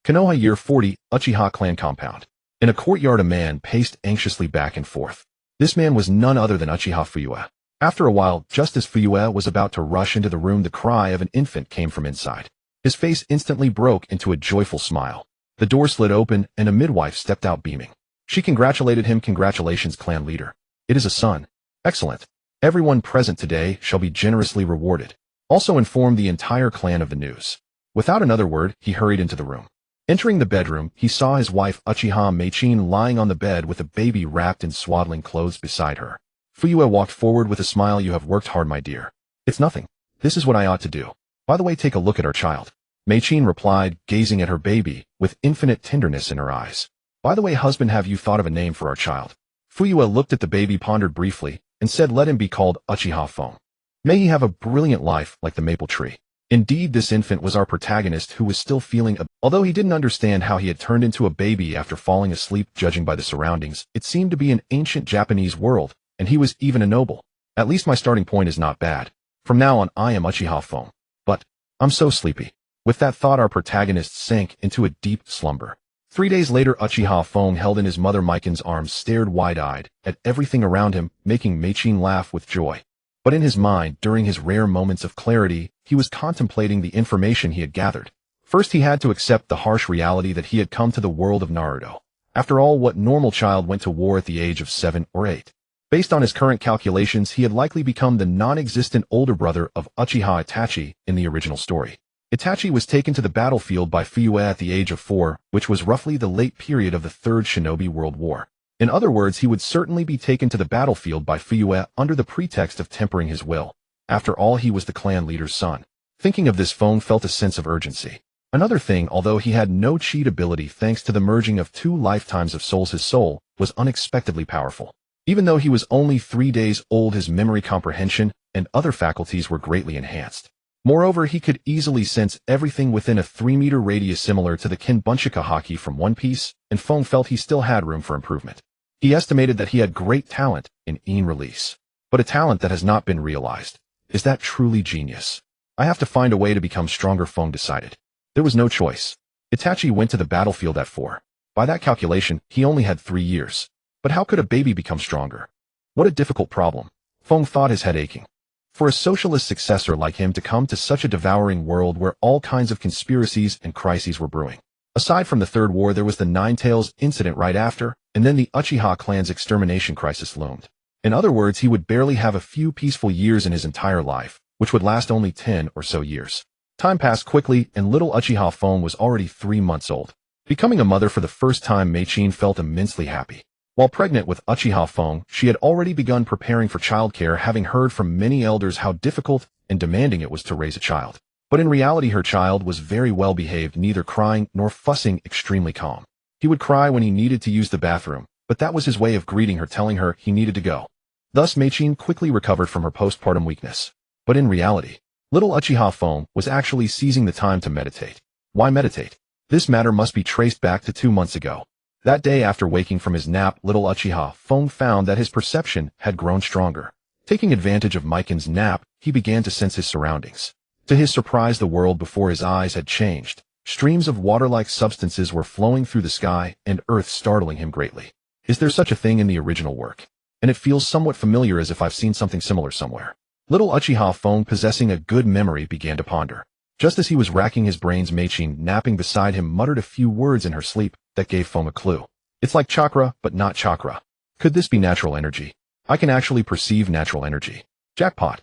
Konoha Year 40, Uchiha Clan Compound. In a courtyard, a man paced anxiously back and forth. This man was none other than Uchiha Fugaku. After a while, just as Fugaku was about to rush into the room, the cry of an infant came from inside. His face instantly broke into a joyful smile. The door slid open, and a midwife stepped out beaming. She congratulated him. "Congratulations, clan leader. It is a son. Excellent. Everyone present today shall be generously rewarded. Also inform the entire clan of the news." Without another word, he hurried into the room. Entering the bedroom, he saw his wife Uchiha Meichin lying on the bed with a baby wrapped in swaddling clothes beside her. Fugaku walked forward with a smile. "You have worked hard, my dear." "It's nothing. This is what I ought to do. By the way, take a look at our child." Meichin replied, gazing at her baby with infinite tenderness in her eyes. "By the way, husband, have you thought of a name for our child?" Fugaku looked at the baby, pondered briefly, and said, "Let him be called Uchiha Fugaku. May he have a brilliant life like the maple tree." Indeed, this infant was our protagonist, who was still feeling although he didn't understand how he had turned into a baby after falling asleep. Judging by the surroundings, it seemed to be an ancient Japanese world, and he was even a noble. At least my starting point is not bad. From now on, I am Uchiha Fugaku. But I'm so sleepy. With that thought, our protagonist sank into a deep slumber. 3 days later, Uchiha Fugaku, held in his mother Maiken's arms, stared wide-eyed at everything around him, making Meichin laugh with joy. But in his mind, during his rare moments of clarity, he was contemplating the information he had gathered. First, he had to accept the harsh reality that he had come to the world of Naruto. After all, what normal child went to war at the age of 7 or 8? Based on his current calculations, he had likely become the non-existent older brother of Uchiha Itachi in the original story. Itachi was taken to the battlefield by Fugaku at the age of 4, which was roughly the late period of the Third Shinobi World War. In other words, he would certainly be taken to the battlefield by Fugaku under the pretext of tempering his will. After all, he was the clan leader's son. Thinking of this, Fugaku felt a sense of urgency. Another thing, although he had no cheat ability thanks to the merging of 2 lifetimes of souls, his soul was unexpectedly powerful. Even though he was only 3 days old, his memory comprehension and other faculties were greatly enhanced. Moreover, he could easily sense everything within a 3-meter radius, similar to the Kinbunshika Haki from One Piece, and Fugaku felt he still had room for improvement. He estimated that he had great talent in release. But a talent that has not been realized. Is that truly genius? I have to find a way to become stronger, Fugaku decided. There was no choice. Itachi went to the battlefield at 4. By that calculation, he only had 3 years. But how could a baby become stronger? What a difficult problem. Fugaku thought, his head aching. For a socialist successor like him to come to such a devouring world where all kinds of conspiracies and crises were brewing. Aside from the Third War, there was the Nine Tails incident right after, and then the Uchiha clan's extermination crisis loomed. In other words, he would barely have a few peaceful years in his entire life, which would last only 10 or so years. Time passed quickly, and little Uchiha Fugaku was already 3 months old. Becoming a mother for the first time, Meichin felt immensely happy. While pregnant with Uchiha Fugaku, she had already begun preparing for childcare, having heard from many elders how difficult and demanding it was to raise a child. But in reality, her child was very well behaved, neither crying nor fussing, extremely calm. He would cry when he needed to use the bathroom, but that was his way of greeting her, telling her he needed to go. Thus, Meichin quickly recovered from her postpartum weakness. But in reality, little Uchiha Fugaku was actually seizing the time to meditate. Why meditate? This matter must be traced back to 2 months ago. That day, after waking from his nap, little Uchiha Fugaku found that his perception had grown stronger. Taking advantage of Maiken's nap, he began to sense his surroundings. To his surprise, the world before his eyes had changed. Streams of water-like substances were flowing through the sky and earth, startling him greatly. Is there such a thing in the original work? And it feels somewhat familiar, as if I've seen something similar somewhere. Little Uchiha Fugaku, possessing a good memory, began to ponder. Just as he was racking his brains, Meichin, napping beside him, muttered a few words in her sleep that gave Fugaku a clue. It's like chakra, but not chakra. Could this be natural energy? I can actually perceive natural energy. Jackpot.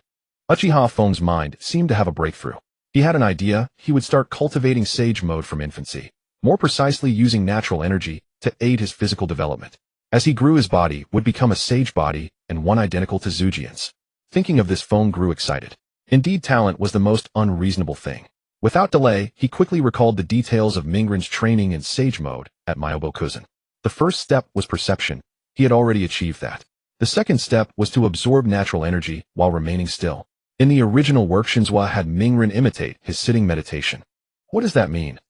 Uchiha Fugaku's mind seemed to have a breakthrough. He had an idea. He would start cultivating sage mode from infancy, more precisely using natural energy to aid his physical development. As he grew, his body would become a sage body, and one identical to Tsujian's. Thinking of this, Fugaku grew excited. Indeed, talent was the most unreasonable thing. Without delay, he quickly recalled the details of Mingren's training in sage mode at Myobokuzen. The first step was perception. He had already achieved that. The second step was to absorb natural energy while remaining still. In the original work, Shinzua had Mingren imitate his sitting meditation. What does that mean?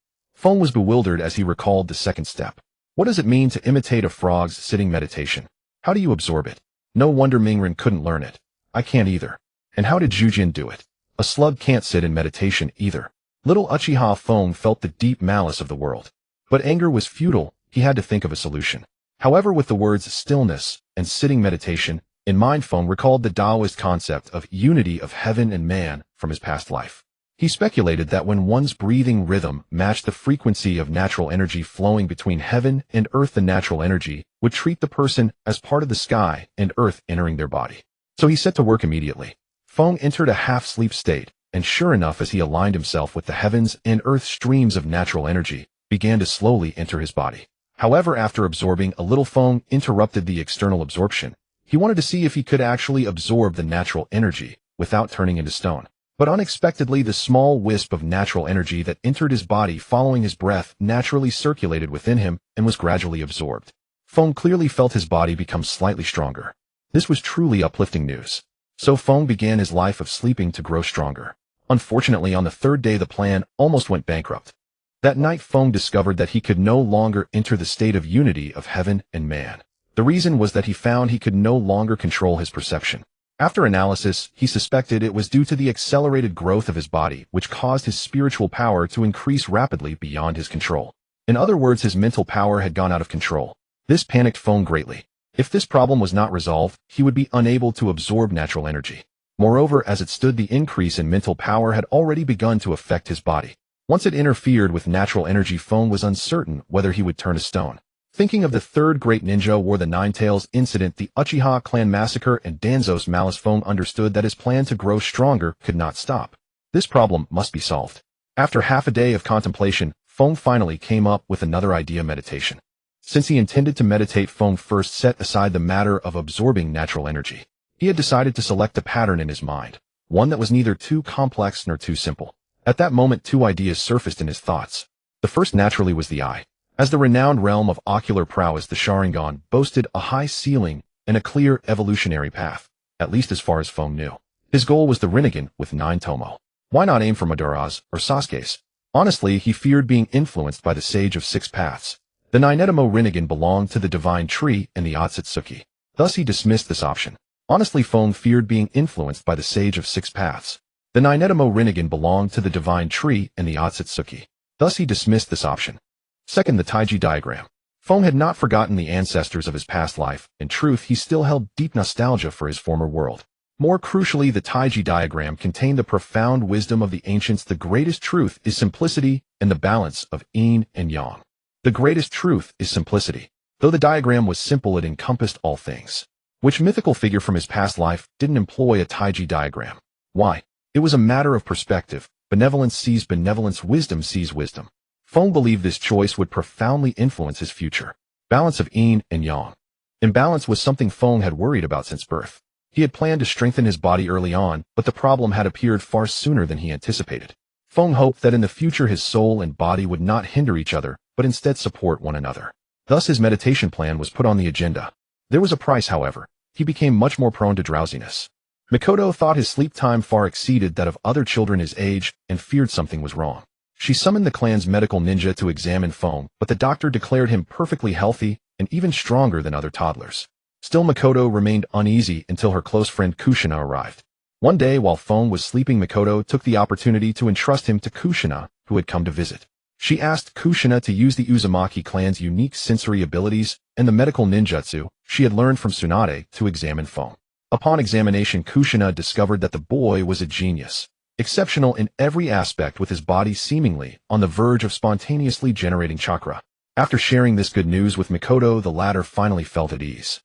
Fugaku was bewildered as he recalled the second step. What does it mean to imitate a frog's sitting meditation? How do you absorb it? No wonder Mingren couldn't learn it. I can't either. And how did Tsujian do it? A slug can't sit in meditation either. Little Uchiha Fugaku felt the deep malice of the world. But anger was futile. He had to think of a solution. However, with the words stillness and sitting meditation in mind, Feng recalled the Taoist concept of unity of heaven and man from his past life. He speculated that when one's breathing rhythm matched the frequency of natural energy flowing between heaven and earth, the natural energy would treat the person as part of the sky and earth entering their body. So he set to work immediately. Feng entered a half-sleep state, and sure enough, as he aligned himself with the heavens and earth, streams of natural energy began to slowly enter his body. However, after absorbing a little, Feng interrupted the external absorption. He wanted to see if he could actually absorb the natural energy without turning into stone. But unexpectedly, the small wisp of natural energy that entered his body following his breath naturally circulated within him and was gradually absorbed. Feng clearly felt his body become slightly stronger. This was truly uplifting news. So Feng began his life of sleeping to grow stronger. Unfortunately, on the third day, the plan almost went bankrupt. That night, Feng discovered that he could no longer enter the state of unity of heaven and man. The reason was that he found he could no longer control his perception. After analysis, he suspected it was due to the accelerated growth of his body, which caused his spiritual power to increase rapidly beyond his control. In other words, his mental power had gone out of control. This panicked Feng greatly. If this problem was not resolved, he would be unable to absorb natural energy. Moreover, as it stood, the increase in mental power had already begun to affect his body. Once it interfered with natural energy, Feng was uncertain whether he would turn to stone. Thinking of the third great ninja war, the Nine Tails incident, the Uchiha clan massacre, and Danzo's malice, Feng understood that his plan to grow stronger could not stop. This problem must be solved. After half a day of contemplation, Feng finally came up with another idea: meditation. Since he intended to meditate, Feng first set aside the matter of absorbing natural energy. He had decided to select a pattern in his mind, one that was neither too complex nor too simple. At that moment, two ideas surfaced in his thoughts. The first naturally was the eye. As the renowned realm of ocular prowess, the Sharingan boasted a high ceiling and a clear evolutionary path, at least as far as Feng knew. His goal was the Rinnegan with 9 tomo. Why not aim for Madara's or Sasuke's? Honestly, he feared being influenced by the Sage of 6 Paths. The 9-tomo Rinnegan belonged to the Divine Tree and the Ōtsutsuki. Thus he dismissed this option. Honestly, Feng feared being influenced by the Sage of 6 Paths. The 9-tomo Rinnegan belonged to the Divine Tree and the Ōtsutsuki. Thus he dismissed this option. Second, the Taiji diagram. Feng had not forgotten the ancestors of his past life. In truth, he still held deep nostalgia for his former world. More crucially, the Taiji diagram contained the profound wisdom of the ancients. The greatest truth is simplicity and the balance of yin and yang. The greatest truth is simplicity. Though the diagram was simple, it encompassed all things. Which mythical figure from his past life didn't employ a Taiji diagram? Why? It was a matter of perspective. Benevolence sees benevolence, wisdom sees wisdom. Feng believed this choice would profoundly influence his future. Balance of yin and yang. Imbalance was something Feng had worried about since birth. He had planned to strengthen his body early on, but the problem had appeared far sooner than he anticipated. Feng hoped that in the future his soul and body would not hinder each other, but instead support one another. Thus his meditation plan was put on the agenda. There was a price, however. He became much more prone to drowsiness. Mikoto thought his sleep time far exceeded that of other children his age and feared something was wrong. She summoned the clan's medical ninja to examine Feng, but the doctor declared him perfectly healthy and even stronger than other toddlers. Still, Mikoto remained uneasy until her close friend Kushina arrived. One day, while Feng was sleeping, Mikoto took the opportunity to entrust him to Kushina, who had come to visit. She asked Kushina to use the Uzumaki clan's unique sensory abilities and the medical ninjutsu she had learned from Tsunade to examine Feng. Upon examination, Kushina discovered that the boy was a genius. Exceptional in every aspect, with his body seemingly on the verge of spontaneously generating chakra. After sharing this good news with Mikoto, the latter finally felt at ease.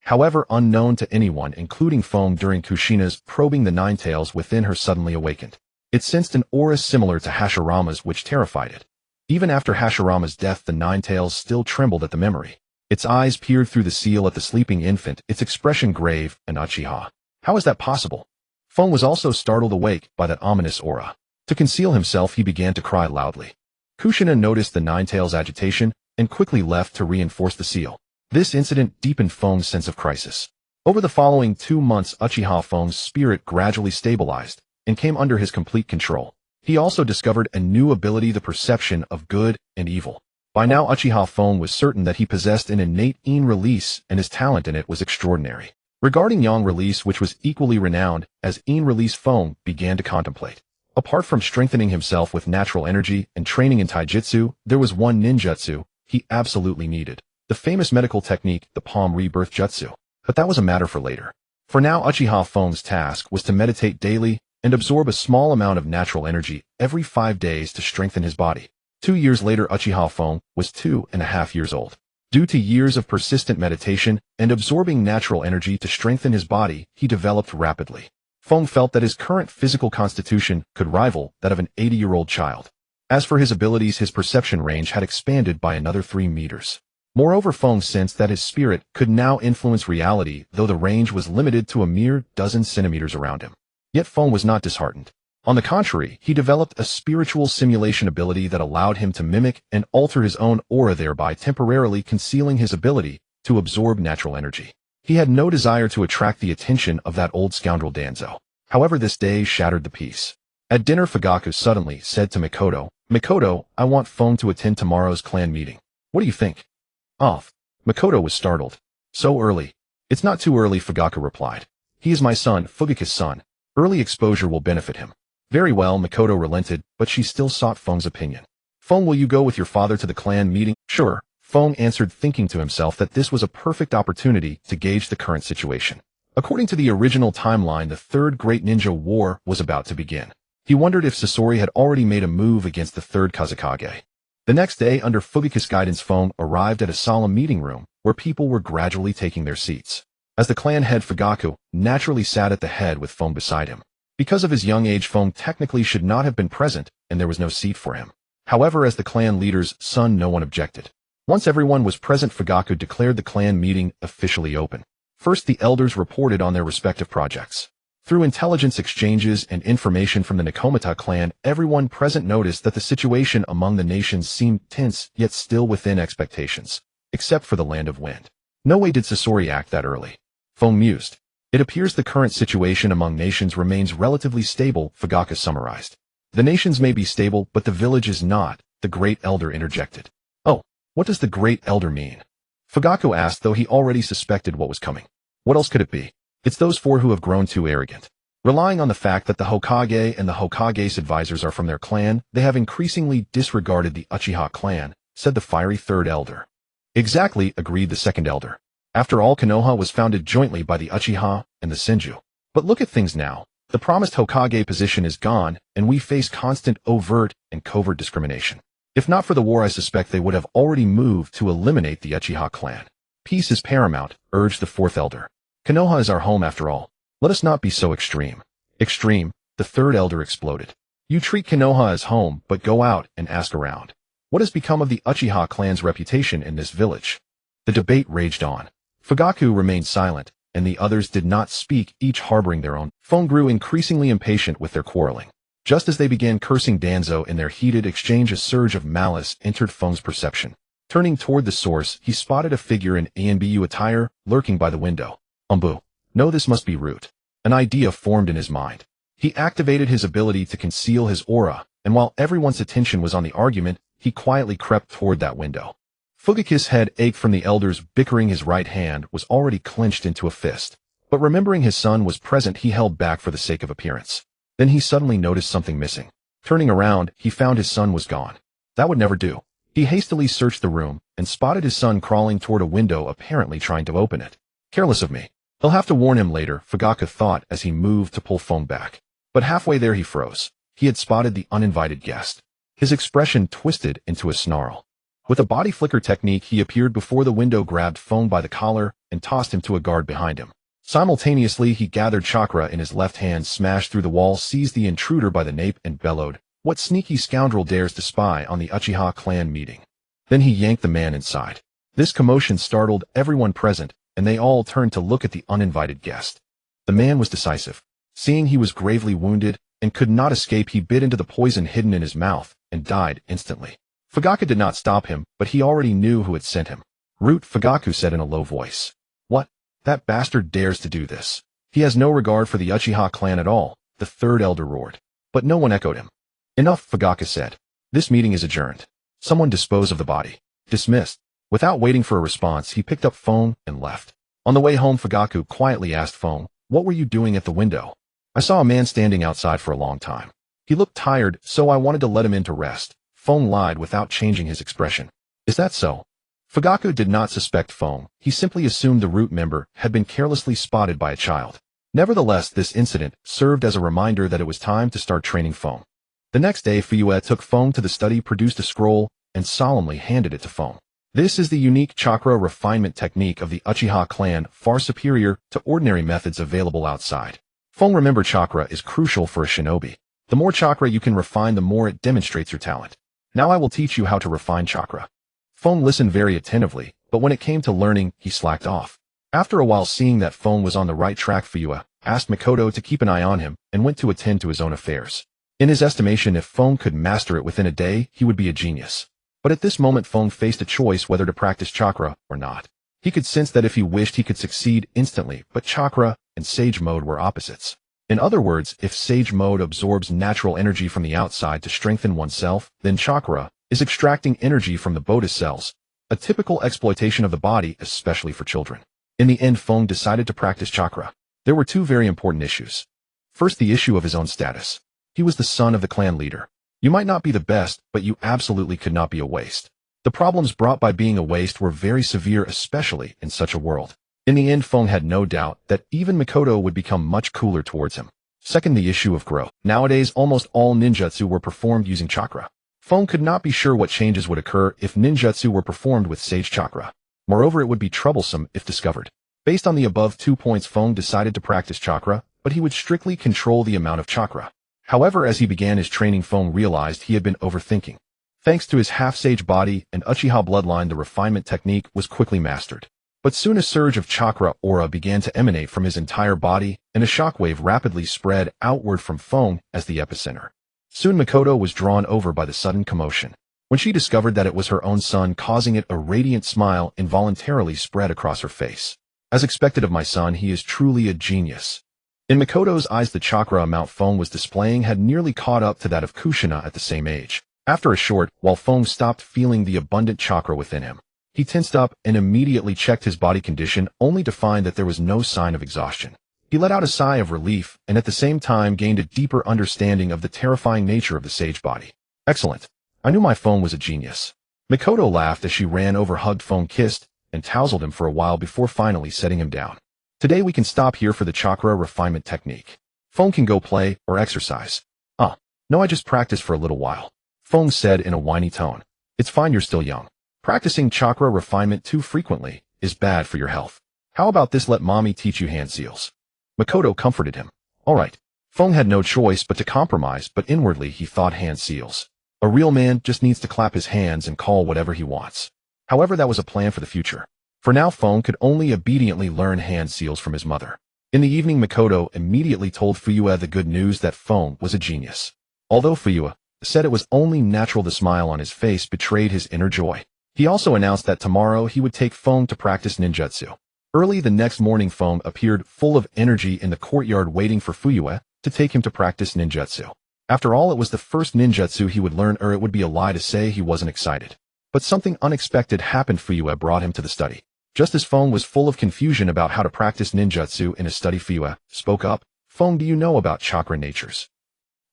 However, unknown to anyone, including Feng, during Kushina's probing, the 9 tails within her suddenly awakened. It sensed an aura similar to Hashirama's, which terrified it. Even after Hashirama's death, the 9 tails still trembled at the memory. Its eyes peered through the seal at the sleeping infant, its expression grave and Uchiha. How is that possible? Feng was also startled awake by that ominous aura. To conceal himself, he began to cry loudly. Kushina noticed the 9 tails' agitation and quickly left to reinforce the seal. This incident deepened Feng's sense of crisis. Over the following 2 months, Uchiha Feng's spirit gradually stabilized and came under his complete control. He also discovered a new ability, the perception of good and evil. By now, Uchiha Feng was certain that he possessed an innate yin release, and his talent in it was extraordinary. Regarding yang release, which was equally renowned as yin release, Feng began to contemplate. Apart from strengthening himself with natural energy and training in taijutsu, there was one ninjutsu he absolutely needed. The famous medical technique, the palm rebirth jutsu. But that was a matter for later. For now, Uchiha Feng's task was to meditate daily and absorb a small amount of natural energy every 5 days to strengthen his body. 2 years later, Uchiha Feng was 2.5 years old. Due to years of persistent meditation and absorbing natural energy to strengthen his body, he developed rapidly. Feng felt that his current physical constitution could rival that of an 80-year-old child. As for his abilities, his perception range had expanded by another 3 meters. Moreover, Feng sensed that his spirit could now influence reality, though the range was limited to a mere dozen centimeters around him. Yet Feng was not disheartened. On the contrary, he developed a spiritual simulation ability that allowed him to mimic and alter his own aura, thereby temporarily concealing his ability to absorb natural energy. He had no desire to attract the attention of that old scoundrel Danzo. However, this day shattered the peace. At dinner, Fugaku suddenly said to Mikoto, "Mikoto, I want Feng to attend tomorrow's clan meeting. What do you think?" "Oh." Mikoto was startled. "So early?" "It's not too early," Fugaku replied. "He is my son, Fugaku's son. Early exposure will benefit him." "Very well," Mikoto relented, but she still sought Feng's opinion. "Feng, will you go with your father to the clan meeting?" "Sure," Feng answered, thinking to himself that this was a perfect opportunity to gauge the current situation. According to the original timeline, the Third Great Ninja War was about to begin. He wondered if Sasori had already made a move against the Third Kazekage. The next day, under Fugaku's guidance, Feng arrived at a solemn meeting room where people were gradually taking their seats. As the clan head, Fugaku naturally sat at the head with Feng beside him. Because of his young age, Feng technically should not have been present, and there was no seat for him. However, as the clan leader's son, no one objected. Once everyone was present, Fugaku declared the clan meeting officially open. First, the elders reported on their respective projects. Through intelligence exchanges and information from the Nakomata clan, everyone present noticed that the situation among the nations seemed tense, yet still within expectations. Except for the Land of Wind. No way did Sasori act that early. Feng mused. It appears the current situation among nations remains relatively stable, Fugaku summarized. The nations may be stable, but the village is not, the Great Elder interjected. "Oh, what does the Great Elder mean?" Fugaku asked, though he already suspected what was coming. "What else could it be? It's those 4 who have grown too arrogant. Relying on the fact that the Hokage and the Hokage's advisors are from their clan, they have increasingly disregarded the Uchiha clan," said the fiery third elder. "Exactly," agreed the second elder. "After all, Konoha was founded jointly by the Uchiha and the Senju. But look at things now. The promised Hokage position is gone, and we face constant overt and covert discrimination. If not for the war, I suspect they would have already moved to eliminate the Uchiha clan. Peace is paramount," urged the fourth elder. "Konoha is our home after all. Let us not be so extreme." "Extreme?" the third elder exploded. "You treat Konoha as home, but go out and ask around. What has become of the Uchiha clan's reputation in this village?" The debate raged on. Fugaku remained silent, and the others did not speak, each harboring their own. Feng grew increasingly impatient with their quarreling. Just as they began cursing Danzo in their heated exchange, a surge of malice entered Feng's perception. Turning toward the source, he spotted a figure in Anbu attire lurking by the window. "Umbu. No, this must be Root." An idea formed in his mind. He activated his ability to conceal his aura, and while everyone's attention was on the argument, he quietly crept toward that window. Fugaku's head ached from the elders bickering. His right hand was already clenched into a fist. But remembering his son was present, he held back for the sake of appearance. Then he suddenly noticed something missing. Turning around, he found his son was gone. That would never do. He hastily searched the room and spotted his son crawling toward a window, apparently trying to open it. "Careless of me. He'll have to warn him later," Fugaku thought as he moved to pull Feng back. But halfway there he froze. He had spotted the uninvited guest. His expression twisted into a snarl. With a body flicker technique, he appeared before the window, grabbed Feng by the collar, and tossed him to a guard behind him. Simultaneously, he gathered chakra in his left hand, smashed through the wall, seized the intruder by the nape, and bellowed, "What sneaky scoundrel dares to spy on the Uchiha clan meeting?" Then he yanked the man inside. This commotion startled everyone present, and they all turned to look at the uninvited guest. The man was decisive. Seeing he was gravely wounded and could not escape, he bit into the poison hidden in his mouth and died instantly. Fugaku did not stop him, but he already knew who had sent him. "Root," Fugaku said in a low voice. "What? That bastard dares to do this. He has no regard for the Uchiha clan at all," the third elder roared. But no one echoed him. "Enough," Fugaku said. "This meeting is adjourned. Someone dispose of the body." Dismissed. Without waiting for a response, he picked up Feng and left. On the way home, Fugaku quietly asked Feng, "What were you doing at the window?" "I saw a man standing outside for a long time. He looked tired, so I wanted to let him in to rest. Feng lied without changing his expression. Is that so? Fugaku did not suspect Feng. He simply assumed the root member had been carelessly spotted by a child. Nevertheless, this incident served as a reminder that it was time to start training Feng. The next day, Fuyue took Feng to the study, produced a scroll, and solemnly handed it to Feng. This is the unique chakra refinement technique of the Uchiha clan, far superior to ordinary methods available outside. Feng, remember, chakra is crucial for a shinobi. The more chakra you can refine, the more it demonstrates your talent. Now I will teach you how to refine chakra. Feng listened very attentively, but when it came to learning, he slacked off. After a while, seeing that Feng was on the right track, Fuyue asked Makoto to keep an eye on him and went to attend to his own affairs. In his estimation, if Feng could master it within a day, he would be a genius. But at this moment, Feng faced a choice whether to practice chakra or not. He could sense that if he wished, he could succeed instantly, but chakra and sage mode were opposites. In other words, if sage mode absorbs natural energy from the outside to strengthen oneself, then chakra is extracting energy from the Bodhi cells, a typical exploitation of the body, especially for children. In the end, Feng decided to practice chakra. There were two very important issues. First, the issue of his own status. He was the son of the clan leader. You might not be the best, but you absolutely could not be a waste. The problems brought by being a waste were very severe, especially in such a world. In the end, Feng had no doubt that even Makoto would become much cooler towards him. Second, the issue of growth. Nowadays, almost all ninjutsu were performed using chakra. Feng could not be sure what changes would occur if ninjutsu were performed with sage chakra. Moreover, it would be troublesome if discovered. Based on the above 2 points, Feng decided to practice chakra, but he would strictly control the amount of chakra. However, as he began his training, Feng realized he had been overthinking. Thanks to his half-sage body and Uchiha bloodline, the refinement technique was quickly mastered. But soon a surge of chakra aura began to emanate from his entire body, and a shockwave rapidly spread outward from Feng as the epicenter. Soon Makoto was drawn over by the sudden commotion. When she discovered that it was her own son causing it, a radiant smile involuntarily spread across her face. As expected of my son, he is truly a genius. In Makoto's eyes, the chakra amount Feng was displaying had nearly caught up to that of Kushina at the same age. After a short while, Feng stopped feeling the abundant chakra within him. He tensed up and immediately checked his body condition, only to find that there was no sign of exhaustion. He let out a sigh of relief and at the same time gained a deeper understanding of the terrifying nature of the sage body. Excellent. I knew my Feng was a genius. Makoto laughed as she ran over, hugged Feng, kissed, and tousled him for a while before finally setting him down. Today we can stop here for the chakra refinement technique. Feng can go play or exercise. No, I just practiced for a little while. Feng said in a whiny tone. It's fine, you're still young. Practicing chakra refinement too frequently is bad for your health. How about this, let mommy teach you hand seals? Makoto comforted him. Alright. Feng had no choice but to compromise, but inwardly he thought hand seals. A real man just needs to clap his hands and call whatever he wants. However, that was a plan for the future. For now, Feng could only obediently learn hand seals from his mother. In the evening, Makoto immediately told Fuyue the good news that Feng was a genius. Although Fuyue said it was only natural, the smile on his face betrayed his inner joy. He also announced that tomorrow he would take Feng to practice ninjutsu. Early the next morning, Feng appeared full of energy in the courtyard waiting for Fuyue to take him to practice ninjutsu. After all, it was the first ninjutsu he would learn, or it would be a lie to say he wasn't excited. But something unexpected happened. Fuyue brought him to the study. Just as Feng was full of confusion about how to practice ninjutsu in his study, Fuyue spoke up. Feng, do you know about chakra natures?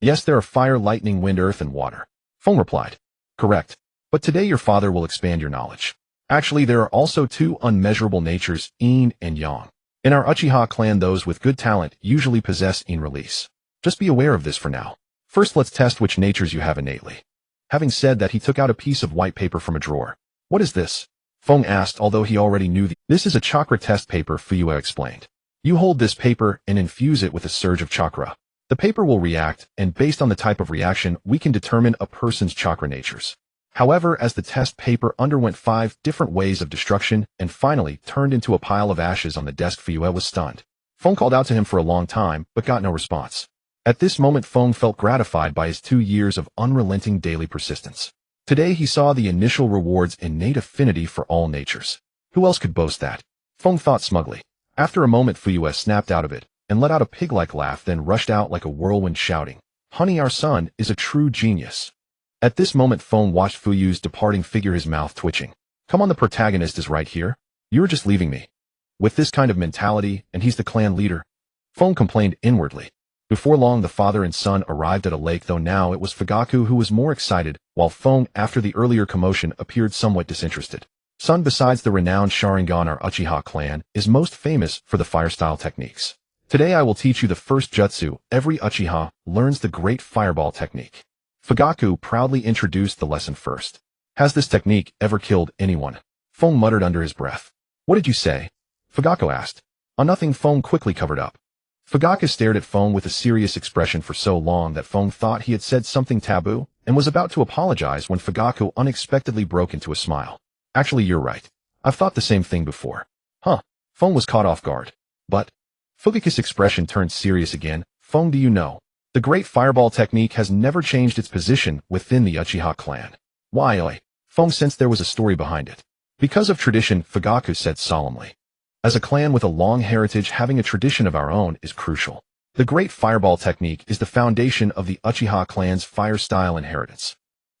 Yes, there are fire, lightning, wind, earth, and water. Feng replied. Correct. But today your father will expand your knowledge. Actually, there are also 2 unmeasurable natures, yin and yang. In our Uchiha clan, those with good talent usually possess yin release. Just be aware of this for now. First, let's test which natures you have innately. Having said that, he took out a piece of white paper from a drawer. What is this? Feng asked, although he already knew. This is a chakra test paper, Fuyue explained. You hold this paper and infuse it with a surge of chakra. The paper will react, and based on the type of reaction, we can determine a person's chakra natures. However, as the test paper underwent 5 different ways of destruction and finally turned into a pile of ashes on the desk, Fuyue was stunned. Feng called out to him for a long time, but got no response. At this moment, Feng felt gratified by his 2 years of unrelenting daily persistence. Today he saw the initial rewards, innate affinity for all natures. Who else could boast that? Feng thought smugly. After a moment, Fuyue snapped out of it and let out a pig-like laugh, then rushed out like a whirlwind shouting, Honey, our son is a true genius. At this moment, Feng watched Fuyue's departing figure, his mouth twitching. Come on, the protagonist is right here. You're just leaving me. With this kind of mentality, and he's the clan leader. Feng complained inwardly. Before long, the father and son arrived at a lake, though now it was Fugaku who was more excited, while Feng, after the earlier commotion, appeared somewhat disinterested. Son, besides the renowned Sharingan, our Uchiha clan is most famous for the fire-style techniques. Today I will teach you the first jutsu. Every Uchiha learns the great fireball technique. Fugaku proudly introduced the lesson first. Has this technique ever killed anyone? Feng muttered under his breath. What did you say? Fugaku asked. Nothing, Feng quickly covered up. Fugaku stared at Feng with a serious expression for so long that Feng thought he had said something taboo and was about to apologize when Fugaku unexpectedly broke into a smile. Actually, you're right. I've thought the same thing before. Huh? Feng was caught off guard. But Fugaku's expression turned serious again. Feng, do you know? The great fireball technique has never changed its position within the Uchiha clan. Why? Feng sensed there was a story behind it. Because of tradition, Fugaku said solemnly. As a clan with a long heritage, having a tradition of our own is crucial. The great fireball technique is the foundation of the Uchiha clan's fire style inheritance.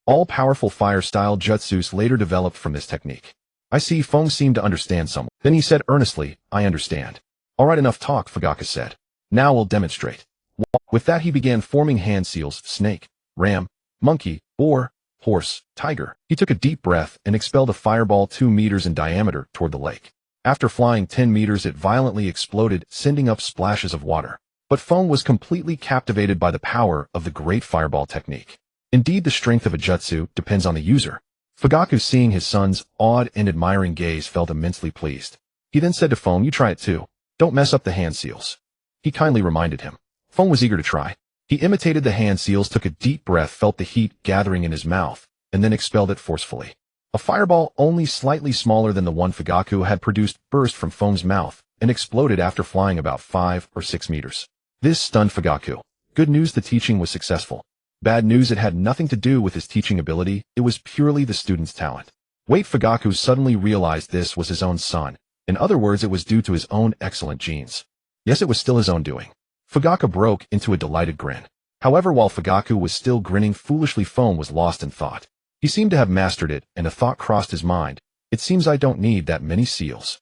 All powerful fire style jutsus later developed from this technique. I see. Feng seemed to understand somewhat. Then he said earnestly, I understand. All right, enough talk, Fugaku said. Now we'll demonstrate. With that he began forming hand seals: snake, ram, monkey, boar, horse, tiger. He took a deep breath and expelled a fireball 2 meters in diameter toward the lake. After flying 10 meters, it violently exploded, sending up splashes of water. But Feng was completely captivated by the power of the great fireball technique. Indeed, the strength of a jutsu depends on the user. Fugaku, seeing his son's awed and admiring gaze, felt immensely pleased. He then said to Feng, you try it too. Don't mess up the hand seals. He kindly reminded him. Feng was eager to try. He imitated the hand seals, took a deep breath, felt the heat gathering in his mouth, and then expelled it forcefully. A fireball only slightly smaller than the one Fugaku had produced burst from Feng's mouth and exploded after flying about 5 or 6 meters. This stunned Fugaku. Good news, the teaching was successful. Bad news, it had nothing to do with his teaching ability, it was purely the student's talent. Wait, Fugaku suddenly realized this was his own son. In other words, it was due to his own excellent genes. Yes, it was still his own doing. Fugaku broke into a delighted grin. However, while Fugaku was still grinning foolishly, Feng was lost in thought. He seemed to have mastered it, and a thought crossed his mind. It seems I don't need that many seals.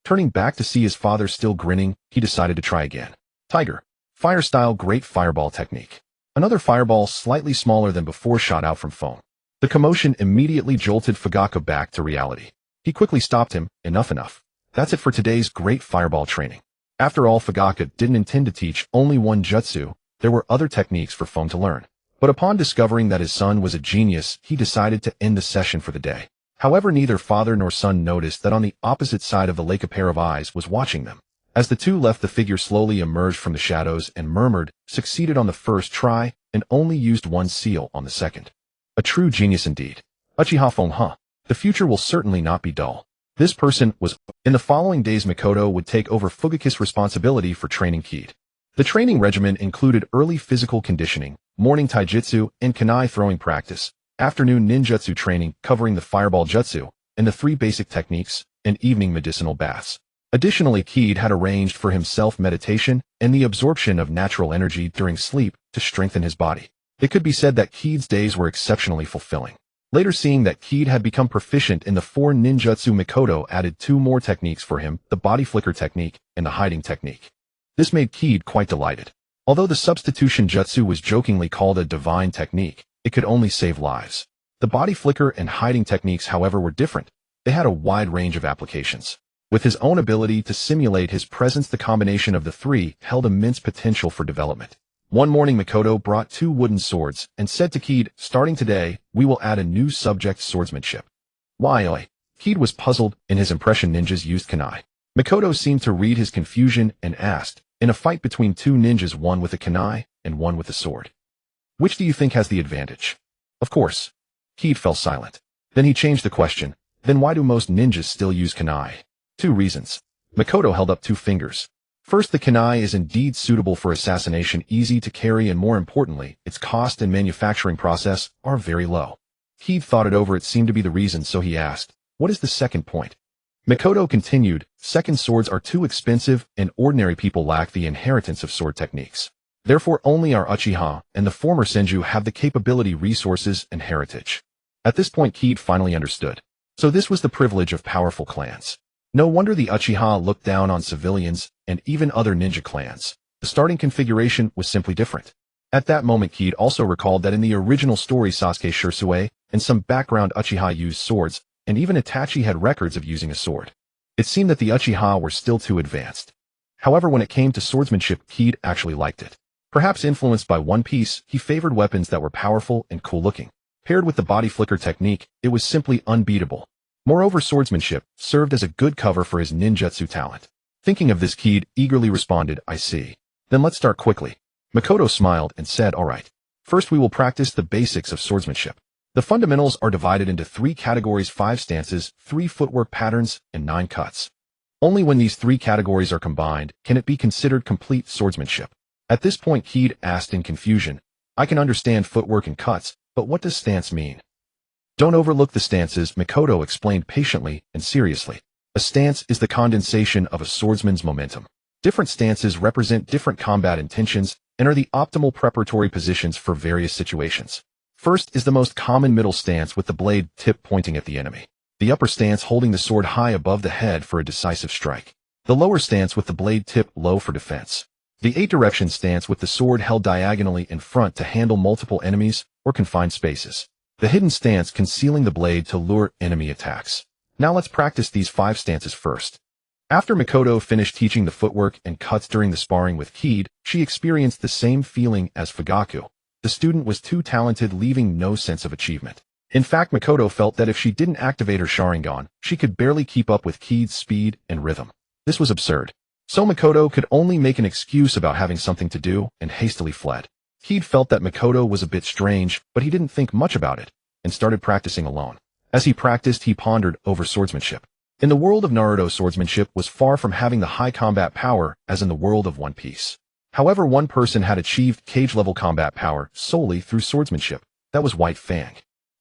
Turning back to see his father still grinning, he decided to try again. Tiger. Fire style, great fireball technique. Another fireball slightly smaller than before shot out from Feng. The commotion immediately jolted Fugaku back to reality. He quickly stopped him. Enough. That's it for today's great fireball training. After all, Fugaku didn't intend to teach only one jutsu. There were other techniques for Feng to learn. But upon discovering that his son was a genius, he decided to end the session for the day. However, neither father nor son noticed that on the opposite side of the lake a pair of eyes was watching them. As the two left, the figure slowly emerged from the shadows and murmured, succeeded on the first try, and only used one seal on the second. A true genius indeed. Uchiha Feng, huh? The future will certainly not be dull. This person was. In the following days, Mikoto would take over Fugaku's responsibility for training Kaede. The training regimen included early physical conditioning, morning taijutsu and kunai throwing practice, afternoon ninjutsu training covering the fireball jutsu and the 3 basic techniques, and evening medicinal baths. Additionally, Kaede had arranged for himself meditation and the absorption of natural energy during sleep to strengthen his body. It could be said that Kaede's days were exceptionally fulfilling. Later, seeing that Kaede had become proficient in the 4 ninjutsu, Mikoto added 2 more techniques for him, the body flicker technique and the hiding technique. This made Kaede quite delighted. Although the substitution jutsu was jokingly called a divine technique, it could only save lives. The body flicker and hiding techniques, however, were different. They had a wide range of applications. With his own ability to simulate his presence, the combination of the 3 held immense potential for development. One morning, Mikoto brought 2 wooden swords and said to Kaede, starting today, we will add a new subject, swordsmanship. Why? Kaede was puzzled. In his impression, ninjas used kunai. Mikoto seemed to read his confusion and asked, in a fight between 2 ninjas, one with a kunai and one with a sword, which do you think has the advantage? Of course. Kaede fell silent. Then he changed the question. Then why do most ninjas still use kunai? 2 reasons. Mikoto held up 2 fingers. First, the kunai is indeed suitable for assassination, easy to carry, and more importantly, its cost and manufacturing process are very low. Kaede thought it over. It seemed to be the reason, so he asked, what is the second point? Mikoto continued, second, swords are too expensive and ordinary people lack the inheritance of sword techniques. Therefore, only our Uchiha and the former Senju have the capability, resources, and heritage. At this point, Kaede finally understood. So this was the privilege of powerful clans. No wonder the Uchiha looked down on civilians and even other ninja clans. The starting configuration was simply different. At that moment, Keed also recalled that in the original story Sasuke Shirsue and some background Uchiha used swords, and even Itachi had records of using a sword. It seemed that the Uchiha were still too advanced. However, when it came to swordsmanship, Keed actually liked it. Perhaps influenced by One Piece, he favored weapons that were powerful and cool-looking. Paired with the body flicker technique, it was simply unbeatable. Moreover, swordsmanship served as a good cover for his ninjutsu talent. Thinking of this, Keed eagerly responded, "I see. Then let's start quickly." Makoto smiled and said, "All right. First we will practice the basics of swordsmanship. The fundamentals are divided into 3 categories: 5 stances, 3 footwork patterns, and 9 cuts. Only when these 3 categories are combined can it be considered complete swordsmanship." At this point, Keed asked in confusion, "I can understand footwork and cuts, but what does stance mean?" "Don't overlook the stances," Makoto explained patiently and seriously. "A stance is the condensation of a swordsman's momentum. Different stances represent different combat intentions and are the optimal preparatory positions for various situations. First is the most common middle stance with the blade tip pointing at the enemy. The upper stance holding the sword high above the head for a decisive strike. The lower stance with the blade tip low for defense. The 8-direction stance with the sword held diagonally in front to handle multiple enemies or confined spaces. The hidden stance concealing the blade to lure enemy attacks. Now let's practice these 5 stances first." After Makoto finished teaching the footwork and cuts during the sparring with Keed, she experienced the same feeling as Fugaku. The student was too talented, leaving no sense of achievement. In fact, Makoto felt that if she didn't activate her Sharingan, she could barely keep up with Keed's speed and rhythm. This was absurd. So Makoto could only make an excuse about having something to do and hastily fled. Keed felt that Makoto was a bit strange, but he didn't think much about it and started practicing alone. As he practiced, he pondered over swordsmanship. In the world of Naruto, swordsmanship was far from having the high combat power as in the world of One Piece. However, one person had achieved cage-level combat power solely through swordsmanship. That was White Fang.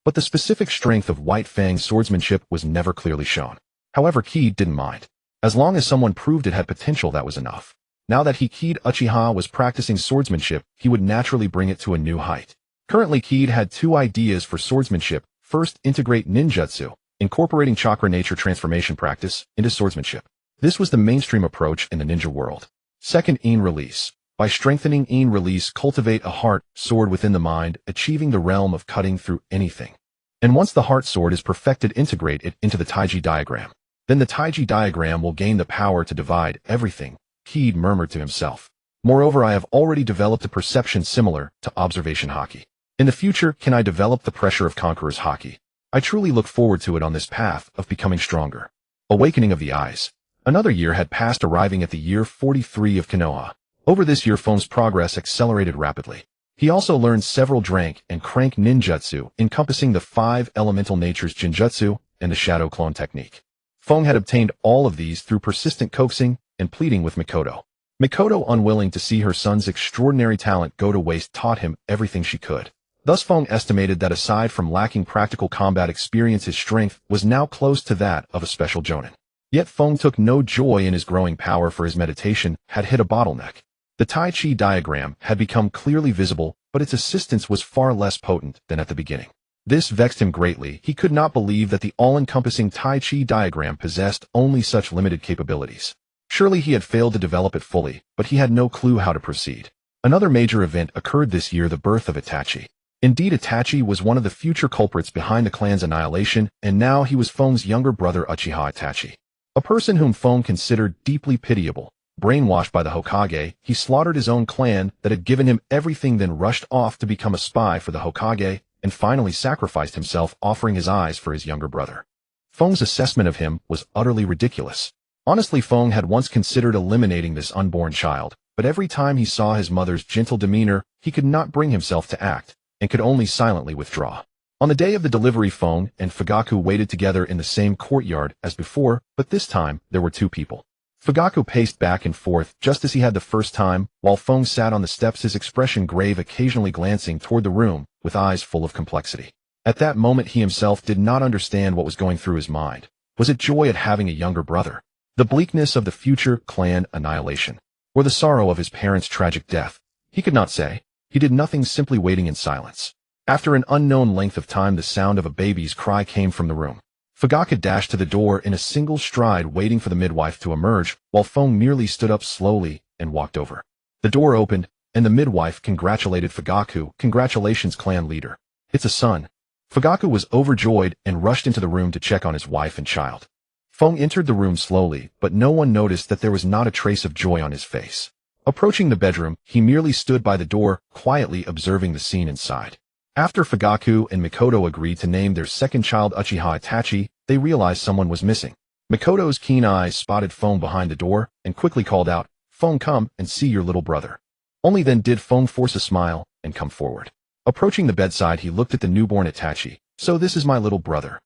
But the specific strength of White Fang's swordsmanship was never clearly shown. However, Keed didn't mind. As long as someone proved it had potential, that was enough. Now that Keed Uchiha was practicing swordsmanship, he would naturally bring it to a new height. Currently, Keed had 2 ideas for swordsmanship. First, integrate ninjutsu, incorporating chakra nature transformation practice into swordsmanship. This was the mainstream approach in the ninja world. Second, in release. By strengthening in release, cultivate a heart sword within the mind, achieving the realm of cutting through anything. And once the heart sword is perfected, integrate it into the Taiji diagram. Then the Taiji diagram will gain the power to divide everything, Keed murmured to himself. Moreover, I have already developed a perception similar to observation haki. In the future, can I develop the pressure of conqueror's haki? I truly look forward to it on this path of becoming stronger. Awakening of the eyes. Another year had passed, arriving at the year 43 of Konoha. Over this year, Fong's progress accelerated rapidly. He also learned several drank and crank ninjutsu, encompassing the 5 elemental natures Jinjutsu and the shadow clone technique. Fong had obtained all of these through persistent coaxing and pleading with Makoto. Makoto, unwilling to see her son's extraordinary talent go to waste, taught him everything she could. Thus, Fong estimated that aside from lacking practical combat experience, his strength was now close to that of a special jonin. Yet Fong took no joy in his growing power, for his meditation had hit a bottleneck. The Tai Chi diagram had become clearly visible, but its assistance was far less potent than at the beginning. This vexed him greatly. He could not believe that the all-encompassing Tai Chi diagram possessed only such limited capabilities. Surely he had failed to develop it fully, but he had no clue how to proceed. Another major event occurred this year, the birth of Itachi. Indeed, Itachi was one of the future culprits behind the clan's annihilation, and now he was Fong's younger brother Uchiha Itachi. A person whom Fong considered deeply pitiable. Brainwashed by the Hokage, he slaughtered his own clan that had given him everything, then rushed off to become a spy for the Hokage, and finally sacrificed himself, offering his eyes for his younger brother. Fong's assessment of him was utterly ridiculous. Honestly, Fong had once considered eliminating this unborn child, but every time he saw his mother's gentle demeanor, he could not bring himself to act, and could only silently withdraw. On the day of the delivery, Fong and Fugaku waited together in the same courtyard as before, but this time there were 2 people. Fugaku paced back and forth just as he had the first time, while Fong sat on the steps, his expression grave, occasionally glancing toward the room with eyes full of complexity. At that moment, he himself did not understand what was going through his mind. Was it joy at having a younger brother? The bleakness of the future clan annihilation? Or the sorrow of his parents' tragic death? He could not say. He did nothing, simply waiting in silence. After an unknown length of time, the sound of a baby's cry came from the room. Fugaku dashed to the door in a single stride, waiting for the midwife to emerge, while Fong merely stood up slowly and walked over. The door opened, and the midwife congratulated Fugaku. "Congratulations, clan leader. It's a son." Fugaku was overjoyed and rushed into the room to check on his wife and child. Feng entered the room slowly, but no one noticed that there was not a trace of joy on his face. Approaching the bedroom, he merely stood by the door, quietly observing the scene inside. After Fugaku and Mikoto agreed to name their second child Uchiha Itachi, they realized someone was missing. Mikoto's keen eyes spotted Feng behind the door and quickly called out, "Feng, come and see your little brother." Only then did Feng force a smile and come forward. Approaching the bedside, he looked at the newborn Itachi. "So this is my little brother."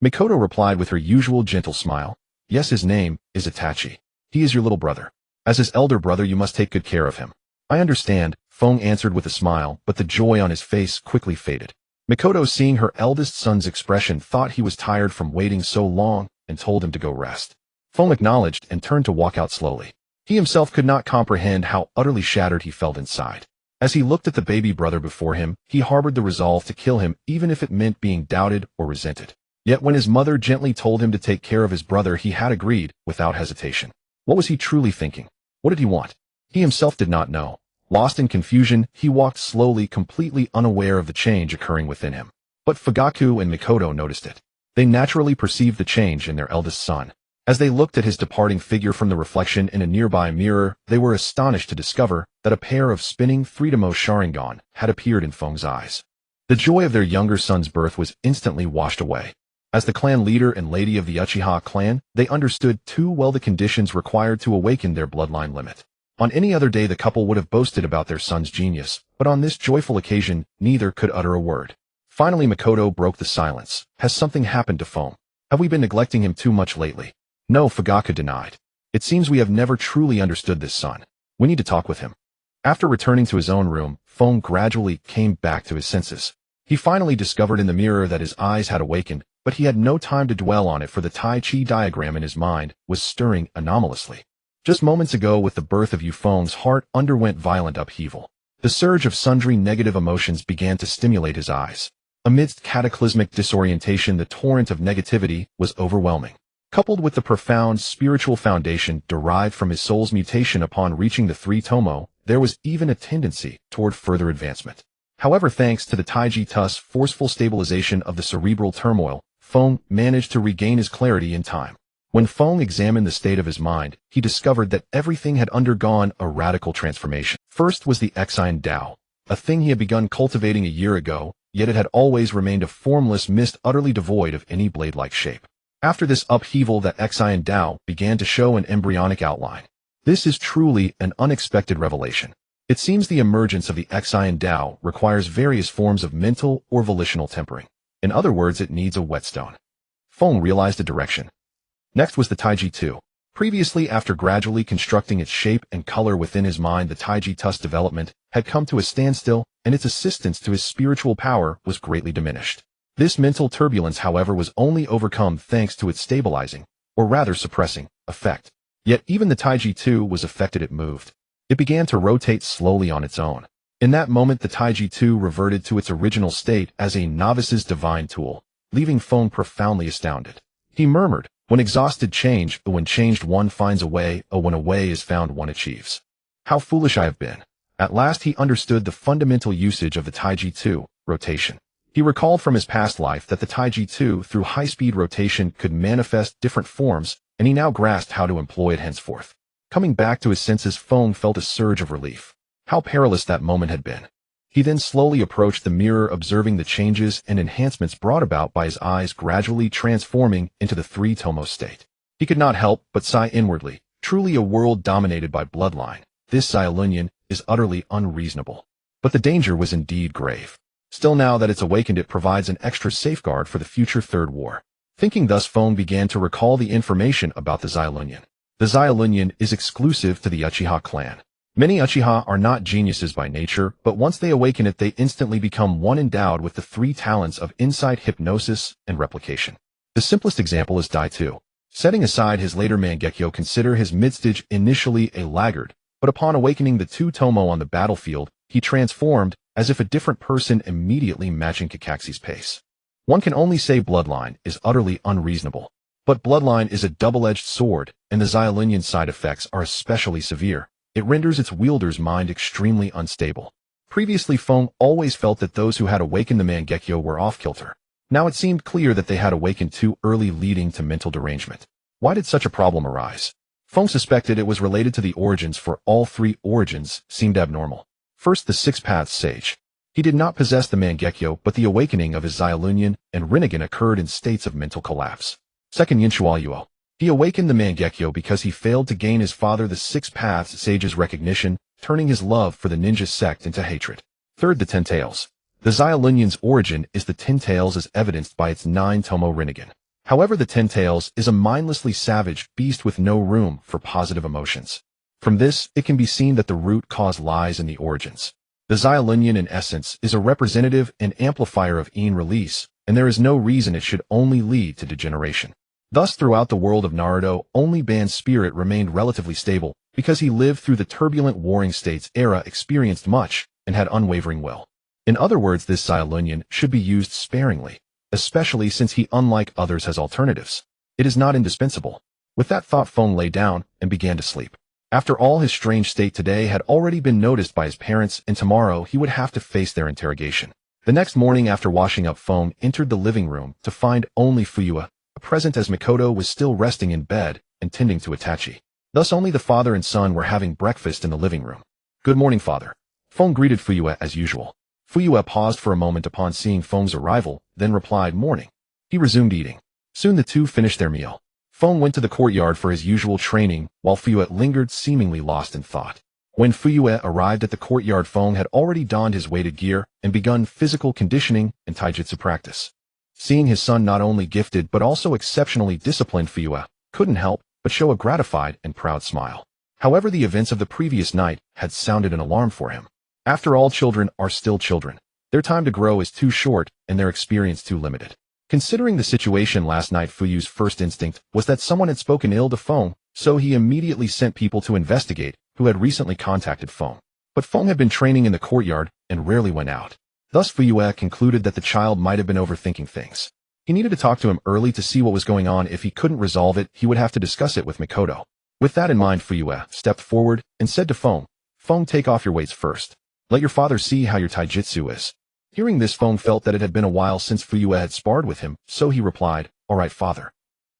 Mikoto replied with her usual gentle smile, "Yes, his name is Itachi. He is your little brother. As his elder brother, you must take good care of him." "I understand," Feng answered with a smile, but the joy on his face quickly faded. Mikoto, seeing her eldest son's expression, thought he was tired from waiting so long and told him to go rest. Feng acknowledged and turned to walk out slowly. He himself could not comprehend how utterly shattered he felt inside. As he looked at the baby brother before him, he harbored the resolve to kill him, even if it meant being doubted or resented. Yet when his mother gently told him to take care of his brother, he had agreed, without hesitation. What was he truly thinking? What did he want? He himself did not know. Lost in confusion, he walked slowly, completely unaware of the change occurring within him. But Fugaku and Mikoto noticed it. They naturally perceived the change in their eldest son. As they looked at his departing figure from the reflection in a nearby mirror, they were astonished to discover that a pair of spinning three-tomo Sharingan had appeared in Feng's eyes. The joy of their younger son's birth was instantly washed away. As the clan leader and lady of the Uchiha clan, they understood too well the conditions required to awaken their bloodline limit. On any other day, the couple would have boasted about their son's genius, but on this joyful occasion, neither could utter a word. Finally, Mikoto broke the silence. "Has something happened to Feng? Have we been neglecting him too much lately?" "No," Fugaku denied. "It seems we have never truly understood this son. We need to talk with him." After returning to his own room, Feng gradually came back to his senses. He finally discovered in the mirror that his eyes had awakened, but he had no time to dwell on it, for the Tai Chi diagram in his mind was stirring anomalously. Just moments ago, with the birth of Yu, Feng's heart underwent violent upheaval. The surge of sundry negative emotions began to stimulate his eyes. Amidst cataclysmic disorientation, the torrent of negativity was overwhelming. Coupled with the profound spiritual foundation derived from his soul's mutation upon reaching the three-tomo, there was even a tendency toward further advancement. However, thanks to the Taiji Tu's forceful stabilization of the cerebral turmoil, Feng managed to regain his clarity in time. When Feng examined the state of his mind, he discovered that everything had undergone a radical transformation. First was the Exine Dao, a thing he had begun cultivating a year ago, yet it had always remained a formless mist utterly devoid of any blade-like shape. After this upheaval, that Exine Dao began to show an embryonic outline. This is truly an unexpected revelation. It seems the emergence of the Exine Dao requires various forms of mental or volitional tempering. In other words, it needs a whetstone. Feng realized a direction. Next was the Taiji Tu. Previously, after gradually constructing its shape and color within his mind, the Taiji Tu's development had come to a standstill, and its assistance to his spiritual power was greatly diminished. This mental turbulence, however, was only overcome thanks to its stabilizing, or rather suppressing, effect. Yet even the Taiji Tu was affected. It moved. It began to rotate slowly on its own. In that moment, the Taiji Tu reverted to its original state as a novice's divine tool, leaving Feng profoundly astounded. He murmured, "When exhausted, change, but when changed, one finds a way, oh, when a way is found, one achieves. How foolish I have been." At last he understood the fundamental usage of the Taiji Tu, rotation. He recalled from his past life that the Taiji Tu, through high-speed rotation, could manifest different forms, and he now grasped how to employ it henceforth. Coming back to his senses, Feng felt a surge of relief. How perilous that moment had been. He then slowly approached the mirror, observing the changes and enhancements brought about by his eyes gradually transforming into the three-tomo state. He could not help but sigh inwardly. Truly a world dominated by bloodline. This Xiaolunian is utterly unreasonable. But the danger was indeed grave. Still, now that it's awakened, it provides an extra safeguard for the future Third War. Thinking thus, Feng began to recall the information about the Xiaolunian. The Xiaolunian is exclusive to the Uchiha clan. Many Uchiha are not geniuses by nature, but once they awaken it, they instantly become one endowed with the three talents of insight, hypnosis, and replication. The simplest example is Dai Tu. Setting aside his later Mangekyo, consider his midstage initially a laggard, but upon awakening the two-tomo on the battlefield, he transformed as if a different person, immediately matching Kakaxi's pace. One can only say bloodline is utterly unreasonable. But bloodline is a double-edged sword, and the Xiaolunian side effects are especially severe. It renders its wielder's mind extremely unstable. Previously, Feng always felt that those who had awakened the Mangekyo were off-kilter. Now it seemed clear that they had awakened too early, leading to mental derangement. Why did such a problem arise? Feng suspected it was related to the origins, for all three origins seemed abnormal. First, the Six Paths Sage. He did not possess the Mangekyo, but the awakening of his Xiaolunyan and Rinnegan occurred in states of mental collapse. Second, Yinshuo Yuo. He awakened the Mangekyo because he failed to gain his father the Six Paths Sage's recognition, turning his love for the ninja sect into hatred. Third, the Ten Tails. The Xiaolunyan's origin is the Ten Tails as evidenced by its 9-tomo Rinnegan. However, the Ten Tails is a mindlessly savage beast with no room for positive emotions. From this, it can be seen that the root cause lies in the origins. The Xiaolunyan in essence is a representative and amplifier of Yin release, and there is no reason it should only lead to degeneration. Thus, throughout the world of Naruto, only Ban's spirit remained relatively stable, because he lived through the turbulent Warring States era, experienced much, and had unwavering will. In other words, this Xiaolunyan should be used sparingly, especially since he, unlike others, has alternatives. It is not indispensable. With that thought, Feng lay down and began to sleep. After all, his strange state today had already been noticed by his parents, and tomorrow he would have to face their interrogation. The next morning, after washing up, Feng entered the living room to find only Fuyue present, as Mikoto was still resting in bed and tending to Itachi. Thus only the father and son were having breakfast in the living room. "Good morning, father." Feng greeted Fuyue as usual. Fuyue paused for a moment upon seeing Feng's arrival, then replied, "Morning." He resumed eating. Soon the two finished their meal. Feng went to the courtyard for his usual training, while Fuyue lingered, seemingly lost in thought. When Fuyue arrived at the courtyard, Feng had already donned his weighted gear and begun physical conditioning and taijutsu practice. Seeing his son not only gifted but also exceptionally disciplined, Fuyue couldn't help but show a gratified and proud smile. However, the events of the previous night had sounded an alarm for him. After all, children are still children. Their time to grow is too short and their experience too limited. Considering the situation last night, Fuyue's first instinct was that someone had spoken ill to Feng, so he immediately sent people to investigate who had recently contacted Feng. But Feng had been training in the courtyard and rarely went out. Thus, Fuyue concluded that the child might have been overthinking things. He needed to talk to him early to see what was going on. If he couldn't resolve it, he would have to discuss it with Mikoto. With that in mind, Fuyue stepped forward and said to Feng, "Feng, take off your weights first. Let your father see how your taijutsu is." Hearing this, Feng felt that it had been a while since Fuyue had sparred with him, so he replied, "All right, father."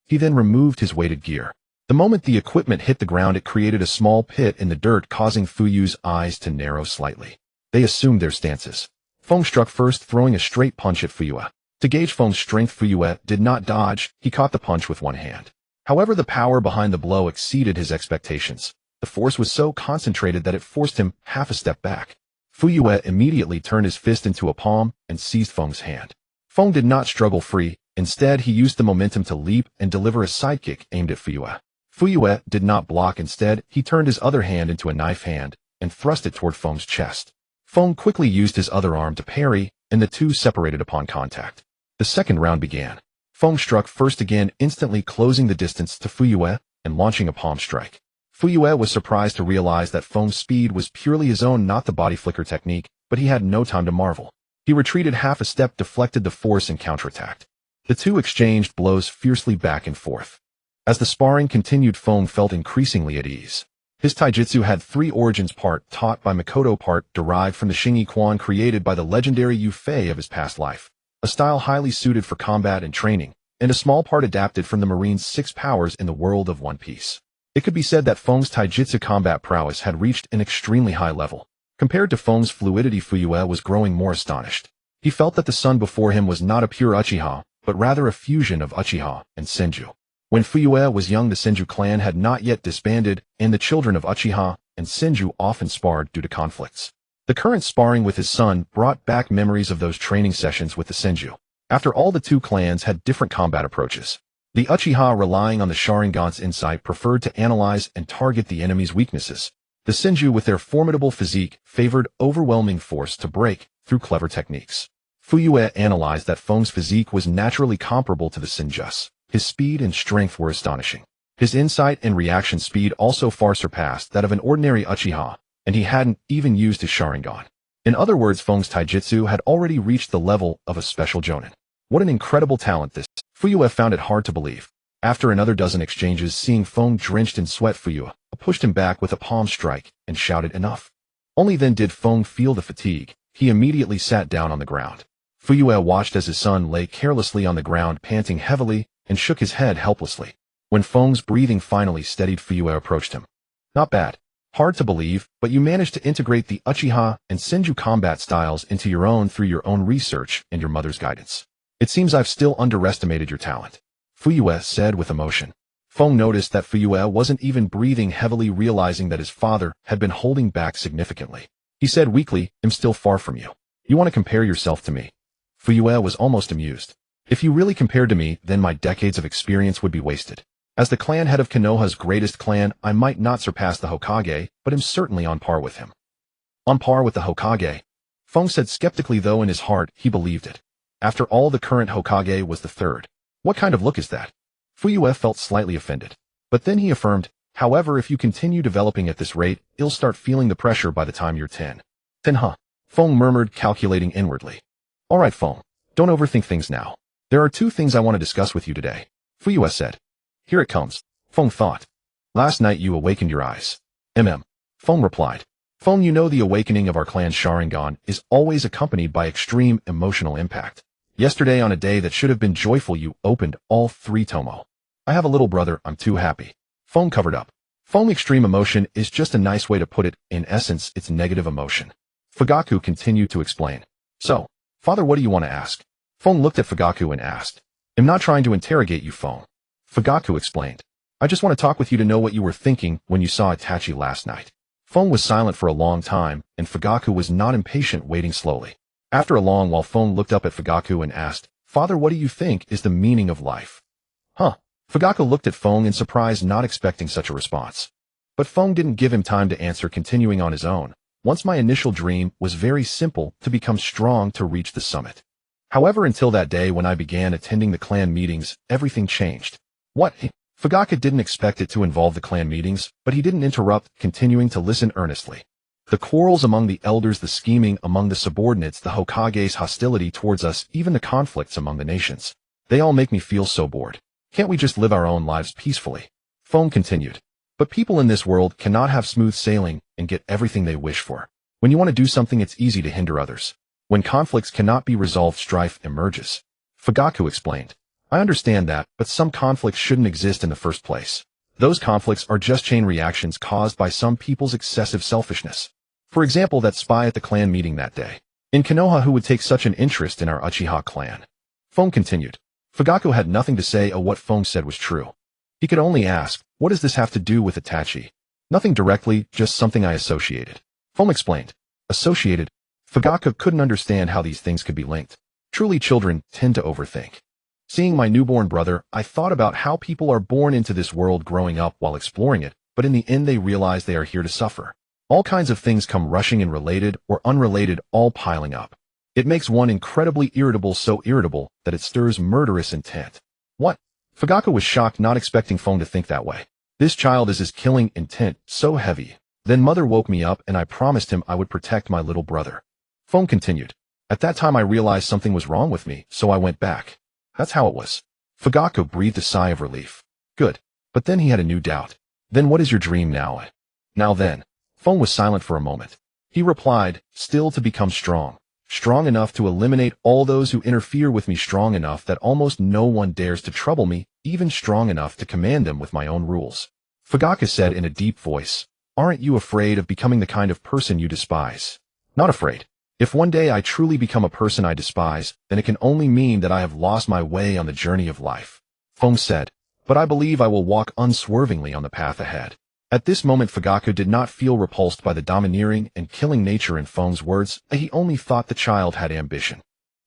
He then removed his weighted gear. The moment the equipment hit the ground, it created a small pit in the dirt, causing Fuyue's eyes to narrow slightly. They assumed their stances. Feng struck first, throwing a straight punch at Fuyue. To gauge Feng's strength, Fuyue did not dodge. He caught the punch with one hand. However, the power behind the blow exceeded his expectations. The force was so concentrated that it forced him half a step back. Fuyue immediately turned his fist into a palm and seized Feng's hand. Feng did not struggle free. Instead, he used the momentum to leap and deliver a sidekick aimed at Fuyue. Fuyue did not block. Instead, he turned his other hand into a knife hand and thrust it toward Feng's chest. Feng quickly used his other arm to parry, and the two separated upon contact. The second round began. Feng struck first again, instantly closing the distance to Fuyue and launching a palm strike. Fuyue was surprised to realize that Feng's speed was purely his own, not the body flicker technique, but he had no time to marvel. He retreated half a step, deflected the force, and counterattacked. The two exchanged blows fiercely back and forth. As the sparring continued, Feng felt increasingly at ease. His taijutsu had three origins: part taught by Mikoto, part derived from the Shingi Quan created by the legendary Yu Fei of his past life, a style highly suited for combat and training, and a small part adapted from the Marine's 6 powers in the world of One Piece. It could be said that Feng's taijutsu combat prowess had reached an extremely high level. Compared to Feng's fluidity, Fuyue was growing more astonished. He felt that the son before him was not a pure Uchiha, but rather a fusion of Uchiha and Senju. When Fuyue was young, the Senju clan had not yet disbanded, and the children of Uchiha and Senju often sparred due to conflicts. The current sparring with his son brought back memories of those training sessions with the Senju. After all, the two clans had different combat approaches. The Uchiha, relying on the Sharingan's insight, preferred to analyze and target the enemy's weaknesses. The Senju, with their formidable physique, favored overwhelming force to break through clever techniques. Fuyue analyzed that Feng's physique was naturally comparable to the Senju's. His speed and strength were astonishing. His insight and reaction speed also far surpassed that of an ordinary Uchiha, and he hadn't even used his Sharingan. In other words, Feng's taijutsu had already reached the level of a special jonin. What an incredible talent this! Fuyue found it hard to believe. After another dozen exchanges, seeing Feng drenched in sweat, Fuyue pushed him back with a palm strike and shouted, "Enough." Only then did Feng feel the fatigue. He immediately sat down on the ground. Fuyue watched as his son lay carelessly on the ground, panting heavily, and shook his head helplessly. When Feng's breathing finally steadied, Fuyue approached him. "Not bad. Hard to believe, but you managed to integrate the Uchiha and Senju combat styles into your own through your own research and your mother's guidance. It seems I've still underestimated your talent," Fuyue said with emotion. Feng noticed that Fuyue wasn't even breathing heavily, realizing that his father had been holding back significantly. He said weakly, "I'm still far from you. You want to compare yourself to me?" Fuyue was almost amused. "If you really compared to me, then my decades of experience would be wasted. As the clan head of Konoha's greatest clan, I might not surpass the Hokage, but am certainly on par with him." "On par with the Hokage?" Feng said skeptically, though in his heart he believed it. After all, the current Hokage was the third. What kind of look is that? Fuyue felt slightly offended. But then he affirmed, "However, if you continue developing at this rate, you'll start feeling the pressure by the time you're 10. 10, huh?" Feng murmured, calculating inwardly. "All right, Feng. Don't overthink things now. There are 2 things I want to discuss with you today," Fuyue said. "Here it comes," Feng thought. "Last night you awakened your eyes." Feng replied. "Feng, you know the awakening of our clan's Sharingan is always accompanied by extreme emotional impact. Yesterday, on a day that should have been joyful, you opened all 3 tomo. I have a little brother, I'm too happy." Feng covered up. "Feng, extreme emotion is just a nice way to put it. In essence, it's negative emotion." Fugaku continued to explain. "So, father, what do you want to ask?" Feng looked at Fugaku and asked. "I'm not trying to interrogate you, Feng." Fugaku explained. "I just want to talk with you to know what you were thinking when you saw Itachi last night." Feng was silent for a long time, and Fugaku was not impatient, waiting slowly. After a long while, Feng looked up at Fugaku and asked, "Father, what do you think is the meaning of life?" "Huh?" Fugaku looked at Feng in surprise, not expecting such a response. But Feng didn't give him time to answer, continuing on his own. "Once my initial dream was very simple, to become strong to reach the summit. However, until that day when I began attending the clan meetings, everything changed." "What?" Fugaku didn't expect it to involve the clan meetings, but he didn't interrupt, continuing to listen earnestly. "The quarrels among the elders, the scheming among the subordinates, the Hokage's hostility towards us, even the conflicts among the nations. They all make me feel so bored. Can't we just live our own lives peacefully?" Feng continued. "But people in this world cannot have smooth sailing and get everything they wish for. When you want to do something, it's easy to hinder others. When conflicts cannot be resolved, strife emerges." Fugaku explained. "I understand that, but some conflicts shouldn't exist in the first place. Those conflicts are just chain reactions caused by some people's excessive selfishness. For example, that spy at the clan meeting that day. In Konoha, who would take such an interest in our Uchiha clan?" Feng continued. Fugaku had nothing to say. What Feng said was true. He could only ask, "What does this have to do with Itachi?" "Nothing directly, just something I associated," Feng explained. "Associated?" Fugaku couldn't understand how these things could be linked. Truly, children tend to overthink. "Seeing my newborn brother, I thought about how people are born into this world, growing up while exploring it, but in the end they realize they are here to suffer. All kinds of things come rushing in, related or unrelated, all piling up. It makes one incredibly irritable, so irritable that it stirs murderous intent." "What?" Fugaku was shocked, not expecting Feng to think that way. "This child is his killing intent, so heavy. Then mother woke me up and I promised him I would protect my little brother." Feng continued. "At that time I realized something was wrong with me, so I went back. That's how it was." Fugaku breathed a sigh of relief. "Good." But then he had a new doubt. "Then what is your dream now?" "Now then." Feng was silent for a moment. He replied, "Still to become strong. Strong enough to eliminate all those who interfere with me, strong enough that almost no one dares to trouble me, even strong enough to command them with my own rules." Fugaku said in a deep voice, "Aren't you afraid of becoming the kind of person you despise?" "Not afraid. If one day I truly become a person I despise, then it can only mean that I have lost my way on the journey of life," Feng said. "But I believe I will walk unswervingly on the path ahead." At this moment, Fugaku did not feel repulsed by the domineering and killing nature in Feng's words. He only thought the child had ambition.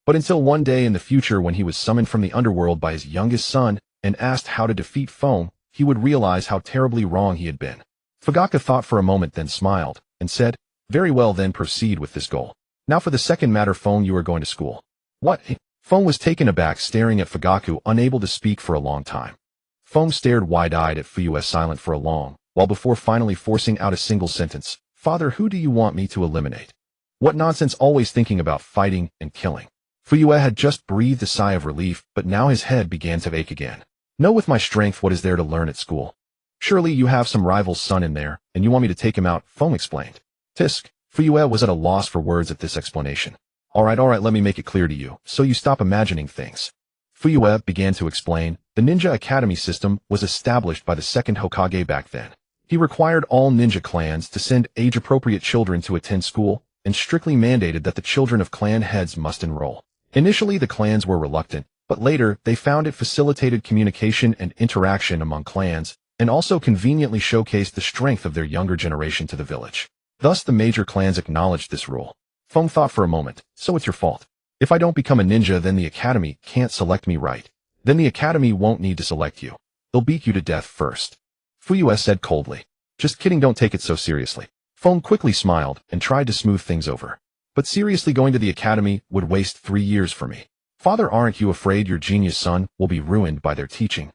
But until one day in the future, when he was summoned from the underworld by his youngest son and asked how to defeat Feng, he would realize how terribly wrong he had been. Fugaku thought for a moment, then smiled, and said, "Very well, then proceed with this goal. Now for the second matter, Feng, you are going to school." "What?" Feng was taken aback, staring at Fugaku, unable to speak for a long time. Feng stared wide-eyed at Fuyue, silent for a long while before finally forcing out a single sentence. "Father, who do you want me to eliminate?" "What nonsense, always thinking about fighting and killing." Fuyue had just breathed a sigh of relief, but now his head began to ache again. Know with my strength what is there to learn at school. Surely you have some rival's son in there, and you want me to take him out, Feng explained. Tisk. Fuyue was at a loss for words at this explanation. Alright, let me make it clear to you, so you stop imagining things. Fuyue began to explain. The Ninja Academy system was established by the second Hokage back then. He required all ninja clans to send age-appropriate children to attend school, and strictly mandated that the children of clan heads must enroll. Initially the clans were reluctant, but later they found it facilitated communication and interaction among clans, and also conveniently showcased the strength of their younger generation to the village. Thus the major clans acknowledged this rule. Feng thought for a moment, so it's your fault. If I don't become a ninja, then the academy can't select me, right? Then the academy won't need to select you. They'll beat you to death first. Fuyue said coldly. Just kidding, don't take it so seriously. Feng quickly smiled and tried to smooth things over. But seriously, going to the academy would waste 3 years for me. Father, aren't you afraid your genius son will be ruined by their teaching?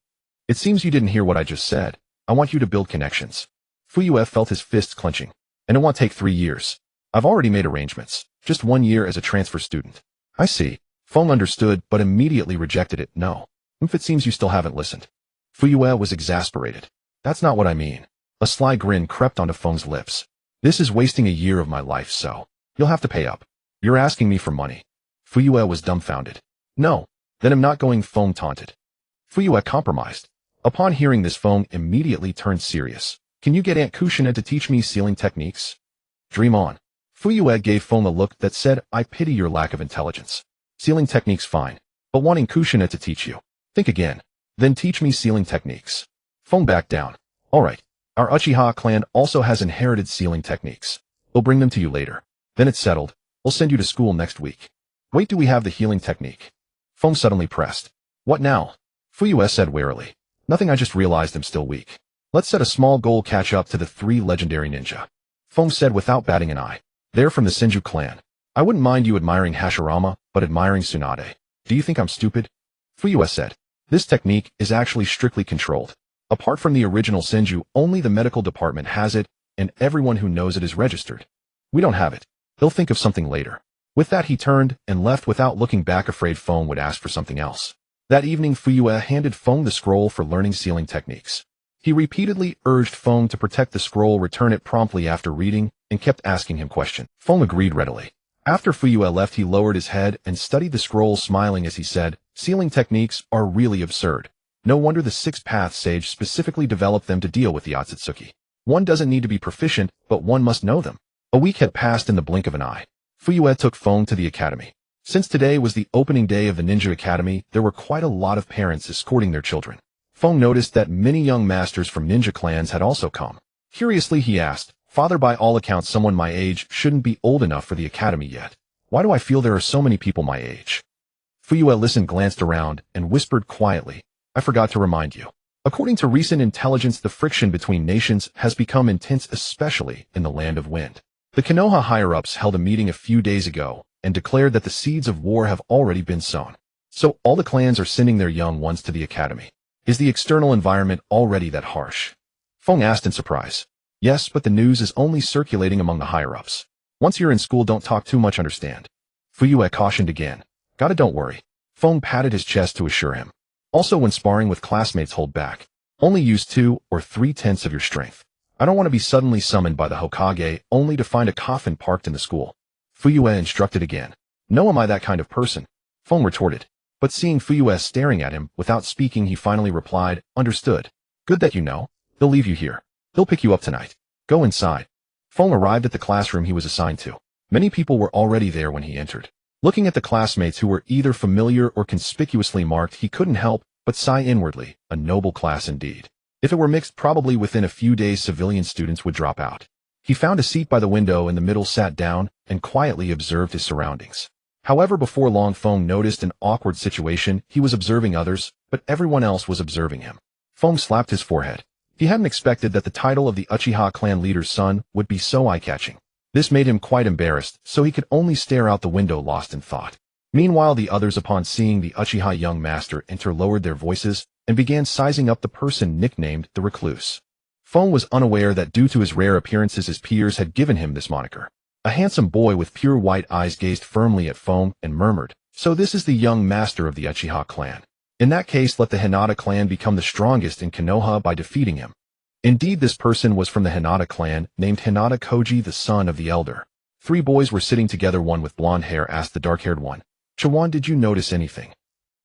It seems you didn't hear what I just said. I want you to build connections. Fuyue felt his fists clenching. And it won't take 3 years. I've already made arrangements. Just 1 year as a transfer student. I see. Feng understood, but immediately rejected it. No. If it seems you still haven't listened. Fuyue was exasperated. That's not what I mean. A sly grin crept onto Feng's lips. This is wasting a year of my life, so you'll have to pay up. You're asking me for money. Fuyue was dumbfounded. No. Then I'm not going, Feng taunted. Fuyue compromised. Upon hearing this, Feng immediately turned serious. Can you get Aunt Kushina to teach me sealing techniques? Dream on. Fuyue gave Feng a look that said, I pity your lack of intelligence. Sealing techniques fine, but wanting Kushina to teach you. Think again. Then teach me sealing techniques. Feng backed down. Alright. Our Uchiha clan also has inherited sealing techniques. We'll bring them to you later. Then it's settled. We'll send you to school next week. Wait, do we have the healing technique? Feng suddenly pressed. What now? Fuyue said warily. Nothing, I just realized I'm still weak. Let's set a small goal, catch up to the 3 legendary ninja. Feng said without batting an eye. They're from the Senju clan. I wouldn't mind you admiring Hashirama, but admiring Tsunade. Do you think I'm stupid? Fuyue said. This technique is actually strictly controlled. Apart from the original Senju, only the medical department has it, and everyone who knows it is registered. We don't have it. They'll think of something later. With that he turned and left without looking back, afraid Feng would ask for something else. That evening Fuyue handed Feng the scroll for learning sealing techniques. He repeatedly urged Feng to protect the scroll, return it promptly after reading, and kept asking him questions. Feng agreed readily. After Fuyue left he lowered his head and studied the scroll, smiling as he said, sealing techniques are really absurd. No wonder the 6th-path sage specifically developed them to deal with the Ōtsutsuki. One doesn't need to be proficient, but one must know them. A week had passed in the blink of an eye. Fuyue took Feng to the academy. Since today was the opening day of the Ninja Academy, there were quite a lot of parents escorting their children. Feng noticed that many young masters from ninja clans had also come. Curiously he asked, Father, by all accounts someone my age shouldn't be old enough for the academy yet. Why do I feel there are so many people my age? Fuyue listened, glanced around, and whispered quietly, I forgot to remind you. According to recent intelligence, the friction between nations has become intense, especially in the Land of Wind. The Konoha higher-ups held a meeting a few days ago and declared that the seeds of war have already been sown. So all the clans are sending their young ones to the academy. Is the external environment already that harsh? Feng asked in surprise. Yes, but the news is only circulating among the higher-ups. Once you're in school, don't talk too much, understand? Fuyue cautioned again. Got it, don't worry. Feng patted his chest to assure him. Also, when sparring with classmates, hold back. Only use 2 or 3/10 of your strength. I don't want to be suddenly summoned by the Hokage only to find a coffin parked in the school. Fuyue instructed again. No, am I that kind of person? Feng retorted. But seeing Fuyue staring at him without speaking, he finally replied, Understood. Good that you know. They'll leave you here. They'll pick you up tonight. Go inside. Feng arrived at the classroom he was assigned to. Many people were already there when he entered. Looking at the classmates who were either familiar or conspicuously marked, he couldn't help but sigh inwardly, a noble class indeed. If it were mixed, probably within a few days civilian students would drop out. He found a seat by the window in the middle, sat down, and quietly observed his surroundings. However, before long Feng noticed an awkward situation. He was observing others, but everyone else was observing him. Feng slapped his forehead. He hadn't expected that the title of the Uchiha clan leader's son would be so eye-catching. This made him quite embarrassed, so he could only stare out the window, lost in thought. Meanwhile, the others, upon seeing the Uchiha young master enter, lowered their voices and began sizing up the person nicknamed the Recluse. Feng was unaware that due to his rare appearances, his peers had given him this moniker. A handsome boy with pure white eyes gazed firmly at Feng and murmured, So this is the young master of the Uchiha clan. In that case, let the Hinata clan become the strongest in Konoha by defeating him. Indeed, this person was from the Hinata clan, named Hinata Koji, the son of the elder. 3 boys were sitting together. One with blonde hair asked the dark-haired one, "Chawan, did you notice anything?"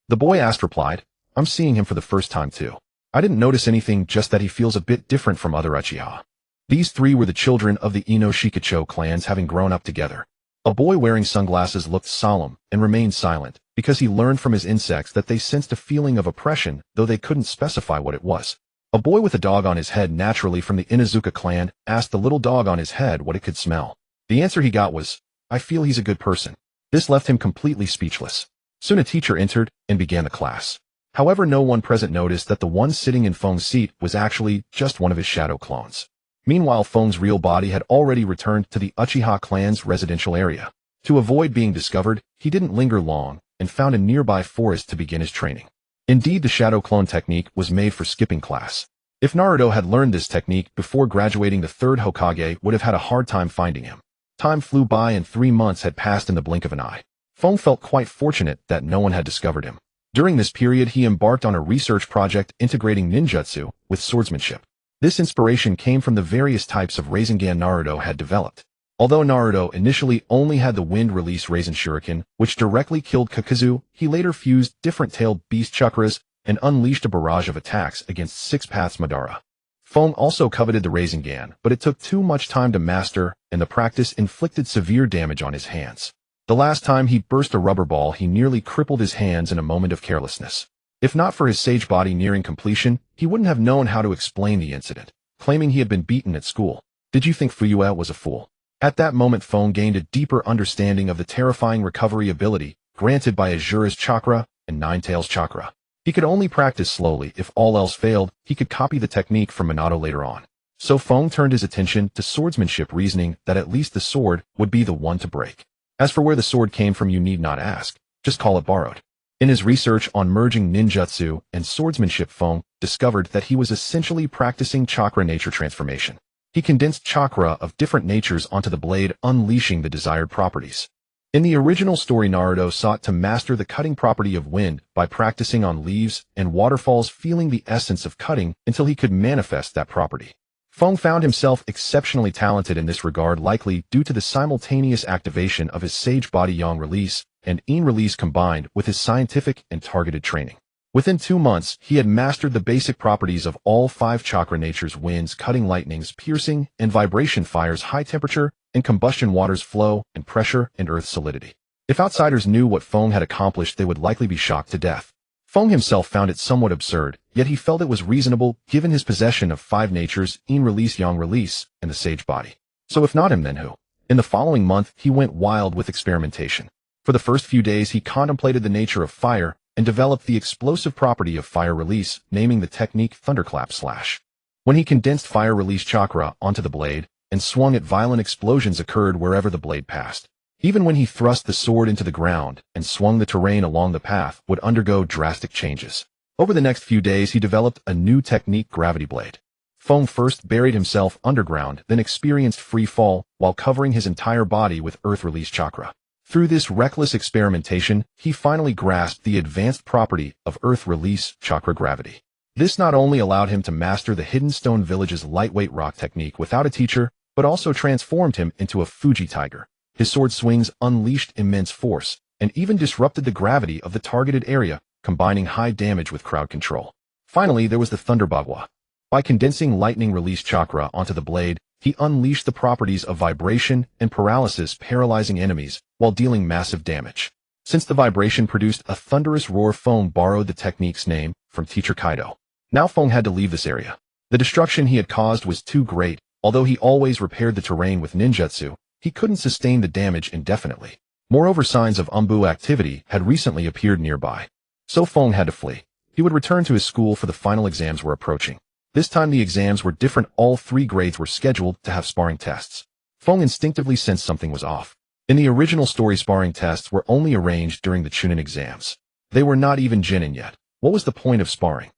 The boy asked replied, "I'm seeing him for the first time too. I didn't notice anything, just that he feels a bit different from other Uchiha." These 3 were the children of the Ino Shikacho clans, having grown up together. A boy wearing sunglasses looked solemn and remained silent, because he learned from his insects that they sensed a feeling of oppression, though they couldn't specify what it was. A boy with a dog on his head, naturally from the Inuzuka clan, asked the little dog on his head what it could smell. The answer he got was, "I feel he's a good person." This left him completely speechless. Soon a teacher entered and began the class. However, no one present noticed that the one sitting in Feng's seat was actually just one of his shadow clones. Meanwhile, Feng's real body had already returned to the Uchiha clan's residential area. To avoid being discovered, he didn't linger long and found a nearby forest to begin his training. Indeed, the shadow clone technique was made for skipping class. If Naruto had learned this technique before graduating, the 3rd Hokage would have had a hard time finding him. Time flew by and 3 months had passed in the blink of an eye. Feng felt quite fortunate that no one had discovered him. During this period, he embarked on a research project integrating ninjutsu with swordsmanship. This inspiration came from the various types of Rasengan Naruto had developed. Although Naruto initially only had the wind-release Rasen Shuriken, which directly killed Kakazu, he later fused different-tailed beast chakras and unleashed a barrage of attacks against 6 Paths Madara. Feng also coveted the Rasengan, but it took too much time to master, and the practice inflicted severe damage on his hands. The last time he burst a rubber ball, he nearly crippled his hands in a moment of carelessness. If not for his sage body nearing completion, he wouldn't have known how to explain the incident, claiming he had been beaten at school. Did you think Fuyue was a fool? At that moment, Feng gained a deeper understanding of the terrifying recovery ability granted by Azura's chakra and Nine-Tails chakra. He could only practice slowly. If all else failed, he could copy the technique from Minato later on. So Feng turned his attention to swordsmanship, reasoning that at least the sword would be the one to break. As for where the sword came from, you need not ask. Just call it borrowed. In his research on merging ninjutsu and swordsmanship, Feng discovered that he was essentially practicing chakra nature transformation. He condensed chakra of different natures onto the blade, unleashing the desired properties. In the original story, Naruto sought to master the cutting property of wind by practicing on leaves and waterfalls, feeling the essence of cutting until he could manifest that property. Feng found himself exceptionally talented in this regard, likely due to the simultaneous activation of his sage body yang release and yin release combined with his scientific and targeted training. Within 2 months, he had mastered the basic properties of all 5 chakra natures: winds, cutting, lightnings, piercing, and vibration, fires, high temperature and combustion, waters, flow and pressure, and earth's solidity. If outsiders knew what Feng had accomplished, they would likely be shocked to death. Feng himself found it somewhat absurd, yet he felt it was reasonable given his possession of 5 natures: yin release, yang release, and the sage body. So if not him, then who? In the following month, he went wild with experimentation. For the first few days, he contemplated the nature of fire and developed the explosive property of fire release, naming the technique Thunderclap Slash. When he condensed fire release chakra onto the blade and swung it, violent explosions occurred wherever the blade passed. Even when he thrust the sword into the ground and swung the terrain along the path, would undergo drastic changes. Over the next few days, he developed a new technique, Gravity Blade. Feng first buried himself underground, then experienced free fall while covering his entire body with earth release chakra. Through this reckless experimentation, he finally grasped the advanced property of earth release chakra gravity. This not only allowed him to master the Hidden Stone Village's lightweight rock technique without a teacher, but also transformed him into a Fuji tiger. His sword swings unleashed immense force, and even disrupted the gravity of the targeted area, combining high damage with crowd control. Finally, there was the Thunderbagwa. By condensing lightning release chakra onto the blade, he unleashed the properties of vibration and paralysis, paralyzing enemies while dealing massive damage. Since the vibration produced a thunderous roar, Feng borrowed the technique's name from teacher Kaido. Now Feng had to leave this area. The destruction he had caused was too great. Although he always repaired the terrain with ninjutsu, he couldn't sustain the damage indefinitely. Moreover, signs of Umbu activity had recently appeared nearby. So Feng had to flee. He would return to his school, for the final exams were approaching. This time the exams were different. All 3 grades were scheduled to have sparring tests. Feng instinctively sensed something was off. In the original story, sparring tests were only arranged during the Chunin exams. They were not even Jinin yet. What was the point of sparring?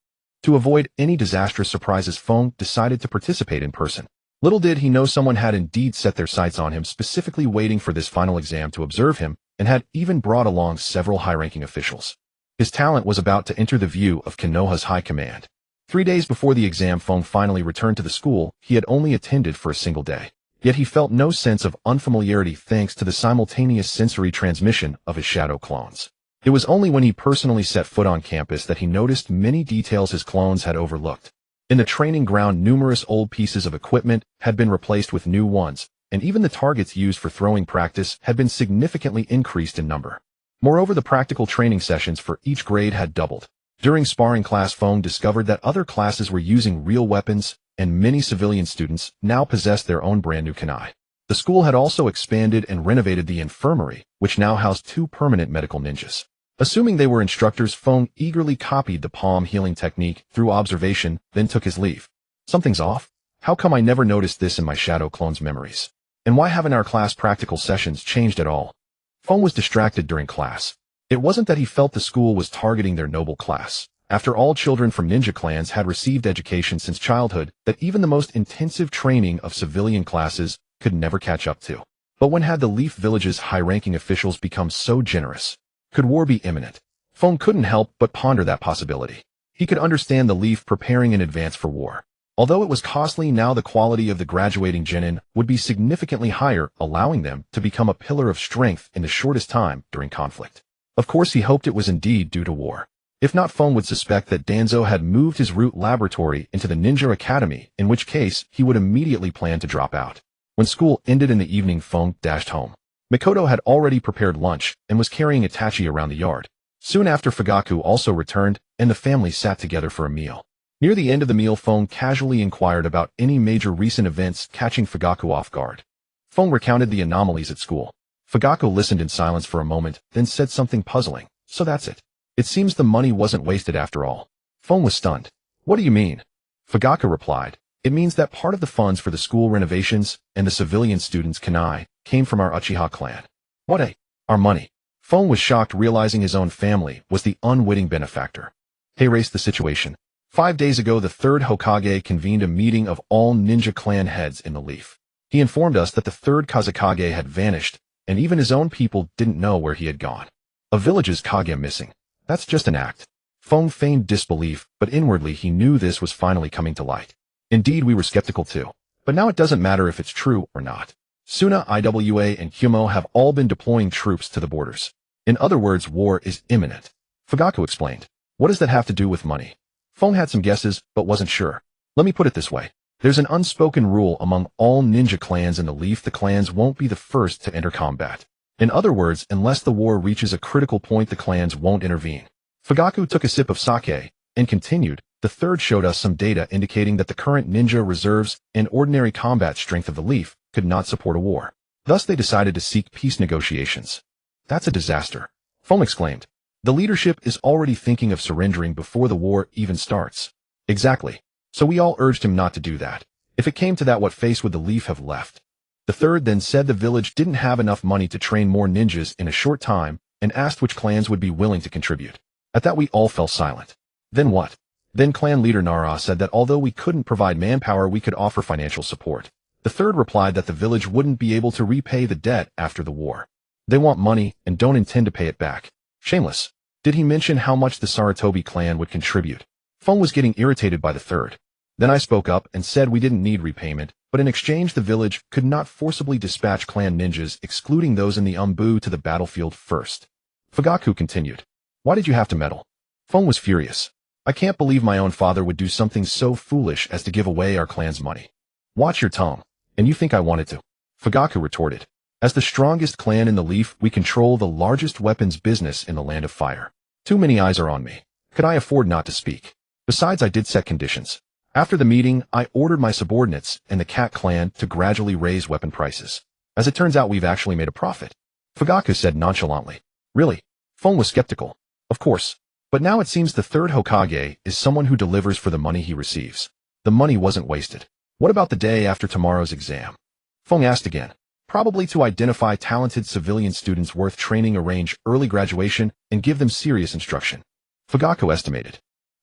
To avoid any disastrous surprises, Feng decided to participate in person. Little did he know someone had indeed set their sights on him, specifically waiting for this final exam to observe him, and had even brought along several high-ranking officials. His talent was about to enter the view of Konoha's high command. 3 days before the exam, Feng finally returned to the school he had only attended for a single day. Yet he felt no sense of unfamiliarity thanks to the simultaneous sensory transmission of his shadow clones. It was only when he personally set foot on campus that he noticed many details his clones had overlooked. In the training ground, numerous old pieces of equipment had been replaced with new ones, and even the targets used for throwing practice had been significantly increased in number. Moreover, the practical training sessions for each grade had doubled. During sparring class, Feng discovered that other classes were using real weapons, and many civilian students now possessed their own brand new kunai. The school had also expanded and renovated the infirmary, which now housed 2 permanent medical ninjas. Assuming they were instructors, Feng eagerly copied the palm healing technique through observation, then took his leave. Something's off. How come I never noticed this in my shadow clone's memories? And why haven't our class practical sessions changed at all? Feng was distracted during class. It wasn't that he felt the school was targeting their noble class. After all, children from ninja clans had received education since childhood that even the most intensive training of civilian classes could never catch up to. But when had the Leaf Village's high-ranking officials become so generous? Could war be imminent? Feng couldn't help but ponder that possibility. He could understand the Leaf preparing in advance for war. Although it was costly, now the quality of the graduating genin would be significantly higher, allowing them to become a pillar of strength in the shortest time during conflict. Of course, he hoped it was indeed due to war. If not, Feng would suspect that Danzo had moved his root laboratory into the Ninja Academy, in which case he would immediately plan to drop out. When school ended in the evening, Feng dashed home. Mikoto had already prepared lunch and was carrying Itachi around the yard. Soon after, Fugaku also returned, and the family sat together for a meal. Near the end of the meal, Feng casually inquired about any major recent events catching Fugaku off guard. Feng recounted the anomalies at school. Fugaku listened in silence for a moment, then said something puzzling. So that's it. It seems the money wasn't wasted after all. Feng was stunned. What do you mean? Fugaku replied. It means that part of the funds for the school renovations and the civilian students' kunai came from our Uchiha clan. What our money? Feng was shocked, realizing his own family was the unwitting benefactor. Hey, race the situation. 5 days ago, the 3rd Hokage convened a meeting of all ninja clan heads in the Leaf. He informed us that the 3rd Kazekage had vanished, and even his own people didn't know where he had gone. A village's Kage missing. That's just an act. Feng feigned disbelief, but inwardly he knew this was finally coming to light. Indeed, we were skeptical too. But now it doesn't matter if it's true or not. Suna, Iwa, and Humo have all been deploying troops to the borders. In other words, war is imminent. Fugaku explained. What does that have to do with money? Feng had some guesses, but wasn't sure. Let me put it this way. There's an unspoken rule among all ninja clans in the Leaf: the clans won't be the first to enter combat. In other words, unless the war reaches a critical point, the clans won't intervene. Fugaku took a sip of sake and continued. The 3rd showed us some data indicating that the current ninja reserves and ordinary combat strength of the Leaf could not support a war. Thus they decided to seek peace negotiations. That's a disaster. Feng exclaimed. The leadership is already thinking of surrendering before the war even starts. Exactly. So we all urged him not to do that. If it came to that, what face would the Leaf have left? The 3rd then said the village didn't have enough money to train more ninjas in a short time and asked which clans would be willing to contribute. At that, we all fell silent. Then what? Then clan leader Nara said that although we couldn't provide manpower, we could offer financial support. The 3rd replied that the village wouldn't be able to repay the debt after the war. They want money and don't intend to pay it back. Shameless. Did he mention how much the Sarutobi clan would contribute? Feng was getting irritated by the 3rd. Then I spoke up and said we didn't need repayment, but in exchange the village could not forcibly dispatch clan ninjas, excluding those in the Umbu, to the battlefield first. Fugaku continued. Why did you have to meddle? Feng was furious. I can't believe my own father would do something so foolish as to give away our clan's money. Watch your tongue. And you think I wanted to? Fugaku retorted. As the strongest clan in the Leaf, we control the largest weapons business in the Land of Fire. Too many eyes are on me. Could I afford not to speak? Besides, I did set conditions. After the meeting, I ordered my subordinates and the Cat clan to gradually raise weapon prices. As it turns out, we've actually made a profit. Fugaku said nonchalantly. Really? Feng was skeptical. Of course. But now it seems the 3rd Hokage is someone who delivers for the money he receives. The money wasn't wasted. What about the day after tomorrow's exam? Feng asked again. Probably to identify talented civilian students worth training, arrange early graduation, and give them serious instruction. Fugaku estimated.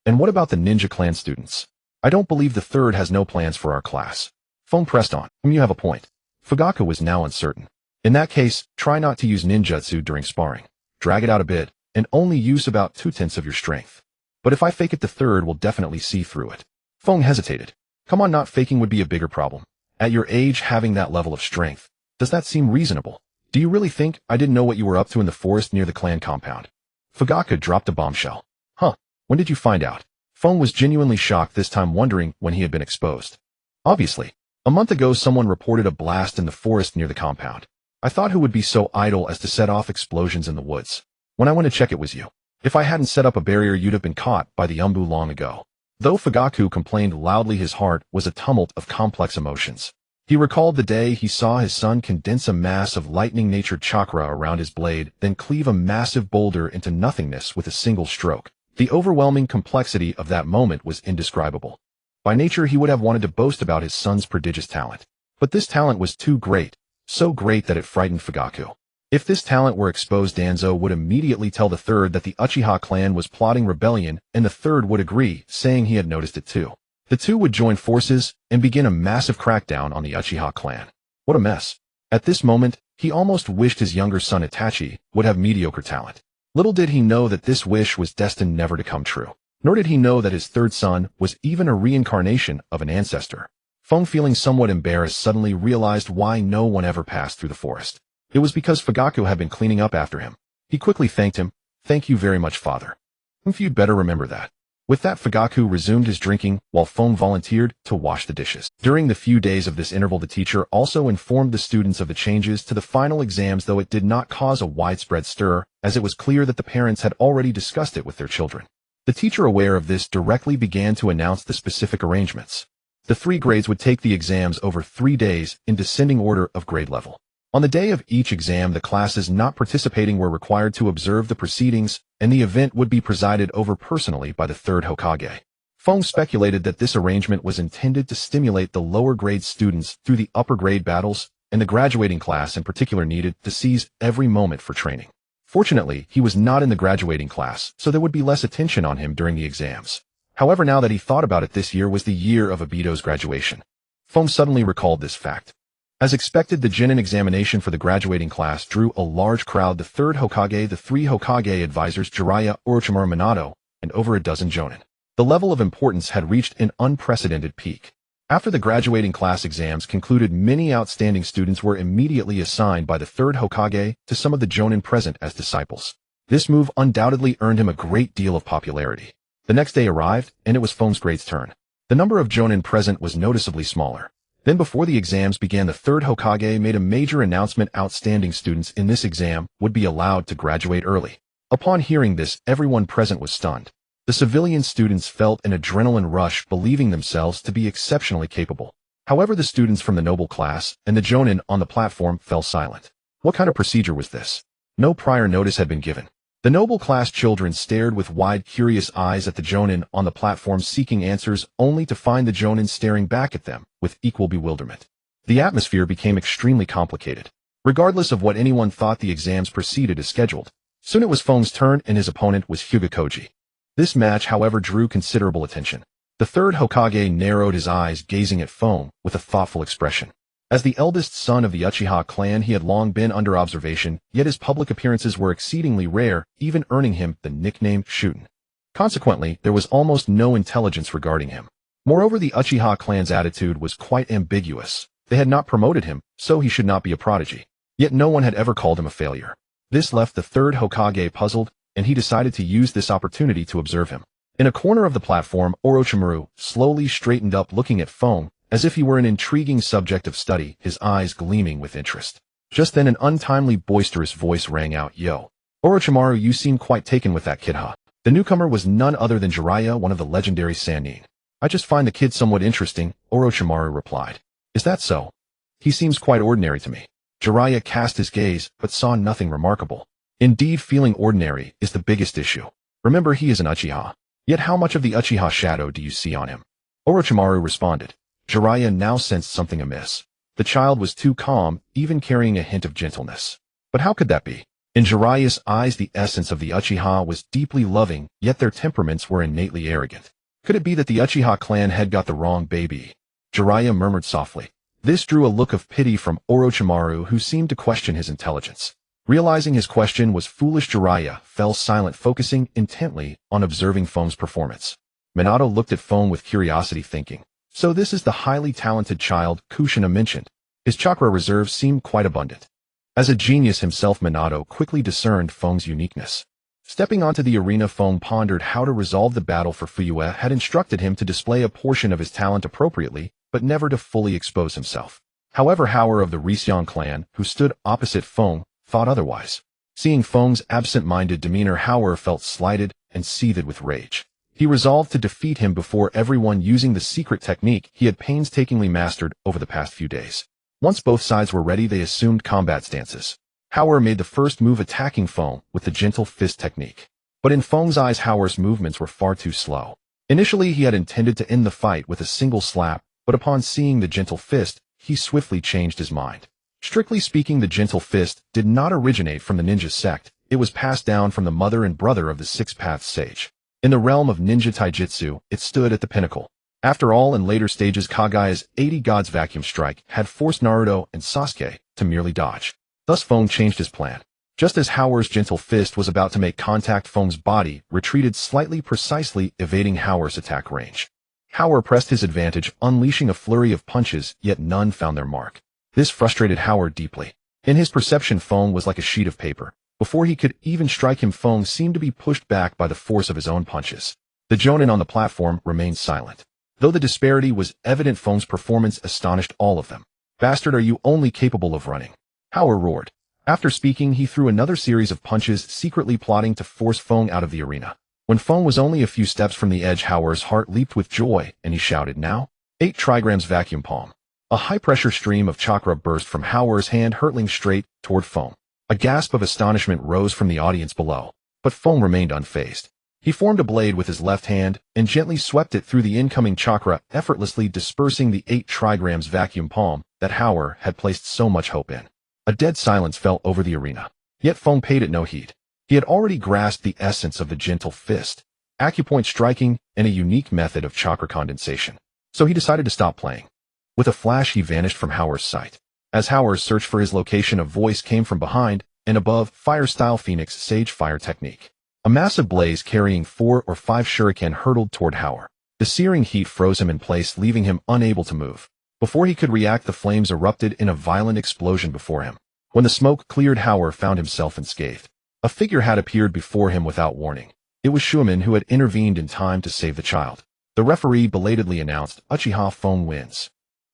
And what about the ninja clan students? I don't believe the 3rd has no plans for our class. Feng pressed on. You have a point. Fugaku was now uncertain. In that case, try not to use ninjutsu during sparring. Drag it out a bit, and only use about 2/10 of your strength. But if I fake it, the third will definitely see through it. Feng hesitated. Come on, not faking would be a bigger problem. At your age, having that level of strength. Does that seem reasonable? Do you really think I didn't know what you were up to in the forest near the clan compound? Fugaku dropped a bombshell. Huh, when did you find out? Feng was genuinely shocked this time, wondering when he had been exposed. Obviously. A month ago, someone reported a blast in the forest near the compound. I thought who would be so idle as to set off explosions in the woods. When I went to check, it was you. If I hadn't set up a barrier, you'd have been caught by the Umbu long ago. Though Fugaku complained loudly, his heart was a tumult of complex emotions. He recalled the day he saw his son condense a mass of lightning-natured chakra around his blade, then cleave a massive boulder into nothingness with a single stroke. The overwhelming complexity of that moment was indescribable. By nature, he would have wanted to boast about his son's prodigious talent. But this talent was too great, so great that it frightened Fugaku. If this talent were exposed, Danzo would immediately tell the third that the Uchiha clan was plotting rebellion, and the third would agree, saying he had noticed it too. The two would join forces and begin a massive crackdown on the Uchiha clan. What a mess. At this moment, he almost wished his younger son Itachi would have mediocre talent. Little did he know that this wish was destined never to come true. Nor did he know that his third son was even a reincarnation of an ancestor. Feng, feeling somewhat embarrassed, suddenly realized why no one ever passed through the forest. It was because Fugaku had been cleaning up after him. He quickly thanked him. Thank you very much, father. If you'd better remember that. With that, Fugaku resumed his drinking, while Feng volunteered to wash the dishes. During the few days of this interval, the teacher also informed the students of the changes to the final exams, though it did not cause a widespread stir, as it was clear that the parents had already discussed it with their children. The teacher, aware of this, directly began to announce the specific arrangements. The 3 grades would take the exams over 3 days in descending order of grade level. On the day of each exam, the classes not participating were required to observe the proceedings, and the event would be presided over personally by the third Hokage. Feng speculated that this arrangement was intended to stimulate the lower grade students through the upper grade battles, and the graduating class in particular needed to seize every moment for training. Fortunately, he was not in the graduating class, so there would be less attention on him during the exams. However, now that he thought about it, this year was the year of Obito's graduation. Feng suddenly recalled this fact. As expected, the Genin examination for the graduating class drew a large crowd: the third Hokage, the 3 Hokage advisors Jiraiya, Orochimaru, Minato, and over a dozen Jonin. The level of importance had reached an unprecedented peak. After the graduating class exams concluded, many outstanding students were immediately assigned by the third Hokage to some of the Jonin present as disciples. This move undoubtedly earned him a great deal of popularity. The next day arrived, and it was Feng's grade's turn. The number of Jonin present was noticeably smaller. Then, before the exams began, the third Hokage made a major announcement: outstanding students in this exam would be allowed to graduate early. Upon hearing this, everyone present was stunned. The civilian students felt an adrenaline rush, believing themselves to be exceptionally capable. However, the students from the noble class and the Jonin on the platform fell silent. What kind of procedure was this? No prior notice had been given. The noble class children stared with wide, curious eyes at the Jonin on the platform, seeking answers, only to find the Jonin staring back at them with equal bewilderment. The atmosphere became extremely complicated. Regardless of what anyone thought, the exams proceeded as scheduled. Soon it was Feng's turn, and his opponent was Fugaku. This match, however, drew considerable attention. The third Hokage narrowed his eyes, gazing at Feng with a thoughtful expression. As the eldest son of the Uchiha clan, he had long been under observation, yet his public appearances were exceedingly rare, even earning him the nickname Shootin'. Consequently, there was almost no intelligence regarding him. Moreover, the Uchiha clan's attitude was quite ambiguous. They had not promoted him, so he should not be a prodigy. Yet no one had ever called him a failure. This left the third Hokage puzzled, and he decided to use this opportunity to observe him. In a corner of the platform, Orochimaru slowly straightened up, looking at Feng as if he were an intriguing subject of study, his eyes gleaming with interest. Just then an untimely, boisterous voice rang out. Yo, Orochimaru, you seem quite taken with that kid, huh? The newcomer was none other than Jiraiya, one of the legendary Sannin. I just find the kid somewhat interesting, Orochimaru replied. Is that so? He seems quite ordinary to me. Jiraiya cast his gaze, but saw nothing remarkable. Indeed, feeling ordinary is the biggest issue. Remember, he is an Uchiha. Yet how much of the Uchiha shadow do you see on him? Orochimaru responded. Jiraiya now sensed something amiss. The child was too calm, even carrying a hint of gentleness. But how could that be? In Jiraiya's eyes, the essence of the Uchiha was deeply loving, yet their temperaments were innately arrogant. Could it be that the Uchiha clan had got the wrong baby? Jiraiya murmured softly. This drew a look of pity from Orochimaru, who seemed to question his intelligence. Realizing his question was foolish, Jiraiya fell silent, focusing intently on observing Feng's performance. Minato looked at Feng with curiosity, thinking, so this is the highly talented child Kushina mentioned. His chakra reserves seemed quite abundant. As a genius himself, Minato quickly discerned Feng's uniqueness. Stepping onto the arena, Feng pondered how to resolve the battle, for Fuyue had instructed him to display a portion of his talent appropriately, but never to fully expose himself. However, Howard of the Rixian clan, who stood opposite Feng, thought otherwise. Seeing Feng's absent-minded demeanor, Howard felt slighted and seethed with rage. He resolved to defeat him before everyone, using the secret technique he had painstakingly mastered over the past few days. Once both sides were ready, they assumed combat stances. Howard made the first move, attacking Feng with the gentle fist technique. But in Feng's eyes, Howard's movements were far too slow. Initially, he had intended to end the fight with a single slap, but upon seeing the gentle fist, he swiftly changed his mind. Strictly speaking, the gentle fist did not originate from the ninja sect. It was passed down from the mother and brother of the Six Paths sage. In the realm of ninja taijutsu, it stood at the pinnacle. After all, in later stages, Kagaya's 80 Gods vacuum strike had forced Naruto and Sasuke to merely dodge. Thus Feng changed his plan. Just as Howard's gentle fist was about to make contact, Feng's body retreated slightly, precisely evading Howard's attack range. Howard pressed his advantage, unleashing a flurry of punches, yet none found their mark. This frustrated Howard deeply. In his perception, Feng was like a sheet of paper. Before he could even strike him, Feng seemed to be pushed back by the force of his own punches. The jonin on the platform remained silent. Though the disparity was evident, Feng's performance astonished all of them. Bastard, are you only capable of running? Howard roared. After speaking, he threw another series of punches, secretly plotting to force Feng out of the arena. When Feng was only a few steps from the edge, Howard's heart leaped with joy, and he shouted, now? 8 trigrams vacuum palm. A high-pressure stream of chakra burst from Howard's hand, hurtling straight toward Feng. A gasp of astonishment rose from the audience below, but Feng remained unfazed. He formed a blade with his left hand and gently swept it through the incoming chakra, effortlessly dispersing the 8 trigrams vacuum palm that Howard had placed so much hope in. A dead silence fell over the arena. Yet Feng paid it no heed. He had already grasped the essence of the gentle fist, acupoint striking, and a unique method of chakra condensation. So he decided to stop playing. With a flash, he vanished from Howard's sight. As Howard searched for his location, a voice came from behind and above, fire-style Phoenix Sage Fire technique. A massive blaze carrying 4 or 5 shuriken hurtled toward Howard. The searing heat froze him in place, leaving him unable to move. Before he could react, the flames erupted in a violent explosion before him. When the smoke cleared, Howard found himself unscathed. A figure had appeared before him without warning. It was Schumann, who had intervened in time to save the child. The referee belatedly announced, Uchiha Feng wins.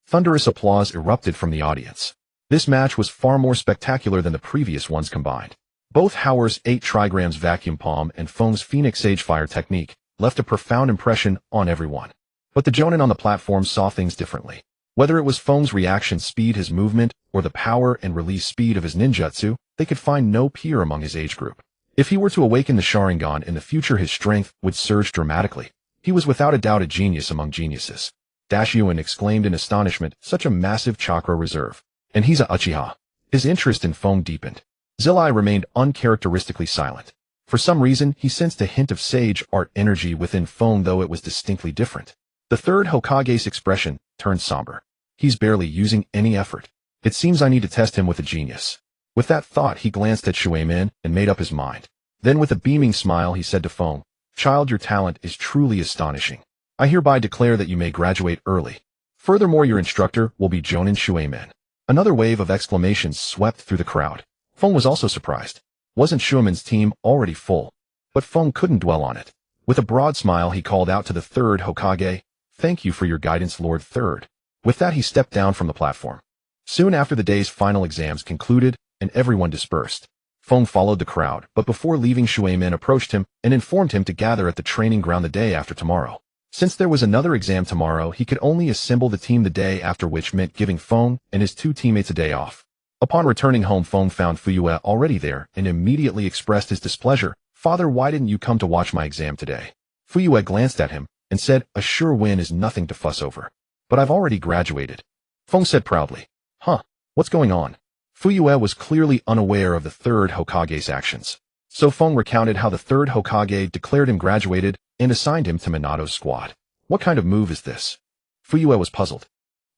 Thunderous applause erupted from the audience. This match was far more spectacular than the previous ones combined. Both Howard's 8 trigrams vacuum palm and Feng's Phoenix Sage Fire technique left a profound impression on everyone. But the jonin on the platform saw things differently. Whether it was Feng's reaction speed, his movement, or the power and release speed of his ninjutsu, they could find no peer among his age group. If he were to awaken the Sharingan in the future, his strength would surge dramatically. He was without a doubt a genius among geniuses. Dashyuan exclaimed in astonishment, such a massive chakra reserve. And he's a Uchiha. His interest in Feng deepened. Zillai remained uncharacteristically silent. For some reason, he sensed a hint of sage art energy within Feng, though it was distinctly different. The third Hokage's expression turned somber. He's barely using any effort. It seems I need to test him with a genius. With that thought, he glanced at Shuemin and made up his mind. Then with a beaming smile, he said to Feng, Child, your talent is truly astonishing. I hereby declare that you may graduate early. Furthermore, your instructor will be Jonin Shuemin. Another wave of exclamations swept through the crowd. Feng was also surprised. Wasn't Shuemin's team already full? But Feng couldn't dwell on it. With a broad smile, he called out to the third Hokage, Thank you for your guidance, Lord Third. With that, he stepped down from the platform. Soon after, the day's final exams concluded, and everyone dispersed. Feng followed the crowd, but before leaving, Shuemin approached him and informed him to gather at the training ground the day after tomorrow. Since there was another exam tomorrow, he could only assemble the team the day after, which meant giving Feng and his 2 teammates a day off. Upon returning home, Feng found Fuyue already there and immediately expressed his displeasure. Father, why didn't you come to watch my exam today? Fuyue glanced at him and said, a sure win is nothing to fuss over. But I've already graduated. Feng said proudly. Huh, what's going on? Fuyue was clearly unaware of the third Hokage's actions. So Feng recounted how the third Hokage declared him graduated and assigned him to Minato's squad. What kind of move is this? Fuyue was puzzled.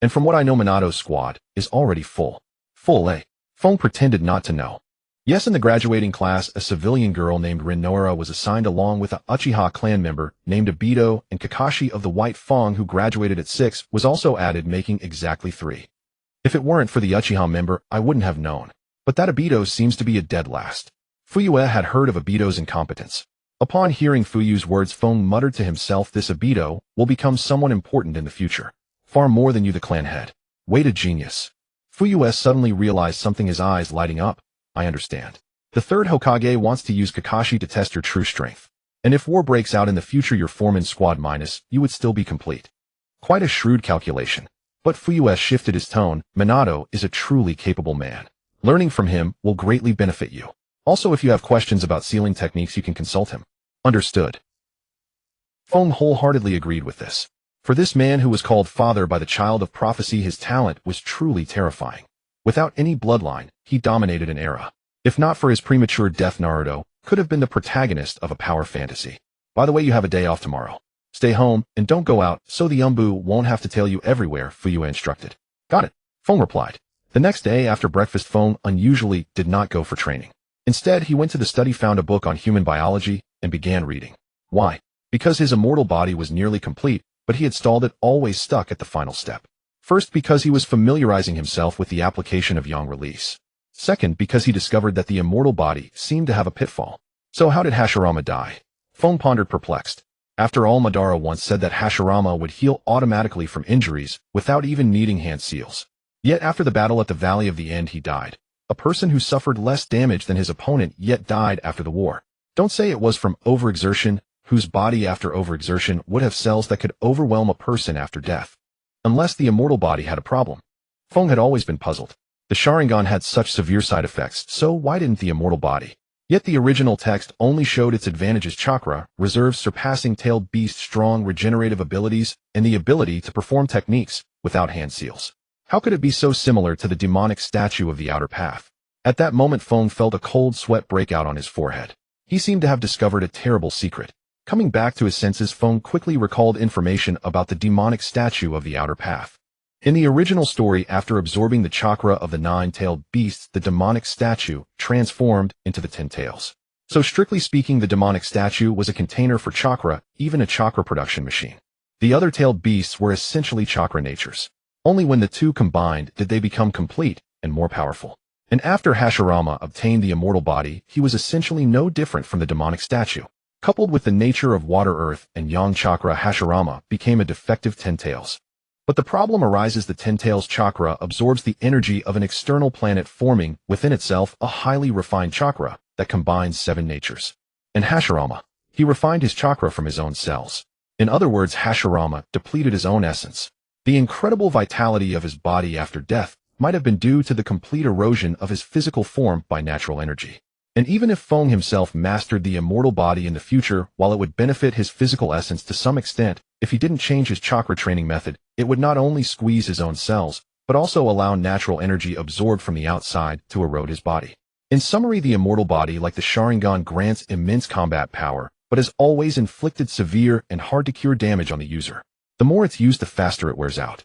And from what I know, Minato's squad is already full. Full, eh? Feng pretended not to know. Yes, in the graduating class, a civilian girl named Rinora was assigned along with a Uchiha clan member named Obito, and Kakashi of the White Fang, who graduated at 6, was also added, making exactly 3. If it weren't for the Uchiha member, I wouldn't have known. But that Obito seems to be a dead last. Fuyue had heard of Obito's incompetence. Upon hearing Fuyue's words, Feng muttered to himself, this Obito will become someone important in the future. Far more than you, the clan head. Wait, a genius. Fuyue suddenly realized something, his eyes lighting up. I understand. The third Hokage wants to use Kakashi to test your true strength. And if war breaks out in the future, your foreman squad minus, you would still be complete. Quite a shrewd calculation. But Fuyue shifted his tone. Minato is a truly capable man. Learning from him will greatly benefit you. Also, if you have questions about sealing techniques, you can consult him. Understood. Feng wholeheartedly agreed with this. For this man who was called father by the child of prophecy, his talent was truly terrifying. Without any bloodline, he dominated an era. If not for his premature death, Naruto could have been the protagonist of a power fantasy. By the way, you have a day off tomorrow. Stay home and don't go out so the Umbu won't have to tail you everywhere, Fuyue instructed. Got it, Feng replied. The next day after breakfast, Feng unusually did not go for training. Instead, he went to the study, found a book on human biology, and began reading. Why? Because his immortal body was nearly complete, but he had stalled it, always stuck at the final step. First, because he was familiarizing himself with the application of yang release. Second, because he discovered that the immortal body seemed to have a pitfall. So how did Hashirama die? Feng pondered, perplexed. After all, Madara once said that Hashirama would heal automatically from injuries without even needing hand seals. Yet after the battle at the Valley of the End, he died. A person who suffered less damage than his opponent yet died after the war. Don't say it was from overexertion, whose body after overexertion would have cells that could overwhelm a person after death. Unless the immortal body had a problem. Feng had always been puzzled. The Sharingan had such severe side effects, so why didn't the immortal body? Yet the original text only showed its advantages: chakra, reserves, surpassing tailed beast, strong regenerative abilities, and the ability to perform techniques without hand seals. How could it be so similar to the demonic statue of the outer path? At that moment, Feng felt a cold sweat break out on his forehead. He seemed to have discovered a terrible secret. Coming back to his senses, Feng quickly recalled information about the demonic statue of the outer path. In the original story, after absorbing the chakra of the 9-tailed beasts, the demonic statue transformed into the 10 tails. So strictly speaking, the demonic statue was a container for chakra, even a chakra production machine. The other tailed beasts were essentially chakra natures. Only when the two combined did they become complete and more powerful. And after Hashirama obtained the immortal body, he was essentially no different from the demonic statue. Coupled with the nature of water, earth, and yang chakra, Hashirama became a defective 10 tails. But the problem arises: the 10 tails chakra absorbs the energy of an external planet, forming within itself a highly refined chakra that combines 7 natures. And Hashirama, he refined his chakra from his own cells. In other words, Hashirama depleted his own essence. The incredible vitality of his body after death might have been due to the complete erosion of his physical form by natural energy. And even if Feng himself mastered the immortal body in the future, while it would benefit his physical essence to some extent, if he didn't change his chakra training method, it would not only squeeze his own cells, but also allow natural energy absorbed from the outside to erode his body. In summary, the immortal body, like the Sharingan, grants immense combat power, but has always inflicted severe and hard-to-cure damage on the user. The more it's used, the faster it wears out.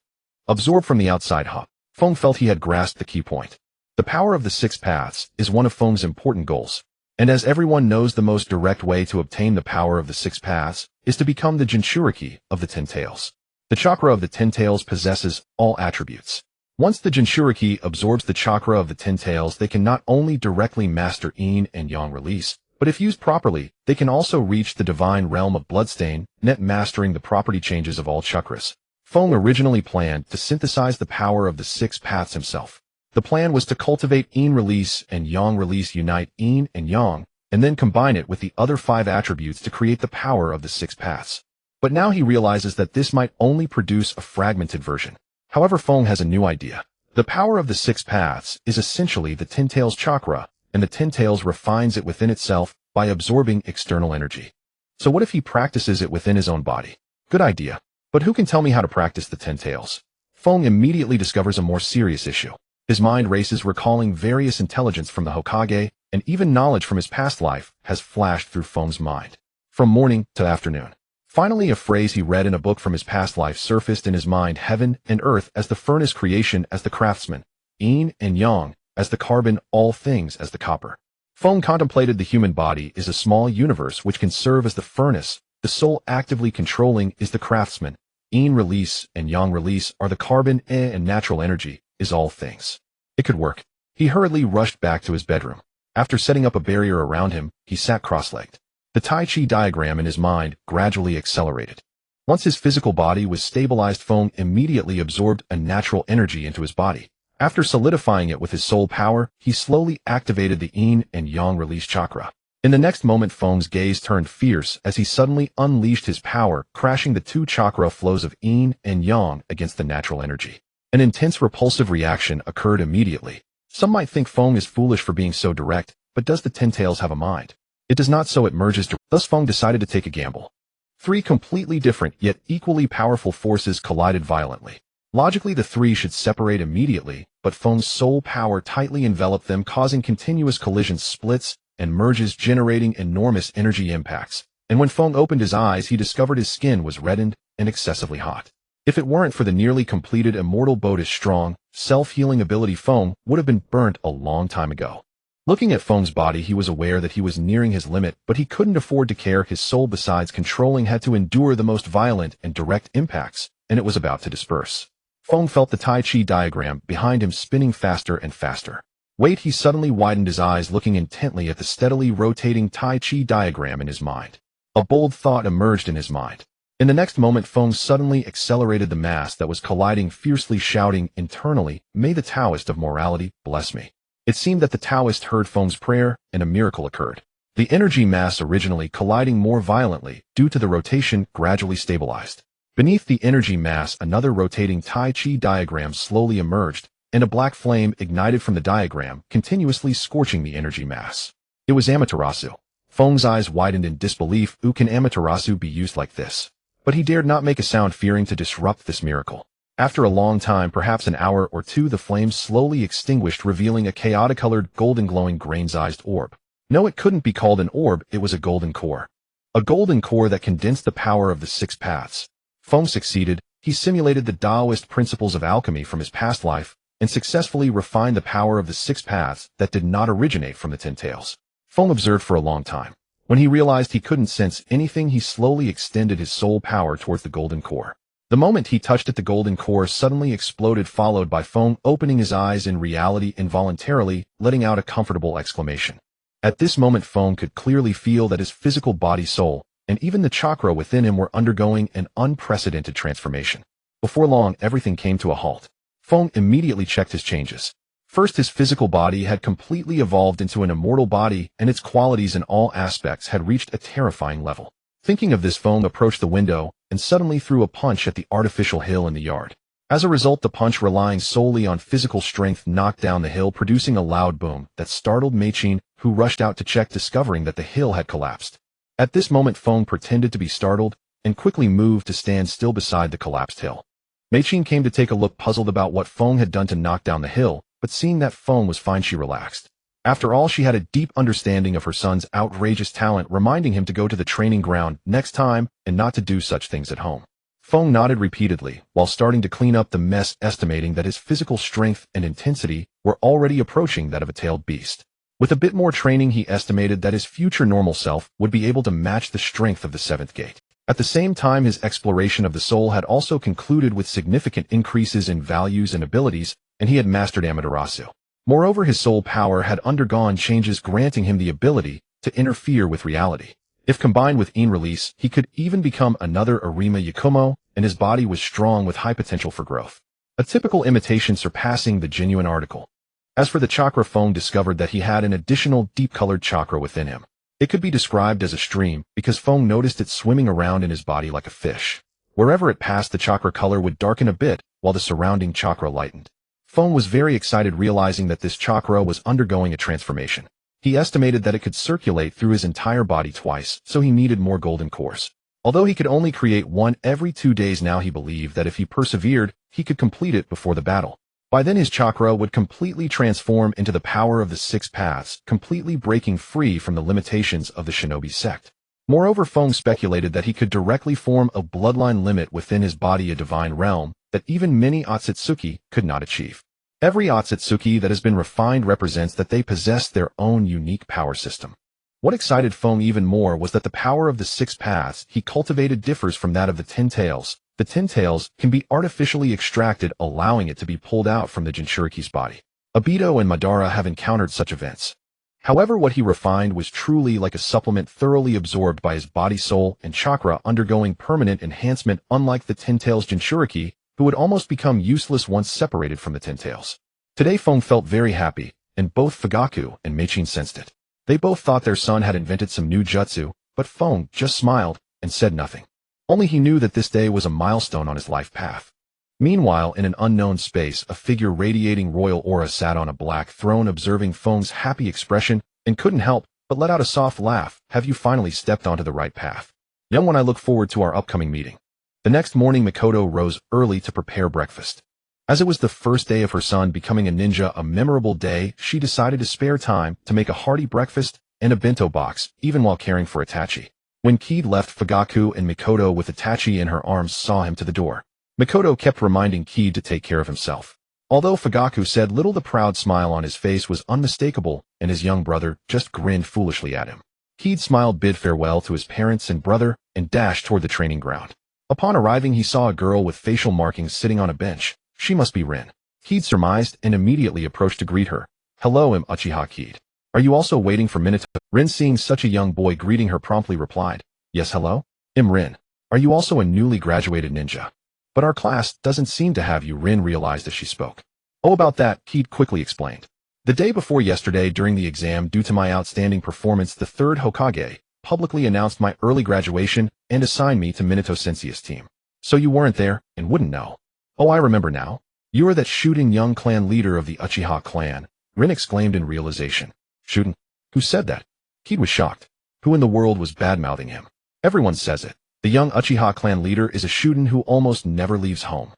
Absorbed from the outside, Feng felt he had grasped the key point. The power of the 6 paths is one of Feng's important goals. And as everyone knows, the most direct way to obtain the power of the 6 paths is to become the Jinchuriki of the 10 tails. The chakra of the 10 tails possesses all attributes. Once the Jinchuriki absorbs the chakra of the 10 tails, they can not only directly master yin and yang release, but if used properly, they can also reach the divine realm of bloodstain, net mastering the property changes of all chakras. Feng originally planned to synthesize the power of the 6 paths himself. The plan was to cultivate yin release and yang release, unite yin and yang, and then combine it with the other 5 attributes to create the power of the 6 paths. But now he realizes that this might only produce a fragmented version. However, Feng has a new idea. The power of the 6 paths is essentially the 10 tails chakra, and the 10 tails refines it within itself by absorbing external energy. So what if he practices it within his own body? Good idea. But who can tell me how to practice the 10 tails? Feng immediately discovers a more serious issue. His mind races, recalling various intelligence from the Hokage, and even knowledge from his past life has flashed through Feng's mind. From morning to afternoon. Finally, a phrase he read in a book from his past life surfaced in his mind: heaven and earth as the furnace, creation as the craftsman, yin and yang as the carbon, all things as the copper. Feng contemplated the human body is a small universe which can serve as the furnace. The soul actively controlling is the craftsman. Yin release and yang release are the carbon and natural energy is all things. It could work. He hurriedly rushed back to his bedroom. After setting up a barrier around him, he sat cross-legged. The Tai Chi diagram in his mind gradually accelerated. Once his physical body was stabilized, Feng immediately absorbed a natural energy into his body. After solidifying it with his soul power, he slowly activated the Yin and Yang release chakra. In the next moment, Feng's gaze turned fierce as he suddenly unleashed his power, crashing the two chakra flows of Yin and Yang against the natural energy. An intense repulsive reaction occurred immediately. Some might think Feng is foolish for being so direct, but does the Ten Tails have a mind? It does not, so it merges. Thus Feng decided to take a gamble. Three completely different yet equally powerful forces collided violently. Logically, the three should separate immediately, but Feng's soul power tightly enveloped them, causing continuous collisions, splits, and merges, generating enormous energy impacts. And when Feng opened his eyes, he discovered his skin was reddened and excessively hot. If it weren't for the nearly completed immortal boat's strong, self-healing ability, Feng would have been burnt a long time ago. Looking at Feng's body, he was aware that he was nearing his limit, but he couldn't afford to care. His soul, besides controlling, had to endure the most violent and direct impacts, and it was about to disperse. Feng felt the Tai Chi diagram behind him spinning faster and faster. Wait, he suddenly widened his eyes, looking intently at the steadily rotating Tai Chi diagram in his mind. A bold thought emerged in his mind. In the next moment, Feng suddenly accelerated the mass that was colliding fiercely, shouting internally, "May the Taoist of morality bless me." It seemed that the Taoist heard Feng's prayer, and a miracle occurred. The energy mass, originally colliding more violently due to the rotation, gradually stabilized. Beneath the energy mass, another rotating Tai Chi diagram slowly emerged, and a black flame ignited from the diagram, continuously scorching the energy mass. It was Amaterasu. Feng's eyes widened in disbelief. Can Amaterasu be used like this? But he dared not make a sound, fearing to disrupt this miracle. After a long time, perhaps an hour or two, the flames slowly extinguished, revealing a chaotic-colored, golden glowing grain-sized orb. No, it couldn't be called an orb, it was a golden core. A golden core that condensed the power of the six paths. Feng succeeded. He simulated the Taoist principles of alchemy from his past life, and successfully refined the power of the six paths that did not originate from the Ten Tails. Feng observed for a long time. When he realized he couldn't sense anything, he slowly extended his soul power towards the golden core. The moment he touched it, the golden core suddenly exploded, followed by Feng opening his eyes, in reality involuntarily letting out a comfortable exclamation. At this moment, Feng could clearly feel that his physical body, soul, and even the chakra within him were undergoing an unprecedented transformation. Before long, everything came to a halt. Feng immediately checked his changes. First, his physical body had completely evolved into an immortal body, and its qualities in all aspects had reached a terrifying level. Thinking of this, Feng approached the window and suddenly threw a punch at the artificial hill in the yard. As a result, the punch, relying solely on physical strength, knocked down the hill, producing a loud boom that startled Meichin, who rushed out to check, discovering that the hill had collapsed. At this moment, Feng pretended to be startled and quickly moved to stand still beside the collapsed hill. Meichin came to take a look, puzzled about what Feng had done to knock down the hill, but seeing that Feng was fine, she relaxed. After all, she had a deep understanding of her son's outrageous talent, reminding him to go to the training ground next time and not to do such things at home. Feng nodded repeatedly while starting to clean up the mess, estimating that his physical strength and intensity were already approaching that of a tailed beast. With a bit more training, he estimated that his future normal self would be able to match the strength of the seventh gate. At the same time, his exploration of the soul had also concluded with significant increases in values and abilities, and he had mastered Amaterasu. Moreover, his soul power had undergone changes, granting him the ability to interfere with reality. If combined with Yin release, he could even become another Arima Yakumo, and his body was strong with high potential for growth. A typical imitation surpassing the genuine article. As for the chakra, Feng discovered that he had an additional deep-colored chakra within him. It could be described as a stream, because Feng noticed it swimming around in his body like a fish. Wherever it passed, the chakra color would darken a bit, while the surrounding chakra lightened. Feng was very excited, realizing that this chakra was undergoing a transformation. He estimated that it could circulate through his entire body twice, so he needed more golden cores. Although he could only create one every 2 days now, he believed that if he persevered, he could complete it before the battle. By then, his chakra would completely transform into the power of the six paths, completely breaking free from the limitations of the shinobi sect. Moreover, Feng speculated that he could directly form a bloodline limit within his body, a divine realm that even many Ōtsutsuki could not achieve. Every Ōtsutsuki that has been refined represents that they possess their own unique power system. What excited Feng even more was that the power of the 6 paths he cultivated differs from that of the 10 tails. The 10 tails can be artificially extracted, allowing it to be pulled out from the Jinchuriki's body. Obito and Madara have encountered such events. However, what he refined was truly like a supplement thoroughly absorbed by his body, soul, and chakra, undergoing permanent enhancement, unlike the 10 tails Jinchuriki, who would almost become useless once separated from the 10 tails. Today Feng felt very happy, and both Fugaku and Meichin sensed it. They both thought their son had invented some new jutsu, but Feng just smiled and said nothing. Only he knew that this day was a milestone on his life path. Meanwhile, in an unknown space, a figure radiating royal aura sat on a black throne, observing Feng's happy expression, and couldn't help but let out a soft laugh. Have you finally stepped onto the right path? Young one, I look forward to our upcoming meeting. The next morning, Mikoto rose early to prepare breakfast. As it was the first day of her son becoming a ninja, a memorable day, she decided to spare time to make a hearty breakfast and a bento box, even while caring for Itachi. When Kaede left, Fugaku and Mikoto with Itachi in her arms saw him to the door. Mikoto kept reminding Kaede to take care of himself. Although Fugaku said little, the proud smile on his face was unmistakable, and his young brother just grinned foolishly at him. Kaede smiled, bid farewell to his parents and brother, and dashed toward the training ground. Upon arriving, he saw a girl with facial markings sitting on a bench. She must be Rin. Kaede surmised and immediately approached to greet her. Hello, I'm Uchiha Kaede. Are you also waiting for Minato? Rin, seeing such a young boy greeting her, promptly replied, Yes, hello? I'm Rin. Are you also a newly graduated ninja? But our class doesn't seem to have you, Rin realized as she spoke. Oh, about that, Kaede quickly explained. The day before yesterday, during the exam, due to my outstanding performance, the 3rd Hokage publicly announced my early graduation and assigned me to Minato Sensei's team. So you weren't there and wouldn't know. Oh, I remember now. You are that shooting young clan leader of the Uchiha clan, Rin exclaimed in realization. Shooting? Who said that? Kaede was shocked. Who in the world was bad-mouthing him? Everyone says it. The young Uchiha clan leader is a shootin who almost never leaves home.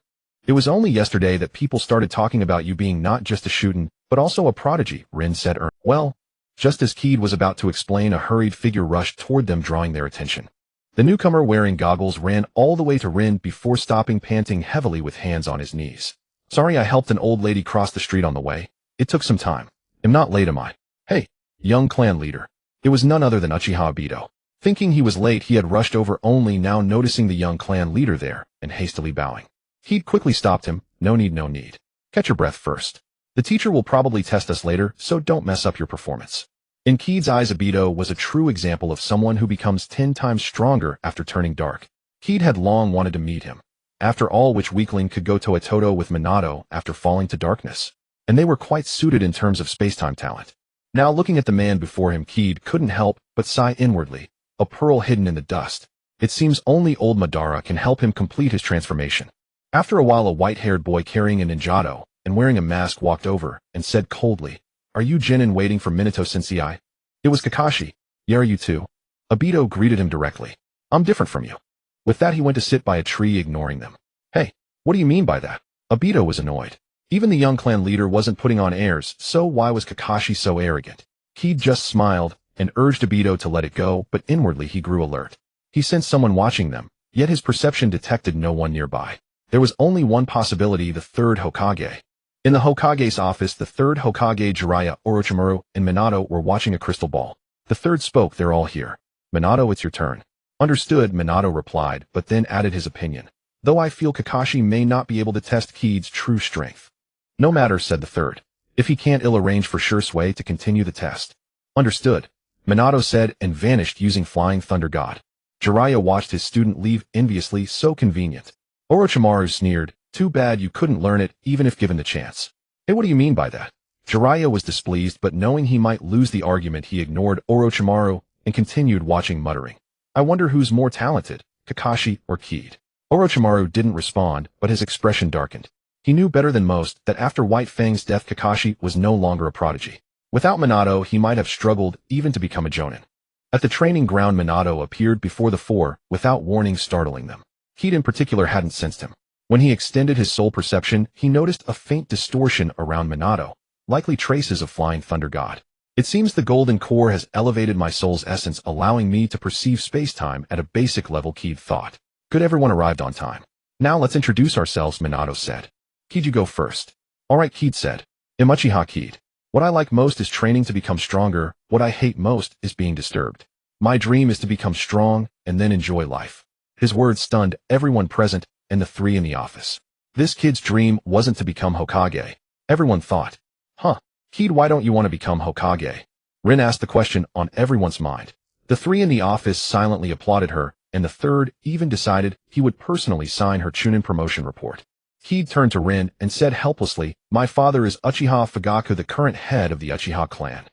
It was only yesterday that people started talking about you being not just a shootin, but also a prodigy, Rin said. Well, just as Kaede was about to explain, a hurried figure rushed toward them, drawing their attention. The newcomer, wearing goggles, ran all the way to Rin before stopping, panting heavily with hands on his knees. Sorry, I helped an old lady cross the street on the way. It took some time. I'm not late, am I? Hey, young clan leader. It was none other than Uchiha Obito. Thinking he was late, he had rushed over, only now noticing the young clan leader there, and hastily bowing. Kaede quickly stopped him. No need, no need. Catch your breath first. The teacher will probably test us later, so don't mess up your performance. In Kaede's eyes, Obito was a true example of someone who becomes 10 times stronger after turning dark. Kaede had long wanted to meet him. After all, which weakling could go toe-to-toe with Minato after falling to darkness? And they were quite suited in terms of space-time talent. Now, looking at the man before him, Kaede couldn't help but sigh inwardly. A pearl hidden in the dust. It seems only old Madara can help him complete his transformation. After a while, a white-haired boy carrying a ninjato and wearing a mask walked over and said coldly, Are you Jinin waiting for Minato Sensei? It was Kakashi. Yeah, are you too? Obito greeted him directly. I'm different from you. With that, he went to sit by a tree, ignoring them. Hey, what do you mean by that? Obito was annoyed. Even the young clan leader wasn't putting on airs, so why was Kakashi so arrogant? Kaede just smiled and urged Obito to let it go, but inwardly he grew alert. He sensed someone watching them, yet his perception detected no one nearby. There was only one possibility, the 3rd Hokage. In the Hokage's office, the 3rd Hokage, Jiraiya, Orochimaru, and Minato were watching a crystal ball. The 3rd spoke. They're all here. Minato, it's your turn. Understood, Minato replied, but then added his opinion. Though I feel Kakashi may not be able to test Kaede's true strength. No matter, said the 3rd. If he can't, I'll arrange for Shursui to continue the test. Understood, Minato said, and vanished using Flying Thunder God. Jiraiya watched his student leave enviously. So convenient. Orochimaru sneered. Too bad you couldn't learn it, even if given the chance. Hey, what do you mean by that? Jiraiya was displeased, but knowing he might lose the argument, he ignored Orochimaru and continued watching, muttering. I wonder who's more talented, Kakashi or Kaede. Orochimaru didn't respond, but his expression darkened. He knew better than most that after White Fang's death, Kakashi was no longer a prodigy. Without Minato, he might have struggled even to become a jonin. At the training ground, Minato appeared before the 4, without warning, startling them. Kaede in particular hadn't sensed him. When he extended his soul perception, he noticed a faint distortion around Minato, likely traces of Flying Thunder God. It seems the golden core has elevated my soul's essence, allowing me to perceive space-time at a basic level, Kaede thought. Good, everyone arrived on time. Now let's introduce ourselves, Minato said. Kaede, you go first. Alright, Kaede said. Uchiha Kaede. What I like most is training to become stronger. What I hate most is being disturbed. My dream is to become strong and then enjoy life. His words stunned everyone present and the three in the office. This kid's dream wasn't to become Hokage. Everyone thought, Kaede, why don't you want to become Hokage? Rin asked the question on everyone's mind. The three in the office silently applauded her, and the third even decided he would personally sign her Chunin promotion report. Kaede turned to Rin and said helplessly, my father is Uchiha Fugaku, the current head of the Uchiha clan.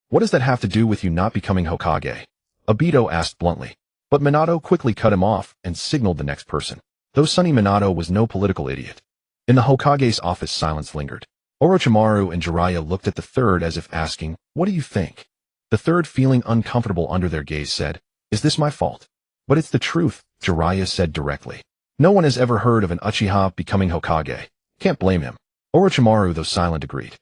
What does that have to do with you not becoming Hokage? Obito asked bluntly. But Minato quickly cut him off and signaled the next person. Though Sonny Minato was no political idiot. In the Hokage's office, silence lingered. Orochimaru and Jiraiya looked at the third as if asking, what do you think? The third, feeling uncomfortable under their gaze, said, is this my fault? But it's the truth, Jiraiya said directly. No one has ever heard of an Uchiha becoming Hokage. Can't blame him. Orochimaru, though silent, agreed.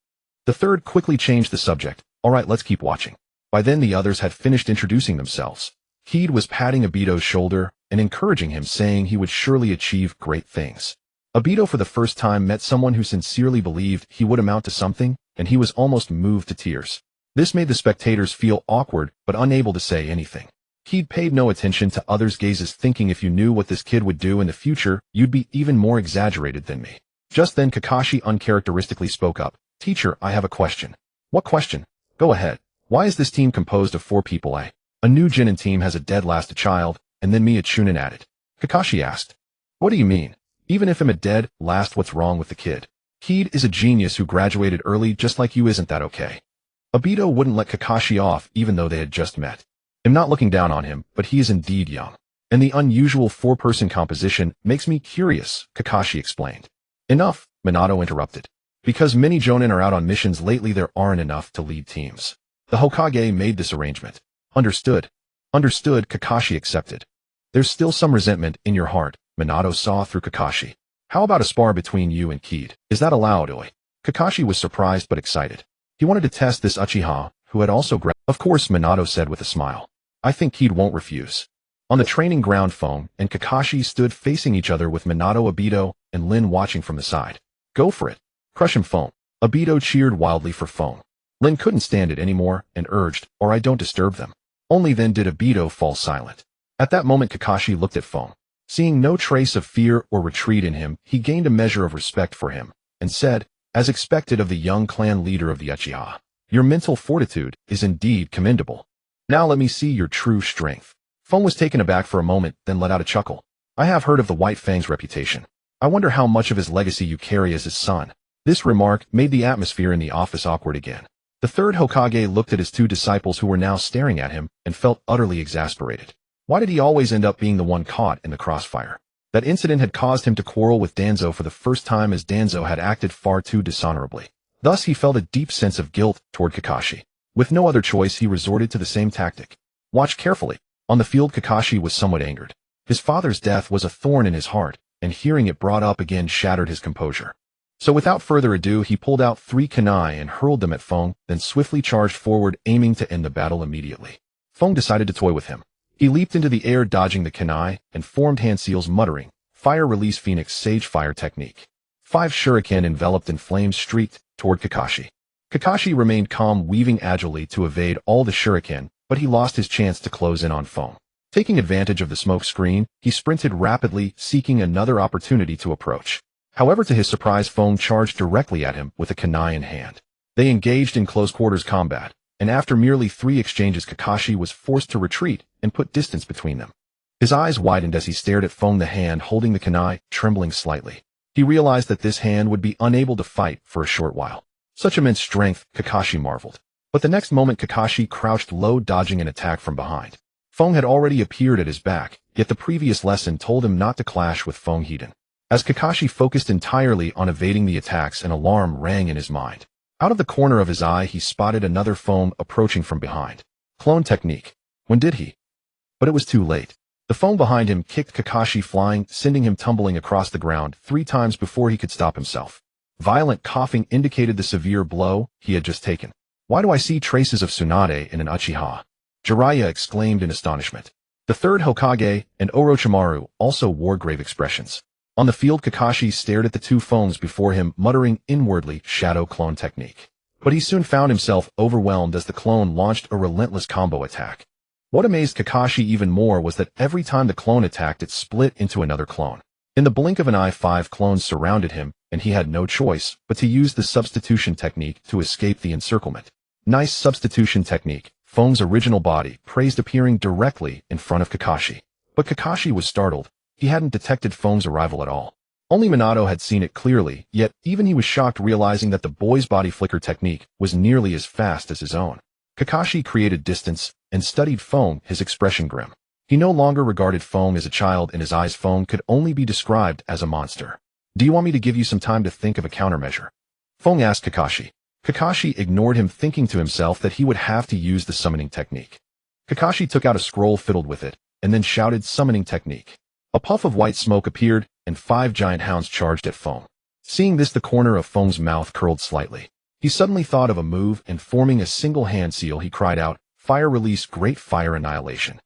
The third quickly changed the subject. Alright, let's keep watching. By then the others had finished introducing themselves. Kaede was patting Obito's shoulder and encouraging him, saying he would surely achieve great things. Obito for the first time met someone who sincerely believed he would amount to something, and he was almost moved to tears. This made the spectators feel awkward but unable to say anything. Kaede paid no attention to others' gazes, thinking if you knew what this kid would do in the future, you'd be even more exaggerated than me. Just then Kakashi uncharacteristically spoke up. Teacher, I have a question. What question? Go ahead. Why is this team composed of 4 people? A new Genin team has a dead last child, and then me, a Chunin, added. Kakashi asked. What do you mean? Even if I'm a dead last, what's wrong with the kid? Kaede is a genius who graduated early just like you, isn't that okay? Obito wouldn't let Kakashi off even though they had just met. I'm not looking down on him, but he is indeed young. And the unusual 4-person composition makes me curious, Kakashi explained. Enough, Minato interrupted. Because many Jonin are out on missions lately, there aren't enough to lead teams. The Hokage made this arrangement. Understood. Understood, Kakashi accepted. There's still some resentment in your heart, Minato saw through Kakashi. How about a spar between you and Kaede? Is that allowed, Oi? Kakashi was surprised but excited. He wanted to test this Uchiha, who had also Of course, Minato said with a smile. I think Kaede won't refuse. On the training ground, Fong and Kakashi stood facing each other with Minato, Obito, and Lin watching from the side. Go for it. Crush him, Fong. Obito cheered wildly for Fong. Lin couldn't stand it anymore and urged, or I don't disturb them. Only then did Obito fall silent. At that moment Kakashi looked at Fong. Seeing no trace of fear or retreat in him, he gained a measure of respect for him, and said, as expected of the young clan leader of the Uchiha, your mental fortitude is indeed commendable. Now let me see your true strength. Fong was taken aback for a moment, then let out a chuckle. I have heard of the White Fang's reputation. I wonder how much of his legacy you carry as his son. This remark made the atmosphere in the office awkward again. The third Hokage looked at his 2 disciples who were now staring at him and felt utterly exasperated. Why did he always end up being the one caught in the crossfire? That incident had caused him to quarrel with Danzo for the first time, as Danzo had acted far too dishonorably. Thus he felt a deep sense of guilt toward Kakashi. With no other choice, he resorted to the same tactic. Watch carefully. On the field, Kakashi was somewhat angered. His father's death was a thorn in his heart, and hearing it brought up again shattered his composure. So without further ado, he pulled out 3 kunai and hurled them at Fong, then swiftly charged forward, aiming to end the battle immediately. Fong decided to toy with him. He leaped into the air, dodging the kunai, and formed hand seals, muttering, Fire Release Phoenix Sage Fire Technique. 5 shuriken enveloped in flames streaked toward Kakashi. Kakashi remained calm, weaving agilely to evade all the shuriken, but he lost his chance to close in on Fong. Taking advantage of the smoke screen, he sprinted rapidly, seeking another opportunity to approach. However, to his surprise, Fong charged directly at him with a kunai in hand. They engaged in close-quarters combat, and after merely 3 exchanges, Kakashi was forced to retreat and put distance between them. His eyes widened as he stared at Fong, the hand holding the kunai, trembling slightly. He realized that this hand would be unable to fight for a short while. Such immense strength, Kakashi marveled. But the next moment Kakashi crouched low, dodging an attack from behind. Fong had already appeared at his back, yet the previous lesson told him not to clash with Fong Hiden. As Kakashi focused entirely on evading the attacks, an alarm rang in his mind. Out of the corner of his eye, he spotted another Fong approaching from behind. Clone technique. When did he? But it was too late. The Fong behind him kicked Kakashi flying, sending him tumbling across the ground 3 times before he could stop himself. Violent coughing indicated the severe blow he had just taken. Why do I see traces of Tsunade in an Uchiha? Jiraiya exclaimed in astonishment. The third Hokage and Orochimaru also wore grave expressions. On the field, Kakashi stared at the two phones before him, muttering inwardly, shadow clone technique. But he soon found himself overwhelmed as the clone launched a relentless combo attack. What amazed Kakashi even more was that every time the clone attacked, it split into another clone. In the blink of an eye, 5 clones surrounded him, and he had no choice but to use the substitution technique to escape the encirclement. Nice substitution technique, Fong's original body praised, appearing directly in front of Kakashi. But Kakashi was startled. He hadn't detected Fong's arrival at all. Only Minato had seen it clearly, yet even he was shocked, realizing that the boy's body flicker technique was nearly as fast as his own. Kakashi created distance and studied Fong, his expression grim. He no longer regarded Fong as a child. In his eyes, Fong could only be described as a monster. Do you want me to give you some time to think of a countermeasure? Fong asked Kakashi. Kakashi ignored him, thinking to himself that he would have to use the summoning technique. Kakashi took out a scroll filled with it, and then shouted, "Summoning technique." A puff of white smoke appeared, and 5 giant hounds charged at Fong. Seeing this, the corner of Fong's mouth curled slightly. He suddenly thought of a move, and forming a single hand seal, he cried out, "Fire release, great fire annihilation."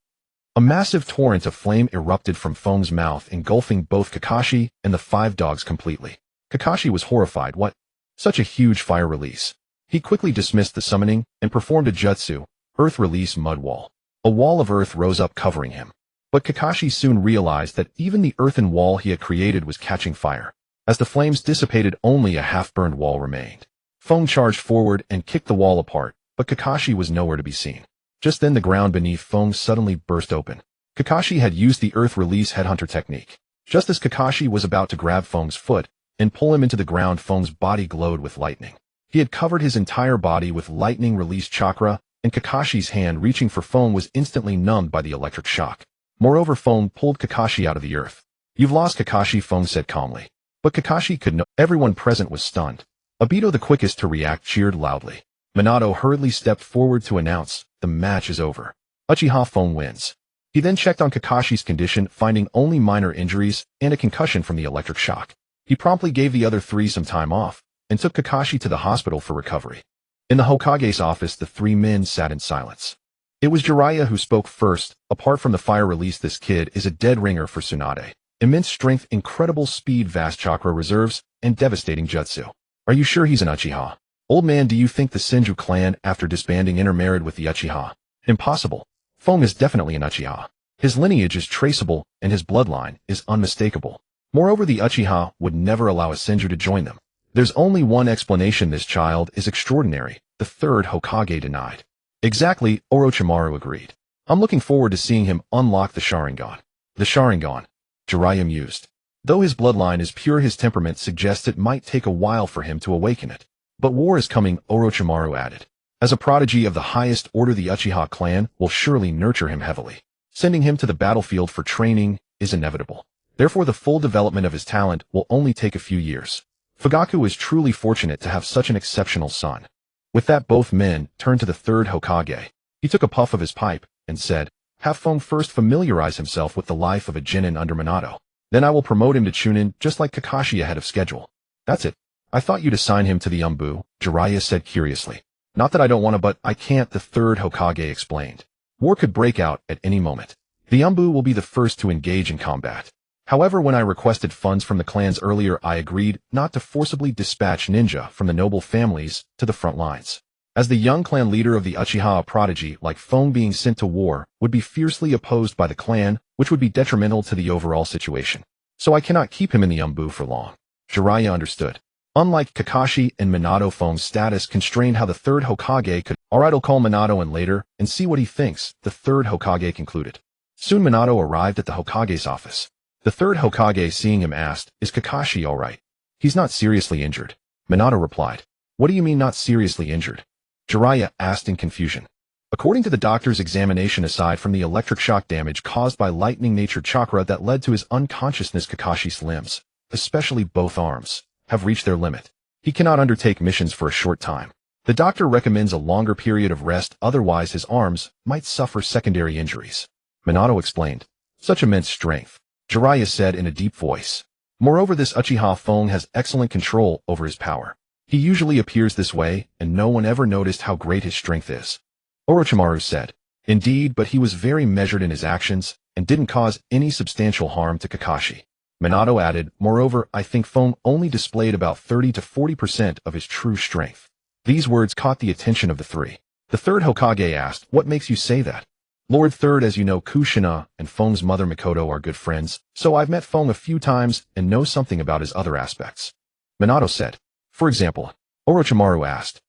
A massive torrent of flame erupted from Fong's mouth, engulfing both Kakashi and the 5 dogs completely. Kakashi was horrified. What? Such a huge fire release. He quickly dismissed the summoning and performed a jutsu, earth release mud wall. A wall of earth rose up, covering him. But Kakashi soon realized that even the earthen wall he had created was catching fire. As the flames dissipated, only a half-burned wall remained. Fong charged forward and kicked the wall apart, but Kakashi was nowhere to be seen. Just then, the ground beneath Fong suddenly burst open. Kakashi had used the earth release headhunter technique. Just as Kakashi was about to grab Fong's foot and pull him into the ground, Fong's body glowed with lightning. He had covered his entire body with lightning release chakra, and Kakashi's hand reaching for Fong was instantly numbed by the electric shock. Moreover, Fong pulled Kakashi out of the earth. "You've lost, Kakashi," Fong said calmly. But Kakashi could know. Everyone present was stunned. Obito, the quickest to react, cheered loudly. Minato hurriedly stepped forward to announce, "The match is over. Uchiha Fong wins." He then checked on Kakashi's condition, finding only minor injuries and a concussion from the electric shock. He promptly gave the other 3 some time off and took Kakashi to the hospital for recovery. In the Hokage's office, the 3 men sat in silence. It was Jiraiya who spoke first. "Apart from the fire release, this kid is a dead ringer for Tsunade. Immense strength, incredible speed, vast chakra reserves, and devastating jutsu. Are you sure he's an Uchiha? Old man, do you think the Senju clan, after disbanding, intermarried with the Uchiha? Impossible. Fong is definitely an Uchiha. His lineage is traceable, and his bloodline is unmistakable. Moreover, the Uchiha would never allow a Senju to join them. There's only one explanation: this child is extraordinary," the 3rd Hokage denied. "Exactly," Orochimaru agreed. "I'm looking forward to seeing him unlock the Sharingan." "The Sharingan," Jiraiya mused. "Though his bloodline is pure, his temperament suggests it might take a while for him to awaken it. But war is coming," Orochimaru added. "As a prodigy of the highest order, the Uchiha clan will surely nurture him heavily. Sending him to the battlefield for training is inevitable. Therefore, the full development of his talent will only take a few years. Fugaku is truly fortunate to have such an exceptional son." With that, both men turned to the 3rd Hokage. He took a puff of his pipe and said, "Have Fong first familiarize himself with the life of a Genin under Minato. Then I will promote him to Chunin, just like Kakashi, ahead of schedule." "That's it. I thought you'd assign him to the Umbu," Jiraiya said curiously. "Not that I don't want to, but I can't," the 3rd Hokage explained. "War could break out at any moment. The Umbu will be the first to engage in combat. However, when I requested funds from the clans earlier, I agreed not to forcibly dispatch ninja from the noble families to the front lines. As the young clan leader of the Uchiha, a prodigy like Fong being sent to war would be fiercely opposed by the clan, which would be detrimental to the overall situation. So I cannot keep him in the Umbu for long." Jiraiya understood. Unlike Kakashi and Minato, Fong's status constrained how the 3rd Hokage could. "Alright, I'll call Minato in later and see what he thinks," the 3rd Hokage concluded. Soon Minato arrived at the Hokage's office. The 3rd Hokage, seeing him, asked, "Is Kakashi all right?" "He's not seriously injured," Minato replied. "What do you mean, not seriously injured?" Jiraiya asked in confusion. According to the doctor's examination, aside from the electric shock damage caused by lightning-natured chakra that led to his unconsciousness, Kakashi's limbs, especially both arms, have reached their limit. He cannot undertake missions for a short time. The doctor recommends a longer period of rest, otherwise his arms might suffer secondary injuries. Minato explained. "Such immense strength," Jiraiya said in a deep voice. "Moreover, this Uchiha Fong has excellent control over his power. He usually appears this way, and no one ever noticed how great his strength is." Orochimaru said. "Indeed, but he was very measured in his actions and didn't cause any substantial harm to Kakashi." Minato added, moreover, I think Feng only displayed about 30 to 40% of his true strength. These words caught the attention of the three. The third Hokage asked, what makes you say that? Lord Third, as you know, Kushina and Feng's mother Mikoto are good friends, so I've met Feng a few times and know something about his other aspects. Minato said. For example, Orochimaru asked.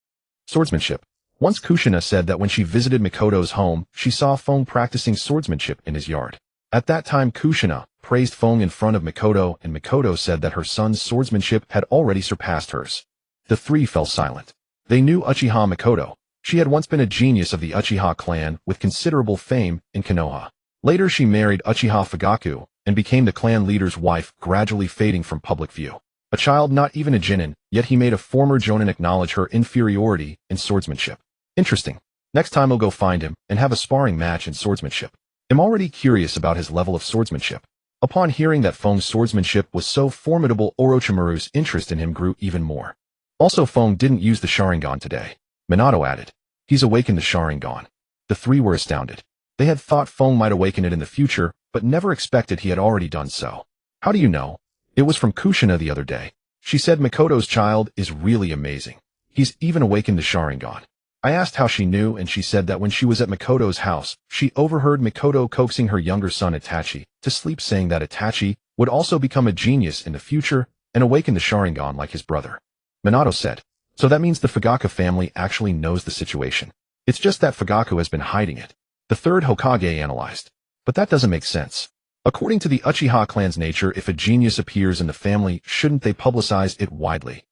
Swordsmanship. Once Kushina said that when she visited Mikoto's home, she saw Feng practicing swordsmanship in his yard. At that time Kushina praised Feng in front of Mikoto, and Mikoto said that her son's swordsmanship had already surpassed hers. The three fell silent. They knew Uchiha Mikoto. She had once been a genius of the Uchiha clan with considerable fame in Konoha. Later she married Uchiha Fugaku and became the clan leader's wife, gradually fading from public view. A child, not even a Jonin, yet he made a former Jonin acknowledge her inferiority in swordsmanship. Interesting. Next time I'll go find him and have a sparring match in swordsmanship. I'm already curious about his level of swordsmanship. Upon hearing that Feng's swordsmanship was so formidable, Orochimaru's interest in him grew even more. Also, Feng didn't use the Sharingan today. Minato added. He's awakened the Sharingan. The three were astounded. They had thought Feng might awaken it in the future, but never expected he had already done so. How do you know? It was from Kushina the other day. She said Mikoto's child is really amazing. He's even awakened the Sharingan. I asked how she knew, and she said that when she was at Mikoto's house, she overheard Mikoto coaxing her younger son Itachi to sleep, saying that Itachi would also become a genius in the future and awaken the Sharingan like his brother. Minato said. So that means the Fugaku family actually knows the situation. It's just that Fugaku has been hiding it. The third Hokage analyzed. But that doesn't make sense. According to the Uchiha clan's nature, if a genius appears in the family, shouldn't they publicize it widely?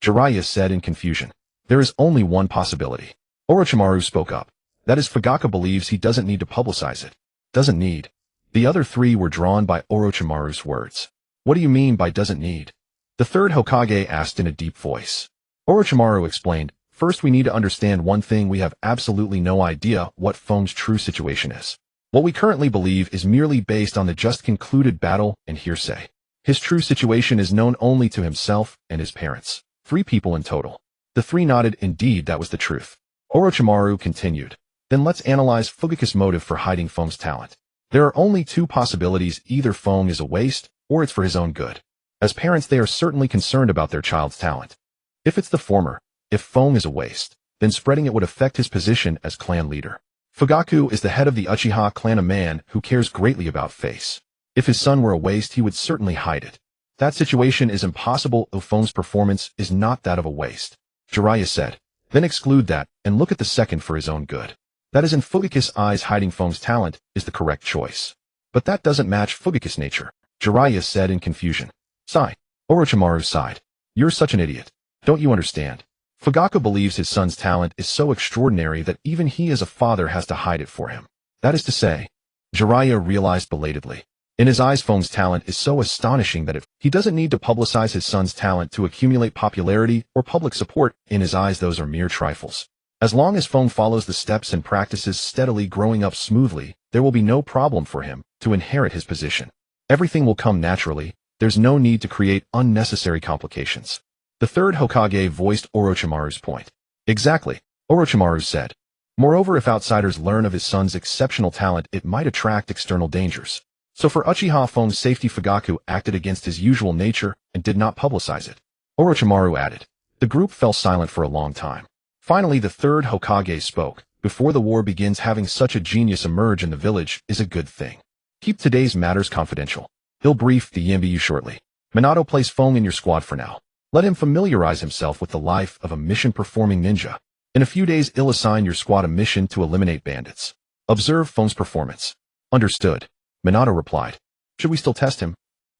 Jiraiya said in confusion. There is only one possibility. Orochimaru spoke up. That is, Fugaku believes he doesn't need to publicize it. Doesn't need. The other three were drawn by Orochimaru's words. What do you mean by doesn't need? The third Hokage asked in a deep voice. Orochimaru explained, first we need to understand one thing, we have absolutely no idea what Feng's true situation is. What we currently believe is merely based on the just concluded battle and hearsay. His true situation is known only to himself and his parents. 3 people in total. The three nodded, indeed that was the truth. Orochimaru continued, then let's analyze Fugaku's motive for hiding Feng's talent. There are only 2 possibilities, either Feng is a waste, or it's for his own good. As parents they are certainly concerned about their child's talent. If it's the former, if Feng is a waste, then spreading it would affect his position as clan leader. Fugaku is the head of the Uchiha clan, a man who cares greatly about face. If his son were a waste he would certainly hide it. That situation is impossible if Feng's performance is not that of a waste. Jiraiya said. Then exclude that, and look at the second for his own good. That is, in Fugaku's eyes hiding Feng's talent is the correct choice. But that doesn't match Fugaku's nature. Jiraiya said in confusion. Sigh. Orochimaru sighed. You're such an idiot. Don't you understand? Fugaku believes his son's talent is so extraordinary that even he as a father has to hide it for him. That is to say, Jiraiya realized belatedly. In his eyes Feng's talent is so astonishing that if he doesn't need to publicize his son's talent to accumulate popularity or public support, in his eyes those are mere trifles. As long as Feng follows the steps and practices steadily, growing up smoothly, there will be no problem for him to inherit his position. Everything will come naturally. There's no need to create unnecessary complications. The third Hokage voiced Orochimaru's point. Exactly, Orochimaru said. Moreover, if outsiders learn of his son's exceptional talent, it might attract external dangers. So for Uchiha Feng's safety, Fugaku acted against his usual nature and did not publicize it. Orochimaru added. The group fell silent for a long time. Finally, the third Hokage spoke. Before the war begins, having such a genius emerge in the village is a good thing. Keep today's matters confidential. He'll brief the Yimbi you shortly. Minato, place Feng in your squad for now. Let him familiarize himself with the life of a mission-performing ninja. In a few days, he'll assign your squad a mission to eliminate bandits. Observe Feng's performance. Understood. Minato replied. Should we still test him?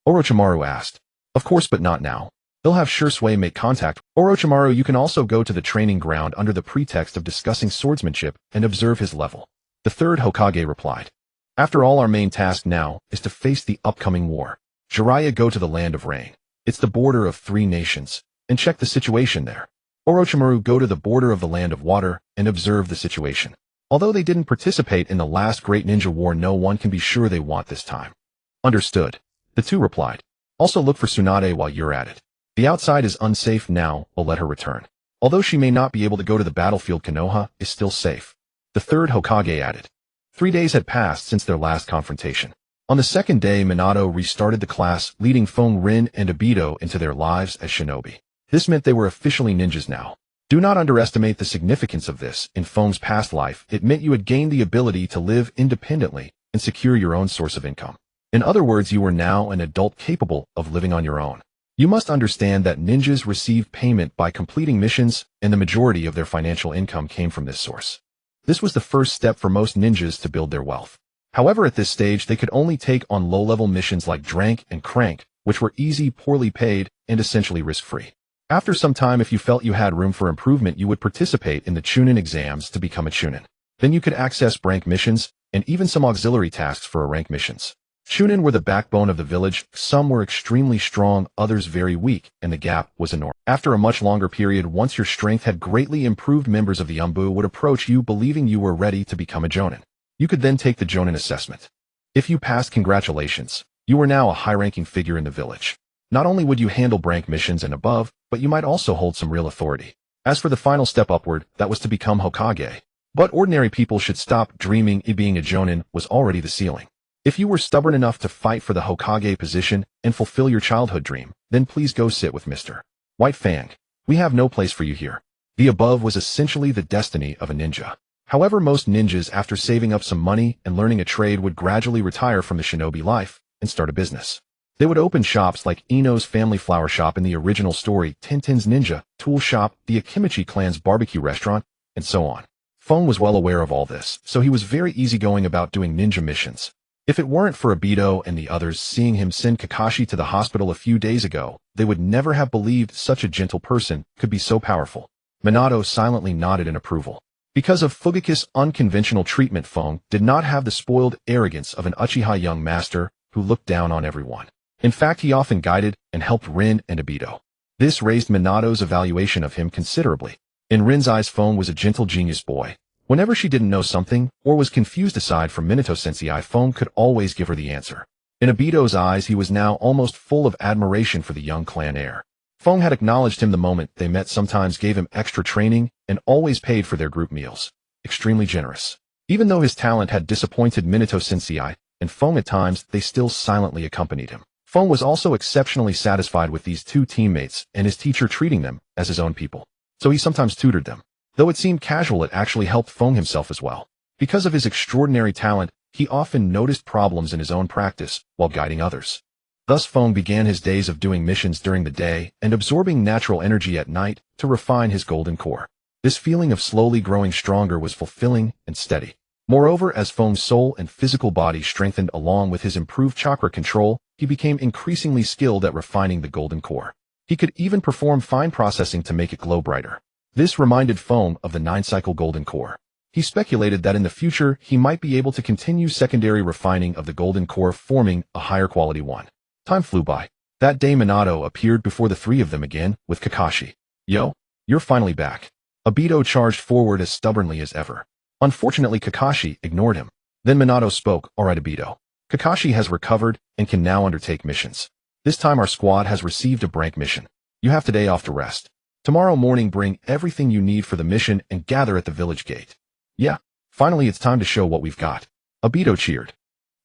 Orochimaru asked. Of course, but not now. He'll have Shursui make contact. Orochimaru, you can also go to the training ground under the pretext of discussing swordsmanship and observe his level. The third Hokage replied. After all, our main task now is to face the upcoming war. Jiraiya, go to the land of rain. It's the border of 3 nations, and check the situation there. Orochimaru, go to the border of the land of water and observe the situation. Although they didn't participate in the last great ninja war, no one can be sure they want this time. Understood. The 2 replied. Also look for Tsunade while you're at it. The outside is unsafe now, we'll let her return. Although she may not be able to go to the battlefield, Konoha is still safe. The third Hokage added. 3 days had passed since their last confrontation. On the second day, Minato restarted the class, leading Feng, Rin, and Obito into their lives as shinobi. This meant they were officially ninjas now. Do not underestimate the significance of this. In Feng's past life, it meant you had gained the ability to live independently and secure your own source of income. In other words, you were now an adult capable of living on your own. You must understand that ninjas receive payment by completing missions, and the majority of their financial income came from this source. This was the first step for most ninjas to build their wealth. However, at this stage, they could only take on low-level missions like Drank and Crank, which were easy, poorly paid, and essentially risk-free. After some time, if you felt you had room for improvement, you would participate in the Chunin exams to become a Chunin. Then you could access rank missions, and even some auxiliary tasks for rank missions. Chunin were the backbone of the village. Some were extremely strong, others very weak, and the gap was enormous. After a much longer period, once your strength had greatly improved, members of the Umbu would approach you believing you were ready to become a Jonin. You could then take the Jonin assessment. If you passed, congratulations. You were now a high-ranking figure in the village. Not only would you handle rank missions and above, but you might also hold some real authority. As for the final step upward, that was to become Hokage. But ordinary people should stop dreaming. Being a Jonin was already the ceiling. If you were stubborn enough to fight for the Hokage position and fulfill your childhood dream, then please go sit with Mr. White Fang. We have no place for you here. The above was essentially the destiny of a ninja. However, most ninjas, after saving up some money and learning a trade, would gradually retire from the shinobi life and start a business. They would open shops like Ino's Family Flower Shop in the original story, Tintin's Ninja Tool Shop, the Akimichi clan's barbecue restaurant, and so on. Feng was well aware of all this, so he was very easygoing about doing ninja missions. If it weren't for Obito and the others seeing him send Kakashi to the hospital a few days ago, they would never have believed such a gentle person could be so powerful. Minato silently nodded in approval. Because of Fugaku's unconventional treatment, Feng did not have the spoiled arrogance of an Uchiha young master who looked down on everyone. In fact, he often guided and helped Rin and Obito. This raised Minato's evaluation of him considerably. In Rin's eyes, Feng was a gentle genius boy. Whenever she didn't know something or was confused, aside from Minato-sensei, Feng could always give her the answer. In Obito's eyes, he was now almost full of admiration for the young clan heir. Feng had acknowledged him the moment they met, sometimes gave him extra training, and always paid for their group meals. Extremely generous. Even though his talent had disappointed Minato-sensei and Feng at times, they still silently accompanied him. Feng was also exceptionally satisfied with these two teammates and his teacher treating them as his own people. So he sometimes tutored them. Though it seemed casual, it actually helped Feng himself as well. Because of his extraordinary talent, he often noticed problems in his own practice while guiding others. Thus Feng began his days of doing missions during the day and absorbing natural energy at night to refine his golden core. This feeling of slowly growing stronger was fulfilling and steady. Moreover, as Feng's soul and physical body strengthened along with his improved chakra control, he became increasingly skilled at refining the golden core. He could even perform fine processing to make it glow brighter. This reminded Feng of the 9-cycle golden core. He speculated that in the future, he might be able to continue secondary refining of the golden core, forming a higher quality one. Time flew by. That day, Minato appeared before the three of them again, with Kakashi. Yo, you're finally back. Obito charged forward as stubbornly as ever. Unfortunately, Kakashi ignored him. Then Minato spoke. Alright, Obito. Kakashi has recovered and can now undertake missions. This time our squad has received a rank mission. You have today off to rest. Tomorrow morning, bring everything you need for the mission and gather at the village gate. Yeah, finally it's time to show what we've got. Obito cheered.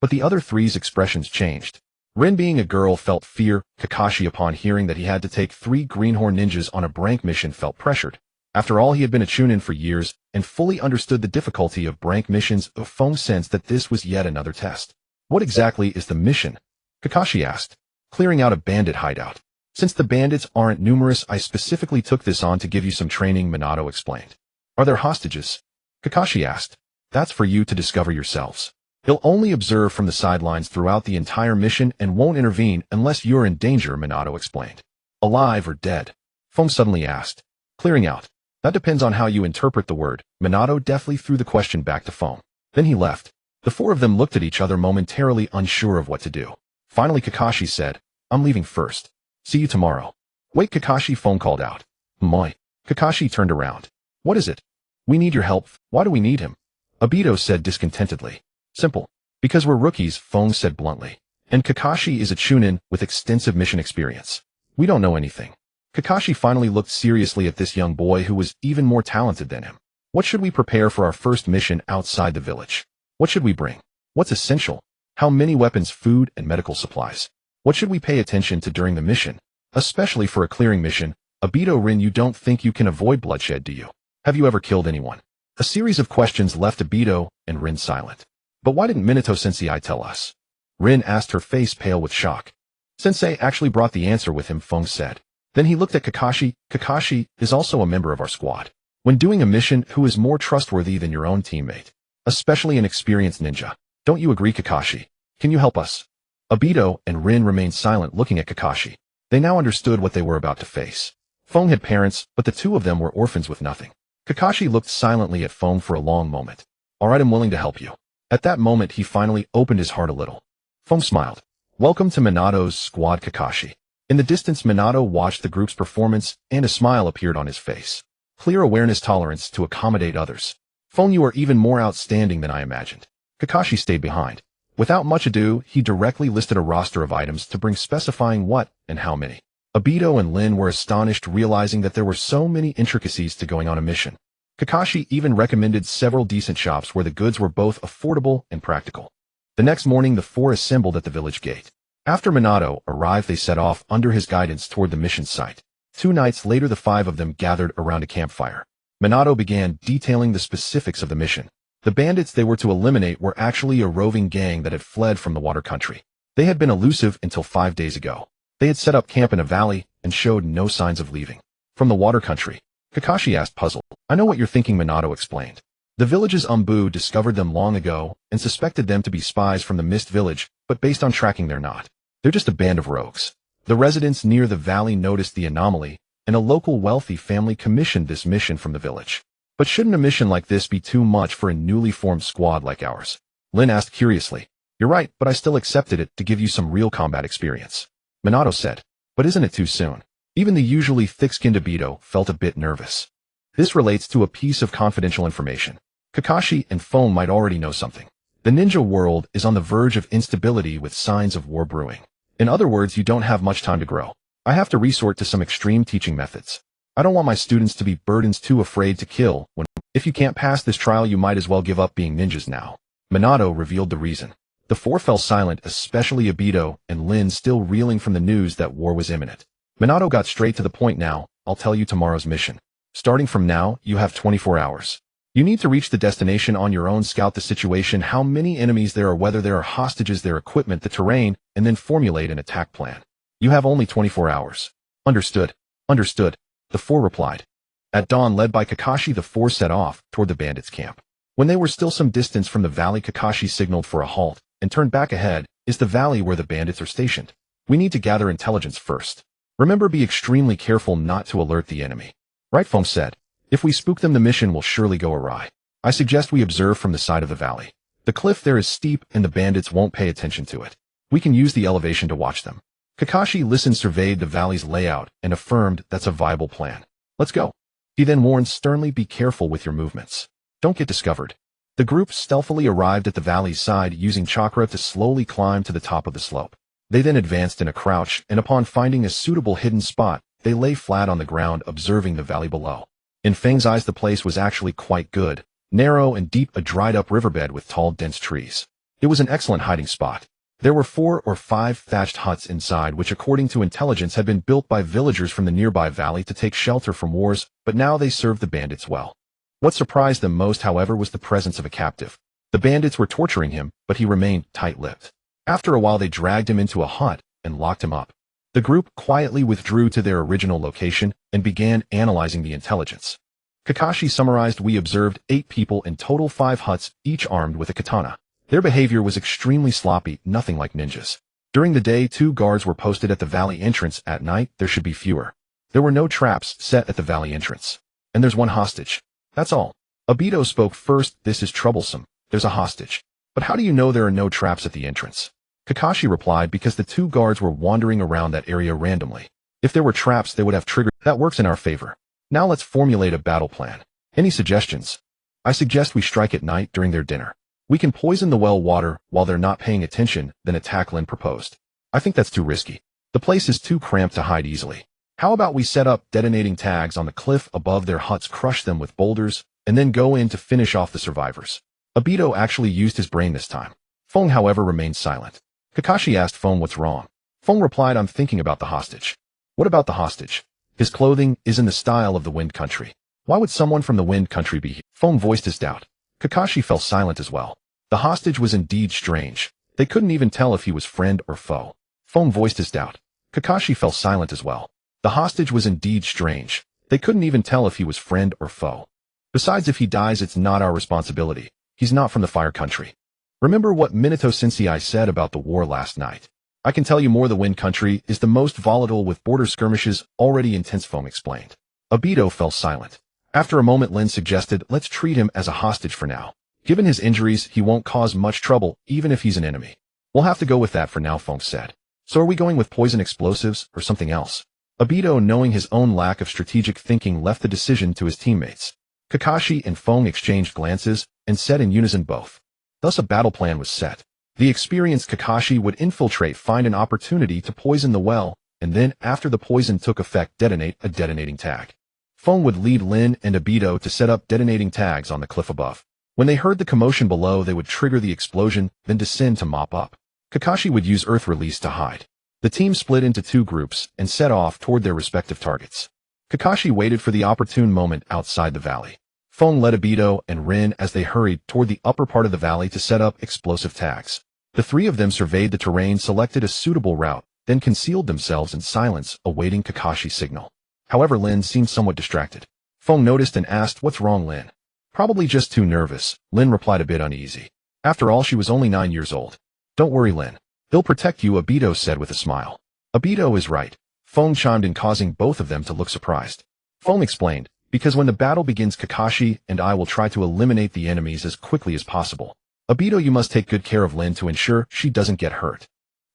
But the other three's expressions changed. Rin, being a girl, felt fear. Kakashi, upon hearing that he had to take 3 greenhorn ninjas on a rank mission, felt pressured. After all, he had been a Chunin for years and fully understood the difficulty of rank missions. Feng sensed that this was yet another test. What exactly is the mission? Kakashi asked. Clearing out a bandit hideout. Since the bandits aren't numerous, I specifically took this on to give you some training, Minato explained. Are there hostages? Kakashi asked. That's for you to discover yourselves. He'll only observe from the sidelines throughout the entire mission and won't intervene unless you're in danger, Minato explained. Alive or dead? Feng suddenly asked. Clearing out. That depends on how you interpret the word. Minato deftly threw the question back to Feng. Then he left. The 4 of them looked at each other, momentarily unsure of what to do. Finally, Kakashi said, I'm leaving first. See you tomorrow. Wait, Kakashi, Feng called out. Moi. Kakashi turned around. What is it? We need your help. Why do we need him? Obito said discontentedly. Simple. Because we're rookies, Feng said bluntly. And Kakashi is a Chunin with extensive mission experience. We don't know anything. Kakashi finally looked seriously at this young boy who was even more talented than him. What should we prepare for our first mission outside the village? What should we bring? What's essential? How many weapons, food, and medical supplies? What should we pay attention to during the mission? Especially for a clearing mission, Obito Rin, you don't think you can avoid bloodshed, do you? Have you ever killed anyone? A series of questions left Obito and Rin silent. But why didn't Minato-sensei tell us? Rin asked, her face pale with shock. Sensei actually brought the answer with him, Feng said. Then he looked at Kakashi. Kakashi is also a member of our squad. When doing a mission, who is more trustworthy than your own teammate? Especially an experienced ninja. Don't you agree, Kakashi? Can you help us? Obito and Rin remained silent, looking at Kakashi. They now understood what they were about to face. Feng had parents, but the two of them were orphans with nothing. Kakashi looked silently at Feng for a long moment. All right, I'm willing to help you. At that moment, he finally opened his heart a little. Feng smiled. Welcome to Minato's squad, Kakashi. In the distance, Minato watched the group's performance, and a smile appeared on his face. Clear awareness, tolerance to accommodate others. Feng, you are even more outstanding than I imagined. Kakashi stayed behind. Without much ado, he directly listed a roster of items to bring, specifying what and how many. Obito and Lin were astonished, realizing that there were so many intricacies to going on a mission. Kakashi even recommended several decent shops where the goods were both affordable and practical. The next morning, the four assembled at the village gate. After Minato arrived, they set off under his guidance toward the mission site. 2 nights later, the 5 of them gathered around a campfire. Minato began detailing the specifics of the mission. The bandits they were to eliminate were actually a roving gang that had fled from the water country. They had been elusive until 5 days ago. They had set up camp in a valley and showed no signs of leaving. From the water country? Kakashi asked, puzzled. I know what you're thinking, Minato explained. The village's Umbu discovered them long ago and suspected them to be spies from the Mist Village, but based on tracking, they're not. They're just a band of rogues. The residents near the valley noticed the anomaly, and a local wealthy family commissioned this mission from the village. But shouldn't a mission like this be too much for a newly formed squad like ours? Lin asked curiously. You're right, but I still accepted it to give you some real combat experience. Minato said. But isn't it too soon? Even the usually thick-skinned Obito felt a bit nervous. This relates to a piece of confidential information. Kakashi and Feng might already know something. The ninja world is on the verge of instability with signs of war brewing. In other words, you don't have much time to grow. I have to resort to some extreme teaching methods. I don't want my students to be burdens too afraid to kill when, if you can't pass this trial, you might as well give up being ninjas now. Minato revealed the reason. The four fell silent, especially Obito and Lin, still reeling from the news that war was imminent. Minato got straight to the point now. I'll tell you tomorrow's mission. Starting from now, you have 24 hours. You need to reach the destination on your own, scout the situation, how many enemies there are, whether there are hostages, their equipment, the terrain, and then formulate an attack plan. You have only 24 hours. Understood. Understood. The four replied. At dawn, led by Kakashi, the four set off toward the bandits' camp. When they were still some distance from the valley, Kakashi signaled for a halt and turned back. Ahead is the valley where the bandits are stationed. We need to gather intelligence first. Remember, be extremely careful not to alert the enemy. Right, Feng said. If we spook them, the mission will surely go awry. I suggest we observe from the side of the valley. The cliff there is steep and the bandits won't pay attention to it. We can use the elevation to watch them. Kakashi listened, surveyed the valley's layout, and affirmed that's a viable plan. Let's go. He then warned sternly, be careful with your movements. Don't get discovered. The group stealthily arrived at the valley's side, using chakra to slowly climb to the top of the slope. They then advanced in a crouch, and upon finding a suitable hidden spot, they lay flat on the ground, observing the valley below. In Feng's eyes, the place was actually quite good, narrow and deep, a dried-up riverbed with tall, dense trees. It was an excellent hiding spot. There were 4 or 5 thatched huts inside, which according to intelligence had been built by villagers from the nearby valley to take shelter from wars, but now they served the bandits well. What surprised them most, however, was the presence of a captive. The bandits were torturing him, but he remained tight-lipped. After a while, they dragged him into a hut and locked him up. The group quietly withdrew to their original location and began analyzing the intelligence. Kakashi summarized, we observed 8 people in total, 5 huts, each armed with a katana. Their behavior was extremely sloppy, nothing like ninjas. During the day, 2 guards were posted at the valley entrance. At night, there should be fewer. There were no traps set at the valley entrance. And there's 1 hostage. That's all. Obito spoke first. This is troublesome. There's a hostage. But how do you know there are no traps at the entrance? Kakashi replied, because the 2 guards were wandering around that area randomly. If there were traps, they would have triggered. That works in our favor. Now let's formulate a battle plan. Any suggestions? I suggest we strike at night during their dinner. We can poison the well water while they're not paying attention, then attack, Lin proposed. I think that's too risky. The place is too cramped to hide easily. How about we set up detonating tags on the cliff above their huts, crush them with boulders, and then go in to finish off the survivors? Obito actually used his brain this time. Feng, however, remained silent. Kakashi asked Feng what's wrong. Feng replied, I'm thinking about the hostage. What about the hostage? His clothing is in the style of the Wind Country. Why would someone from the Wind Country be here? Feng voiced his doubt. Kakashi fell silent as well. The hostage was indeed strange. They couldn't even tell if he was friend or foe. Feng voiced his doubt. Kakashi fell silent as well. The hostage was indeed strange. They couldn't even tell if he was friend or foe. Besides, if he dies, it's not our responsibility. He's not from the Fire Country. Remember what Minato Sensei said about the war last night. I can tell you more. The Wind Country is the most volatile with border skirmishes already intense, Feng explained. Obito fell silent. After a moment, Lin suggested, let's treat him as a hostage for now. Given his injuries, he won't cause much trouble, even if he's an enemy. We'll have to go with that for now, Feng said. So are we going with poison explosives or something else? Obito, knowing his own lack of strategic thinking, left the decision to his teammates. Kakashi and Feng exchanged glances and said in unison both. Thus a battle plan was set. The experienced Kakashi would infiltrate, find an opportunity to poison the well, and then, after the poison took effect, detonate a detonating tag. Feng would lead Lin and Obito to set up detonating tags on the cliff above. When they heard the commotion below, they would trigger the explosion, then descend to mop up. Kakashi would use earth release to hide. The team split into two groups and set off toward their respective targets. Kakashi waited for the opportune moment outside the valley. Feng led Obito and Rin as they hurried toward the upper part of the valley to set up explosive tags. The three of them surveyed the terrain, selected a suitable route, then concealed themselves in silence, awaiting Kakashi's signal. However, Lin seemed somewhat distracted. Feng noticed and asked, what's wrong, Lin? Probably just too nervous, Lin replied, a bit uneasy. After all, she was only 9 years old. Don't worry, Lin. He'll protect you, Obito said with a smile. Obito is right. Feng chimed in, causing both of them to look surprised. Feng explained, because when the battle begins, Kakashi and I will try to eliminate the enemies as quickly as possible. Obito, you must take good care of Lin to ensure she doesn't get hurt.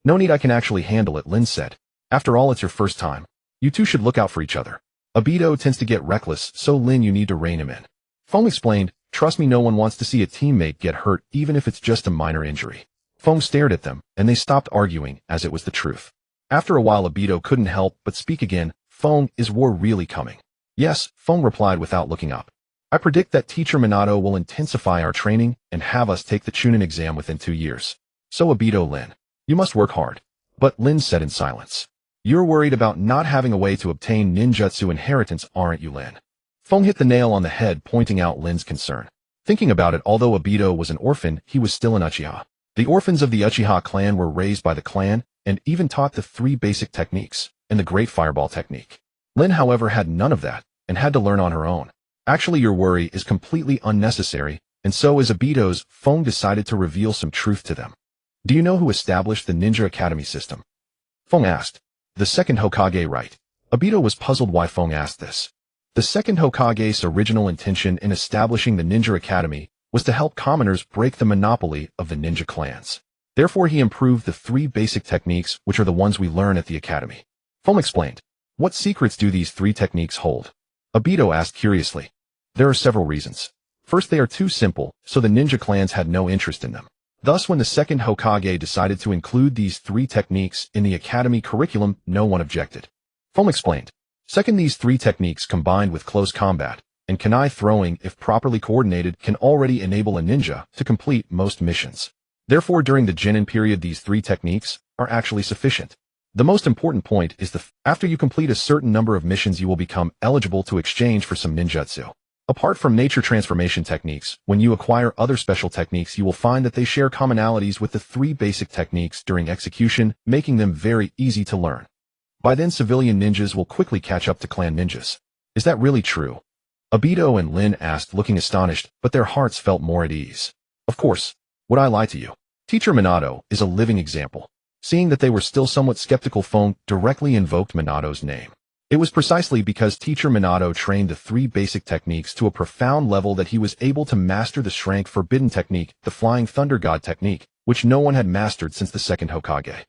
No need, I can actually handle it, Lin said. After all, it's your first time. You two should look out for each other. Obito tends to get reckless, so Lin, you need to rein him in. Feng explained, trust me, no one wants to see a teammate get hurt, even if it's just a minor injury. Feng stared at them, and they stopped arguing, as it was the truth. After a while, Obito couldn't help but speak again. Feng, is war really coming? Yes, Feng replied without looking up. I predict that Teacher Minato will intensify our training and have us take the Chunin exam within 2 years. So Obito, Lin, you must work hard. But Lin said in silence. You're worried about not having a way to obtain ninjutsu inheritance, aren't you, Lin? Feng hit the nail on the head, pointing out Lin's concern. Thinking about it, although Obito was an orphan, he was still an Uchiha. The orphans of the Uchiha clan were raised by the clan and even taught the 3 basic techniques and the Great Fireball technique. Lin, however, had none of that and had to learn on her own. Actually, your worry is completely unnecessary, and so is Obito's. Feng decided to reveal some truth to them. Do you know who established the Ninja Academy system? Feng asked. The second Hokage, right? Obito was puzzled why Feng asked this. The second Hokage's original intention in establishing the Ninja Academy was to help commoners break the monopoly of the ninja clans. Therefore, he improved the 3 basic techniques, which are the ones we learn at the academy. Feng explained. What secrets do these 3 techniques hold? Obito asked curiously. There are several reasons. First, they are too simple, so the ninja clans had no interest in them. Thus, when the second Hokage decided to include these 3 techniques in the academy curriculum, no one objected. Feng explained. Second, these 3 techniques combined with close combat and kunai throwing, if properly coordinated, can already enable a ninja to complete most missions. Therefore, during the Genin period, these 3 techniques are actually sufficient. The most important point is after you complete a certain number of missions, you will become eligible to exchange for some ninjutsu. Apart from nature transformation techniques, when you acquire other special techniques, you will find that they share commonalities with the 3 basic techniques during execution, making them very easy to learn. By then, civilian ninjas will quickly catch up to clan ninjas. Is that really true? Obito and Lin asked, looking astonished, but their hearts felt more at ease. Of course. Would I lie to you? Teacher Minato is a living example. Seeing that they were still somewhat skeptical, Feng directly invoked Minato's name. It was precisely because Teacher Minato trained the 3 basic techniques to a profound level that he was able to master the Strength Forbidden technique, the Flying Thunder God technique, which no one had mastered since the second Hokage.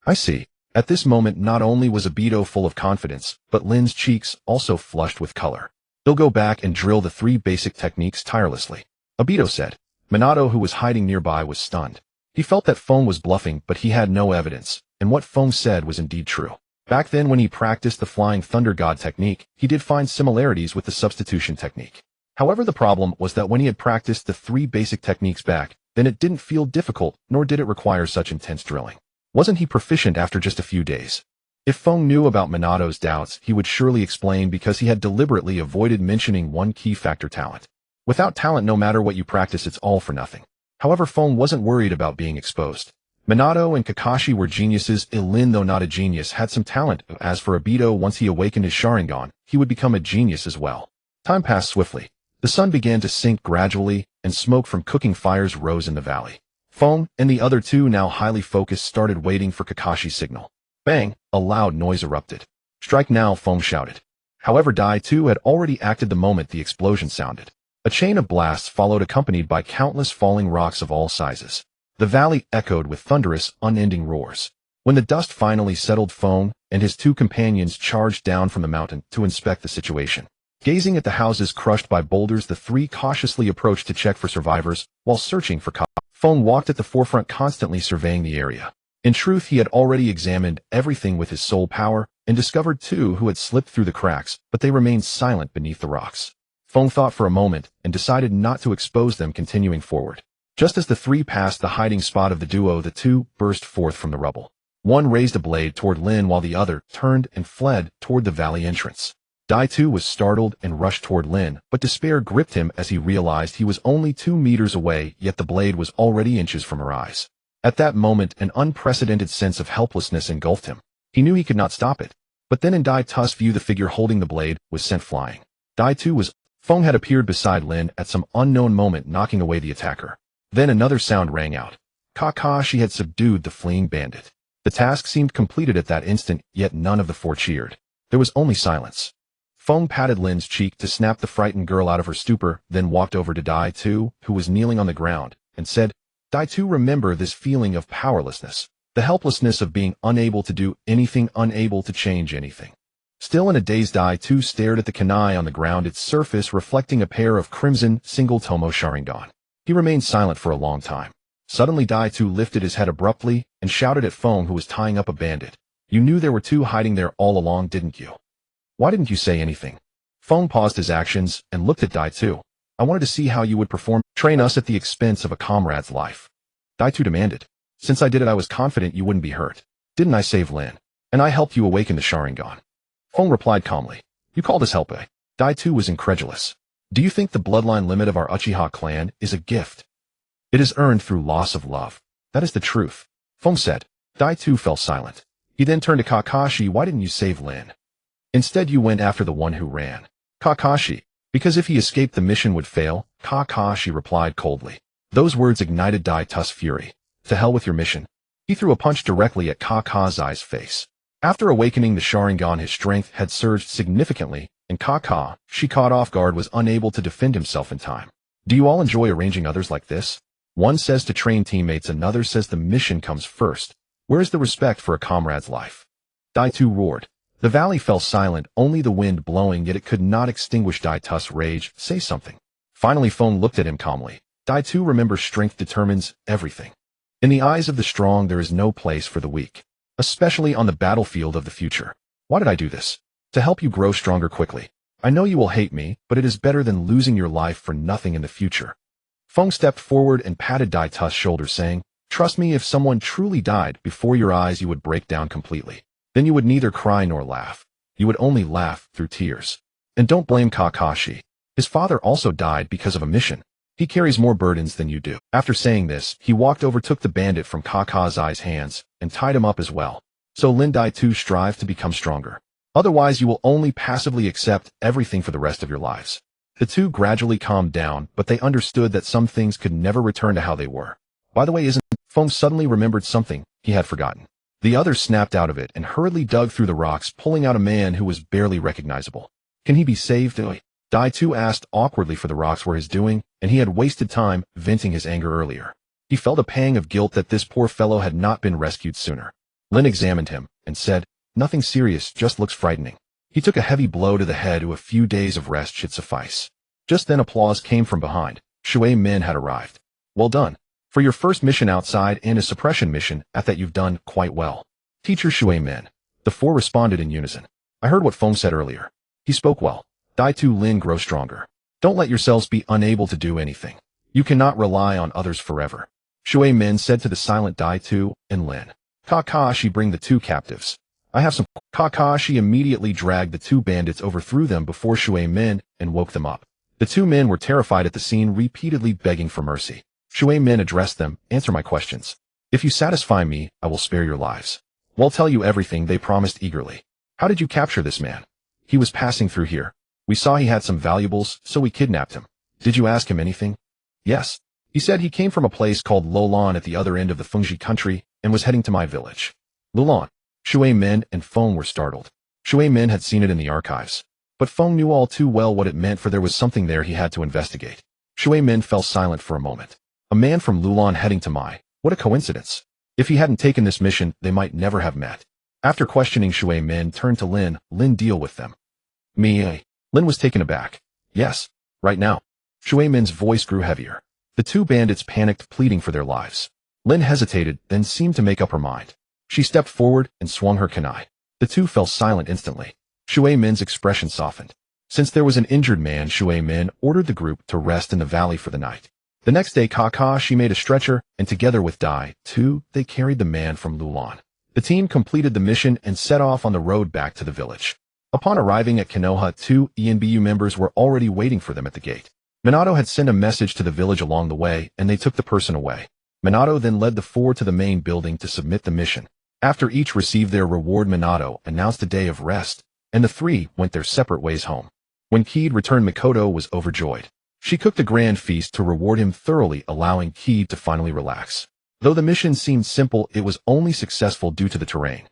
I see. At this moment, not only was Obito full of confidence, but Lin's cheeks also flushed with color. He'll go back and drill the 3 basic techniques tirelessly, Obito said. Minato, who was hiding nearby, was stunned. He felt that Feng was bluffing, but he had no evidence, and what Feng said was indeed true. Back then, when he practiced the Flying Thunder God technique, he did find similarities with the substitution technique. However, the problem was that when he had practiced the 3 basic techniques back, then it didn't feel difficult, nor did it require such intense drilling. Wasn't he proficient after just a few days? If Feng knew about Minato's doubts, he would surely explain because he had deliberately avoided mentioning one key factor: talent. Without talent, no matter what you practice, it's all for nothing. However, Feng wasn't worried about being exposed. Minato and Kakashi were geniuses. Lin, though not a genius, had some talent. As for Obito, once he awakened his Sharingan, he would become a genius as well. Time passed swiftly. The sun began to sink gradually, and smoke from cooking fires rose in the valley. Feng and the other two, now highly focused, started waiting for Kakashi's signal. Bang! A loud noise erupted. Strike now, Feng shouted. However, Dai 2 had already acted the moment the explosion sounded. A chain of blasts followed, accompanied by countless falling rocks of all sizes. The valley echoed with thunderous, unending roars. When the dust finally settled, Feng and his two companions charged down from the mountain to inspect the situation. Gazing at the houses crushed by boulders, the three cautiously approached to check for survivors while searching for Feng walked at the forefront, constantly surveying the area. In truth, he had already examined everything with his soul power and discovered two who had slipped through the cracks, but they remained silent beneath the rocks. Feng thought for a moment and decided not to expose them, continuing forward. Just as the three passed the hiding spot of the duo, the two burst forth from the rubble. One raised a blade toward Lin while the other turned and fled toward the valley entrance. Dai 2 was startled and rushed toward Lin, but despair gripped him as he realized he was only 2 meters away, yet the blade was already inches from her eyes. At that moment, an unprecedented sense of helplessness engulfed him. He knew he could not stop it. But then in Dai 2's view, the figure holding the blade was sent flying. Dai 2 was... Feng had appeared beside Lin at some unknown moment, knocking away the attacker. Then another sound rang out. Kakashi had subdued the fleeing bandit. The task seemed completed at that instant, yet none of the four cheered. There was only silence. Feng patted Lin's cheek to snap the frightened girl out of her stupor, then walked over to Dai 2, who was kneeling on the ground, and said, Dai 2, remember this feeling of powerlessness, the helplessness of being unable to do anything, unable to change anything. Still in a daze, Dai 2 stared at the kunai on the ground, its surface reflecting a pair of crimson, single-tomo Sharingan. He remained silent for a long time. Suddenly Dai 2 lifted his head abruptly and shouted at Feng, who was tying up a bandit. You knew there were two hiding there all along, didn't you? Why didn't you say anything? Feng paused his actions and looked at Dai 2. I wanted to see how you would perform. Train us at the expense of a comrade's life. Dai 2 demanded. Since I did it, I was confident you wouldn't be hurt. Didn't I save Lin? And I helped you awaken the Sharingan. Feng replied calmly. You call this help, eh? Dai 2 was incredulous. Do you think the bloodline limit of our Uchiha clan is a gift? It is earned through loss of love. That is the truth. Feng said. Dai 2 fell silent. He then turned to Kakashi. Why didn't you save Lin? Instead, you went after the one who ran. Kakashi. Because if he escaped, the mission would fail, Kakashi replied coldly. Those words ignited Dai 2's fury. To hell with your mission. He threw a punch directly at Kakashi's face. After awakening the Sharingan, his strength had surged significantly, and Kakashi, caught off guard, was unable to defend himself in time. Do you all enjoy arranging others like this? One says to train teammates, another says the mission comes first. Where is the respect for a comrade's life? Dai 2 roared. The valley fell silent, only the wind blowing, yet it could not extinguish Dai 2's rage. Say something. Finally, Feng looked at him calmly. Dai 2, remember, strength determines everything. In the eyes of the strong, there is no place for the weak, especially on the battlefield of the future. Why did I do this? To help you grow stronger quickly. I know you will hate me, but it is better than losing your life for nothing in the future. Feng stepped forward and patted Dai 2's shoulder, saying, Trust me, if someone truly died before your eyes, you would break down completely. Then you would neither cry nor laugh. You would only laugh through tears. And don't blame Kakashi. His father also died because of a mission. He carries more burdens than you do. After saying this, he walked over, took the bandit from Kakashi's hands, and tied him up as well. So Lin, Dai 2, strive to become stronger. Otherwise, you will only passively accept everything for the rest of your lives. The two gradually calmed down, but they understood that some things could never return to how they were. By the way, Feng suddenly remembered something he had forgotten. The others snapped out of it and hurriedly dug through the rocks, pulling out a man who was barely recognizable. Can he be saved? Dai 2 asked awkwardly, for the rocks were his doing, and he had wasted time venting his anger earlier. He felt a pang of guilt that this poor fellow had not been rescued sooner. Lin examined him and said, Nothing serious, just looks frightening. He took a heavy blow to the head. A few days of rest should suffice. Just then applause came from behind. Shui men had arrived. Well done. For your first mission outside and a suppression mission, at that you've done quite well. Teacher Shui men. The four responded in unison. I heard what Feng said earlier. He spoke well. Dai 2, Lin, grow stronger. Don't let yourselves be unable to do anything. You cannot rely on others forever. Shui Min said to the silent Dai Tu and Lin. Kakashi, bring the two captives. I have some. Kakashi immediately dragged the two bandits, overthrew them before Shui Min, and woke them up. The two men were terrified at the scene, repeatedly begging for mercy. Shui Min addressed them. Answer my questions. If you satisfy me, I will spare your lives. We'll tell you everything, they promised eagerly. How did you capture this man? He was passing through here. We saw he had some valuables, so we kidnapped him. Did you ask him anything? Yes. He said he came from a place called Lulan at the other end of the Fengji country and was heading to my village. Lulan. Shui Min and Feng were startled. Shui Min had seen it in the archives. But Feng knew all too well what it meant, for there was something there he had to investigate. Shui Min fell silent for a moment. A man from Lulan heading to Mai. What a coincidence. If he hadn't taken this mission, they might never have met. After questioning, Shui Min turned to Lin. Lin, deal with them. Me. Lin was taken aback. Yes. Right now. Shui Min's voice grew heavier. The two bandits panicked, pleading for their lives. Lin hesitated, then seemed to make up her mind. She stepped forward and swung her kunai. The two fell silent instantly. Shui Min's expression softened. Since there was an injured man, Shui Min ordered the group to rest in the valley for the night. The next day, Kakashi made a stretcher, and together with Dai Tu, they carried the man from Lulan. The team completed the mission and set off on the road back to the village. Upon arriving at Konoha, two ENBU members were already waiting for them at the gate. Minato had sent a message to the village along the way, and they took the person away. Minato then led the four to the main building to submit the mission. After each received their reward, Minato announced a day of rest, and the three went their separate ways home. When Keed returned, Mikoto was overjoyed. She cooked a grand feast to reward him thoroughly, allowing Keed to finally relax. Though the mission seemed simple, it was only successful due to the terrain.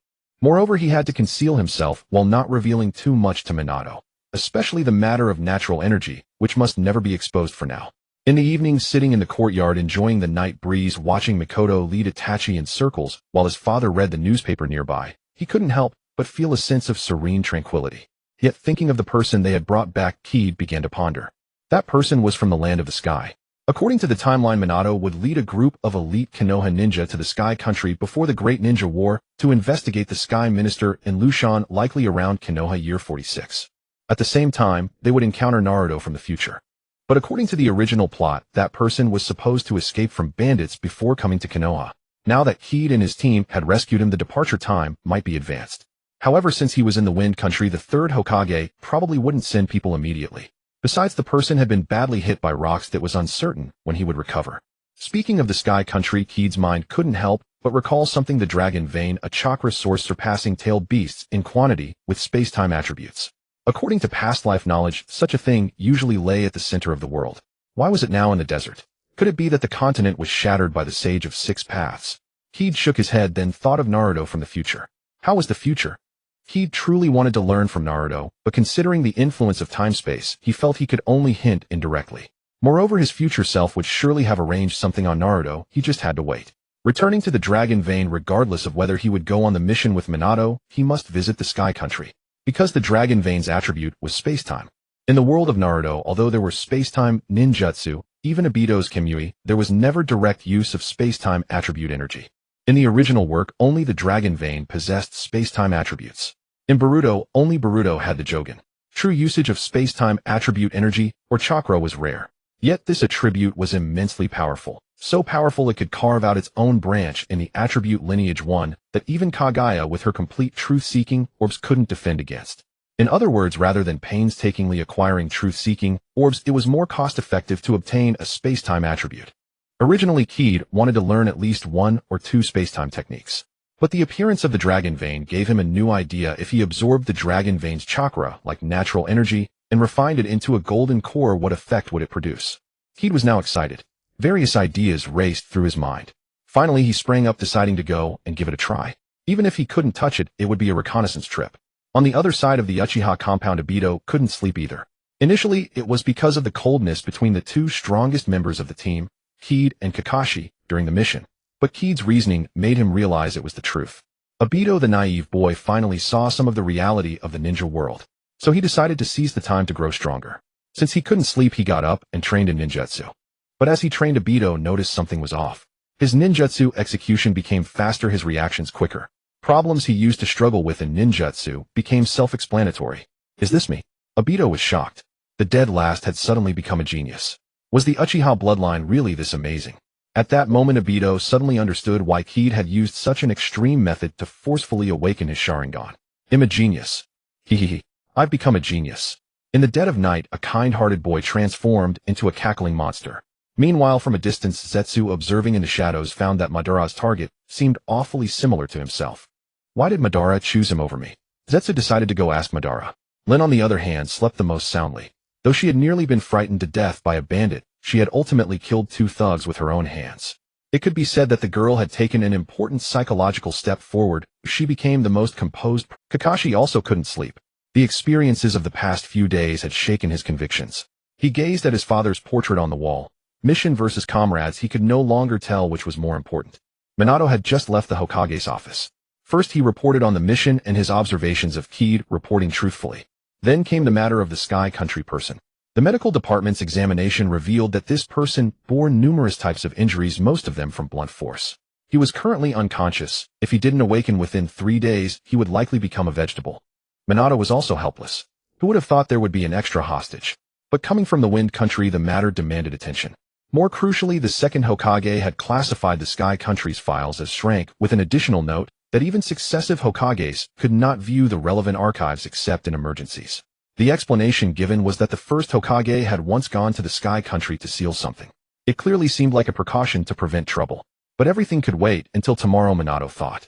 Moreover, he had to conceal himself while not revealing too much to Minato, especially the matter of natural energy, which must never be exposed for now. In the evening, sitting in the courtyard enjoying the night breeze, watching Mikoto lead Itachi in circles while his father read the newspaper nearby, he couldn't help but feel a sense of serene tranquility. Yet thinking of the person they had brought back, Keed began to ponder. That person was from the land of the sky. According to the timeline, Minato would lead a group of elite Konoha ninja to the Sky Country before the Great Ninja War to investigate the Sky Minister in Lushan, likely around Konoha year 46. At the same time, they would encounter Naruto from the future. But according to the original plot, that person was supposed to escape from bandits before coming to Konoha. Now that Keed and his team had rescued him, the departure time might be advanced. However, since he was in the Wind Country, the third Hokage probably wouldn't send people immediately. Besides, the person had been badly hit by rocks that was uncertain when he would recover. Speaking of the Sky Country, Keed's mind couldn't help but recall something: the dragon vein, a chakra source surpassing tailed beasts in quantity with space-time attributes. According to past life knowledge, such a thing usually lay at the center of the world. Why was it now in the desert? Could it be that the continent was shattered by the Sage of Six Paths? Keed shook his head, then thought of Naruto from the future. How was the future? Keed truly wanted to learn from Naruto, but considering the influence of time-space, he felt he could only hint indirectly. Moreover, his future self would surely have arranged something on Naruto, he just had to wait. Returning to the Dragon Vein, regardless of whether he would go on the mission with Minato, he must visit the Sky Country. Because the Dragon Vein's attribute was space-time. In the world of Naruto, although there were space-time ninjutsu, even Obito's Kimui, there was never direct use of space-time attribute energy. In the original work, only the Dragon Vein possessed space-time attributes. In Boruto, only Boruto had the Jogan. True usage of space-time attribute energy, or chakra, was rare. Yet this attribute was immensely powerful. So powerful it could carve out its own branch in the attribute lineage 1 that even Kaguya with her complete truth-seeking orbs couldn't defend against. In other words, rather than painstakingly acquiring truth-seeking orbs, it was more cost-effective to obtain a space-time attribute. Originally, Keed wanted to learn at least 1 or 2 space-time techniques. But the appearance of the Dragon Vein gave him a new idea. If he absorbed the Dragon Vein's chakra, like natural energy, and refined it into a golden core, what effect would it produce? Keed was now excited. Various ideas raced through his mind. Finally, he sprang up, deciding to go and give it a try. Even if he couldn't touch it, it would be a reconnaissance trip. On the other side of the Uchiha compound, Obito couldn't sleep either. Initially, it was because of the coldness between the two strongest members of the team, Keed and Kakashi, during the mission. But Keed's reasoning made him realize it was the truth. Obito, the naive boy, finally saw some of the reality of the ninja world. So he decided to seize the time to grow stronger. Since he couldn't sleep, he got up and trained in ninjutsu. But as he trained, Obito noticed something was off. His ninjutsu execution became faster, his reactions quicker. Problems he used to struggle with in ninjutsu became self-explanatory. Is this me? Obito was shocked. The dead last had suddenly become a genius. Was the Uchiha bloodline really this amazing? At that moment Obito suddenly understood why Kaede had used such an extreme method to forcefully awaken his Sharingan. I'm a genius. Hehehe. I've become a genius. In the dead of night, a kind-hearted boy transformed into a cackling monster. Meanwhile, from a distance, Zetsu, observing in the shadows, found that Madara's target seemed awfully similar to himself. Why did Madara choose him over me? Zetsu decided to go ask Madara. Lin, on the other hand, slept the most soundly. Though she had nearly been frightened to death by a bandit, she had ultimately killed 2 thugs with her own hands. It could be said that the girl had taken an important psychological step forward. She became the most composed. Kakashi also couldn't sleep. The experiences of the past few days had shaken his convictions. He gazed at his father's portrait on the wall. Mission versus comrades, he could no longer tell which was more important. Minato had just left the Hokage's office. First he reported on the mission and his observations of Kaede, reporting truthfully. Then came the matter of the Sky Country person. The medical department's examination revealed that this person bore numerous types of injuries, most of them from blunt force. He was currently unconscious. If he didn't awaken within 3 days, he would likely become a vegetable. Minato was also helpless. Who would have thought there would be an extra hostage? But coming from the Wind Country, the matter demanded attention. More crucially, the second Hokage had classified the Sky Country's files as shrank, with an additional note that even successive Hokages could not view the relevant archives except in emergencies. The explanation given was that the first Hokage had once gone to the Sky Country to seal something. It clearly seemed like a precaution to prevent trouble. But everything could wait until tomorrow, Minato thought.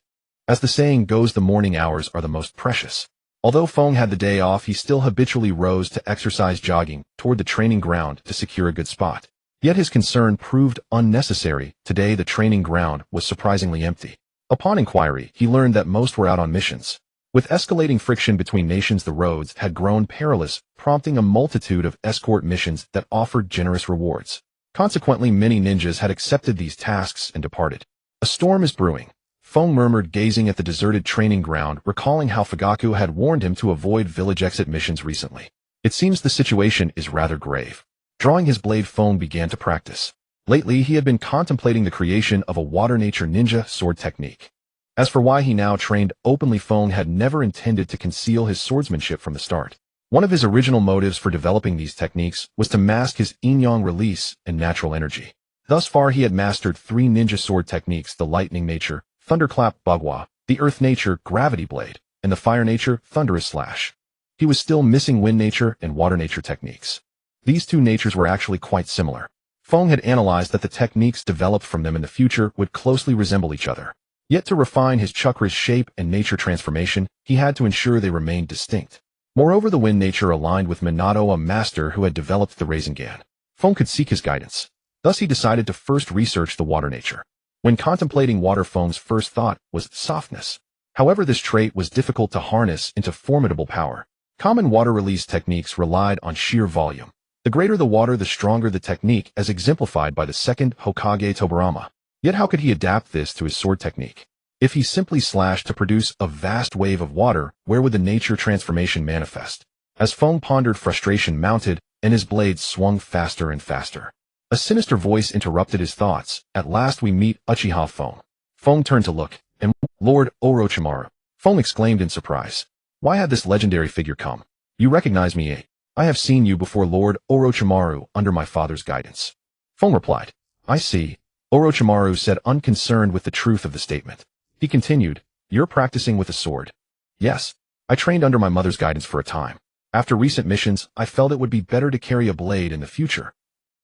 As the saying goes, the morning hours are the most precious. Although Feng had the day off, he still habitually rose to exercise, jogging toward the training ground to secure a good spot. Yet his concern proved unnecessary. Today the training ground was surprisingly empty. Upon inquiry, he learned that most were out on missions. With escalating friction between nations, the roads had grown perilous, prompting a multitude of escort missions that offered generous rewards. Consequently, many ninjas had accepted these tasks and departed. A storm is brewing. Feng murmured, gazing at the deserted training ground, recalling how Fugaku had warned him to avoid village exit missions recently. It seems the situation is rather grave. Drawing his blade, Feng began to practice. Lately, he had been contemplating the creation of a water nature ninja sword technique. As for why he now trained openly, Feng had never intended to conceal his swordsmanship from the start. One of his original motives for developing these techniques was to mask his yin-yang release and natural energy. Thus far, he had mastered 3 ninja sword techniques: the lightning nature, thunderclap bagua, the earth nature, gravity blade, and the fire nature, thunderous slash. He was still missing wind nature and water nature techniques. These 2 natures were actually quite similar. Feng had analyzed that the techniques developed from them in the future would closely resemble each other. Yet to refine his chakra's shape and nature transformation, he had to ensure they remained distinct. Moreover, the wind nature aligned with Minato, a master who had developed the Rasengan. Feng could seek his guidance. Thus he decided to first research the water nature. When contemplating water, Feng's first thought was softness. However, this trait was difficult to harness into formidable power. Common water release techniques relied on sheer volume. The greater the water, the stronger the technique, as exemplified by the second Hokage Tobirama. Yet how could he adapt this to his sword technique? If he simply slashed to produce a vast wave of water, where would the nature transformation manifest? As Feng pondered, frustration mounted, and his blades swung faster and faster. A sinister voice interrupted his thoughts. At last we meet Uchiha Feng. Feng turned to look, and Lord Orochimaru. Feng exclaimed in surprise. Why had this legendary figure come? You recognize me, eh? I have seen you before, Lord Orochimaru, under my father's guidance. Feng replied. I see. Orochimaru said, unconcerned with the truth of the statement. He continued, you're practicing with a sword. Yes. I trained under my mother's guidance for a time. After recent missions, I felt it would be better to carry a blade in the future.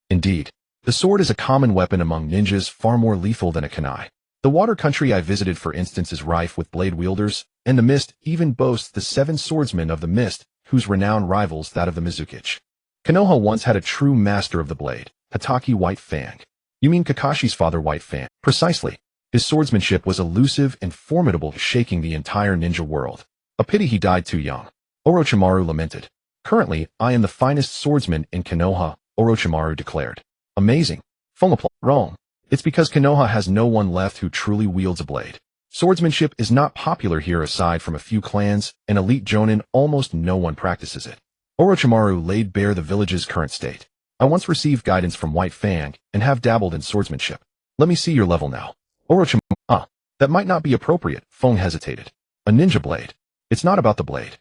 Indeed. The sword is a common weapon among ninjas, far more lethal than a kunai. The water country I visited, for instance, is rife with blade wielders, and the mist even boasts the 7 swordsmen of the mist, whose renown rivals that of the Mizukichi. Konoha once had a true master of the blade, Hatake White Fang. You mean Kakashi's father, White Fang? Precisely. His swordsmanship was elusive and formidable, shaking the entire ninja world. A pity he died too young. Orochimaru lamented. Currently, I am the finest swordsman in Konoha, Orochimaru declared. Amazing. Feng applauded. Wrong. It's because Konoha has no one left who truly wields a blade. Swordsmanship is not popular here aside from a few clans, and elite jonin, almost no one practices it. Orochimaru laid bare the village's current state. I once received guidance from White Fang, and have dabbled in swordsmanship. Let me see your level now. Orochimaru, that might not be appropriate, Feng hesitated. A ninja blade. It's not about the blade.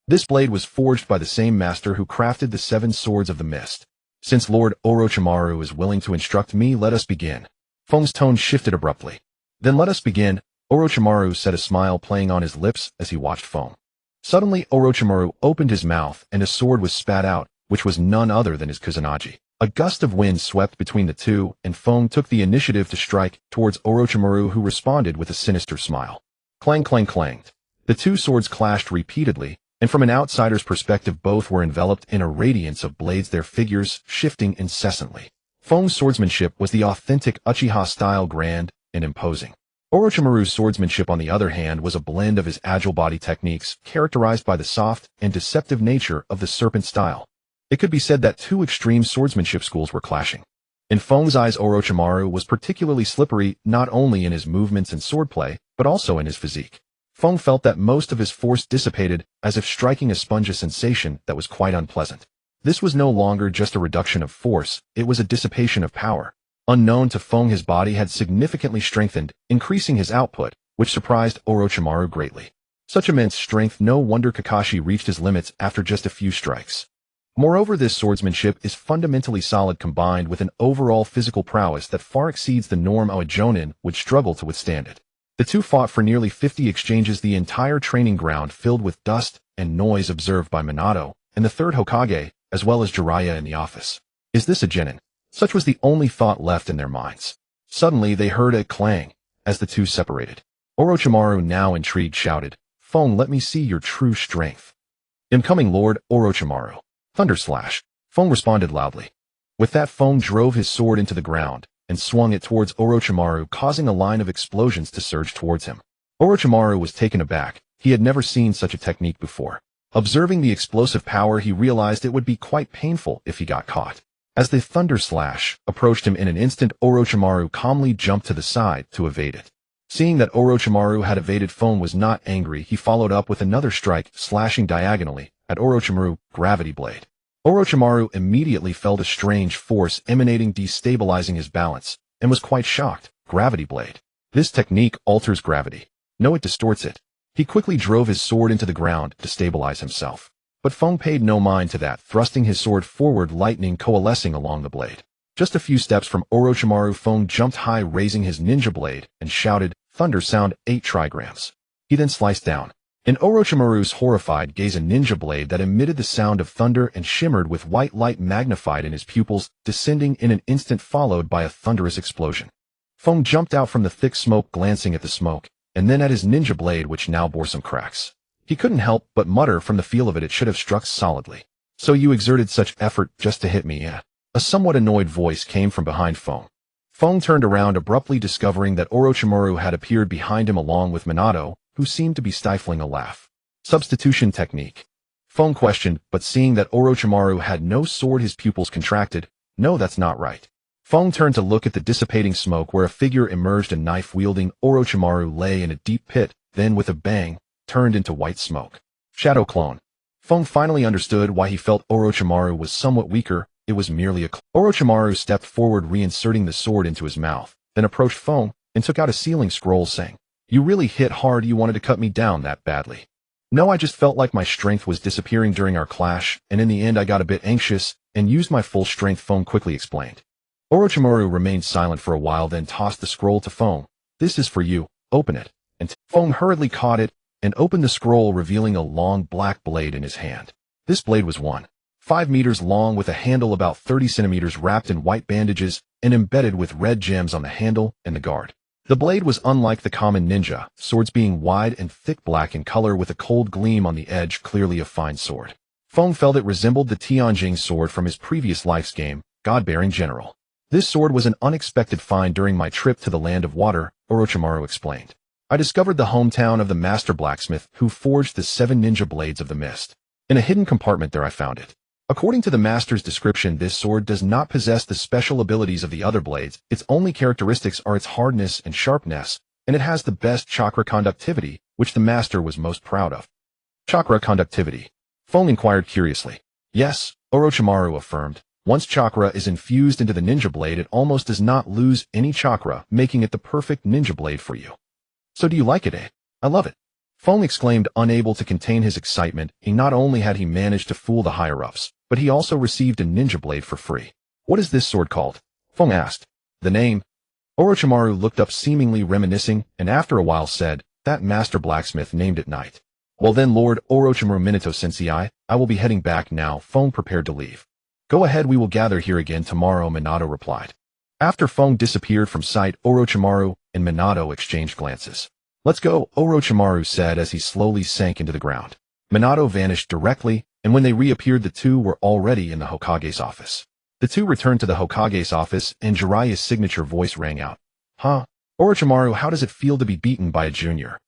This blade was forged by the same master who crafted the 7 swords of the mist. Since Lord Orochimaru is willing to instruct me, let us begin. Feng's tone shifted abruptly. Then let us begin, Orochimaru said, a smile playing on his lips as he watched Feng. Suddenly, Orochimaru opened his mouth and a sword was spat out, which was none other than his Kusanagi. A gust of wind swept between the two, and Feng took the initiative to strike towards Orochimaru, who responded with a sinister smile. Clang, clang, clanged. The two swords clashed repeatedly, and from an outsider's perspective both were enveloped in a radiance of blades, their figures shifting incessantly. Feng's swordsmanship was the authentic Uchiha style, grand and imposing. Orochimaru's swordsmanship, on the other hand, was a blend of his agile body techniques, characterized by the soft and deceptive nature of the serpent style. It could be said that two extreme swordsmanship schools were clashing. In Feng's eyes, Orochimaru was particularly slippery, not only in his movements and swordplay, but also in his physique. Feng felt that most of his force dissipated, as if striking a sponge, a sensation that was quite unpleasant. This was no longer just a reduction of force, it was a dissipation of power. Unknown to Feng, his body had significantly strengthened, increasing his output, which surprised Orochimaru greatly. Such immense strength, no wonder Kakashi reached his limits after just a few strikes. Moreover, this swordsmanship is fundamentally solid, combined with an overall physical prowess that far exceeds the norm. A jonin would struggle to withstand it. The two fought for nearly 50 exchanges, the entire training ground filled with dust and noise, observed by Minato and the third Hokage, as well as Jiraiya in the office. Is this a genin? Such was the only thought left in their minds. Suddenly they heard a clang as the two separated. Orochimaru, now intrigued, shouted, "Feng, let me see your true strength." "Incoming, Lord Orochimaru." Thunder slash. Feng responded loudly. With that, Feng drove his sword into the ground and swung it towards Orochimaru, causing a line of explosions to surge towards him. Orochimaru was taken aback. He had never seen such a technique before. Observing the explosive power, he realized it would be quite painful if he got caught. As the thunder slash approached him in an instant, Orochimaru calmly jumped to the side to evade it. Seeing that Orochimaru had evaded, Feng was not angry. He followed up with another strike, slashing diagonally at Orochimaru, gravity blade. Orochimaru immediately felt a strange force emanating, destabilizing his balance, and was quite shocked. Gravity blade. This technique alters gravity. No, it distorts it. He quickly drove his sword into the ground to stabilize himself. But Feng paid no mind to that, thrusting his sword forward, lightning coalescing along the blade. Just a few steps from Orochimaru, Feng jumped high, raising his ninja blade, and shouted, "Thunder sound 8 trigrams." He then sliced down. In Orochimaru's horrified gaze, a ninja blade that emitted the sound of thunder and shimmered with white light magnified in his pupils, descending in an instant, followed by a thunderous explosion. Feng jumped out from the thick smoke, glancing at the smoke, and then at his ninja blade, which now bore some cracks. He couldn't help but mutter, from the feel of it should have struck solidly. "So you exerted such effort just to hit me, eh?" A somewhat annoyed voice came from behind Feng. Feng turned around abruptly, discovering that Orochimaru had appeared behind him along with Minato, who seemed to be stifling a laugh. "Substitution technique?" Feng questioned, but seeing that Orochimaru had no sword, his pupils contracted. "No, that's not right." Feng turned to look at the dissipating smoke, where a figure emerged. A knife-wielding Orochimaru lay in a deep pit, then with a bang, turned into white smoke. Shadow clone. Feng finally understood why he felt Orochimaru was somewhat weaker. It was merely a clone. Orochimaru stepped forward, reinserting the sword into his mouth, then approached Feng and took out a sealing scroll, saying, "You really hit hard. You wanted to cut me down that badly." "No, I just felt like my strength was disappearing during our clash, and in the end I got a bit anxious and used my full strength," Feng quickly explained. Orochimaru remained silent for a while, then tossed the scroll to Feng. "This is for you. Open it." And Feng hurriedly caught it and opened the scroll, revealing a long black blade in his hand. This blade was 1.5 meters long, with a handle about 30 centimeters, wrapped in white bandages and embedded with red gems on the handle and the guard. The blade was unlike the common ninja swords, being wide and thick black in color with a cold gleam on the edge, clearly a fine sword. Feng felt it resembled the Tianjing sword from his previous life's game, God-bearing General. "This sword was an unexpected find during my trip to the Land of Water," Orochimaru explained. "I discovered the hometown of the master blacksmith who forged the 7 ninja blades of the mist. In a hidden compartment there I found it. According to the master's description, this sword does not possess the special abilities of the other blades. Its only characteristics are its hardness and sharpness, and it has the best chakra conductivity, which the master was most proud of." "Chakra conductivity?" Feng inquired curiously. "Yes," Orochimaru affirmed. "Once chakra is infused into the ninja blade, it almost does not lose any chakra, making it the perfect ninja blade for you." "So do you like it, eh?" "I love it," Feng exclaimed, unable to contain his excitement. Not only had he managed to fool the higher-ups, but he also received a ninja blade for free. What is this sword called? Feng asked. The name? Orochimaru looked up seemingly reminiscing, and after a while said, that master blacksmith named it Night. Well then, Lord Orochimaru Minato Sensei, I will be heading back now. Feng prepared to leave. Go ahead, we will gather here again tomorrow, Minato replied. After Feng disappeared from sight, Orochimaru and Minato exchanged glances. Let's go, Orochimaru said as he slowly sank into the ground. Minato vanished directly, and when they reappeared the two were already in the Hokage's office. The two returned to the Hokage's office, and Jiraiya's signature voice rang out. Huh? Orochimaru, how does it feel to be beaten by a junior?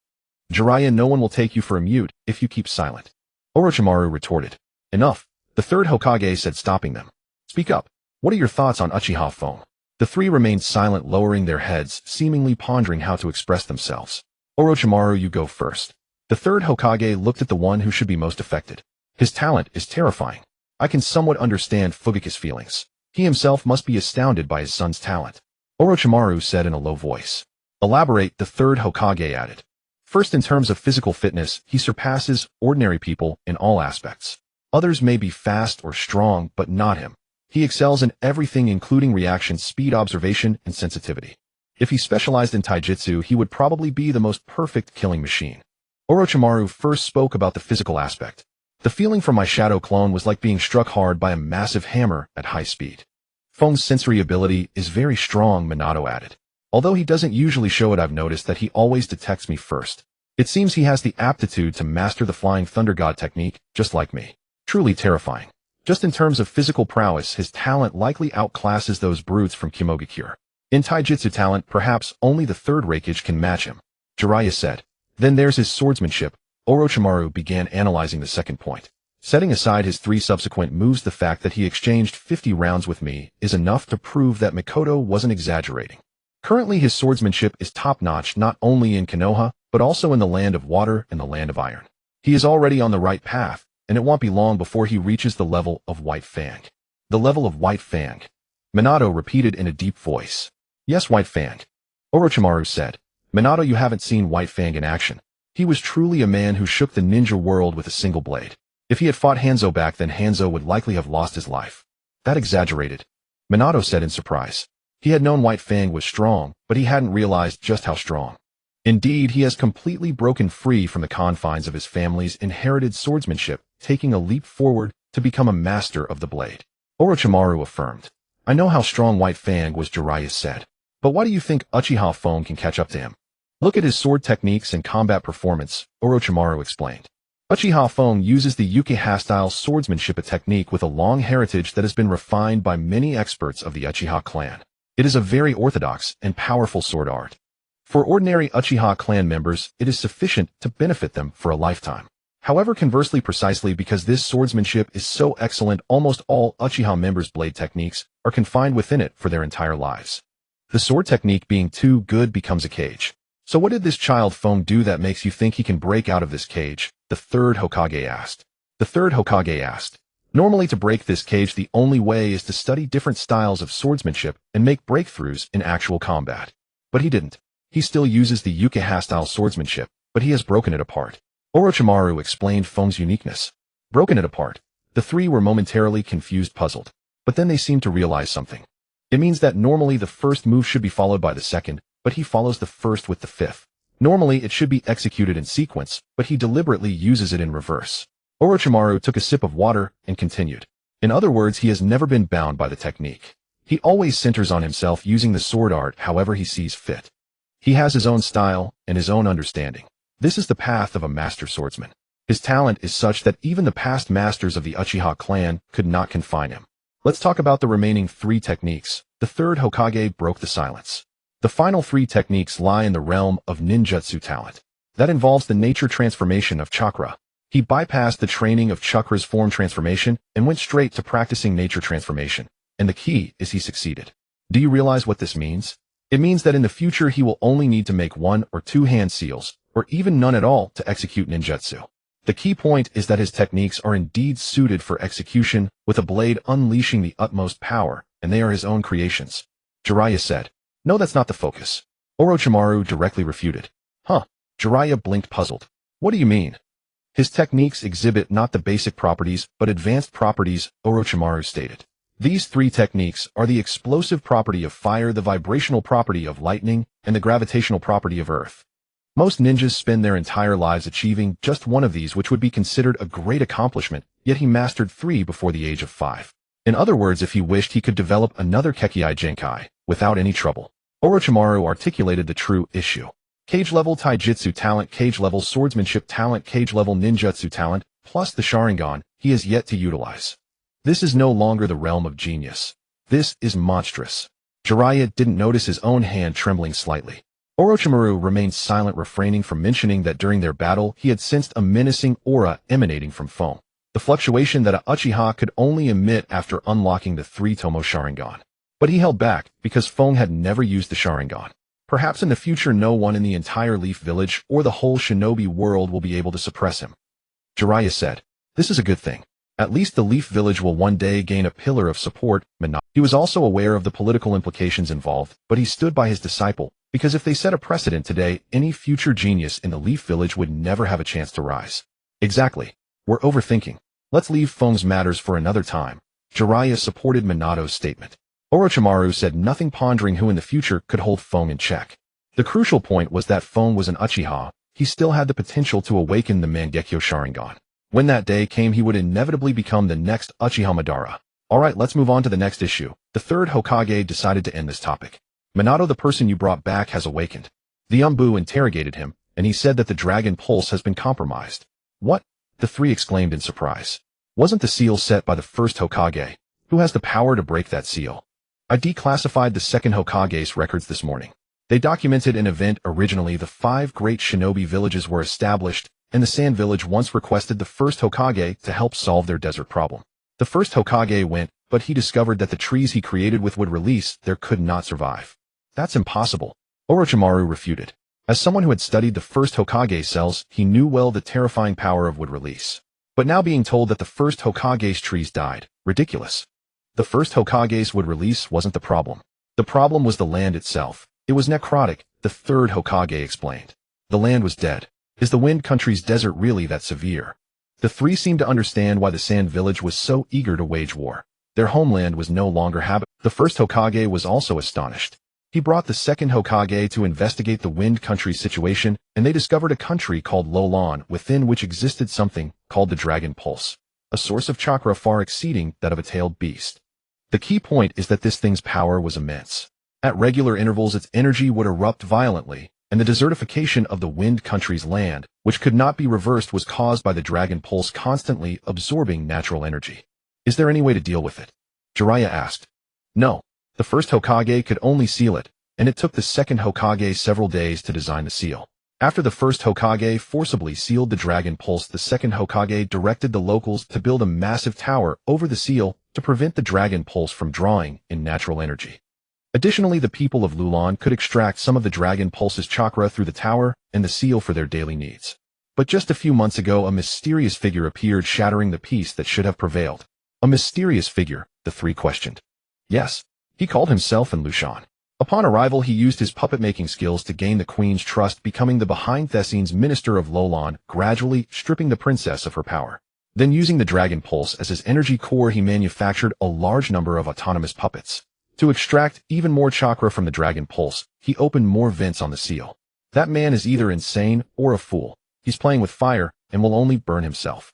Jiraiya, no one will take you for a mute if you keep silent. Orochimaru retorted. Enough, the third Hokage said, stopping them. Speak up. What are your thoughts on Uchiha Fugaku? The three remained silent, lowering their heads, seemingly pondering how to express themselves. Orochimaru, you go first. The third Hokage looked at the one who should be most affected. His talent is terrifying. I can somewhat understand Fugaku's feelings. He himself must be astounded by his son's talent. Orochimaru said in a low voice. Elaborate, the third Hokage added. First, in terms of physical fitness, he surpasses ordinary people in all aspects. Others may be fast or strong, but not him. He excels in everything, including reaction speed, observation, and sensitivity. If he specialized in taijutsu, he would probably be the most perfect killing machine. Orochimaru first spoke about the physical aspect. The feeling from my shadow clone was like being struck hard by a massive hammer at high speed. Feng's sensory ability is very strong, Minato added. Although he doesn't usually show it, I've noticed that he always detects me first. It seems he has the aptitude to master the Flying Thunder God technique, just like me. Truly terrifying. Just in terms of physical prowess, his talent likely outclasses those brutes from Kimogakure. In taijutsu talent, perhaps only the third Raikage can match him. Jiraiya said. Then there's his swordsmanship. Orochimaru began analyzing the second point. Setting aside his three subsequent moves, the fact that he exchanged 50 rounds with me is enough to prove that Mikoto wasn't exaggerating. Currently his swordsmanship is top-notch not only in Konoha, but also in the Land of Water and the Land of Iron. He is already on the right path, and it won't be long before he reaches the level of White Fang. The level of White Fang. Minato repeated in a deep voice. Yes, White Fang. Orochimaru said. Minato, you haven't seen White Fang in action. He was truly a man who shook the ninja world with a single blade. If he had fought Hanzo back then, Hanzo would likely have lost his life. That exaggerated. Minato said in surprise. He had known White Fang was strong, but he hadn't realized just how strong. Indeed, he has completely broken free from the confines of his family's inherited swordsmanship, taking a leap forward to become a master of the blade. Orochimaru affirmed. I know how strong White Fang was, Jiraiya said. But why do you think Uchiha Fugaku can catch up to him? Look at his sword techniques and combat performance, Orochimaru explained. Uchiha Fugaku uses the Uchiha-style swordsmanship, a technique with a long heritage that has been refined by many experts of the Uchiha clan. It is a very orthodox and powerful sword art. For ordinary Uchiha clan members, it is sufficient to benefit them for a lifetime. However, conversely, precisely because this swordsmanship is so excellent, almost all Uchiha members' blade techniques are confined within it for their entire lives. The sword technique being too good becomes a cage. So what did this child Fugaku do that makes you think he can break out of this cage? The third Hokage asked. The third Hokage asked. Normally, to break this cage, the only way is to study different styles of swordsmanship and make breakthroughs in actual combat. But he didn't. He still uses the Uchiha-style swordsmanship, but he has broken it apart. Orochimaru explained Fugaku's uniqueness. Broken it apart. The three were momentarily confused, puzzled. But then they seemed to realize something. It means that normally the first move should be followed by the second, but he follows the first with the fifth. Normally it should be executed in sequence, but he deliberately uses it in reverse. Orochimaru took a sip of water and continued. In other words, he has never been bound by the technique. He always centers on himself, using the sword art however he sees fit. He has his own style and his own understanding. This is the path of a master swordsman. His talent is such that even the past masters of the Uchiha clan could not confine him. Let's talk about the remaining three techniques. The third Hokage broke the silence. The final three techniques lie in the realm of ninjutsu talent. That involves the nature transformation of chakra. He bypassed the training of chakra's form transformation and went straight to practicing nature transformation. And the key is he succeeded. Do you realize what this means? It means that in the future he will only need to make 1 or 2 hand seals, or even none at all, to execute ninjutsu. The key point is that his techniques are indeed suited for execution, with a blade unleashing the utmost power, and they are his own creations. Jiraiya said. No, that's not the focus. Orochimaru directly refuted. Huh? Jiraiya blinked, puzzled. What do you mean? His techniques exhibit not the basic properties, but advanced properties, Orochimaru stated. These three techniques are the explosive property of fire, the vibrational property of lightning, and the gravitational property of earth. Most ninjas spend their entire lives achieving just one of these, which would be considered a great accomplishment, yet he mastered 3 before the age of 5. In other words, if he wished, he could develop another Kekkei Genkai without any trouble. Orochimaru articulated the true issue. Cage-level taijutsu talent, cage-level swordsmanship talent, cage-level ninjutsu talent, plus the Sharingan he has yet to utilize. This is no longer the realm of genius. This is monstrous. Jiraiya didn't notice his own hand trembling slightly. Orochimaru remained silent, refraining from mentioning that during their battle he had sensed a menacing aura emanating from Fong, the fluctuation that a Uchiha could only emit after unlocking the 3-Tomo Sharingan. But he held back because Fong had never used the Sharingan. Perhaps in the future no one in the entire Leaf Village or the whole shinobi world will be able to suppress him. Jiraiya said, "This is a good thing. At least the Leaf Village will one day gain a pillar of support." He was also aware of the political implications involved, but he stood by his disciple, because if they set a precedent today, any future genius in the Leaf Village would never have a chance to rise. Exactly. We're overthinking. Let's leave Fong's matters for another time. Jiraiya supported Minato's statement. Orochimaru said nothing, pondering who in the future could hold Fong in check. The crucial point was that Fong was an Uchiha. He still had the potential to awaken the Mangekyo Sharingan. When that day came, he would inevitably become the next Uchiha Madara. Alright, let's move on to the next issue. The third Hokage decided to end this topic. Minato, the person you brought back, has awakened. The Umbu interrogated him, and he said that the Dragon Pulse has been compromised. What? The three exclaimed in surprise. Wasn't the seal set by the first Hokage? Who has the power to break that seal? I declassified the second Hokage's records this morning. They documented an event. Originally, the 5 great shinobi villages were established, and the Sand Village once requested the first Hokage to help solve their desert problem. The first Hokage went, but he discovered that the trees he created with wood release there could not survive. That's impossible. Orochimaru refuted. As someone who had studied the first Hokage cells, he knew well the terrifying power of wood release. But now being told that the first Hokage's trees died, ridiculous. The first Hokage's wood release wasn't the problem. The problem was the land itself. It was necrotic, the third Hokage explained. The land was dead. Is the Wind Country's desert really that severe? The three seemed to understand why the Sand Village was so eager to wage war. Their homeland was no longer habitable. The first Hokage was also astonished. He brought the second Hokage to investigate the Wind Country's situation, and they discovered a country called Lolan, within which existed something called the Dragon Pulse, a source of chakra far exceeding that of a tailed beast. The key point is that this thing's power was immense. At regular intervals its energy would erupt violently, and the desertification of the Wind Country's land, which could not be reversed, was caused by the Dragon Pulse constantly absorbing natural energy. Is there any way to deal with it? Jiraiya asked. No. The first Hokage could only seal it, and it took the second Hokage several days to design the seal. After the first Hokage forcibly sealed the Dragon Pulse, the second Hokage directed the locals to build a massive tower over the seal to prevent the Dragon Pulse from drawing in natural energy. Additionally, the people of Lulan could extract some of the Dragon Pulse's chakra through the tower and the seal for their daily needs. But just a few months ago, a mysterious figure appeared, shattering the peace that should have prevailed. A mysterious figure, the three questioned. Yes, he called himself An Lushan. Upon arrival, he used his puppet-making skills to gain the queen's trust, becoming the behind the scenes minister of Lolan, gradually stripping the princess of her power. Then, using the Dragon Pulse as his energy core, he manufactured a large number of autonomous puppets. To extract even more chakra from the Dragon Pulse, he opened more vents on the seal. That man is either insane or a fool. He's playing with fire and will only burn himself.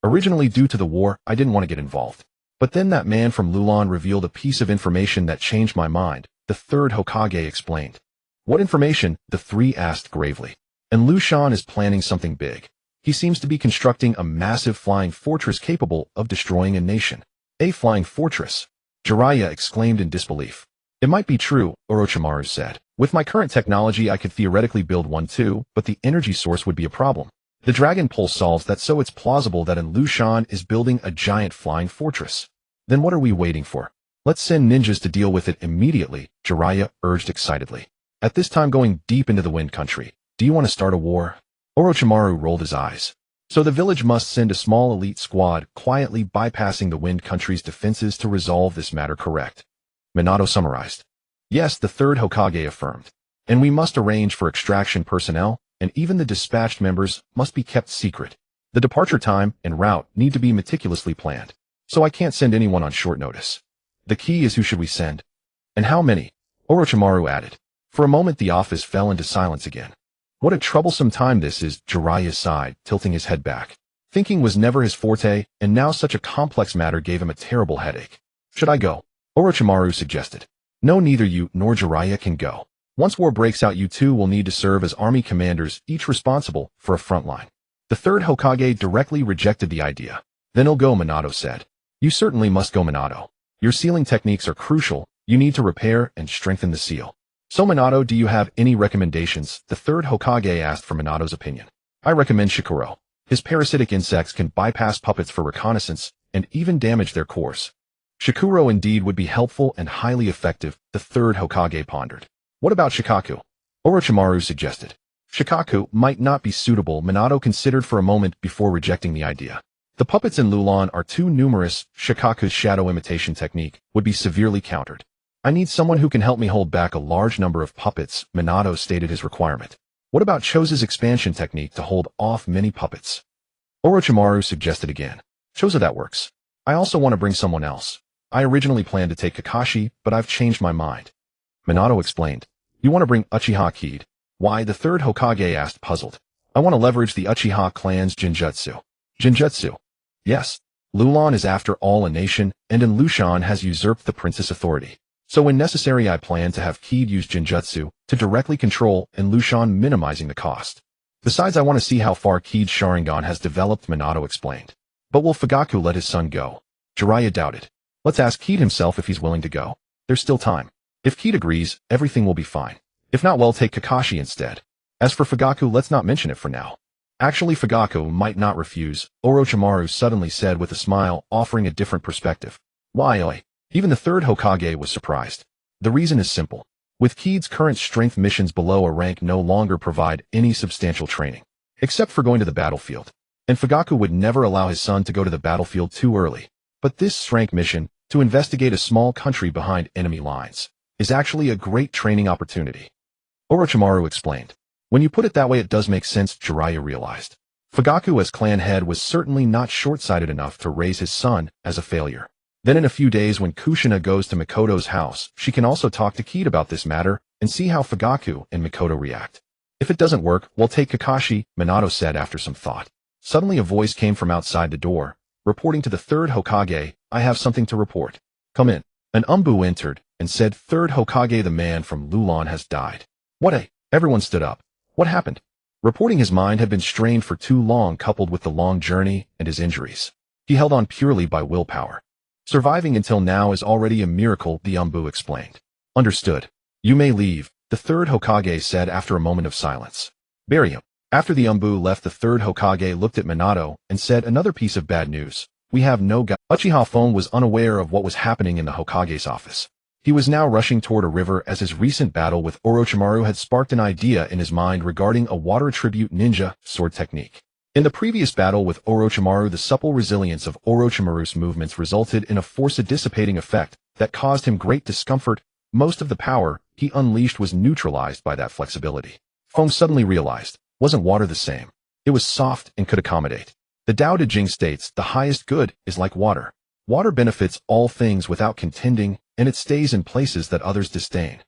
Originally, due to the war, I didn't want to get involved. But then that man from Lulan revealed a piece of information that changed my mind, the third Hokage explained. What information? The three asked gravely. And Lushan is planning something big. He seems to be constructing a massive flying fortress capable of destroying a nation. A flying fortress? Jiraiya exclaimed in disbelief. It might be true, Orochimaru said. With my current technology I could theoretically build one too, but the energy source would be a problem. The Dragon Pulse solves that, so it's plausible that An Lushan is building a giant flying fortress. Then what are we waiting for? Let's send ninjas to deal with it immediately, Jiraiya urged excitedly. At this time, going deep into the Wind Country. Do you want to start a war? Orochimaru rolled his eyes. So the village must send a small elite squad, quietly bypassing the Wind Country's defenses to resolve this matter, correct? Minato summarized. Yes, the third Hokage affirmed. And we must arrange for extraction personnel, and even the dispatched members must be kept secret. The departure time and route need to be meticulously planned, so I can't send anyone on short notice. The key is who should we send? And how many? Orochimaru added. For a moment the office fell into silence again. What a troublesome time this is, Jiraiya sighed, tilting his head back. Thinking was never his forte, and now such a complex matter gave him a terrible headache. Should I go? Orochimaru suggested. No, neither you nor Jiraiya can go. Once war breaks out, you two will need to serve as army commanders, each responsible for a front line. The third Hokage directly rejected the idea. Then I'll go, Minato said. You certainly must go, Minato. Your sealing techniques are crucial. You need to repair and strengthen the seal. So Minato, do you have any recommendations? The third Hokage asked for Minato's opinion. I recommend Shikoro. His parasitic insects can bypass puppets for reconnaissance and even damage their cores. Shikoro indeed would be helpful and highly effective, the third Hokage pondered. What about Shikaku? Orochimaru suggested. Shikaku might not be suitable, Minato considered for a moment before rejecting the idea. The puppets in Lulan are too numerous. Shikaku's shadow imitation technique would be severely countered. I need someone who can help me hold back a large number of puppets, Minato stated his requirement. What about Chose's expansion technique to hold off many puppets? Orochimaru suggested again. Chose, that works. I also want to bring someone else. I originally planned to take Kakashi, but I've changed my mind. Minato explained. You want to bring Uchiha Kaede? Why? The third Hokage asked, puzzled. I want to leverage the Uchiha clan's Jinjutsu. Jinjutsu? Yes. Lulan is after all a nation, and in Lushan has usurped the prince's authority. So when necessary I plan to have Kaede use Jinjutsu to directly control in Lushan, minimizing the cost. Besides, I want to see how far Kaede's Sharingan has developed, Minato explained. But will Fugaku let his son go? Jiraiya doubted. Let's ask Kaede himself if he's willing to go. There's still time. If Kaede agrees, everything will be fine. If not, well, take Kakashi instead. As for Fugaku, let's not mention it for now. Actually, Fugaku might not refuse, Orochimaru suddenly said with a smile, offering a different perspective. Why, oi? Even the third Hokage was surprised. The reason is simple. With Kaede's current strength, missions below a rank no longer provide any substantial training, except for going to the battlefield. And Fugaku would never allow his son to go to the battlefield too early. But this rank mission, to investigate a small country behind enemy lines, is actually a great training opportunity. Orochimaru explained. When you put it that way, it does make sense, Jiraiya realized. Fugaku as clan head was certainly not short-sighted enough to raise his son as a failure. Then in a few days when Kushina goes to Mikoto's house, she can also talk to Kaede about this matter and see how Fugaku and Mikoto react. If it doesn't work, we'll take Kakashi, Minato said after some thought. Suddenly a voice came from outside the door, reporting to the third Hokage, I have something to report. Come in. An Umbu entered and said, Third Hokage, the man from Lulan has died. What? Everyone stood up. What happened? Reporting his mind had been strained for too long, coupled with the long journey and his injuries. He held on purely by willpower. Surviving until now is already a miracle, the Umbu explained. Understood. You may leave, the third Hokage said after a moment of silence. Bury him. After the Umbu left, the third Hokage looked at Minato and said, another piece of bad news. We have no guy. Uchiha Fugaku was unaware of what was happening in the Hokage's office. He was now rushing toward a river as his recent battle with Orochimaru had sparked an idea in his mind regarding a water tribute ninja sword technique. In the previous battle with Orochimaru, the supple resilience of Orochimaru's movements resulted in a force-dissipating effect that caused him great discomfort. Most of the power he unleashed was neutralized by that flexibility. Fugaku suddenly realized, wasn't water the same? It was soft and could accommodate. The Tao Te Ching states, the highest good is like water. Water benefits all things without contending, and it stays in places that others disdain.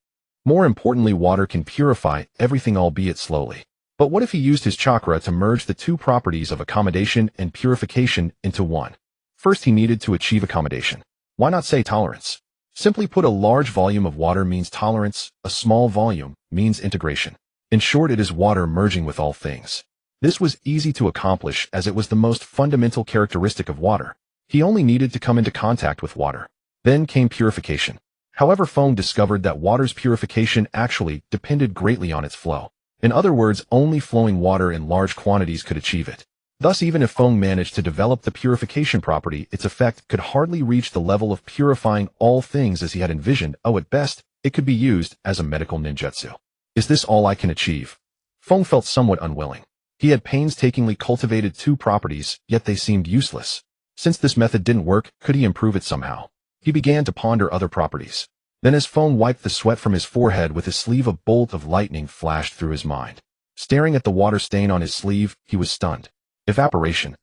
More importantly, water can purify everything, albeit slowly. But what if he used his chakra to merge the two properties of accommodation and purification into one? First, he needed to achieve accommodation. Why not say tolerance? Simply put, a large volume of water means tolerance, a small volume means integration. In short, it is water merging with all things. This was easy to accomplish as it was the most fundamental characteristic of water. He only needed to come into contact with water. Then came purification. However, Fugaku discovered that water's purification actually depended greatly on its flow. In other words, only flowing water in large quantities could achieve it. Thus, even if Fugaku managed to develop the purification property, its effect could hardly reach the level of purifying all things as he had envisioned. At best, it could be used as a medical ninjutsu. Is this all I can achieve? Fugaku felt somewhat unwilling. He had painstakingly cultivated two properties, yet they seemed useless. Since this method didn't work, could he improve it somehow? He began to ponder other properties. Then as Fugaku wiped the sweat from his forehead with his sleeve, a bolt of lightning flashed through his mind. Staring at the water stain on his sleeve, he was stunned. Evaporation.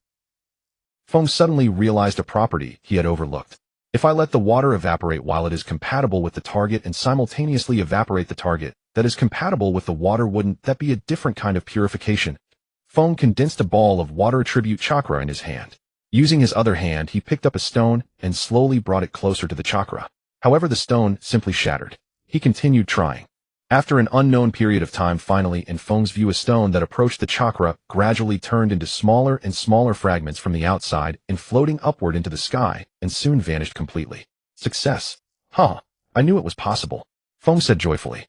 Feng suddenly realized a property he had overlooked. If I let the water evaporate while it is compatible with the target and simultaneously evaporate the target that is compatible with the water, wouldn't that be a different kind of purification? Feng condensed a ball of water attribute chakra in his hand. Using his other hand, he picked up a stone and slowly brought it closer to the chakra. However, the stone simply shattered. He continued trying. After an unknown period of time, finally, in Feng's view, a stone that approached the chakra gradually turned into smaller and smaller fragments from the outside and floating upward into the sky, and soon vanished completely. Success. Huh. I knew it was possible, Feng said joyfully.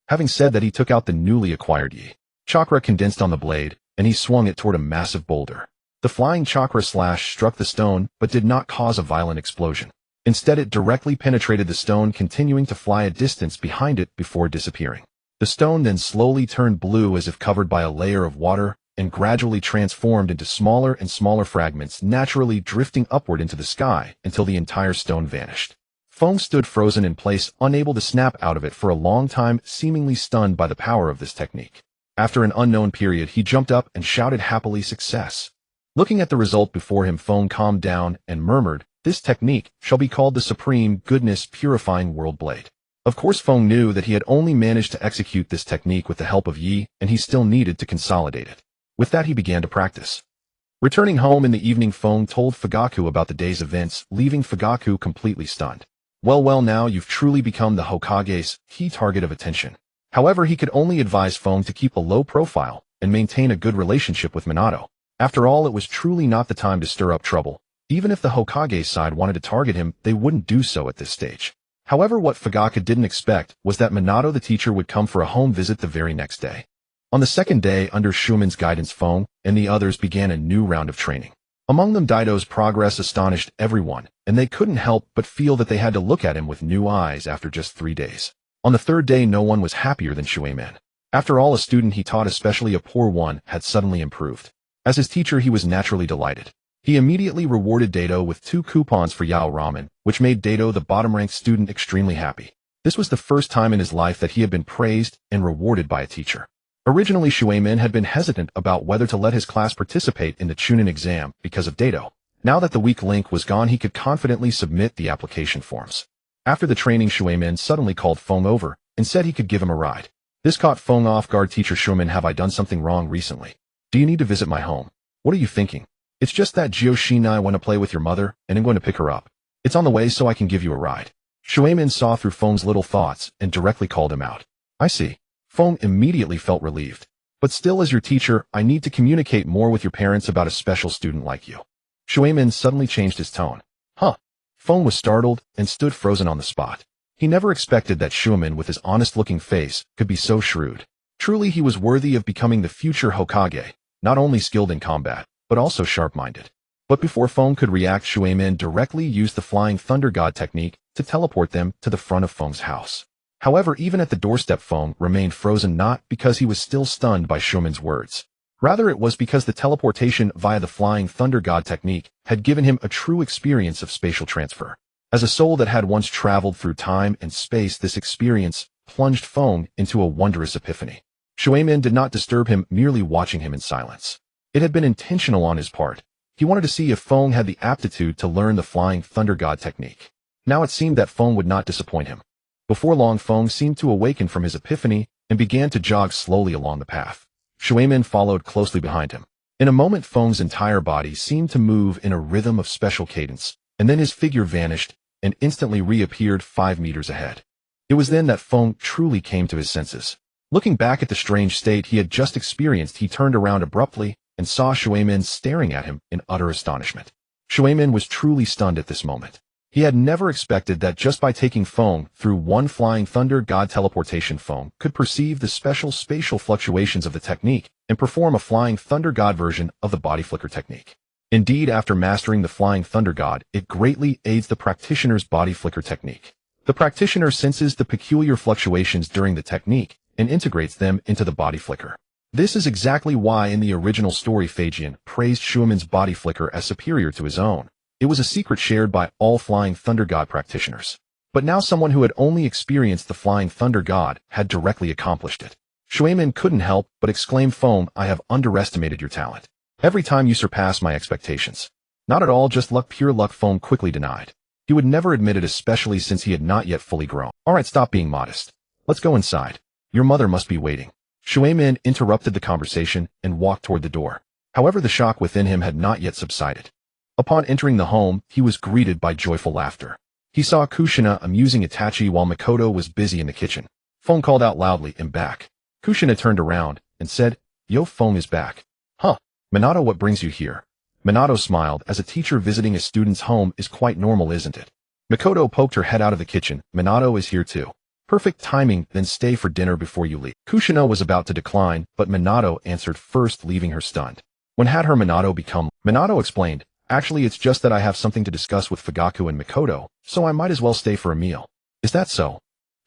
Having said that, he took out the newly acquired Yi chakra condensed on the blade, and he swung it toward a massive boulder. The flying chakra slash struck the stone, but did not cause a violent explosion. Instead, it directly penetrated the stone, continuing to fly a distance behind it before disappearing. The stone then slowly turned blue as if covered by a layer of water, and gradually transformed into smaller and smaller fragments, naturally drifting upward into the sky until the entire stone vanished. Feng stood frozen in place, unable to snap out of it for a long time, seemingly stunned by the power of this technique. After an unknown period, he jumped up and shouted happily, "Success!" Looking at the result before him, Feng calmed down and murmured, "This technique shall be called the Supreme Goodness Purifying World Blade." Of course, Feng knew that he had only managed to execute this technique with the help of Yi, and he still needed to consolidate it. With that, he began to practice. Returning home in the evening, Feng told Fugaku about the day's events, leaving Fugaku completely stunned. Well, now you've truly become the Hokage's key target of attention. However, he could only advise Feng to keep a low profile and maintain a good relationship with Minato. After all, it was truly not the time to stir up trouble. Even if the Hokage side wanted to target him, they wouldn't do so at this stage. However, what Fugaku didn't expect was that Minato the teacher would come for a home visit the very next day. On the second day, under Shumen's guidance, Feng and the others began a new round of training. Among them, Daido's progress astonished everyone, and they couldn't help but feel that they had to look at him with new eyes after just 3 days. On the third day, no one was happier than Shueimon. After all, a student he taught, especially a poor one, had suddenly improved. As his teacher, he was naturally delighted. He immediately rewarded Daido with 2 coupons for Yao Ramen, which made Daido, the bottom-ranked student, extremely happy. This was the first time in his life that he had been praised and rewarded by a teacher. Originally, Shueimon had been hesitant about whether to let his class participate in the Chunin exam because of Daido. Now that the weak link was gone, he could confidently submit the application forms. After the training, Shueimon suddenly called Feng over and said he could give him a ride. This caught Feng off guard. "Teacher Shueimon, have I done something wrong recently? Do you need to visit my home? What are you thinking?" "It's just that Jiyoshi and I want to play with your mother, and I'm going to pick her up. It's on the way, so I can give you a ride." Shueimon saw through Feng's little thoughts and directly called him out. "I see." Feng immediately felt relieved. "But still, as your teacher, I need to communicate more with your parents about a special student like you." Shueimon suddenly changed his tone. "Huh?" Feng was startled and stood frozen on the spot. He never expected that Shueimon, with his honest-looking face, could be so shrewd. Truly, he was worthy of becoming the future Hokage, not only skilled in combat, but also sharp-minded. But before Feng could react, Shueimon directly used the Flying Thunder God technique to teleport them to the front of Feng's house. However, even at the doorstep, Feng remained frozen, not because he was still stunned by Shueimon's words. Rather, it was because the teleportation via the Flying Thunder God technique had given him a true experience of spatial transfer. As a soul that had once traveled through time and space, this experience plunged Feng into a wondrous epiphany. Shueimon did not disturb him, merely watching him in silence. It had been intentional on his part. He wanted to see if Feng had the aptitude to learn the Flying Thunder God technique. Now it seemed that Feng would not disappoint him. Before long, Feng seemed to awaken from his epiphany and began to jog slowly along the path. Shueimon followed closely behind him. In a moment, Feng's entire body seemed to move in a rhythm of special cadence, and then his figure vanished and instantly reappeared 5 meters ahead. It was then that Feng truly came to his senses. Looking back at the strange state he had just experienced, he turned around abruptly and saw Shueimon staring at him in utter astonishment. Shueimon was truly stunned at this moment. He had never expected that just by taking Feng through one Flying Thunder God teleportation, Feng could perceive the special spatial fluctuations of the technique and perform a Flying Thunder God version of the body flicker technique. Indeed, after mastering the Flying Thunder God, it greatly aids the practitioner's body flicker technique. The practitioner senses the peculiar fluctuations during the technique and integrates them into the body flicker. This is exactly why in the original story Feijian praised Shueimon's body flicker as superior to his own. It was a secret shared by all Flying Thunder God practitioners. But now someone who had only experienced the Flying Thunder God had directly accomplished it. Shueimon couldn't help but exclaim, "Feng, I have underestimated your talent." Every time you surpass my expectations. Not at all, just luck, pure luck, Feng quickly denied. He would never admit it, especially since he had not yet fully grown. Alright, stop being modest. Let's go inside. Your mother must be waiting. Shui Min interrupted the conversation and walked toward the door. However, the shock within him had not yet subsided. Upon entering the home, he was greeted by joyful laughter. He saw Kushina amusing Itachi while Makoto was busy in the kitchen. Feng called out loudly, "I'm back." Kushina turned around and said, "Yo, Feng is back." "Huh. Minato, what brings you here?" Minato smiled, as a teacher visiting a student's home is quite normal, isn't it? Makoto poked her head out of the kitchen. "Minato is here too." "Perfect timing, then stay for dinner before you leave." Kushina was about to decline, but Minato answered first, leaving her stunned. When had her Minato become? Minato explained, "Actually, it's just that I have something to discuss with Fugaku and Makoto, so I might as well stay for a meal." "Is that so?"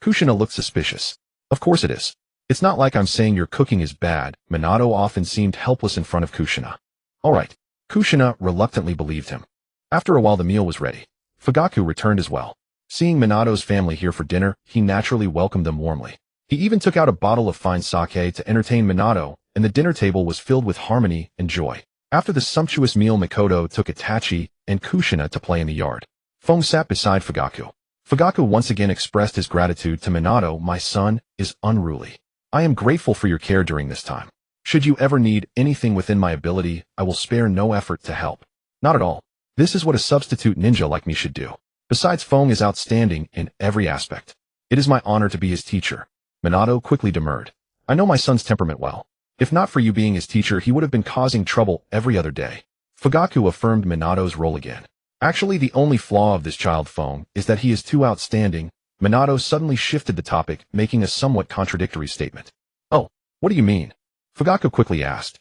Kushina looked suspicious. "Of course it is. It's not like I'm saying your cooking is bad." Minato often seemed helpless in front of Kushina. "Alright." Kushina reluctantly believed him. After a while, the meal was ready. Fugaku returned as well. Seeing Minato's family here for dinner, he naturally welcomed them warmly. He even took out a bottle of fine sake to entertain Minato, and the dinner table was filled with harmony and joy. After the sumptuous meal, Makoto took Itachi and Kushina to play in the yard. Feng sat beside Fugaku. Fugaku once again expressed his gratitude to Minato. "My son is unruly. I am grateful for your care during this time. Should you ever need anything within my ability, I will spare no effort to help." "Not at all. This is what a substitute ninja like me should do. Besides, Feng is outstanding in every aspect. It is my honor to be his teacher." Minato quickly demurred. "I know my son's temperament well. If not for you being his teacher, he would have been causing trouble every other day." Fugaku affirmed Minato's role again. "Actually, the only flaw of this child, Feng, is that he is too outstanding." Minato suddenly shifted the topic, making a somewhat contradictory statement. "Oh, what do you mean?" Fugaku quickly asked.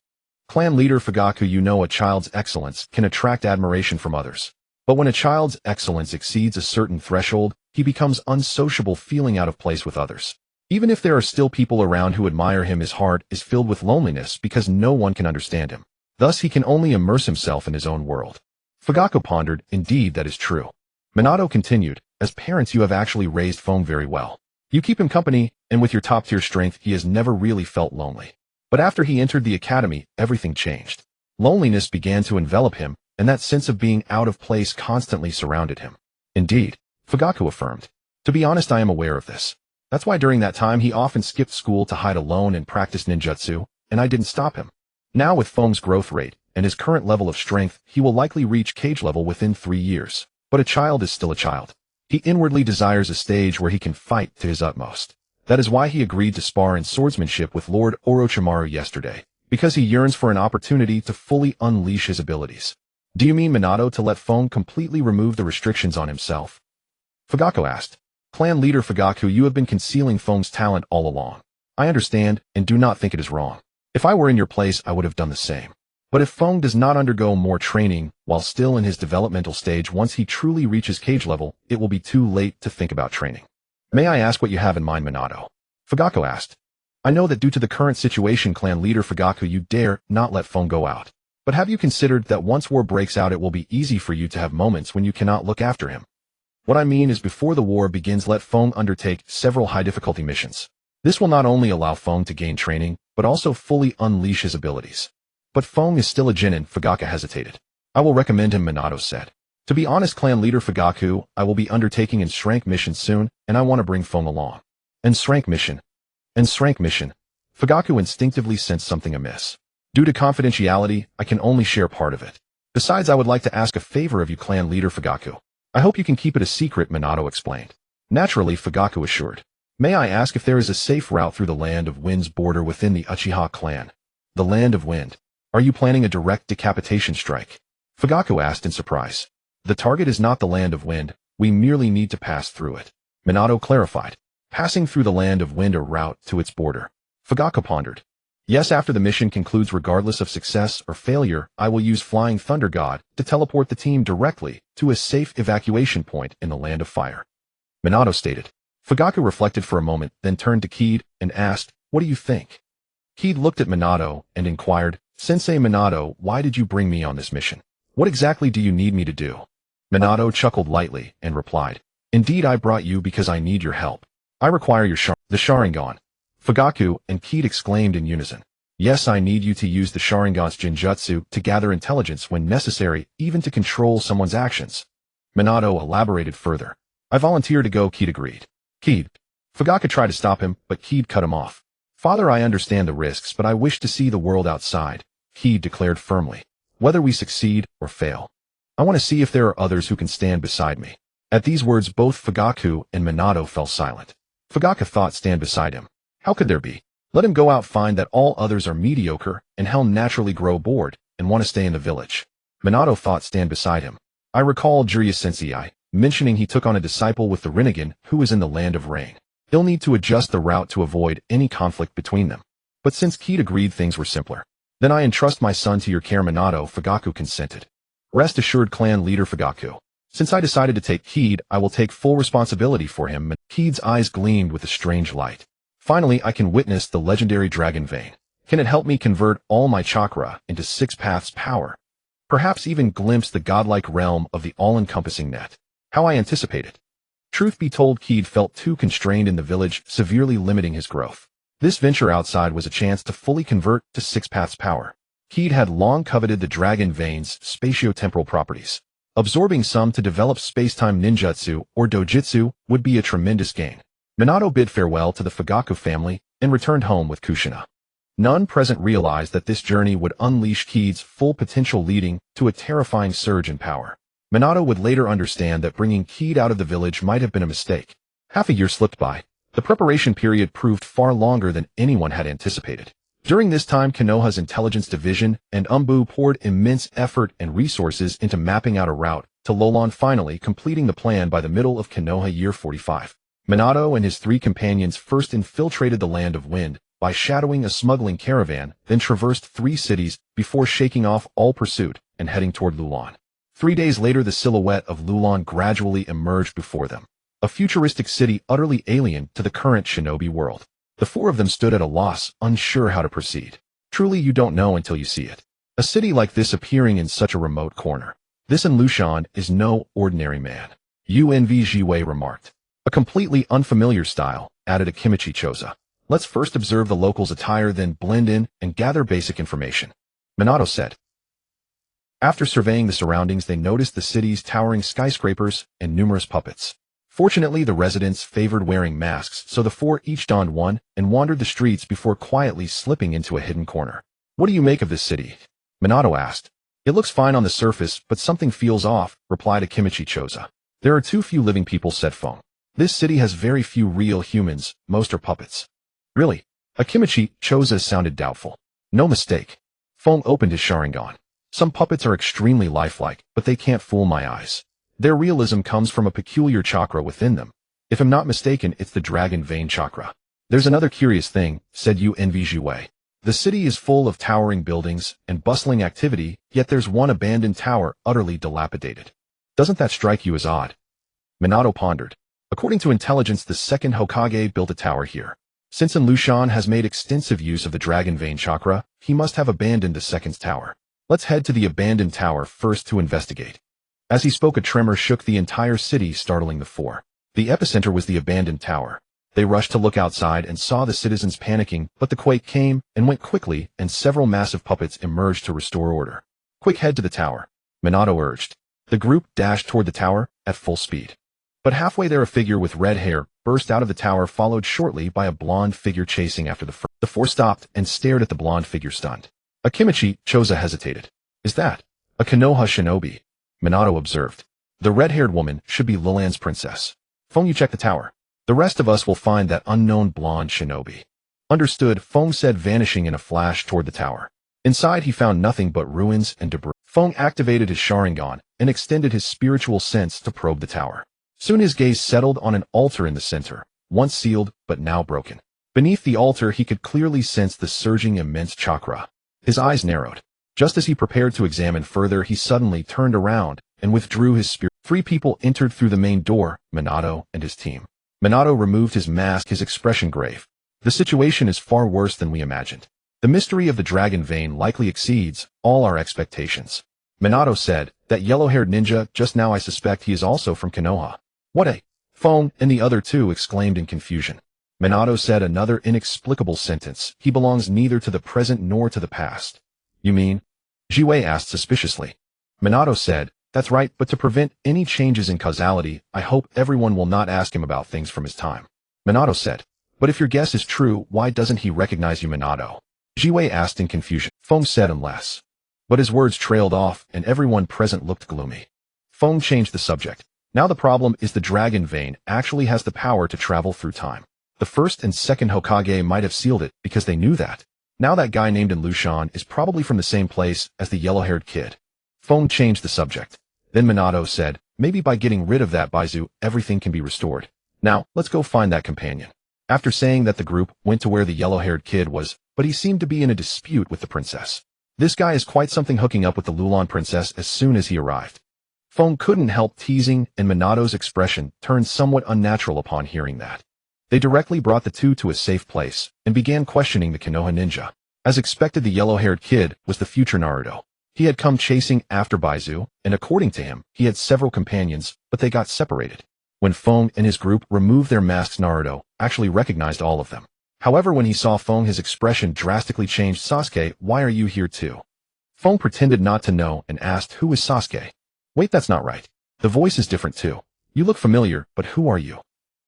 "Clan leader Fugaku, you know a child's excellence can attract admiration from others. But when a child's excellence exceeds a certain threshold, he becomes unsociable, feeling out of place with others. Even if there are still people around who admire him, his heart is filled with loneliness because no one can understand him. Thus he can only immerse himself in his own world." Fugaku pondered. "Indeed, that is true." Minato continued, "As parents, you have actually raised Feng very well. You keep him company, and with your top-tier strength, he has never really felt lonely. But after he entered the academy, everything changed. Loneliness began to envelop him, and that sense of being out of place constantly surrounded him." "Indeed," Fugaku affirmed. "To be honest, I am aware of this. That's why during that time he often skipped school to hide alone and practice ninjutsu, and I didn't stop him. Now with Feng's growth rate and his current level of strength, he will likely reach cage level within 3 years. But a child is still a child. He inwardly desires a stage where he can fight to his utmost. That is why he agreed to spar in swordsmanship with Lord Orochimaru yesterday, because he yearns for an opportunity to fully unleash his abilities." "Do you mean, Minato, to let Feng completely remove the restrictions on himself?" Fugaku asked. "Clan leader Fugaku, you have been concealing Feng's talent all along. I understand, and do not think it is wrong. If I were in your place, I would have done the same. But if Feng does not undergo more training while still in his developmental stage, once he truly reaches cage level, it will be too late to think about training." "May I ask what you have in mind, Minato?" Fugaku asked. "I know that due to the current situation, Clan leader Fugaku, you dare not let Feng go out. But have you considered that once war breaks out, it will be easy for you to have moments when you cannot look after him? What I mean is, before the war begins, let Feng undertake several high-difficulty missions. This will not only allow Feng to gain training, but also fully unleash his abilities." "But Feng is still a genin," Fugaku hesitated. "I will recommend him," Minato said. "To be honest, Clan leader Fugaku, I will be undertaking an strength mission soon, and I want to bring Feng along." "And strength mission?" "And strength mission." Fugaku instinctively sensed something amiss. "Due to confidentiality, I can only share part of it. Besides, I would like to ask a favor of you, Clan leader Fugaku. I hope you can keep it a secret," Minato explained. "Naturally," Fugaku assured. "May I ask if there is a safe route through the Land of Wind's border within the Uchiha clan?" "The Land of Wind? Are you planning a direct decapitation strike?" Fugaku asked in surprise. "The target is not the Land of Wind, we merely need to pass through it," Minato clarified. "Passing through the Land of Wind, a route to its border." Fugaku pondered. "Yes, after the mission concludes, regardless of success or failure, I will use Flying Thunder God to teleport the team directly to a safe evacuation point in the Land of Fire," Minato stated. Fugaku reflected for a moment, then turned to Keed and asked, "What do you think?" Keed looked at Minato and inquired, "Sensei Minato, why did you bring me on this mission? What exactly do you need me to do?" Minato chuckled lightly and replied, "Indeed, I brought you because I need your help. I require your the Sharingan." Fugaku and Keed exclaimed in unison. Yes, I need you to use the Sharingan's Jinjutsu to gather intelligence when necessary, even to control someone's actions. Minato elaborated further. I volunteer to go, Keed agreed. Keed. Fugaku tried to stop him, but Keed cut him off. Father, I understand the risks, but I wish to see the world outside, Keed declared firmly. Whether we succeed or fail. I want to see if there are others who can stand beside me. At these words, both Fugaku and Minato fell silent. Fugaku thought, stand beside him. How could there be? Let him go out, find that all others are mediocre, and he'll naturally grow bored and want to stay in the village. Minato thought, stand beside him. I recall Jiraiya Sensei mentioning he took on a disciple with the Rinnegan who was in the land of rain. He'll need to adjust the route to avoid any conflict between them. But since Keed agreed, things were simpler. Then I entrust my son to your care, Minato. Fugaku consented. Rest assured, clan leader Fugaku. Since I decided to take Keed, I will take full responsibility for him. Keed's eyes gleamed with a strange light. Finally, I can witness the legendary dragon vein. Can it help me convert all my chakra into 6 paths power? Perhaps even glimpse the godlike realm of the all-encompassing net. How I anticipated. Truth be told, Keed felt too constrained in the village, severely limiting his growth. This venture outside was a chance to fully convert to 6 paths power. Keed had long coveted the dragon vein's spatio-temporal properties. Absorbing some to develop space-time ninjutsu or dojutsu would be a tremendous gain. Minato bid farewell to the Fugaku family and returned home with Kushina. None present realized that this journey would unleash Keed's full potential, leading to a terrifying surge in power. Minato would later understand that bringing Keed out of the village might have been a mistake. Half a year slipped by. The preparation period proved far longer than anyone had anticipated. During this time, Konoha's intelligence division and Umbu poured immense effort and resources into mapping out a route to Lolon, finally completing the plan by the middle of Konoha year 45. Minato and his 3 companions first infiltrated the Land of Wind by shadowing a smuggling caravan, then traversed 3 cities before shaking off all pursuit and heading toward Lulon. 3 days later, the silhouette of Lulon gradually emerged before them, a futuristic city utterly alien to the current shinobi world. The 4 of them stood at a loss, unsure how to proceed. Truly, you don't know until you see it. A city like this appearing in such a remote corner. This Lushan is no ordinary man, UNVGWay remarked. A completely unfamiliar style, added Akimichi Choza. Let's first observe the locals' attire, then blend in and gather basic information, Minato said. After surveying the surroundings, they noticed the city's towering skyscrapers and numerous puppets. Fortunately, the residents favored wearing masks, so the 4 each donned one and wandered the streets before quietly slipping into a hidden corner. What do you make of this city? Minato asked. It looks fine on the surface, but something feels off, replied Akimichi Choza. There are too few living people, said Fong. This city has very few real humans, most are puppets. Really? Akimichi Choza sounded doubtful. No mistake. Fong opened his Sharingan. Some puppets are extremely lifelike, but they can't fool my eyes. Their realism comes from a peculiar chakra within them. If I'm not mistaken, it's the dragon vein chakra. There's another curious thing, said UNVGWay. The city is full of towering buildings and bustling activity, yet there's one abandoned tower utterly dilapidated. Doesn't that strike you as odd? Minato pondered. According to intelligence, the 2nd Hokage built a tower here. Since Lushan has made extensive use of the dragon vein chakra, he must have abandoned the 2nd's tower. Let's head to the abandoned tower first to investigate. As he spoke, a tremor shook the entire city, startling the 4. The epicenter was the abandoned tower. They rushed to look outside and saw the citizens panicking, but the quake came and went quickly, and several massive puppets emerged to restore order. Quick, head to the tower, Minato urged. The group dashed toward the tower at full speed. But halfway there, a figure with red hair burst out of the tower, followed shortly by a blonde figure chasing after the 4. The 4 stopped and stared at the blonde figure, stunned. Akimichi Choza hesitated. Is that a Konoha shinobi? Minato observed. The red-haired woman should be Lilan's princess. Fong, you check the tower. The rest of us will find that unknown blonde shinobi. Understood, Fong said, vanishing in a flash toward the tower. Inside, he found nothing but ruins and debris. Fong activated his Sharingan and extended his spiritual sense to probe the tower. Soon his gaze settled on an altar in the center, once sealed but now broken. Beneath the altar, he could clearly sense the surging immense chakra. His eyes narrowed. Just as he prepared to examine further, he suddenly turned around and withdrew his spirit. 3 people entered through the main door, Minato and his team. Minato removed his mask, his expression grave. The situation is far worse than we imagined. The mystery of the dragon vein likely exceeds all our expectations. Minato said, that yellow-haired ninja just now, I suspect he is also from Konoha. What a... Fong and the other 2 exclaimed in confusion. Minato said another inexplicable sentence. He belongs neither to the present nor to the past. You mean? Jiwei asked suspiciously. Minato said, that's right, but to prevent any changes in causality, I hope everyone will not ask him about things from his time. Minato said, but if your guess is true, why doesn't he recognize you, Minato? Jiwei asked in confusion. Feng said unless. But his words trailed off, and everyone present looked gloomy. Feng changed the subject. Now the problem is the dragon vein actually has the power to travel through time. The first and second Hokage might have sealed it because they knew that. Now that guy named in Lushan is probably from the same place as the yellow-haired kid. Feng changed the subject. Then Minato said, maybe by getting rid of that Baizu, everything can be restored. Now, let's go find that companion. After saying that, the group went to where the yellow-haired kid was, but he seemed to be in a dispute with the princess. This guy is quite something, hooking up with the Lulan princess as soon as he arrived. Feng couldn't help teasing, and Minato's expression turned somewhat unnatural upon hearing that. They directly brought the two to a safe place, and began questioning the Konoha ninja. As expected, the yellow-haired kid was the future Naruto. He had come chasing after Baizu, and according to him, he had several companions, but they got separated. When Feng and his group removed their masks, Naruto actually recognized all of them. However, when he saw Feng, his expression drastically changed. Sasuke, why are you here too? Feng pretended not to know and asked, who is Sasuke? Wait, that's not right. The voice is different too. You look familiar, but who are you?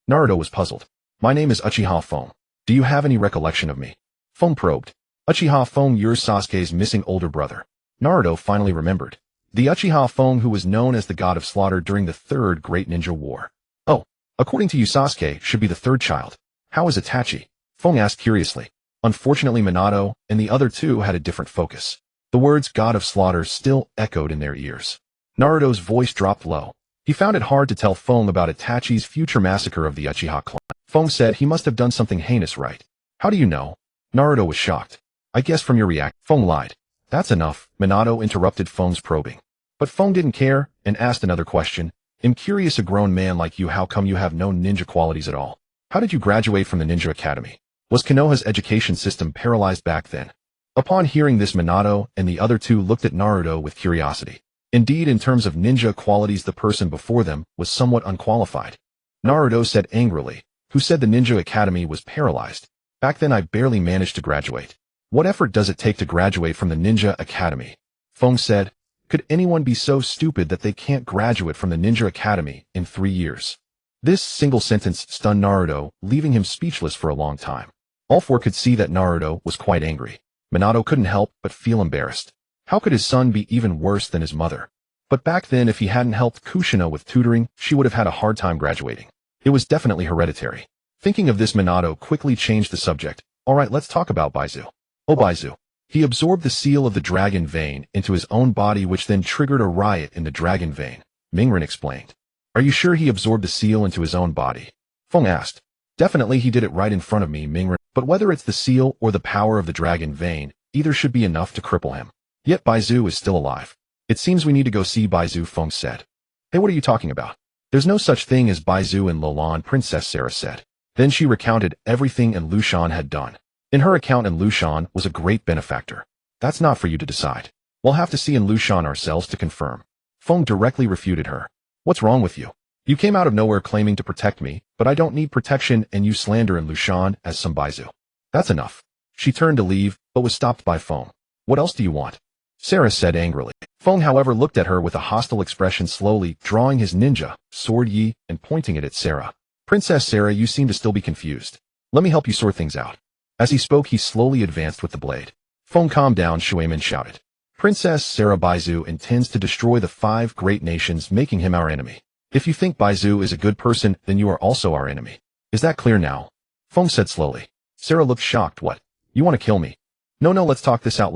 Naruto was puzzled. My name is Uchiha Feng. Do you have any recollection of me? Feng probed. Uchiha Feng, you're Sasuke's missing older brother. Naruto finally remembered. The Uchiha Feng who was known as the god of slaughter during the Third Great Ninja War. Oh, according to you, Sasuke should be the third child. How is Itachi? Feng asked curiously. Unfortunately, Minato and the other two had a different focus. The words god of slaughter still echoed in their ears. Naruto's voice dropped low. He found it hard to tell Feng about Itachi's future massacre of the Uchiha clan. Feng said he must have done something heinous, right? How do you know? Naruto was shocked. I guess from your reaction. Feng lied. That's enough, Minato interrupted Feng's probing. But Feng didn't care and asked another question. I'm curious, a grown man like you, how come you have no ninja qualities at all? How did you graduate from the ninja academy? Was Konoha's education system paralyzed back then? Upon hearing this, Minato and the other two looked at Naruto with curiosity. Indeed, in terms of ninja qualities, the person before them was somewhat unqualified. Naruto said angrily, who said the ninja academy was paralyzed? Back then I barely managed to graduate. What effort does it take to graduate from the ninja academy? Feng said, could anyone be so stupid that they can't graduate from the ninja academy in 3 years? This single sentence stunned Naruto, leaving him speechless for a long time. All four could see that Naruto was quite angry. Minato couldn't help but feel embarrassed. How could his son be even worse than his mother? But back then, if he hadn't helped Kushina with tutoring, she would have had a hard time graduating. It was definitely hereditary. Thinking of this, Minato quickly changed the subject. Alright, let's talk about Baizu. Oh, Baizu. He absorbed the seal of the dragon vein into his own body, which then triggered a riot in the dragon vein, Mingren explained. Are you sure he absorbed the seal into his own body? Feng asked. Definitely, he did it right in front of me, Mingren. But whether it's the seal or the power of the dragon vein, either should be enough to cripple him. Yet Baizu is still alive. It seems we need to go see Baizu, Feng said. Hey, what are you talking about? There's no such thing as Baizu in Lolan, Princess Sarah said. Then she recounted everything in Lushan had done. In her account, in Lushan was a great benefactor. That's not for you to decide. We'll have to see in Lushan ourselves to confirm. Feng directly refuted her. What's wrong with you? You came out of nowhere claiming to protect me, but I don't need protection, and you slander in Lushan as some Baizu. That's enough. She turned to leave, but was stopped by Feng. What else do you want? Sarah said angrily. Feng, however, looked at her with a hostile expression, slowly drawing his ninja sword Yi and pointing it at Sarah. Princess Sarah, you seem to still be confused. Let me help you sort things out. As he spoke, he slowly advanced with the blade. Feng, calm down, Shueman shouted. Princess Sarah, Baizu intends to destroy the 5 great nations, making him our enemy. If you think Baizu is a good person, then you are also our enemy. Is that clear now? Feng said slowly. Sarah looked shocked. What? You want to kill me? No, let's talk this out,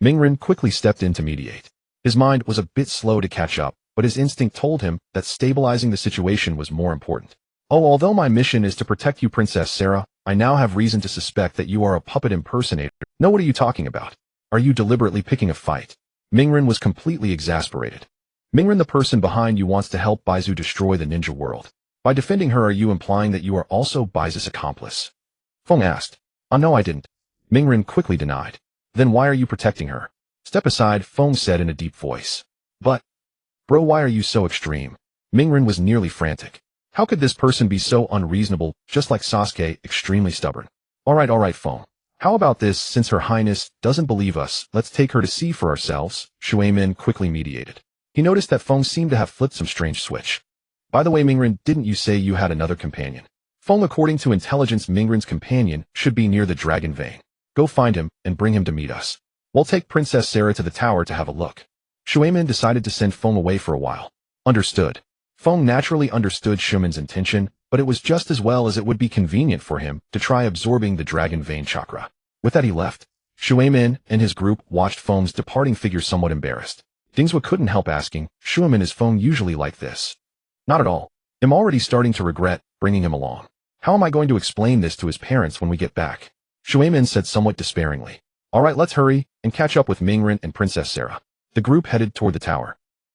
Mingren quickly stepped in to mediate. His mind was a bit slow to catch up, but his instinct told him that stabilizing the situation was more important. Oh, although my mission is to protect you, Princess Sarah, I now have reason to suspect that you are a puppet impersonator. No, what are you talking about? Are you deliberately picking a fight? Mingren was completely exasperated. Mingren, the person behind you wants to help Baizu destroy the ninja world. By defending her, are you implying that you are also Baizu's accomplice? Feng asked. No, I didn't. Mingren quickly denied. Then why are you protecting her? Step aside, Feng said in a deep voice. But, bro, why are you so extreme? Mingren was nearly frantic. How could this person be so unreasonable, just like Sasuke, extremely stubborn? Alright, Feng. How about this, since Her Highness doesn't believe us, let's take her to see for ourselves, Shuaimin quickly mediated. He noticed that Feng seemed to have flipped some strange switch. By the way, Mingren, didn't you say you had another companion? Feng, according to intelligence, Mingren's companion should be near the dragon vein. Go find him and bring him to meet us. We'll take Princess Sarah to the tower to have a look. Shuaimin decided to send Feng away for a while. Understood. Feng naturally understood Shuaimin's intention, but it was just as well as it would be convenient for him to try absorbing the dragon vein chakra. With that he left. Shuaimin and his group watched Feng's departing figure somewhat embarrassed. Dingswa couldn't help asking, Shuaimin, is Feng usually like this? Not at all. I'm already starting to regret bringing him along. How am I going to explain this to his parents when we get back? Shuaimin said somewhat despairingly. Alright, let's hurry and catch up with Mingren and Princess Sarah. The group headed toward the tower.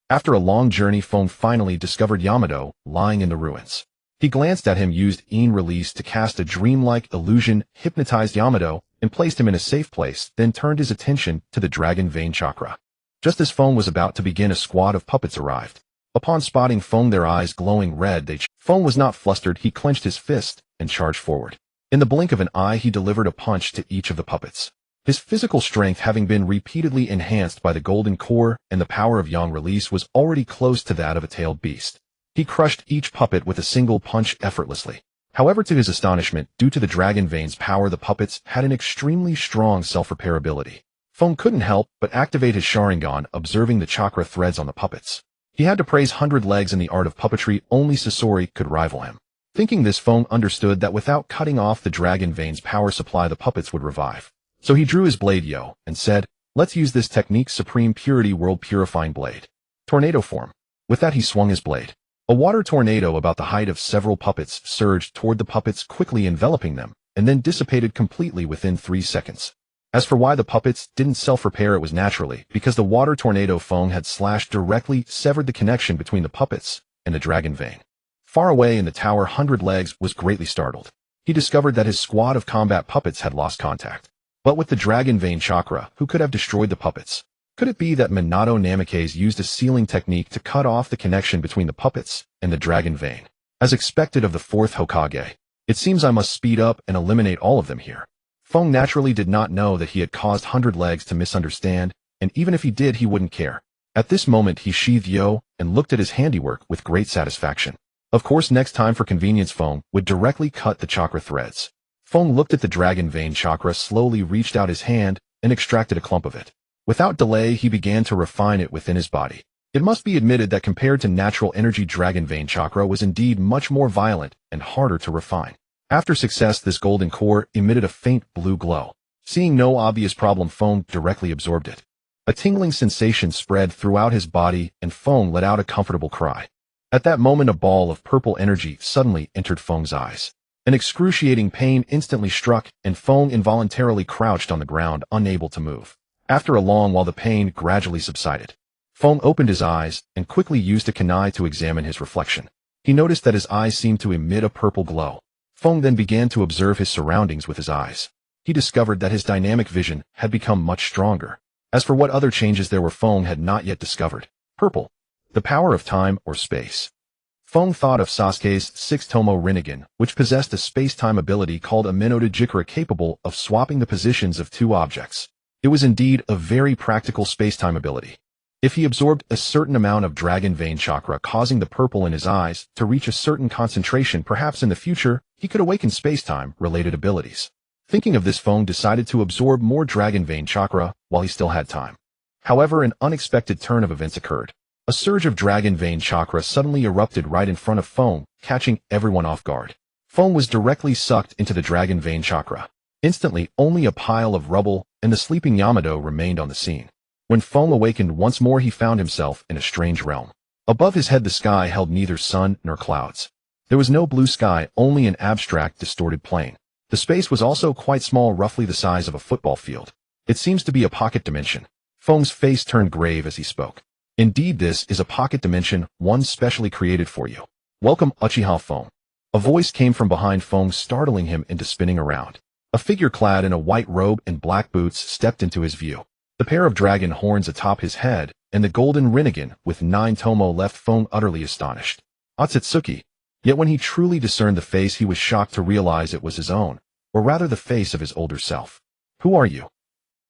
After a long journey, Feng finally discovered Yamato lying in the ruins. He glanced at him, used Yin release to cast a dreamlike illusion, hypnotized Yamato, and placed him in a safe place, then turned his attention to the dragon vein chakra. Just as Feng was about to begin, a squad of puppets arrived. Upon spotting Feng, their eyes glowing red, Feng was not flustered. He clenched his fist and charged forward. In the blink of an eye, he delivered a punch to each of the puppets. His physical strength, having been repeatedly enhanced by the golden core and the power of yang release, was already close to that of a tailed beast. He crushed each puppet with a single punch effortlessly. However, to his astonishment, due to the dragon vein's power, the puppets had an extremely strong self-repair ability. Feng couldn't help but activate his Sharingan, observing the chakra threads on the puppets. He had to praise 100 legs in the art of puppetry. Only Sasori could rival him. Thinking this, Feng understood that without cutting off the dragon vein's power supply, the puppets would revive. So he drew his blade and said, let's use this technique, Supreme Purity World Purifying Blade. Tornado form. With that he swung his blade. A water tornado about the height of several puppets surged toward the puppets, quickly enveloping them, and then dissipated completely within 3 seconds. As for why the puppets didn't self-repair, it was naturally because the water tornado Feng had slashed directly severed the connection between the puppets and the dragon vein. Far away in the tower, 100 Legs was greatly startled. He discovered that his squad of combat puppets had lost contact. But with the dragon vein chakra, who could have destroyed the puppets? Could it be that Minato Namikaze used a sealing technique to cut off the connection between the puppets and the dragon vein? As expected of the 4th Hokage, it seems I must speed up and eliminate all of them here. Feng naturally did not know that he had caused 100 Legs to misunderstand, and even if he did, he wouldn't care. At this moment, he sheathed Yo and looked at his handiwork with great satisfaction. Of course, next time for convenience, Feng would directly cut the chakra threads. Feng looked at the dragon vein chakra, slowly reached out his hand, and extracted a clump of it. Without delay, he began to refine it within his body. It must be admitted that compared to natural energy, dragon vein chakra was indeed much more violent and harder to refine. After success, this golden core emitted a faint blue glow. Seeing no obvious problem, Feng directly absorbed it. A tingling sensation spread throughout his body, and Feng let out a comfortable cry. At that moment, a ball of purple energy suddenly entered Feng's eyes. An excruciating pain instantly struck, and Feng involuntarily crouched on the ground, unable to move. After a long while, the pain gradually subsided. Feng opened his eyes and quickly used a kunai to examine his reflection. He noticed that his eyes seemed to emit a purple glow. Feng then began to observe his surroundings with his eyes. He discovered that his dynamic vision had become much stronger. As for what other changes there were, Feng had not yet discovered. Purple. The power of time or space. Feng thought of Sasuke's 6th Tomo Rinnegan, which possessed a space-time ability called a Minota Jikara, capable of swapping the positions of 2 objects. It was indeed a very practical space-time ability. If he absorbed a certain amount of dragon vein chakra, causing the purple in his eyes to reach a certain concentration, perhaps in the future, he could awaken space-time related abilities. Thinking of this, Feng decided to absorb more dragon vein chakra while he still had time. However, an unexpected turn of events occurred. A surge of dragon vein chakra suddenly erupted right in front of Feng, catching everyone off guard. Feng was directly sucked into the dragon vein chakra. Instantly, only a pile of rubble and the sleeping Yamato remained on the scene. When Feng awakened once more, he found himself in a strange realm. Above his head, the sky held neither sun nor clouds. There was no blue sky, only an abstract, distorted plane. The space was also quite small, roughly the size of a football field. It seems to be a pocket dimension. Feng's face turned grave as he spoke. Indeed, this is a pocket dimension, one specially created for you. Welcome, Uchiha Feng. A voice came from behind Feng, startling him into spinning around. A figure clad in a white robe and black boots stepped into his view. The pair of dragon horns atop his head and the golden Rinnegan with 9 Tomo left Feng utterly astonished. Ōtsutsuki. Yet when he truly discerned the face, he was shocked to realize it was his own, or rather the face of his older self. Who are you?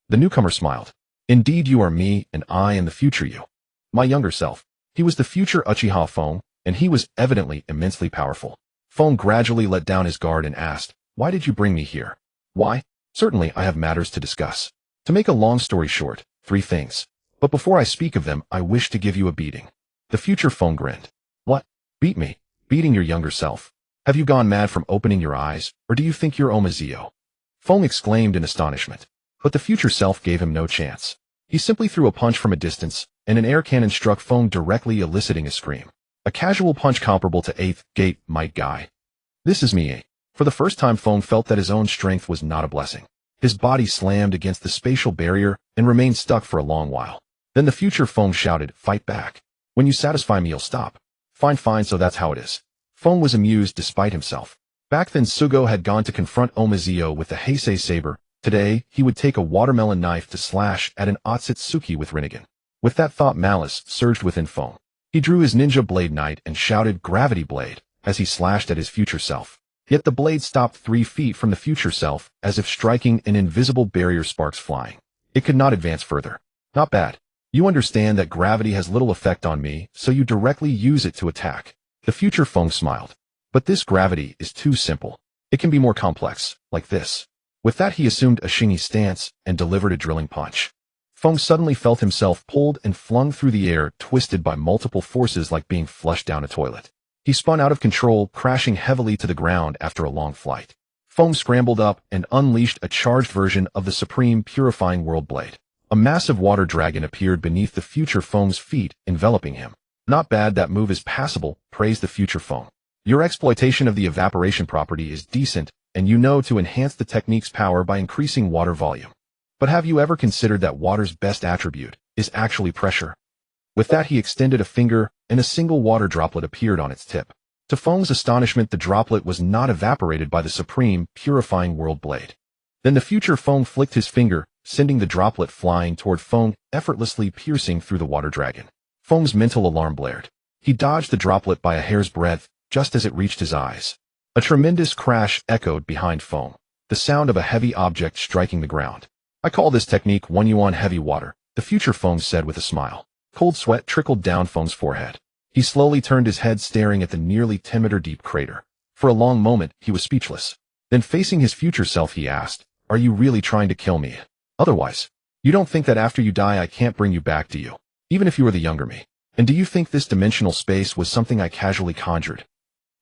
The newcomer smiled. Indeed, you are me, and I am the future you. My younger self. He was the future Uchiha Fong, and he was evidently immensely powerful. Fong gradually let down his guard and asked, "Why did you bring me here?" "Why? Certainly I have matters to discuss. To make a long story short, 3 things. But before I speak of them, I wish to give you a beating." The future Fong grinned. "What? Beat me? Beating your younger self? Have you gone mad from opening your eyes, or do you think you're Omazeo?" Fong exclaimed in astonishment. But the future self gave him no chance. He simply threw a punch from a distance, and an air cannon struck Fong directly, eliciting a scream. A casual punch comparable to 8th Gate Might Guy. "This is me." For the first time, Fong felt that his own strength was not a blessing. His body slammed against the spatial barrier and remained stuck for a long while. Then the future Fong shouted, "Fight back. When you satisfy me, you'll stop." Fine, so that's how it is." Fong was amused despite himself. Back then, Sugo had gone to confront Omazeo with the Heisei saber. Today, he would take a watermelon knife to slash at an Ōtsutsuki with Rinnegan. With that thought, malice surged within Fong. He drew his ninja blade knight and shouted, "Gravity blade," as he slashed at his future self. Yet the blade stopped 3 feet from the future self, as if striking an invisible barrier, sparks flying. It could not advance further. "Not bad. You understand that gravity has little effect on me, so you directly use it to attack." The future Fong smiled. "But this gravity is too simple. It can be more complex, like this." With that, he assumed a shingy stance and delivered a drilling punch. Fong suddenly felt himself pulled and flung through the air, twisted by multiple forces like being flushed down a toilet. He spun out of control, crashing heavily to the ground after a long flight. Fong scrambled up and unleashed a charged version of the Supreme Purifying World Blade. A massive water dragon appeared beneath the future Fong's feet, enveloping him. "Not bad, that move is passable," praised the future Fong. "Your exploitation of the evaporation property is decent, and you know to enhance the technique's power by increasing water volume. But have you ever considered that water's best attribute is actually pressure?" With that, he extended a finger, and a single water droplet appeared on its tip. To Fong's astonishment, the droplet was not evaporated by the Supreme Purifying World Blade. Then the future Fong flicked his finger, sending the droplet flying toward Fong, effortlessly piercing through the water dragon. Fong's mental alarm blared. He dodged the droplet by a hair's breadth, just as it reached his eyes. A tremendous crash echoed behind Fong, the sound of a heavy object striking the ground. "I call this technique 1 yuan heavy water," the future Fong said with a smile. Cold sweat trickled down Fong's forehead. He slowly turned his head, staring at the nearly 10-meter deep crater. For a long moment, he was speechless. Then, facing his future self, he asked, "Are you really trying to kill me? Otherwise, you don't think that after you die I can't bring you back, do you? Even if you were the younger me. And do you think this dimensional space was something I casually conjured?"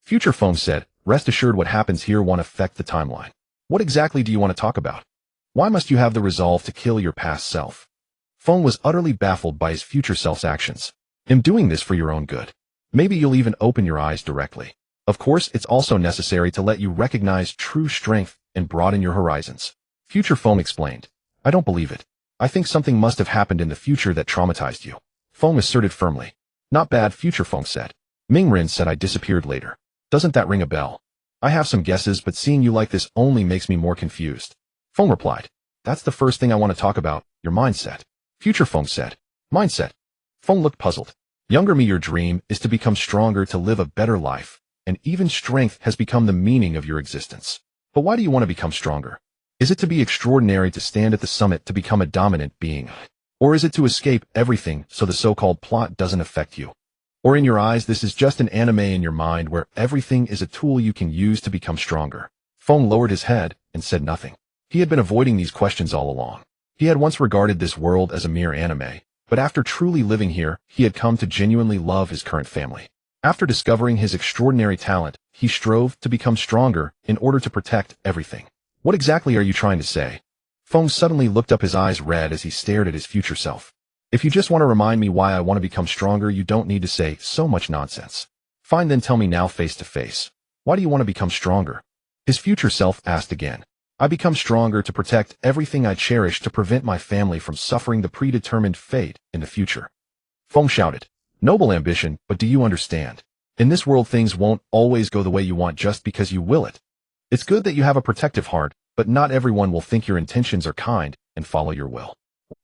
Future Fong said, "Rest assured, what happens here won't affect the timeline." "What exactly do you want to talk about? Why must you have the resolve to kill your past self?" Fong was utterly baffled by his future self's actions. "I'm doing this for your own good. Maybe you'll even open your eyes directly. Of course, it's also necessary to let you recognize true strength and broaden your horizons." Future Fong explained. "I don't believe it. I think something must have happened in the future that traumatized you." Fong asserted firmly. "Not bad," Future Fong said. "Mingren said I disappeared later. Doesn't that ring a bell? I have some guesses, but seeing you like this only makes me more confused." Fong replied. "That's the first thing I want to talk about, your mindset." Future Fong said. "Mindset?" Fong looked puzzled. "Younger me, your dream is to become stronger, to live a better life, and even strength has become the meaning of your existence. But why do you want to become stronger? Is it to be extraordinary, to stand at the summit, to become a dominant being? Or is it to escape everything so the so-called plot doesn't affect you? Or in your eyes, this is just an anime in your mind where everything is a tool you can use to become stronger?" Fong lowered his head and said nothing. He had been avoiding these questions all along. He had once regarded this world as a mere anime, but after truly living here, he had come to genuinely love his current family. After discovering his extraordinary talent, he strove to become stronger in order to protect everything. "What exactly are you trying to say?" Fong suddenly looked up, his eyes red as he stared at his future self. "If you just want to remind me why I want to become stronger, you don't need to say so much nonsense. Fine, then tell me now face to face. Why do you want to become stronger?" His future self asked again. "I become stronger to protect everything I cherish, to prevent my family from suffering the predetermined fate in the future." Fong shouted. "Noble ambition, but do you understand? In this world, things won't always go the way you want just because you will it. It's good that you have a protective heart, but not everyone will think your intentions are kind and follow your will."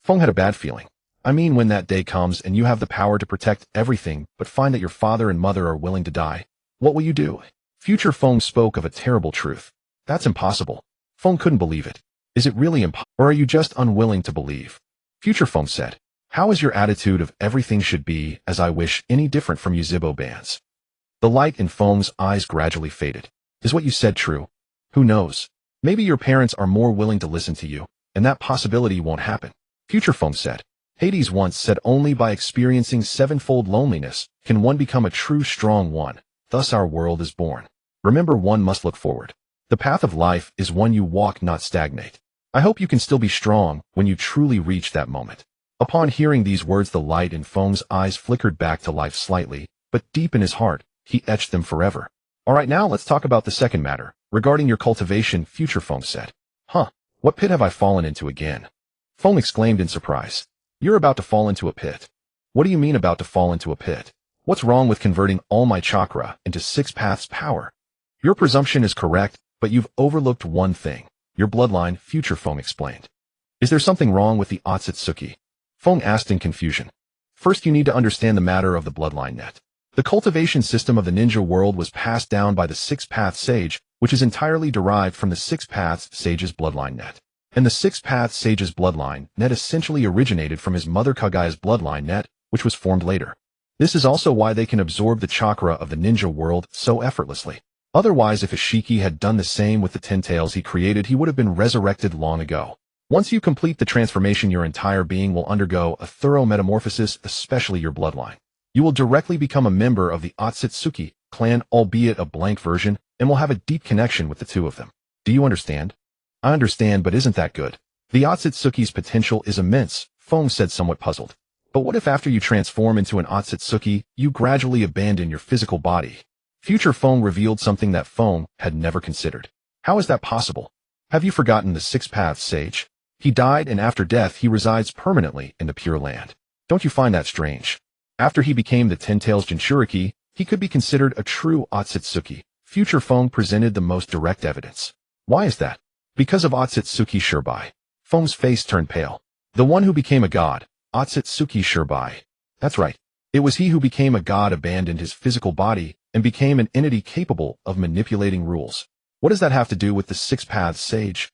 Fong had a bad feeling. "I mean, when that day comes and you have the power to protect everything, but find that your father and mother are willing to die, What will you do? Future Feng spoke of a terrible truth. That's impossible. Feng couldn't believe it. Is it really impossible, or are you just unwilling to believe? Future Feng said, how is your attitude of everything should be as I wish any different from you Zibo bands? The light in Feng's eyes gradually faded. Is what you said true? Who knows? Maybe your parents are more willing to listen to you, and that possibility won't happen. Future Feng said, Hades once said only by experiencing sevenfold loneliness can one become a true strong one. Thus our world is born. Remember, one must look forward. The path of life is one you walk, not stagnate. I hope you can still be strong when you truly reach that moment. Upon hearing these words, the light in Feng's eyes flickered back to life slightly, but deep in his heart, he etched them forever. Alright, now let's talk about the second matter. Regarding your cultivation, Future Feng said. Huh, what pit have I fallen into again? Feng exclaimed in surprise. You're about to fall into a pit. What do you mean about to fall into a pit? What's wrong with converting all my chakra into six paths power? Your presumption is correct, but you've overlooked one thing. Your bloodline, Future Feng explained. Is there something wrong with the Ōtsutsuki? Feng asked in confusion. First, you need to understand the matter of the bloodline net. The cultivation system of the ninja world was passed down by the six-path sage, which is entirely derived from the six-path sage's bloodline net. And the six-path sage's bloodline net essentially originated from his mother Kagaya's bloodline net, which was formed later. This is also why they can absorb the chakra of the ninja world so effortlessly. Otherwise, if Ishiki had done the same with the 10 tails he created, he would have been resurrected long ago. Once you complete the transformation, your entire being will undergo a thorough metamorphosis, especially your bloodline. You will directly become a member of the Ōtsutsuki clan, albeit a blank version, and will have a deep connection with the two of them. Do you understand? I understand, but isn't that good? The Ōtsutsuki's potential is immense, Feng said, somewhat puzzled. But what if after you transform into an Ōtsutsuki, you gradually abandon your physical body? Future Feng revealed something that Feng had never considered. How is that possible? Have you forgotten the six-path sage? He died, and after death he resides permanently in the Pure Land. Don't you find that strange? After he became the 10 tails Jinchuriki, he could be considered a true Ōtsutsuki. Future Feng presented the most direct evidence. Why is that? Because of Ōtsutsuki Shirbai. Feng's face turned pale. The one who became a god, Ōtsutsuki Shirbai. That's right. It was he who became a god, abandoned his physical body, and became an entity capable of manipulating rules. What does that have to do with the six-path sage?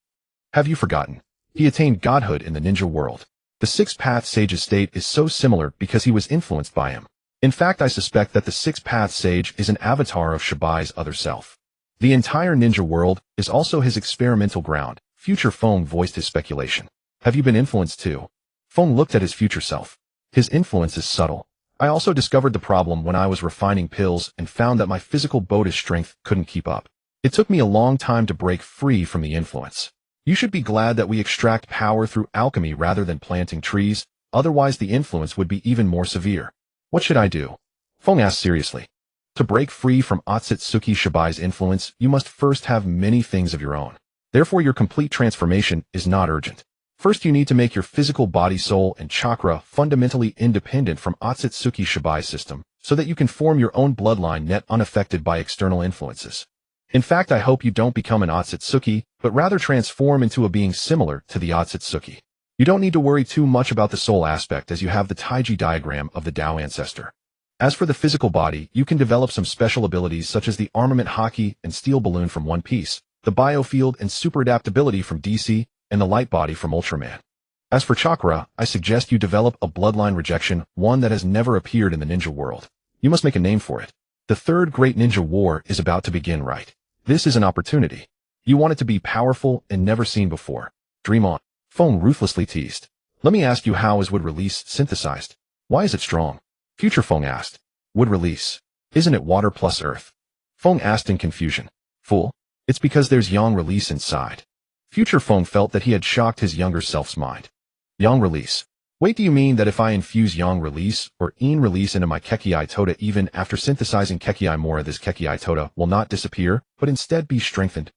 Have you forgotten? He attained godhood in the ninja world. The six-path sage's state is so similar because he was influenced by him. In fact, I suspect that the six-path sage is an avatar of Shibai's other self. The entire ninja world is also his experimental ground. Future Feng voiced his speculation. Have you been influenced too? Feng looked at his future self. His influence is subtle. I also discovered the problem when I was refining pills and found that my physical bodhi's strength couldn't keep up. It took me a long time to break free from the influence. You should be glad that we extract power through alchemy rather than planting trees, otherwise the influence would be even more severe. What should I do? Feng asked seriously. To break free from Ōtsutsuki Shibai's influence, you must first have many things of your own. Therefore, your complete transformation is not urgent. First, you need to make your physical body, soul, and chakra fundamentally independent from Ōtsutsuki Shibai's system, so that you can form your own bloodline net unaffected by external influences. In fact, I hope you don't become an Ōtsutsuki, but rather transform into a being similar to the Ōtsutsuki. You don't need to worry too much about the soul aspect, as you have the Taiji diagram of the Tao ancestor. As for the physical body, you can develop some special abilities such as the armament Haki and steel balloon from One Piece, the biofield and super adaptability from DC, and the light body from Ultraman. As for chakra, I suggest you develop a bloodline rejection, one that has never appeared in the ninja world. You must make a name for it. The third great ninja war is about to begin, right? This is an opportunity. You want it to be powerful and never seen before. Dream on. Feng ruthlessly teased. Let me ask you, how is wood release synthesized? Why is it strong? Future Feng asked. Wood release. Isn't it water plus earth? Feng asked in confusion. Fool. It's because there's yang release inside. Future Feng felt that he had shocked his younger self's mind. Yang release. Wait, do you mean that if I infuse yang release or yin release into my Kekkei Toda, even after synthesizing Kekkei Mora, this Kekkei Toda will not disappear, but instead be strengthened?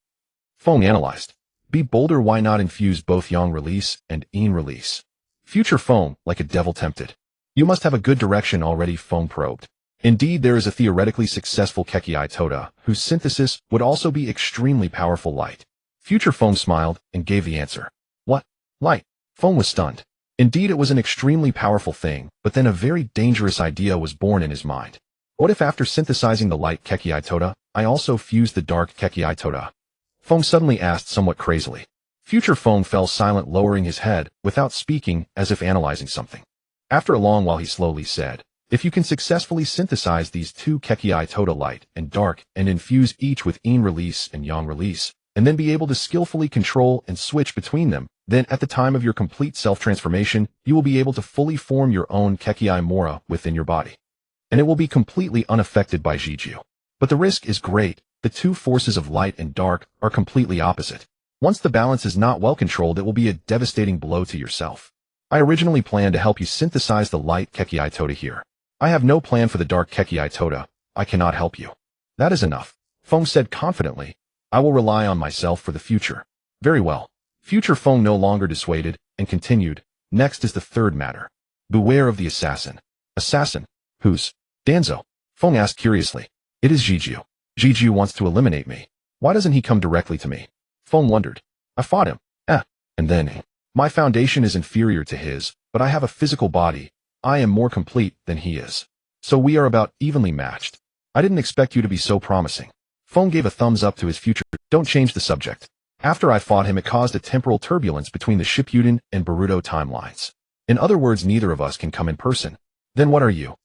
Feng analyzed. Be bolder, why not infuse both yang release and yin release? Future Feng, like a devil tempted. You must have a good direction already, Feng probed. Indeed, there is a theoretically successful Kekkei Toda, whose synthesis would also be extremely powerful light. Future Feng smiled and gave the answer. What? Light? Feng was stunned. Indeed, it was an extremely powerful thing, but then a very dangerous idea was born in his mind. What if after synthesizing the light Kekkei Toda, I also fused the dark Kekkei Toda? Feng suddenly asked somewhat crazily. Future Feng fell silent, lowering his head, without speaking, as if analyzing something. After a long while he slowly said, if you can successfully synthesize these two Kekkei Toda, light and dark, and infuse each with yin release and yang release, and then be able to skillfully control and switch between them, then at the time of your complete self-transformation, you will be able to fully form your own Kekkei Mora within your body. And it will be completely unaffected by Jiju. But the risk is great. The two forces of light and dark are completely opposite. Once the balance is not well controlled, it will be a devastating blow to yourself. I originally planned to help you synthesize the light Kekkei Toda here. I have no plan for the dark Kekkei Toda. I cannot help you. That is enough, Feng said confidently. I will rely on myself for the future. Very well. Future Feng no longer dissuaded, and continued, next is the third matter. Beware of the assassin. Assassin? Who's? Danzo. Feng asked curiously. It is Jiju. Jiju wants to eliminate me. Why doesn't he come directly to me? Feng wondered. I fought him. And then, my foundation is inferior to his, but I have a physical body. I am more complete than he is. So we are about evenly matched. I didn't expect you to be so promising. Feng gave a thumbs up to his future. Don't change the subject. After I fought him, it caused a temporal turbulence between the Shippuden and Boruto timelines. In other words, neither of us can come in person. Then what are you?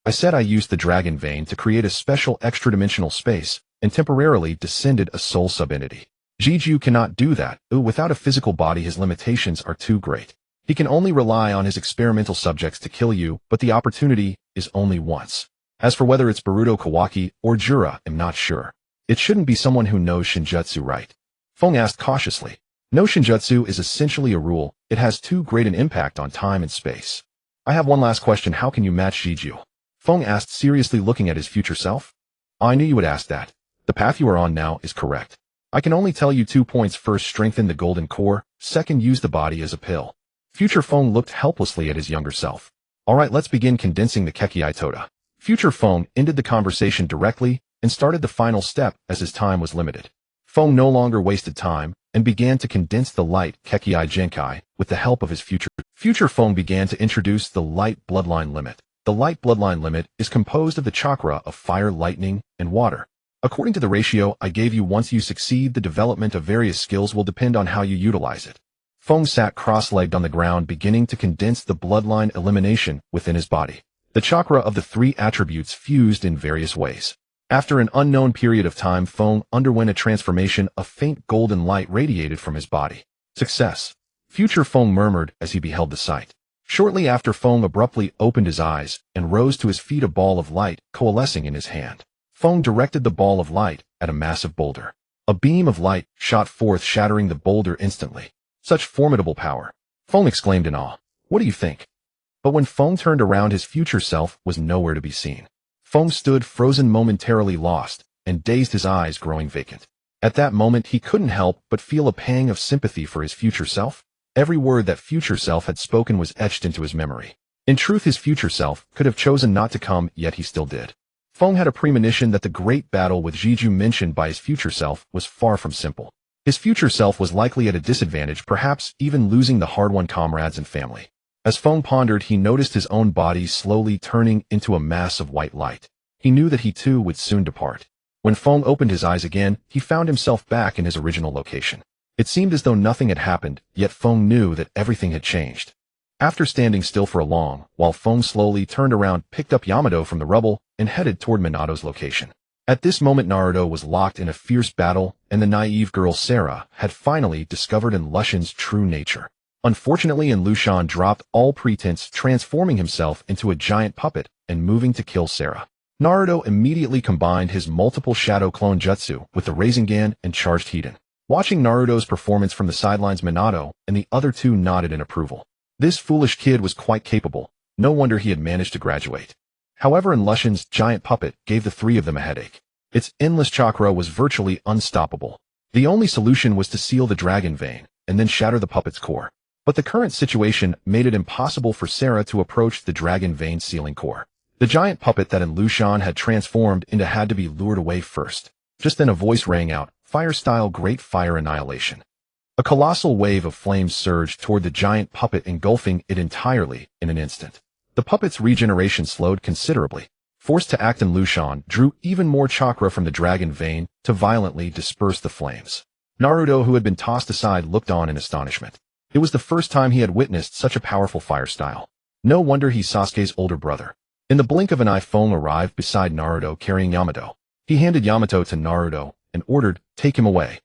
I said I used the dragon vein to create a special extra-dimensional space, and temporarily descended a soul subentity. Jiju cannot do that. Without a physical body, his limitations are too great. He can only rely on his experimental subjects to kill you, but the opportunity is only once. As for whether it's Boruto Kawaki or Jura, I'm not sure. It shouldn't be someone who knows Shinjutsu, right? Feng asked cautiously. No, Shinjutsu is essentially a rule. It has too great an impact on time and space. I have one last question. How can you match Jiju? Feng asked seriously, looking at his future self. I knew you would ask that. The path you are on now is correct. I can only tell you 2 points. First, strengthen the golden core. Second, use the body as a pill. Future Feng looked helplessly at his younger self. Alright, let's begin condensing the Kekkei Toda. Future Feng ended the conversation directly and started the final step as his time was limited. Feng no longer wasted time and began to condense the light Kekkei Genkai with the help of his future. Future Feng began to introduce the light bloodline limit. The light bloodline limit is composed of the chakra of fire, lightning, and water. According to the ratio I gave you, once you succeed, the development of various skills will depend on how you utilize it. Feng sat cross-legged on the ground, beginning to condense the bloodline elimination within his body. The chakra of the 3 attributes fused in various ways. After an unknown period of time, Feng underwent a transformation. A faint golden light radiated from his body. Success. Future Feng murmured as he beheld the sight. Shortly after, Feng abruptly opened his eyes and rose to his feet, a ball of light coalescing in his hand. Feng directed the ball of light at a massive boulder. A beam of light shot forth, shattering the boulder instantly. Such formidable power. Feng exclaimed in awe. What do you think? But when Feng turned around, his future self was nowhere to be seen. Feng stood frozen, momentarily lost, and dazed, his eyes growing vacant. At that moment, he couldn't help but feel a pang of sympathy for his future self. Every word that future self had spoken was etched into his memory. In truth, his future self could have chosen not to come, yet he still did. Feng had a premonition that the great battle with Jiju mentioned by his future self was far from simple. His future self was likely at a disadvantage, perhaps even losing the hard-won comrades and family. As Feng pondered, he noticed his own body slowly turning into a mass of white light. He knew that he too would soon depart. When Feng opened his eyes again, he found himself back in his original location. It seemed as though nothing had happened, yet Feng knew that everything had changed. After standing still for a long while, Feng slowly turned around, picked up Yamato from the rubble, and headed toward Minato's location. At this moment, Naruto was locked in a fierce battle, and the naive girl Sarah had finally discovered in Lushan's true nature. Unfortunately, Lushan dropped all pretense, transforming himself into a giant puppet and moving to kill Sarah. Naruto immediately combined his multiple shadow clone jutsu with the Rasengan and charged Hiden. Watching Naruto's performance from the sidelines, Minato and the other two nodded in approval. This foolish kid was quite capable. No wonder he had managed to graduate. However, Lushan's giant puppet gave the 3 of them a headache. Its endless chakra was virtually unstoppable. The only solution was to seal the dragon vein and then shatter the puppet's core. But the current situation made it impossible for Sarah to approach the dragon vein sealing core. The giant puppet that Lushan had transformed into had to be lured away first. Just then a voice rang out, fire-style great fire annihilation. A colossal wave of flames surged toward the giant puppet, engulfing it entirely in an instant. The puppet's regeneration slowed considerably. Forced to act, in Lushan drew even more chakra from the dragon vein to violently disperse the flames. Naruto, who had been tossed aside, looked on in astonishment. It was the first time he had witnessed such a powerful fire style. No wonder he's Sasuke's older brother. In the blink of an eye, Fong arrived beside Naruto carrying Yamato. He handed Yamato to Naruto and ordered, "Take him away."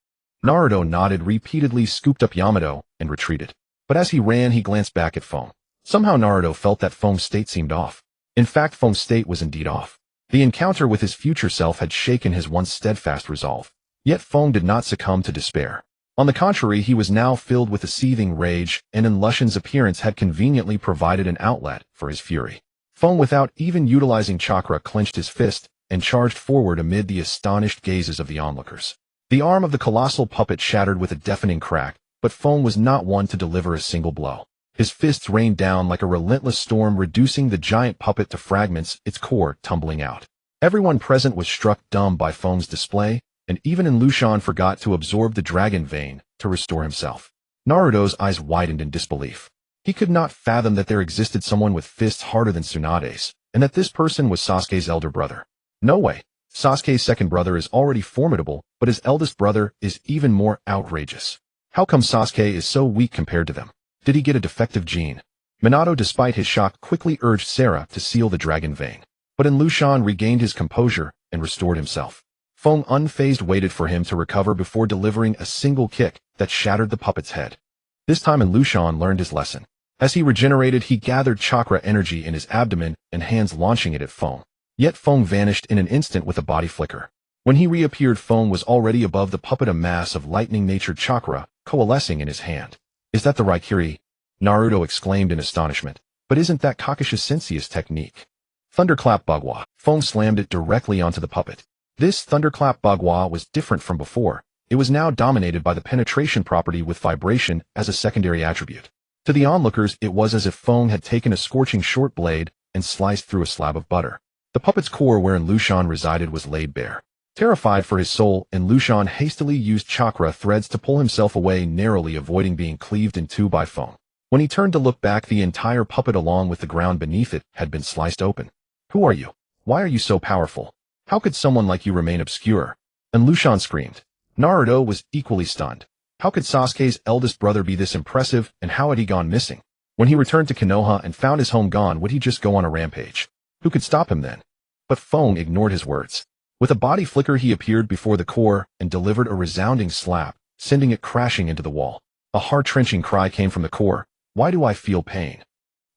Naruto nodded, repeatedly scooped up Yamato, and retreated. But as he ran, he glanced back at Fong. Somehow Naruto felt that Fong's state seemed off. In fact, Fong's state was indeed off. The encounter with his future self had shaken his once steadfast resolve. Yet Fong did not succumb to despair. On the contrary, he was now filled with a seething rage, and Lushan's appearance had conveniently provided an outlet for his fury. Fong, without even utilizing chakra, clenched his fist and charged forward amid the astonished gazes of the onlookers. The arm of the colossal puppet shattered with a deafening crack, but Fong was not one to deliver a single blow. His fists rained down like a relentless storm, reducing the giant puppet to fragments, its core tumbling out. Everyone present was struck dumb by Fong's display, and even Lushan forgot to absorb the dragon vein to restore himself. Naruto's eyes widened in disbelief. He could not fathom that there existed someone with fists harder than Tsunade's, and that this person was Sasuke's elder brother. No way. Sasuke's second brother is already formidable, but his eldest brother is even more outrageous. How come Sasuke is so weak compared to them? Did he get a defective gene? Minato, despite his shock, quickly urged Sarah to seal the dragon vein. But Lushan regained his composure and restored himself. Fong, unfazed, waited for him to recover before delivering a single kick that shattered the puppet's head. This time Lushan learned his lesson. As he regenerated, he gathered chakra energy in his abdomen and hands, launching it at Fong. Yet Fong vanished in an instant with a body flicker. When he reappeared, Fong was already above the puppet, a mass of lightning-natured chakra coalescing in his hand. "Is that the Raikiri?" Naruto exclaimed in astonishment. "But isn't that Kakashi Sensei's technique?" Thunderclap Bagua. Fong slammed it directly onto the puppet. This Thunderclap Bagua was different from before. It was now dominated by the penetration property with vibration as a secondary attribute. To the onlookers, it was as if Fong had taken a scorching short blade and sliced through a slab of butter. The puppet's core, wherein Lushan resided, was laid bare. Terrified for his soul, Lushan hastily used chakra threads to pull himself away, narrowly avoiding being cleaved in two by Fong. When he turned to look back, the entire puppet, along with the ground beneath it, had been sliced open. "Who are you? Why are you so powerful? How could someone like you remain obscure?" Lushan screamed. Naruto was equally stunned. How could Sasuke's eldest brother be this impressive, and how had he gone missing? When he returned to Konoha and found his home gone, would he just go on a rampage? Who could stop him then? But Fong ignored his words. With a body flicker, he appeared before the core and delivered a resounding slap, sending it crashing into the wall. A heart-wrenching cry came from the core. "Why do I feel pain?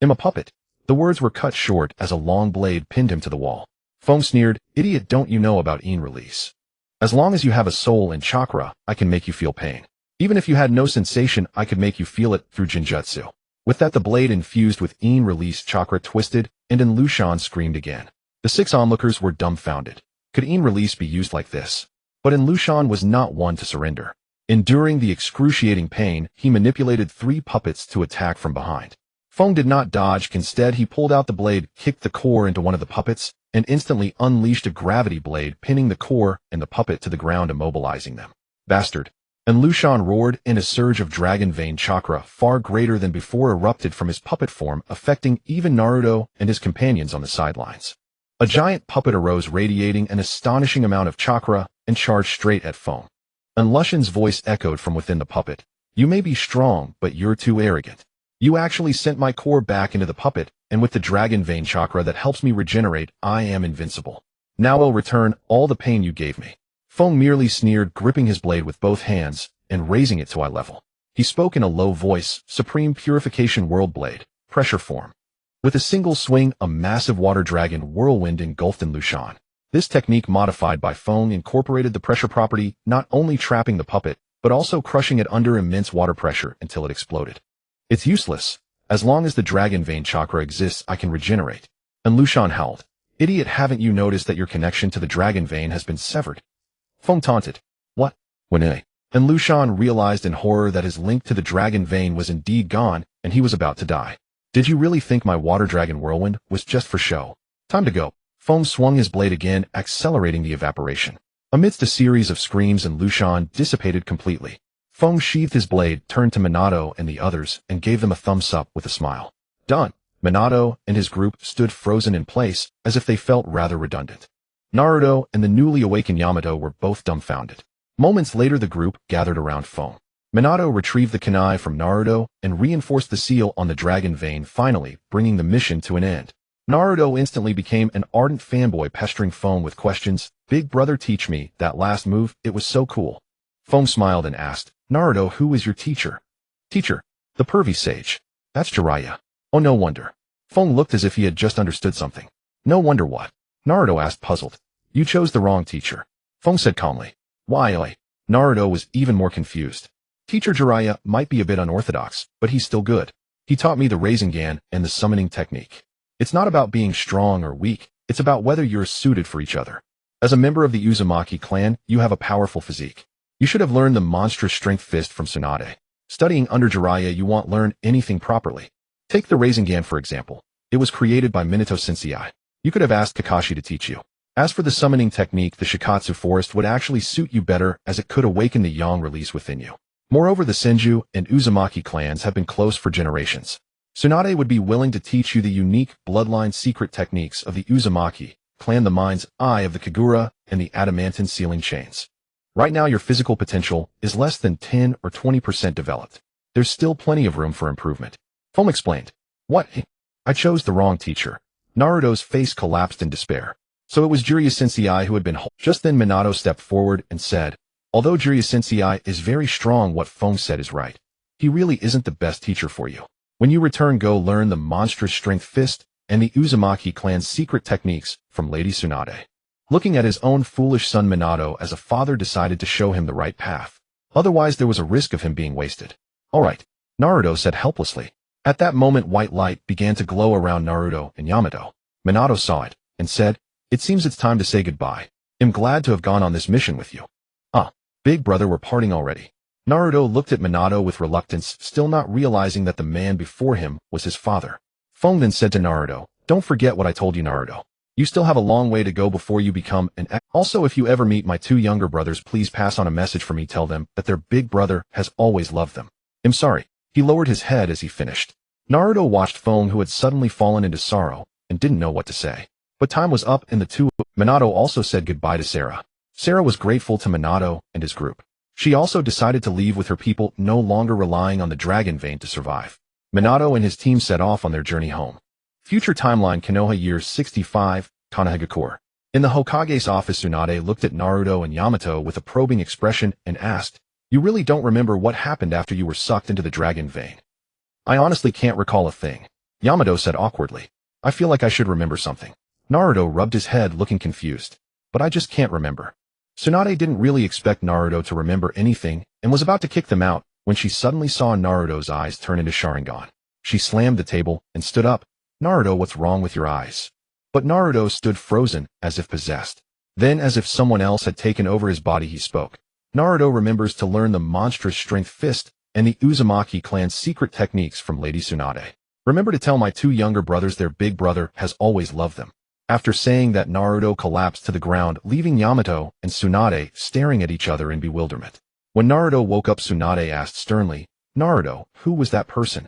I'm a puppet." The words were cut short as a long blade pinned him to the wall. Fong sneered, "Idiot, don't you know about Yin release? As long as you have a soul and chakra, I can make you feel pain. Even if you had no sensation, I could make you feel it through Jinjutsu." With that, the blade infused with Yin release chakra twisted, and Lushan screamed again. The six onlookers were dumbfounded. Could Yin release be used like this? But Lushan was not one to surrender. Enduring the excruciating pain, he manipulated three puppets to attack from behind. Fong did not dodge. Instead, he pulled out the blade, kicked the core into one of the puppets, and instantly unleashed a gravity blade, pinning the core and the puppet to the ground, immobilizing them. "Bastard!" Lushan roared, and a surge of dragon vein chakra far greater than before erupted from his puppet form, affecting even Naruto and his companions on the sidelines. A giant puppet arose, radiating an astonishing amount of chakra, and charged straight at Fong. Lushan's voice echoed from within the puppet. "You may be strong, but you're too arrogant. You actually sent my core back into the puppet, and with the dragon vein chakra that helps me regenerate, I am invincible. Now I'll return all the pain you gave me." Fong merely sneered, gripping his blade with both hands and raising it to eye level. He spoke in a low voice, "Supreme Purification World Blade, pressure form." With a single swing, a massive water dragon whirlwind engulfed Lushan. This technique, modified by Fong, incorporated the pressure property, not only trapping the puppet, but also crushing it under immense water pressure until it exploded. "It's useless. As long as the dragon vein chakra exists, I can regenerate." Lushan howled. "Idiot, haven't you noticed that your connection to the dragon vein has been severed?" Fong taunted. "What? When I?" Lushan realized in horror that his link to the dragon vein was indeed gone, and he was about to die. "Did you really think my water dragon whirlwind was just for show? Time to go." Fong swung his blade again, accelerating the evaporation. Amidst a series of screams, Lushan dissipated completely. Fong sheathed his blade, turned to Minato and the others, and gave them a thumbs up with a smile. "Done." Minato and his group stood frozen in place, as if they felt rather redundant. Naruto and the newly awakened Yamato were both dumbfounded. Moments later the group gathered around Fong. Minato retrieved the kunai from Naruto and reinforced the seal on the dragon vein, finally bringing the mission to an end. Naruto instantly became an ardent fanboy, pestering Fong with questions. "Big brother, teach me that last move, it was so cool." Fong smiled and asked, "Naruto, who is your teacher?" "Teacher, the pervy sage. That's Jiraiya." "Oh, no wonder." Fong looked as if he had just understood something. "No wonder what?" Naruto asked, puzzled. "You chose the wrong teacher," Fong said calmly. "Why?" Naruto was even more confused. "Teacher Jiraiya might be a bit unorthodox, but he's still good. He taught me the Rasengan and the summoning technique. It's not about being strong or weak, it's about whether you're suited for each other. As a member of the Uzumaki clan, you have a powerful physique. You should have learned the monstrous strength fist from Tsunade. Studying under Jiraiya, you won't learn anything properly. Take the Rasengan for example. It was created by Minato Sensei. You could have asked Kakashi to teach you. As for the summoning technique, the Shikatsu forest would actually suit you better, as it could awaken the yang release within you. Moreover, the Senju and Uzumaki clans have been close for generations. Tsunade would be willing to teach you the unique bloodline secret techniques of the Uzumaki clan, the mind's eye of the Kagura, and the adamantine sealing chains. Right now your physical potential is less than 10 or 20% developed. There's still plenty of room for improvement." Fong explained. "What? I chose the wrong teacher." Naruto's face collapsed in despair. So it was Jiraiya Sensei who had been Just then Minato stepped forward and said, "Although Jiraiya Sensei is very strong, what Fong said is right. He really isn't the best teacher for you. When you return, go learn the monstrous strength fist and the Uzumaki clan's secret techniques from Lady Tsunade." Looking at his own foolish son, Minato as a father decided to show him the right path. Otherwise there was a risk of him being wasted. "All right," Naruto said helplessly. At that moment white light began to glow around Naruto and Yamato. Minato saw it and said, "It seems it's time to say goodbye. I'm glad to have gone on this mission with you." "Ah, big brother, we're parting already." Naruto looked at Minato with reluctance, still not realizing that the man before him was his father. Fong then said to Naruto, "Don't forget what I told you, Naruto. You still have a long way to go before you become an Also, if you ever meet my two younger brothers, please pass on a message for me. Tell them that their big brother has always loved them. I'm sorry." He lowered his head as he finished. Naruto watched Fong, who had suddenly fallen into sorrow, and didn't know what to say. But time was up and the two. Minato also said goodbye to Sarah. Sarah was grateful to Minato and his group. She also decided to leave with her people, no longer relying on the dragon vein to survive. Minato and his team set off on their journey home. Future timeline Konoha year 65, Konohagakure. In the Hokage's office, Tsunade looked at Naruto and Yamato with a probing expression and asked, "You really don't remember what happened after you were sucked into the dragon vein?" "I honestly can't recall a thing," Yamato said awkwardly. "I feel like I should remember something." Naruto rubbed his head, looking confused. "But I just can't remember." Tsunade didn't really expect Naruto to remember anything and was about to kick them out when she suddenly saw Naruto's eyes turn into Sharingan. She slammed the table and stood up. "Naruto, what's wrong with your eyes?" But Naruto stood frozen, as if possessed. Then, as if someone else had taken over his body, he spoke. "Naruto remembers to learn the monstrous strength fist and the Uzumaki clan's secret techniques from Lady Tsunade. Remember to tell my two younger brothers their big brother has always loved them." After saying that, Naruto collapsed to the ground, leaving Yamato and Tsunade staring at each other in bewilderment. When Naruto woke up, Tsunade asked sternly, "Naruto, who was that person?"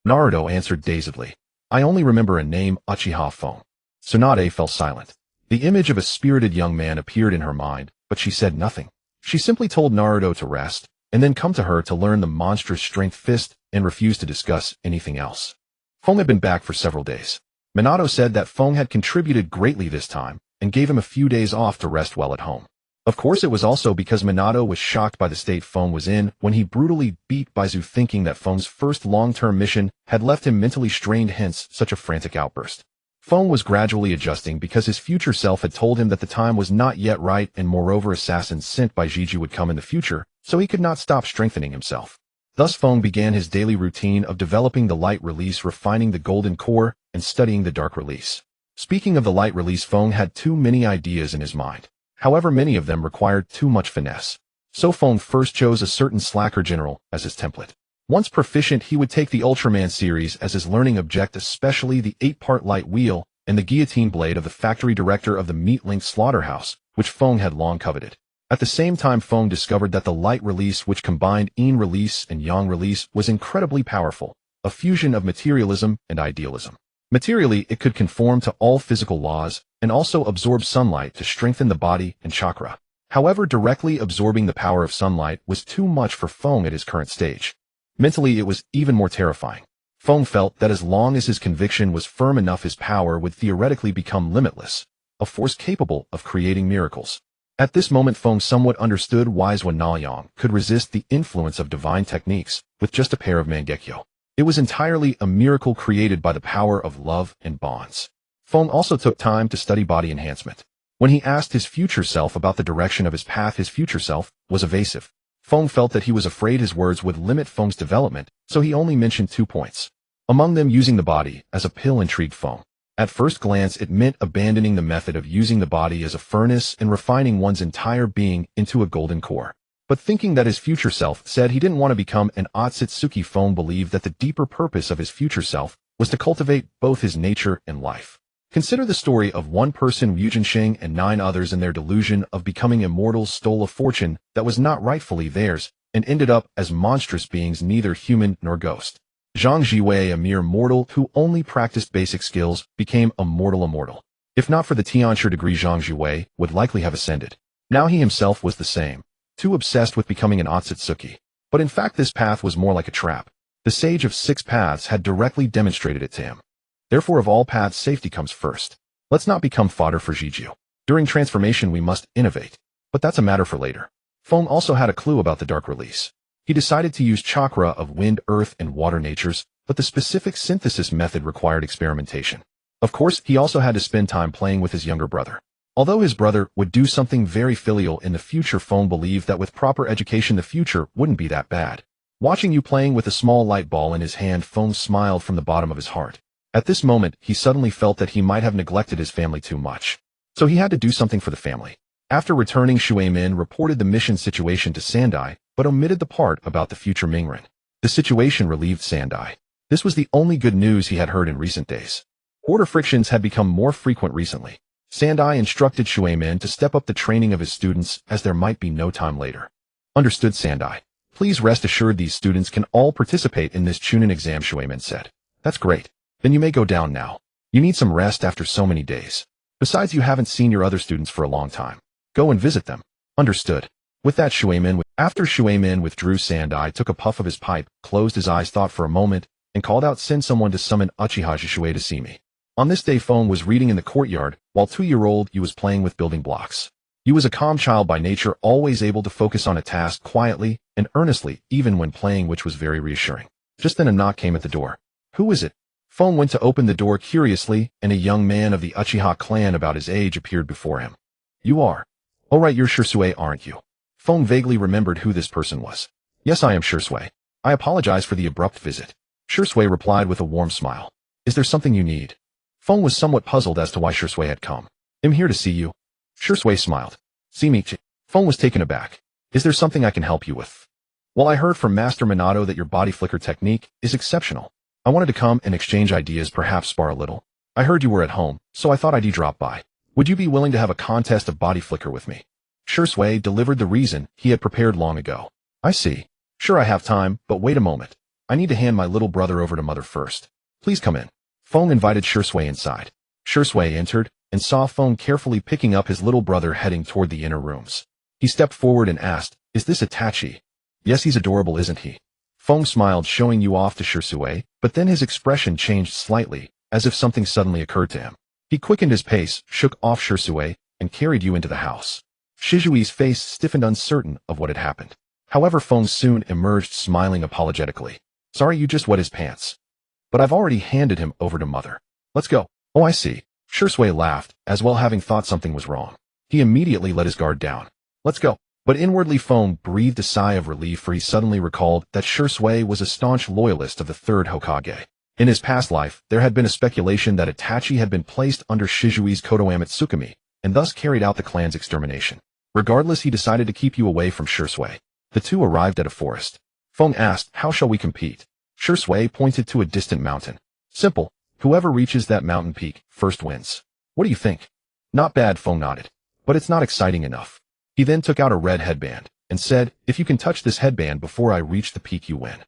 Naruto answered dazedly, "I only remember a name, Uchiha Fugaku." Tsunade fell silent. The image of a spirited young man appeared in her mind, but she said nothing. She simply told Naruto to rest, and then come to her to learn the monstrous strength fist, and refused to discuss anything else. Fong had been back for several days. Minato said that Fong had contributed greatly this time, and gave him a few days off to rest well at home. Of course, it was also because Minato was shocked by the state Fong was in when he brutally beat Baizu, thinking that Fong's first long-term mission had left him mentally strained, hence such a frantic outburst. Fong was gradually adjusting because his future self had told him that the time was not yet right, and moreover assassins sent by Jiju would come in the future, so he could not stop strengthening himself. Thus Fong began his daily routine of developing the light release, refining the golden core, and studying the dark release. Speaking of the light release, Fong had too many ideas in his mind. However, many of them required too much finesse. So Fong first chose a certain slacker general as his template. Once proficient, he would take the Ultraman series as his learning object, especially the 8-part light wheel and the guillotine blade of the factory director of the meat-linked slaughterhouse, which Fong had long coveted. At the same time, Fong discovered that the light release, which combined yin release and yang release, was incredibly powerful, a fusion of materialism and idealism. Materially, it could conform to all physical laws and also absorb sunlight to strengthen the body and chakra. However, directly absorbing the power of sunlight was too much for Feng at his current stage. Mentally, it was even more terrifying. Feng felt that as long as his conviction was firm enough, his power would theoretically become limitless, a force capable of creating miracles. At this moment, Feng somewhat understood why Zhuan Naoyang could resist the influence of divine techniques with just a pair of Mangekyo. It was entirely a miracle created by the power of love and bonds. Feng also took time to study body enhancement. When he asked his future self about the direction of his path, his future self was evasive. Feng felt that he was afraid his words would limit Feng's development, so he only mentioned 2 points. Among them, using the body as a pill intrigued Feng. At first glance, it meant abandoning the method of using the body as a furnace and refining one's entire being into a golden core. But thinking that his future self said he didn't want to become an Ōtsutsuki, Feng believed that the deeper purpose of his future self was to cultivate both his nature and life. Consider the story of one person, Wu Jinxing, and 9 others in their delusion of becoming immortals stole a fortune that was not rightfully theirs and ended up as monstrous beings, neither human nor ghost. Zhang Jiwei, a mere mortal who only practiced basic skills, became a mortal immortal. If not for the Tianshi degree, Zhang Jiwei would likely have ascended. Now he himself was the same, too obsessed with becoming an Ōtsutsuki. But in fact, this path was more like a trap. The Sage of 6 Paths had directly demonstrated it to him. Therefore, of all paths, safety comes first. Let's not become fodder for Jiju. During transformation, we must innovate. But that's a matter for later. Feng also had a clue about the dark release. He decided to use chakra of wind, earth, and water natures, but the specific synthesis method required experimentation. Of course, he also had to spend time playing with his younger brother. Although his brother would do something very filial in the future, Feng believed that with proper education, the future wouldn't be that bad. Watching you playing with a small light ball in his hand, Feng smiled from the bottom of his heart. At this moment, he suddenly felt that he might have neglected his family too much. So he had to do something for the family. After returning, Shui Min reported the mission situation to Sandai, but omitted the part about the future Mingren. The situation relieved Sandai. This was the only good news he had heard in recent days. Order frictions had become more frequent recently. Sandai instructed Shui Min to step up the training of his students, as there might be no time later. Understood, Sandai. Please rest assured these students can all participate in this Chunin exam, Shui Min said. That's great. Then you may go down now. You need some rest after so many days. Besides, you haven't seen your other students for a long time. Go and visit them. Understood. With that, after Shui Min withdrew, Sandai took a puff of his pipe, closed his eyes, thought for a moment, and called out, "Send someone to summon Uchiha Shui to see me." On this day, Feng was reading in the courtyard, while 2-year-old Yu was playing with building blocks. Yu was a calm child by nature, always able to focus on a task quietly and earnestly, even when playing, which was very reassuring. Just then a knock came at the door. Who is it? Feng went to open the door curiously, and a young man of the Uchiha clan about his age appeared before him. You are. Oh right, you're Shui, aren't you? Feng vaguely remembered who this person was. Yes, I am Shui. I apologize for the abrupt visit. Shui replied with a warm smile. Is there something you need? Feng was somewhat puzzled as to why Shui had come. I'm here to see you. Shui smiled. See me? Feng was taken aback. Is there something I can help you with? Well, I heard from Master Minato that your body flicker technique is exceptional. I wanted to come and exchange ideas, perhaps spar a little. I heard you were at home, so I thought I'd drop by. Would you be willing to have a contest of body flicker with me? Shui delivered the reason he had prepared long ago. I see. Sure, I have time, but wait a moment. I need to hand my little brother over to mother first. Please come in. Feng invited Shui inside. Shui entered and saw Feng carefully picking up his little brother, heading toward the inner rooms. He stepped forward and asked, "Is this Itachi?" Yes, he's adorable, isn't he? Feng smiled, showing you off to Shui, but then his expression changed slightly, as if something suddenly occurred to him. He quickened his pace, shook off Shui, and carried you into the house. Shijui's face stiffened, uncertain of what had happened. However, Feng soon emerged, smiling apologetically. Sorry, you just wet his pants. But I've already handed him over to mother. Let's go. Oh, I see. Shui laughed, as well, having thought something was wrong. He immediately let his guard down. Let's go. But inwardly, Feng breathed a sigh of relief, for he suddenly recalled that Shui was a staunch loyalist of the 3rd Hokage. In his past life, there had been a speculation that Itachi had been placed under Shijui's Kodoame Tsukumi, and thus carried out the clan's extermination. Regardless, he decided to keep you away from Shui. The two arrived at a forest. Feng asked, "How shall we compete?" Shui pointed to a distant mountain. Simple. Whoever reaches that mountain peak first wins. What do you think? Not bad, Feng nodded. But it's not exciting enough. He then took out a red headband and said, "If you can touch this headband before I reach the peak, you win."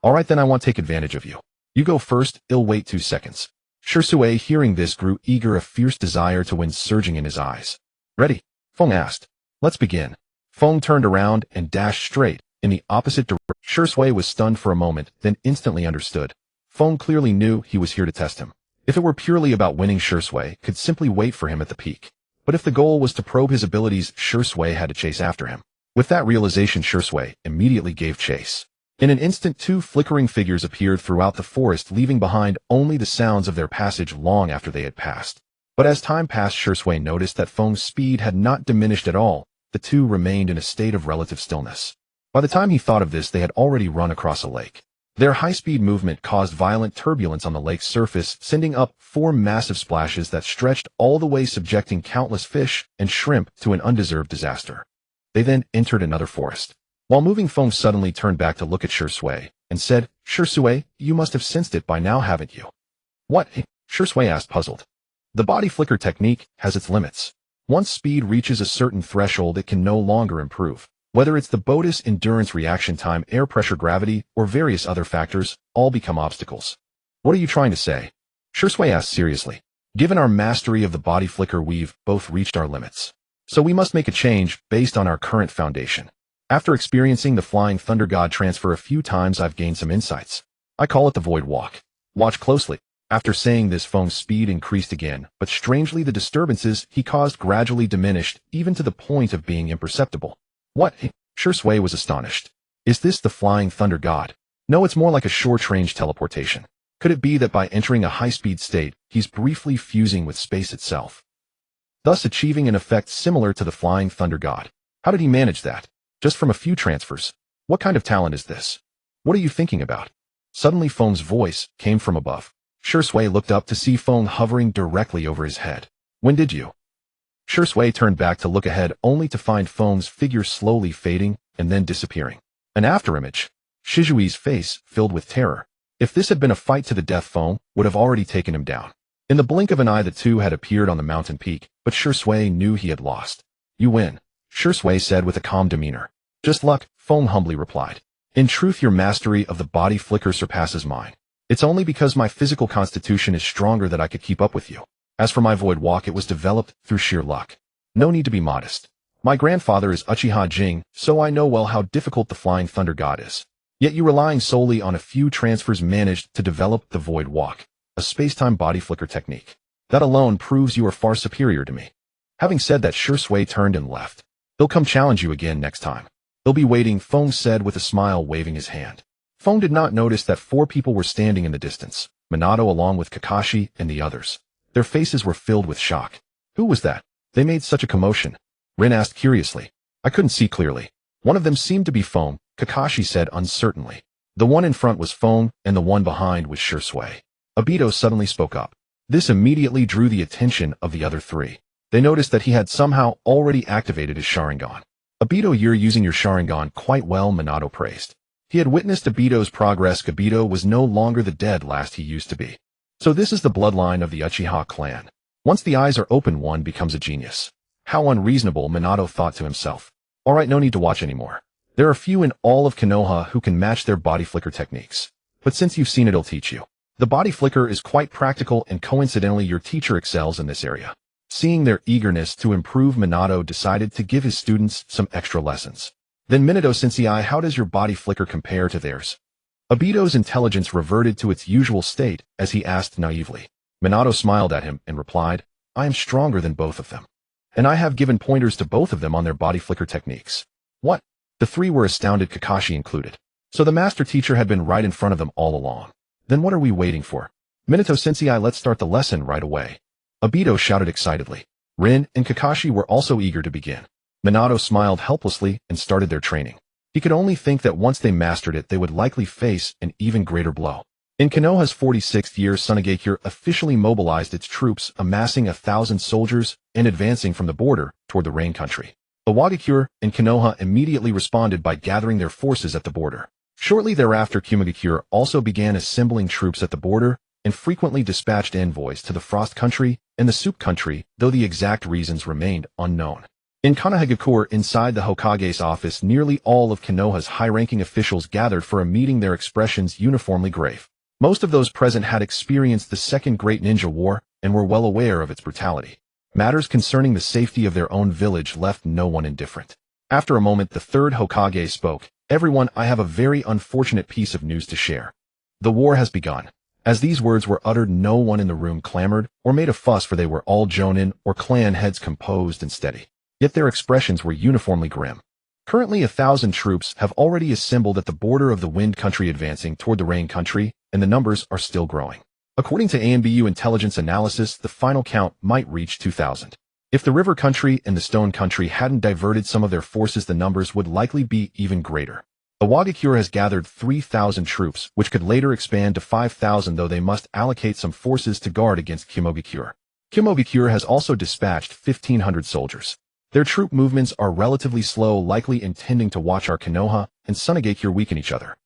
All right, then I won't take advantage of you. You go first, I'll wait 2 seconds. Shisui, hearing this, grew eager, a fierce desire to win surging in his eyes. Ready? Feng asked. Let's begin. Feng turned around and dashed straight in the opposite direction. Shisui was stunned for a moment, then instantly understood. Feng clearly knew he was here to test him. If it were purely about winning, Shisui could simply wait for him at the peak. But if the goal was to probe his abilities, Shisui had to chase after him. With that realization, Shisui immediately gave chase. In an instant, two flickering figures appeared throughout the forest, leaving behind only the sounds of their passage long after they had passed. But as time passed, Shisui noticed that Feng's speed had not diminished at all. The two remained in a state of relative stillness. By the time he thought of this, they had already run across a lake. Their high-speed movement caused violent turbulence on the lake's surface, sending up 4 massive splashes that stretched all the way, subjecting countless fish and shrimp to an undeserved disaster. They then entered another forest. While moving, Feng suddenly turned back to look at Shisui and said, Shisui, you must have sensed it by now, haven't you? What? Shisui asked, puzzled. The body flicker technique has its limits. Once speed reaches a certain threshold, it can no longer improve. Whether it's the bonus endurance, reaction time, air pressure, gravity, or various other factors, all become obstacles. What are you trying to say? Shisui asked seriously. Given our mastery of the body flicker, we've both reached our limits. So we must make a change based on our current foundation. After experiencing the Flying Thunder God transfer a few times, I've gained some insights. I call it the Void Walk. Watch closely. After saying this, Feng's speed increased again, but strangely the disturbances he caused gradually diminished, even to the point of being imperceptible. What? Shisui was astonished. Is this the Flying Thunder God? No, it's more like a short-range teleportation. Could it be that by entering a high-speed state, he's briefly fusing with space itself, thus achieving an effect similar to the Flying Thunder God? How did he manage that? Just from a few transfers? What kind of talent is this? What are you thinking about? Suddenly Feng's voice came from above. Shisui looked up to see Feng hovering directly over his head. When did you? Shisui turned back to look ahead, only to find Feng's figure slowly fading and then disappearing. An afterimage. Shijui's face filled with terror. If this had been a fight to the death, Feng would have already taken him down. In the blink of an eye, the two had appeared on the mountain peak, but Shisui knew he had lost. You win, Shisui said with a calm demeanor. Just luck, Feng humbly replied. In truth, your mastery of the body flicker surpasses mine. It's only because my physical constitution is stronger that I could keep up with you. As for my Void Walk, it was developed through sheer luck. No need to be modest. My grandfather is Uchiha Jing, so I know well how difficult the Flying Thunder God is. Yet you, relying solely on a few transfers, managed to develop the Void Walk, a space-time body flicker technique. That alone proves you are far superior to me. Having said that, Shisui turned and left. He'll come challenge you again next time. He'll be waiting, Feng said with a smile, waving his hand. Feng did not notice that 4 people were standing in the distance, Minato along with Kakashi and the others. Their faces were filled with shock. Who was that? They made such a commotion. Rin asked curiously. I couldn't see clearly. One of them seemed to be Feng, Kakashi said uncertainly. The one in front was Feng, and the one behind was Shisui. Obito suddenly spoke up. This immediately drew the attention of the other 3. They noticed that he had somehow already activated his Sharingan. Obito, you're using your Sharingan quite well, Minato praised. He had witnessed Obito's progress. Obito was no longer the dead last he used to be. So this is the bloodline of the Uchiha clan. Once the eyes are open, one becomes a genius. How unreasonable, Minato thought to himself. Alright, no need to watch anymore. There are few in all of Konoha who can match their body flicker techniques. But since you've seen it, it'll teach you. The body flicker is quite practical, and coincidentally your teacher excels in this area. Seeing their eagerness to improve, Minato decided to give his students some extra lessons. Then Minato Sensei, how does your body flicker compare to theirs? Obito's intelligence reverted to its usual state as he asked naively. Minato smiled at him and replied, I am stronger than both of them. And I have given pointers to both of them on their body flicker techniques. What? The 3 were astounded, Kakashi included. So the master teacher had been right in front of them all along. Then what are we waiting for? Minato Sensei, let's start the lesson right away. Obito shouted excitedly. Rin and Kakashi were also eager to begin. Minato smiled helplessly and started their training. He could only think that once they mastered it, they would likely face an even greater blow. In Konoha's 46th year, Sunagakure officially mobilized its troops, amassing 1,000 soldiers and advancing from the border toward the Rain Country. The Wagakure and Konoha immediately responded by gathering their forces at the border. Shortly thereafter, Kumagakure also began assembling troops at the border and frequently dispatched envoys to the Frost Country and the Soup Country, though the exact reasons remained unknown. In Konohagakure, inside the Hokage's office, nearly all of Konoha's high-ranking officials gathered for a meeting, their expressions uniformly grave. Most of those present had experienced the Second Great Ninja War and were well aware of its brutality. Matters concerning the safety of their own village left no one indifferent. After a moment, the third Hokage spoke. Everyone, I have a very unfortunate piece of news to share. The war has begun. As these words were uttered, no one in the room clamored or made a fuss, for they were all jonin or clan heads, composed and steady. Yet their expressions were uniformly grim. Currently 1,000 troops have already assembled at the border of the Wind Country, advancing toward the Rain Country, and the numbers are still growing. According to ANBU intelligence analysis, the final count might reach 2,000. If the River Country and the Stone Country hadn't diverted some of their forces, the numbers would likely be even greater. Ōtsutsuki has gathered 3,000 troops, which could later expand to 5,000, though they must allocate some forces to guard against Kumogakure. Kumogakure has also dispatched 1,500 soldiers. Their troop movements are relatively slow, likely intending to watch our Konoha and Sunagakure weaken each other.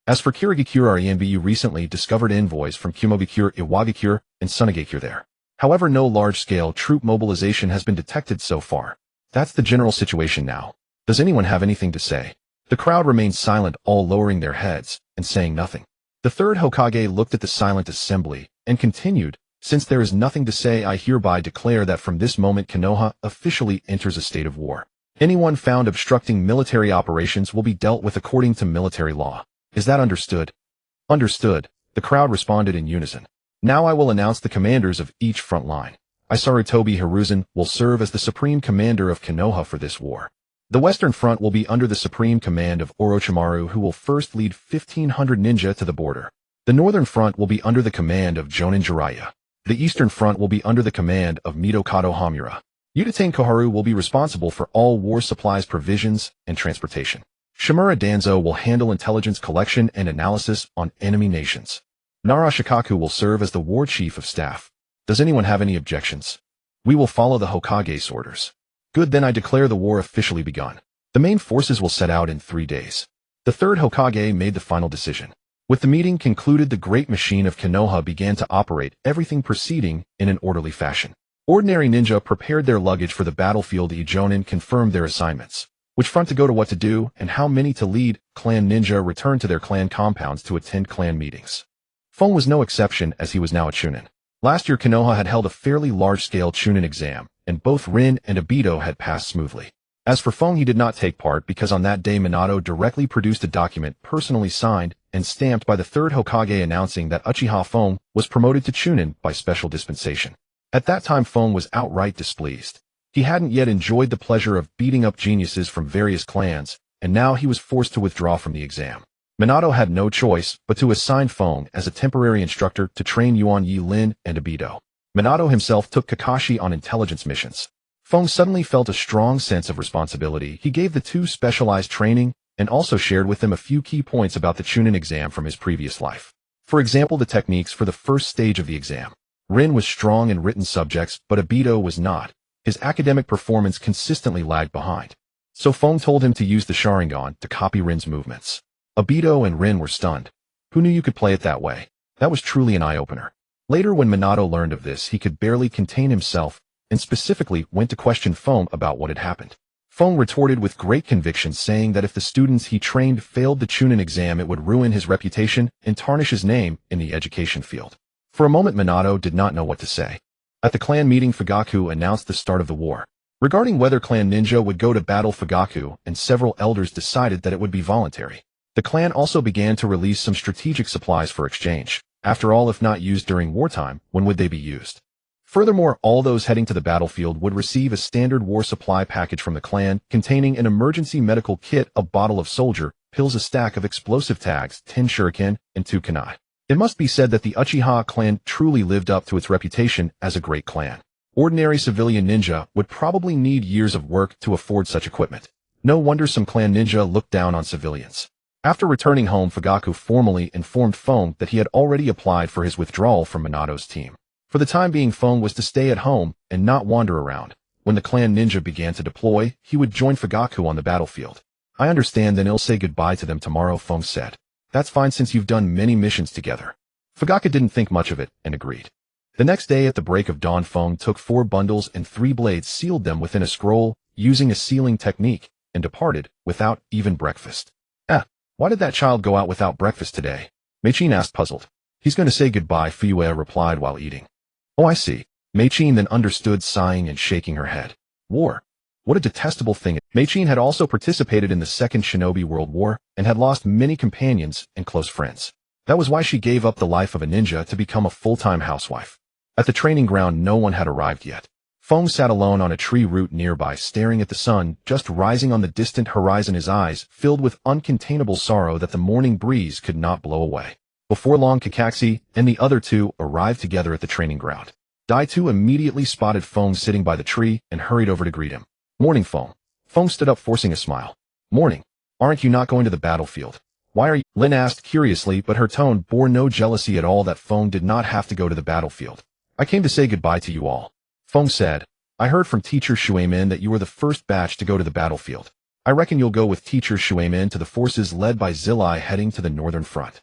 As for Kirigakure, our ENBU recently discovered envoys from Kumogakure, Iwagakure, and Sunagakure there. However, no large-scale troop mobilization has been detected so far. That's the general situation now. Does anyone have anything to say? The crowd remained silent, all lowering their heads and saying nothing. The third Hokage looked at the silent assembly and continued, since there is nothing to say, I hereby declare that from this moment Konoha officially enters a state of war. Anyone found obstructing military operations will be dealt with according to military law. Is that understood? Understood, the crowd responded in unison. Now I will announce the commanders of each front line. Isarutobi Hiruzen will serve as the supreme commander of Konoha for this war. The Western Front will be under the supreme command of Orochimaru, who will first lead 1,500 ninja to the border. The Northern Front will be under the command of Jonin Jiraiya. The Eastern Front will be under the command of Mitokado Hamura. Utatane Koharu will be responsible for all war supplies, provisions, and transportation. Shimura Danzo will handle intelligence collection and analysis on enemy nations. Nara Shikaku will serve as the war chief of staff. Does anyone have any objections? We will follow the Hokage's orders. Good, then I declare the war officially begun. The main forces will set out in 3 days. The third Hokage made the final decision. With the meeting concluded, the great machine of Konoha began to operate, everything proceeding in an orderly fashion. Ordinary ninja prepared their luggage for the battlefield. Jonin confirmed their assignments, which front to go to, what to do, and how many to lead. Clan ninja returned to their clan compounds to attend clan meetings. Feng was no exception, as he was now a Chunin. Last year Konoha had held a fairly large-scale Chunin exam, and both Rin and Obito had passed smoothly. As for Feng, he did not take part because on that day Minato directly produced a document personally signed and stamped by the third Hokage announcing that Uchiha Feng was promoted to Chunin by special dispensation. At that time Feng was outright displeased. He hadn't yet enjoyed the pleasure of beating up geniuses from various clans, and now he was forced to withdraw from the exam. Minato had no choice but to assign Feng as a temporary instructor to train Yuan Yi Lin and Obito. Minato himself took Kakashi on intelligence missions. Feng suddenly felt a strong sense of responsibility. He gave the two specialized training and also shared with them a few key points about the Chunin exam from his previous life. For example, the techniques for the first stage of the exam. Rin was strong in written subjects, but Obito was not. His academic performance consistently lagged behind. So Feng told him to use the Sharingan to copy Rin's movements. Obito and Rin were stunned. Who knew you could play it that way? That was truly an eye-opener. Later, when Minato learned of this, he could barely contain himself and specifically went to question Feng about what had happened. Feng retorted with great conviction, saying that if the students he trained failed the Chunin exam, it would ruin his reputation and tarnish his name in the education field. For a moment, Minato did not know what to say. At the clan meeting, Fugaku announced the start of the war. Regarding whether Clan Ninja would go to battle, Fugaku and several elders decided that it would be voluntary. The clan also began to release some strategic supplies for exchange. After all, if not used during wartime, when would they be used? Furthermore, all those heading to the battlefield would receive a standard war supply package from the clan containing an emergency medical kit, a bottle of soldier pills, a stack of explosive tags, 10 shuriken, and 2 kunai. It must be said that the Uchiha clan truly lived up to its reputation as a great clan. Ordinary civilian ninja would probably need years of work to afford such equipment. No wonder some clan ninja looked down on civilians. After returning home, Fugaku formally informed Feng that he had already applied for his withdrawal from Minato's team. For the time being, Feng was to stay at home and not wander around. When the clan ninja began to deploy, he would join Fugaku on the battlefield. I understand, then I'll say goodbye to them tomorrow, Feng said. That's fine, since you've done many missions together. Fugaku didn't think much of it and agreed. The next day at the break of dawn, Feng took 4 bundles and 3 blades, sealed them within a scroll using a sealing technique, and departed without even breakfast. Why did that child go out without breakfast today? Meichin asked, puzzled. He's going to say goodbye, Fuyue replied while eating. Oh, I see. Mei-chin then understood, sighing and shaking her head. War. What a detestable thing. Mei-chin had also participated in the Second Shinobi World War and had lost many companions and close friends. That was why she gave up the life of a ninja to become a full-time housewife. At the training ground, no one had arrived yet. Feng sat alone on a tree root nearby, staring at the sun just rising on the distant horizon, his eyes filled with uncontainable sorrow that the morning breeze could not blow away. Before long, Kakashi and the other two arrived together at the training ground. Dai-tu immediately spotted Feng sitting by the tree and hurried over to greet him. Morning, Feng. Feng stood up, forcing a smile. Morning. Aren't you not going to the battlefield? Why are you? Lin asked curiously, but her tone bore no jealousy at all that Feng did not have to go to the battlefield. I came to say goodbye to you all. Feng said, I heard from Teacher Shuemin that you were the first batch to go to the battlefield. I reckon you'll go with Teacher Shuemin to the forces led by Zilai heading to the northern front.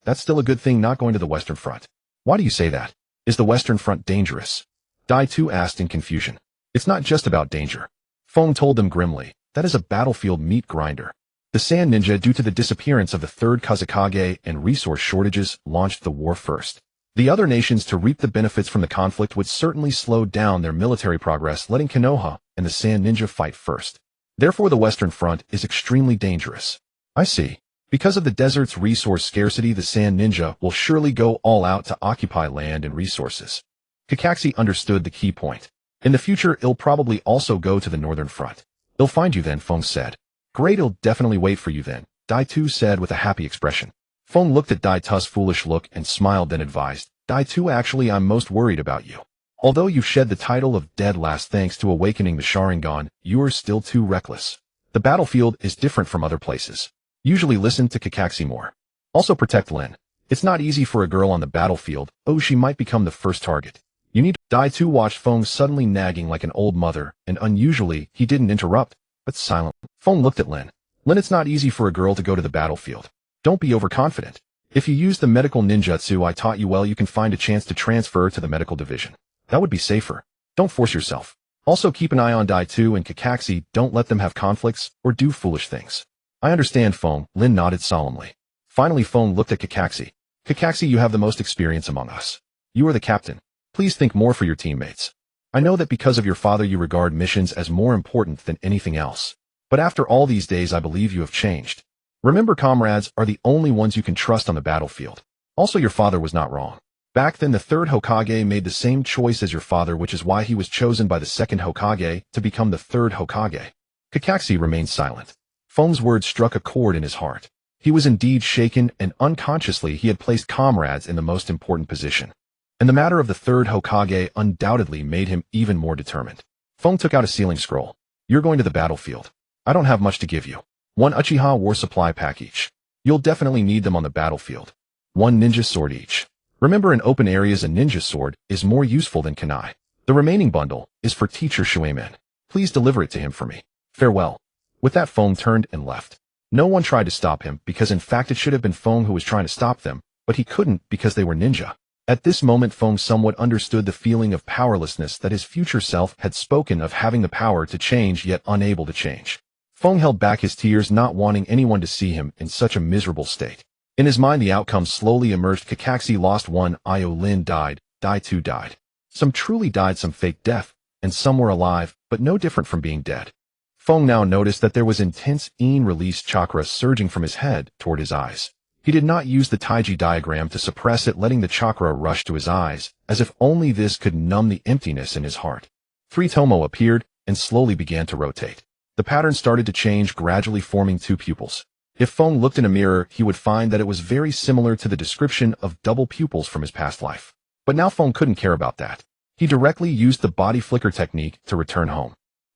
That's still a good thing, not going to the western front. Why do you say that? Is the western front dangerous? Dai-tu asked in confusion. It's not just about danger. Feng told them grimly. That is a battlefield meat grinder. The Sand Ninja, due to the disappearance of the third Kazekage and resource shortages, launched the war first. The other nations, to reap the benefits from the conflict, would certainly slow down their military progress, letting Konoha and the Sand Ninja fight first. Therefore, the Western Front is extremely dangerous. I see. Because of the desert's resource scarcity, the Sand Ninja will surely go all out to occupy land and resources. Kakashi understood the key point. In the future, it'll probably also go to the Northern Front. It'll find you then, Feng said. Great, it'll definitely wait for you then, Dai-tu said with a happy expression. Feng looked at Dai-tu's foolish look and smiled, then advised, Dai-tu, actually I'm most worried about you. Although you've shed the title of dead last thanks to awakening the Sharingan, you are still too reckless. The battlefield is different from other places. Usually listen to Kakashi more. Also protect Lin. It's not easy for a girl on the battlefield. Oh, she might become the first target. You need. Dai-tu watched Feng suddenly nagging like an old mother, and unusually, he didn't interrupt, but silently. Feng looked at Lin. Lin, it's not easy for a girl to go to the battlefield. Don't be overconfident. If you use the medical ninjutsu I taught you well, you can find a chance to transfer to the medical division. That would be safer. Don't force yourself. Also keep an eye on Dai-tu and Kakashi, don't let them have conflicts or do foolish things. I understand, Feng, Lin nodded solemnly. Finally, Feng looked at Kakashi. Kakashi, you have the most experience among us. You are the captain. Please think more for your teammates. I know that because of your father you regard missions as more important than anything else. But after all these days I believe you have changed. Remember, comrades are the only ones you can trust on the battlefield. Also, your father was not wrong. Back then the third Hokage made the same choice as your father, which is why he was chosen by the second Hokage to become the third Hokage. Kakashi remained silent. Feng's words struck a chord in his heart. He was indeed shaken, and unconsciously he had placed comrades in the most important position. And the matter of the third Hokage undoubtedly made him even more determined. Feng took out a sealing scroll. You're going to the battlefield. I don't have much to give you. 1 Uchiha war supply pack each. You'll definitely need them on the battlefield. 1 ninja sword each. Remember, in open areas a ninja sword is more useful than kunai. The remaining bundle is for Teacher Shuemin. Please deliver it to him for me. Farewell. With that, Feng turned and left. No one tried to stop him, because in fact it should have been Feng who was trying to stop them, but he couldn't because they were ninja. At this moment Feng somewhat understood the feeling of powerlessness that his future self had spoken of, having the power to change yet unable to change. Feng held back his tears, not wanting anyone to see him in such a miserable state. In his mind the outcome slowly emerged. Kakashi lost 1 eye, Lin died, Dai-tu died. Some truly died, some fake death, and some were alive, but no different from being dead. Feng now noticed that there was intense release chakra surging from his head toward his eyes. He did not use the Taiji diagram to suppress it, letting the chakra rush to his eyes, as if only this could numb the emptiness in his heart. 3 Tomo appeared and slowly began to rotate. The pattern started to change, gradually forming 2 pupils. If Feng looked in a mirror, he would find that it was very similar to the description of double pupils from his past life. But now Feng couldn't care about that. He directly used the body flicker technique to return home.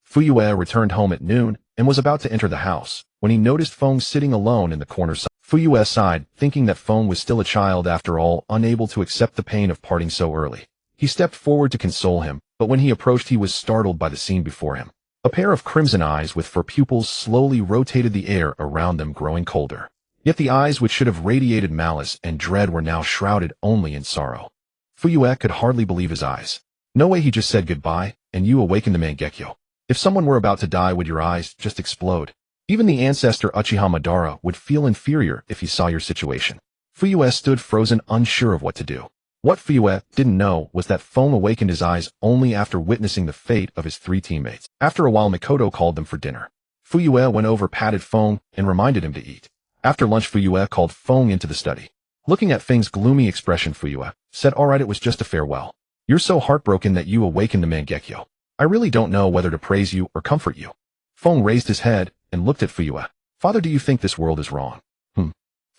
Fuyue returned home at noon and was about to enter the house when he noticed Feng sitting alone in the corner. Fuyue sighed, thinking that Feng was still a child after all, unable to accept the pain of parting so early. He stepped forward to console him, but when he approached he was startled by the scene before him. A pair of crimson eyes with fur pupils slowly rotated, the air around them growing colder. Yet the eyes which should have radiated malice and dread were now shrouded only in sorrow. Fuyue could hardly believe his eyes. No way, he just said goodbye, and you awakened the Mangekyo. If someone were about to die, would your eyes just explode? Even the ancestor Uchiha Madara would feel inferior if he saw your situation. Fuyue stood frozen, unsure of what to do. What Fuyue didn't know was that Feng awakened his eyes only after witnessing the fate of his 3 teammates. After a while, Mikoto called them for dinner. Fuyue went over, patted Feng, and reminded him to eat. After lunch, Fuyue called Feng into the study. Looking at Feng's gloomy expression, Fuyue said, "Alright, it was just a farewell. You're so heartbroken that you awakened the Mangekyo. I really don't know whether to praise you or comfort you." Feng raised his head and looked at Fuyue. "Father, do you think this world is wrong?"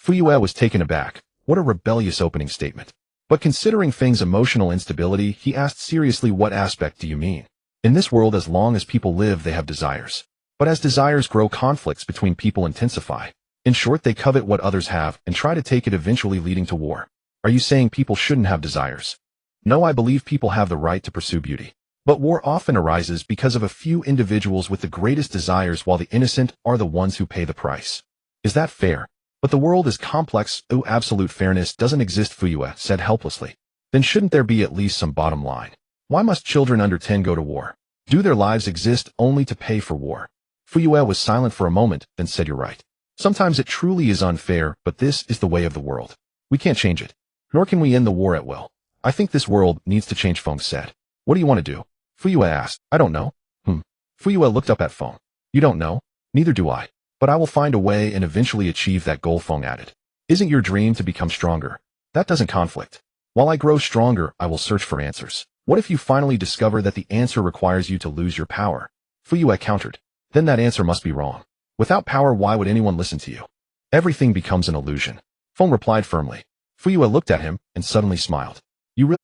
Fuyue was taken aback. What a rebellious opening statement. But considering Feng's emotional instability, he asked seriously, "What aspect do you mean?" "In this world, as long as people live, they have desires. But as desires grow, conflicts between people intensify. In short, they covet what others have and try to take it, eventually leading to war." "Are you saying people shouldn't have desires?" "No, I believe people have the right to pursue beauty. But war often arises because of a few individuals with the greatest desires, while the innocent are the ones who pay the price. Is that fair?" "But the world is complex." "Oh, absolute fairness doesn't exist," Fuyue said helplessly. "Then shouldn't there be at least some bottom line? Why must children under 10 go to war? Do their lives exist only to pay for war?" Fuyue was silent for a moment, then said, "You're right. Sometimes it truly is unfair, but this is the way of the world. We can't change it. Nor can we end the war at will. I think this world needs to change," Feng said. "What do you want to do?" Fuyue asked. "I don't know." Fuyue looked up at Feng. "You don't know? Neither do I. But I will find a way and eventually achieve that goal," Feng added. "Isn't your dream to become stronger? That doesn't conflict. While I grow stronger, I will search for answers. What if you finally discover that the answer requires you to lose your power?" Fuyue countered. "Then that answer must be wrong. Without power, why would anyone listen to you? Everything becomes an illusion." Feng replied firmly. Fuyue looked at him and suddenly smiled.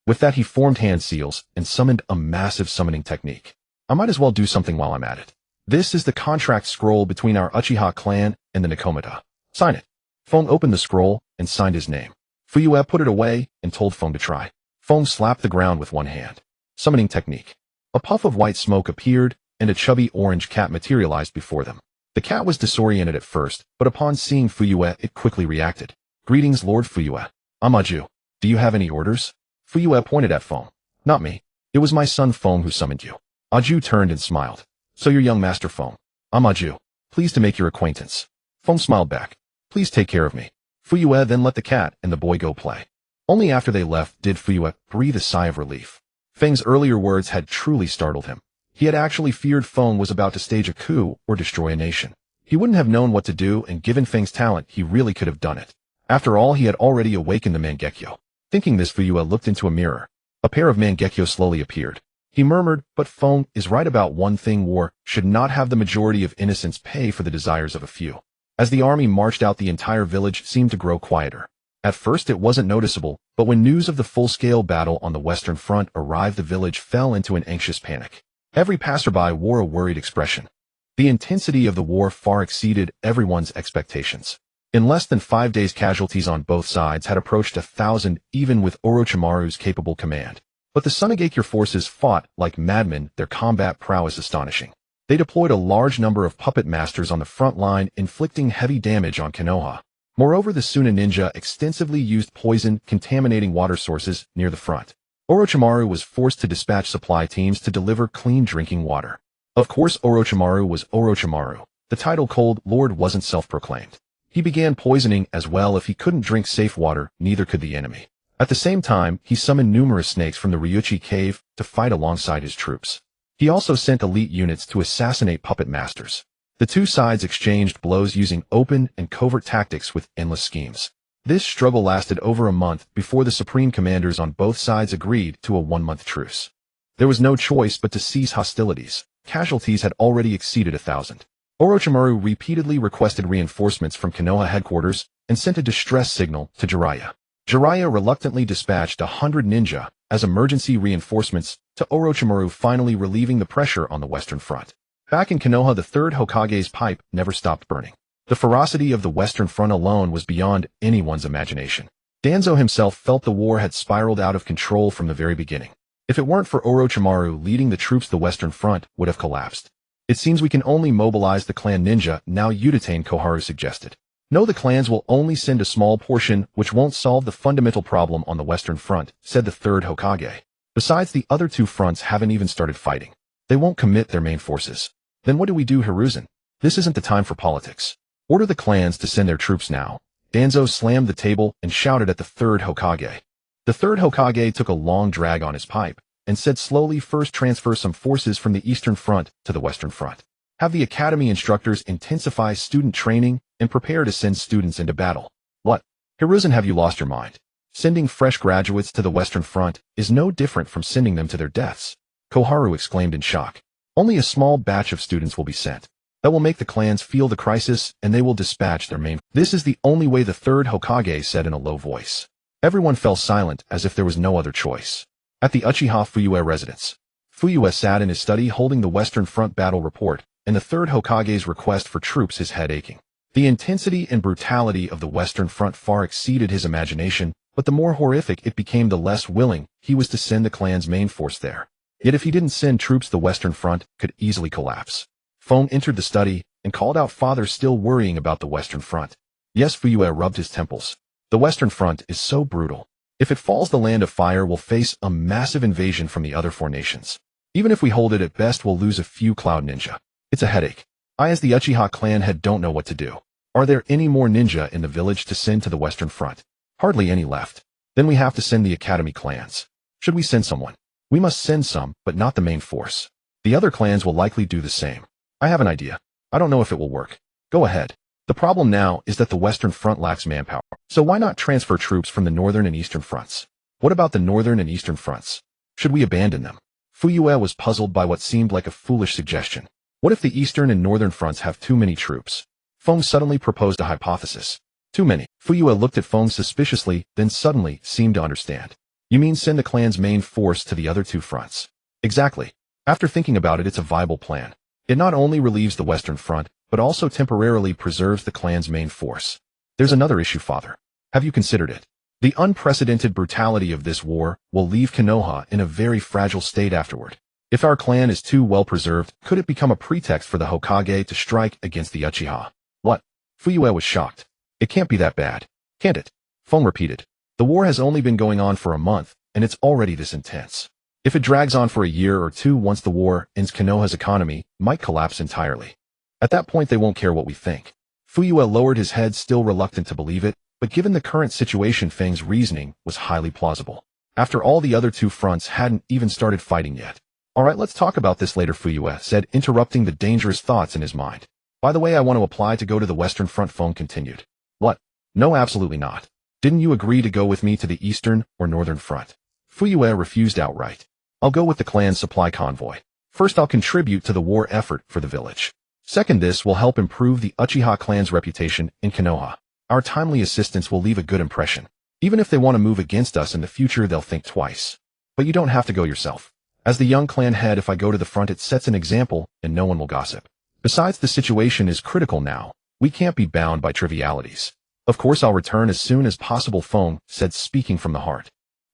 With that, he formed hand seals and summoned a massive summoning technique. "I might as well do something while I'm at it. This is the contract scroll between our Uchiha clan and the Nakomata. Sign it." Feng opened the scroll and signed his name. Fuyue put it away and told Feng to try. Feng slapped the ground with one hand. Summoning technique. A puff of white smoke appeared, and a chubby orange cat materialized before them. The cat was disoriented at first, but upon seeing Fuyue, it quickly reacted. "Greetings, Lord Fuyue. I'm Aju. Do you have any orders?" Fuyue pointed at Feng. "Not me. It was my son Feng who summoned you." Aju turned and smiled. "So you're young Master Feng. I'm Aju. Pleased to make your acquaintance." Feng smiled back. "Please take care of me." Fuyue then let the cat and the boy go play. Only after they left did Fuyue breathe a sigh of relief. Feng's earlier words had truly startled him. He had actually feared Feng was about to stage a coup or destroy a nation. He wouldn't have known what to do, and given Feng's talent, he really could have done it. After all, he had already awakened the Mangekyo. Thinking this, Fuyue looked into a mirror. A pair of Mangekyo slowly appeared. He murmured, "But Feng is right about one thing. War should not have the majority of innocents pay for the desires of a few." As the army marched out, the entire village seemed to grow quieter. At first it wasn't noticeable, but when news of the full-scale battle on the Western Front arrived, the village fell into an anxious panic. Every passerby wore a worried expression. The intensity of the war far exceeded everyone's expectations. In less than 5 days, casualties on both sides had approached 1,000, even with Orochimaru's capable command. But the Sunigakure forces fought like madmen, their combat prowess astonishing. They deployed a large number of puppet masters on the front line, inflicting heavy damage on Konoha. Moreover, the Suna ninja extensively used poison, contaminating water sources near the front. Orochimaru was forced to dispatch supply teams to deliver clean drinking water. Of course, Orochimaru was Orochimaru. The title Cold Lord wasn't self-proclaimed. He began poisoning as well. If he couldn't drink safe water, neither could the enemy. At the same time, he summoned numerous snakes from the Ryuchi cave to fight alongside his troops. He also sent elite units to assassinate puppet masters. The two sides exchanged blows using open and covert tactics with endless schemes. This struggle lasted over a month before the supreme commanders on both sides agreed to a 1-month truce. There was no choice but to cease hostilities. Casualties had already exceeded 1,000. Orochimaru repeatedly requested reinforcements from Konoha headquarters and sent a distress signal to Jiraiya. Jiraiya reluctantly dispatched 100 ninja as emergency reinforcements to Orochimaru, finally relieving the pressure on the Western Front. Back in Konoha, the third Hokage's pipe never stopped burning. The ferocity of the Western Front alone was beyond anyone's imagination. Danzo himself felt the war had spiraled out of control from the very beginning. If it weren't for Orochimaru leading the troops, the Western Front would have collapsed. "It seems we can only mobilize the clan ninja now," Uchiha Koharu suggested. "No, the clans will only send a small portion, which won't solve the fundamental problem on the Western Front," said the third Hokage. "Besides, the other two fronts haven't even started fighting. They won't commit their main forces. Then what do we do, Hiruzen? This isn't the time for politics. Order the clans to send their troops now." Danzo slammed the table and shouted at the third Hokage. The third Hokage took a long drag on his pipe and said slowly, first transfer some forces from the Eastern Front to the Western Front. Have the academy instructors intensify student training and prepare to send students into battle. What? Hiruzen, have you lost your mind? Sending fresh graduates to the Western Front is no different from sending them to their deaths. Koharu exclaimed in shock. Only a small batch of students will be sent. That will make the clans feel the crisis, and they will dispatch their main. This is the only way, the third Hokage said in a low voice. Everyone fell silent as if there was no other choice. At the Uchiha Fugaku residence, Fugaku sat in his study holding the Western Front battle report, and the third Hokage's request for troops, his head aching. The intensity and brutality of the Western Front far exceeded his imagination, but the more horrific it became, the less willing he was to send the clan's main force there. Yet if he didn't send troops, the Western Front could easily collapse. Feng entered the study and called out, "Father, still worrying about the Western Front?" Yes, Fugaku rubbed his temples. The Western Front is so brutal. If it falls, the Land of Fire will face a massive invasion from the other four nations. Even if we hold it, at best we'll lose a few Cloud Ninja. It's a headache. I, as the Uchiha clan head, don't know what to do. Are there any more ninja in the village to send to the Western Front? Hardly any left. Then we have to send the academy clans. Should we send someone? We must send some, but not the main force. The other clans will likely do the same. I have an idea. I don't know if it will work. Go ahead. The problem now is that the Western Front lacks manpower. So why not transfer troops from the Northern and Eastern Fronts? What about the Northern and Eastern Fronts? Should we abandon them? Fugaku was puzzled by what seemed like a foolish suggestion. What if the Eastern and Northern Fronts have too many troops? Feng suddenly proposed a hypothesis. Too many. Fugaku looked at Feng suspiciously, then suddenly seemed to understand. You mean send the clan's main force to the other two fronts? Exactly. After thinking about it, it's a viable plan. It not only relieves the Western Front, but also temporarily preserves the clan's main force. There's another issue, Father. Have you considered it? The unprecedented brutality of this war will leave Konoha in a very fragile state afterward. If our clan is too well preserved, could it become a pretext for the Hokage to strike against the Uchiha? What? Fugaku was shocked. It can't be that bad, can't it? Feng repeated. The war has only been going on for a month, and it's already this intense. If it drags on for a year or two, once the war ends, Konoha's economy might collapse entirely. At that point, they won't care what we think. Fugaku lowered his head, still reluctant to believe it, but given the current situation, Feng's reasoning was highly plausible. After all, the other two fronts hadn't even started fighting yet. All right, let's talk about this later, Fugaku said, interrupting the dangerous thoughts in his mind. By the way, I want to apply to go to the Western Front, Feng continued. What? No, absolutely not. Didn't you agree to go with me to the Eastern or Northern Front? Fugaku refused outright. I'll go with the clan's supply convoy. First, I'll contribute to the war effort for the village. Second, this will help improve the Uchiha clan's reputation in Konoha. Our timely assistance will leave a good impression. Even if they want to move against us in the future, they'll think twice. But you don't have to go yourself. As the young clan head, if I go to the front, it sets an example and no one will gossip. Besides, the situation is critical now. We can't be bound by trivialities. Of course, I'll return as soon as possible, Feng said, speaking from the heart.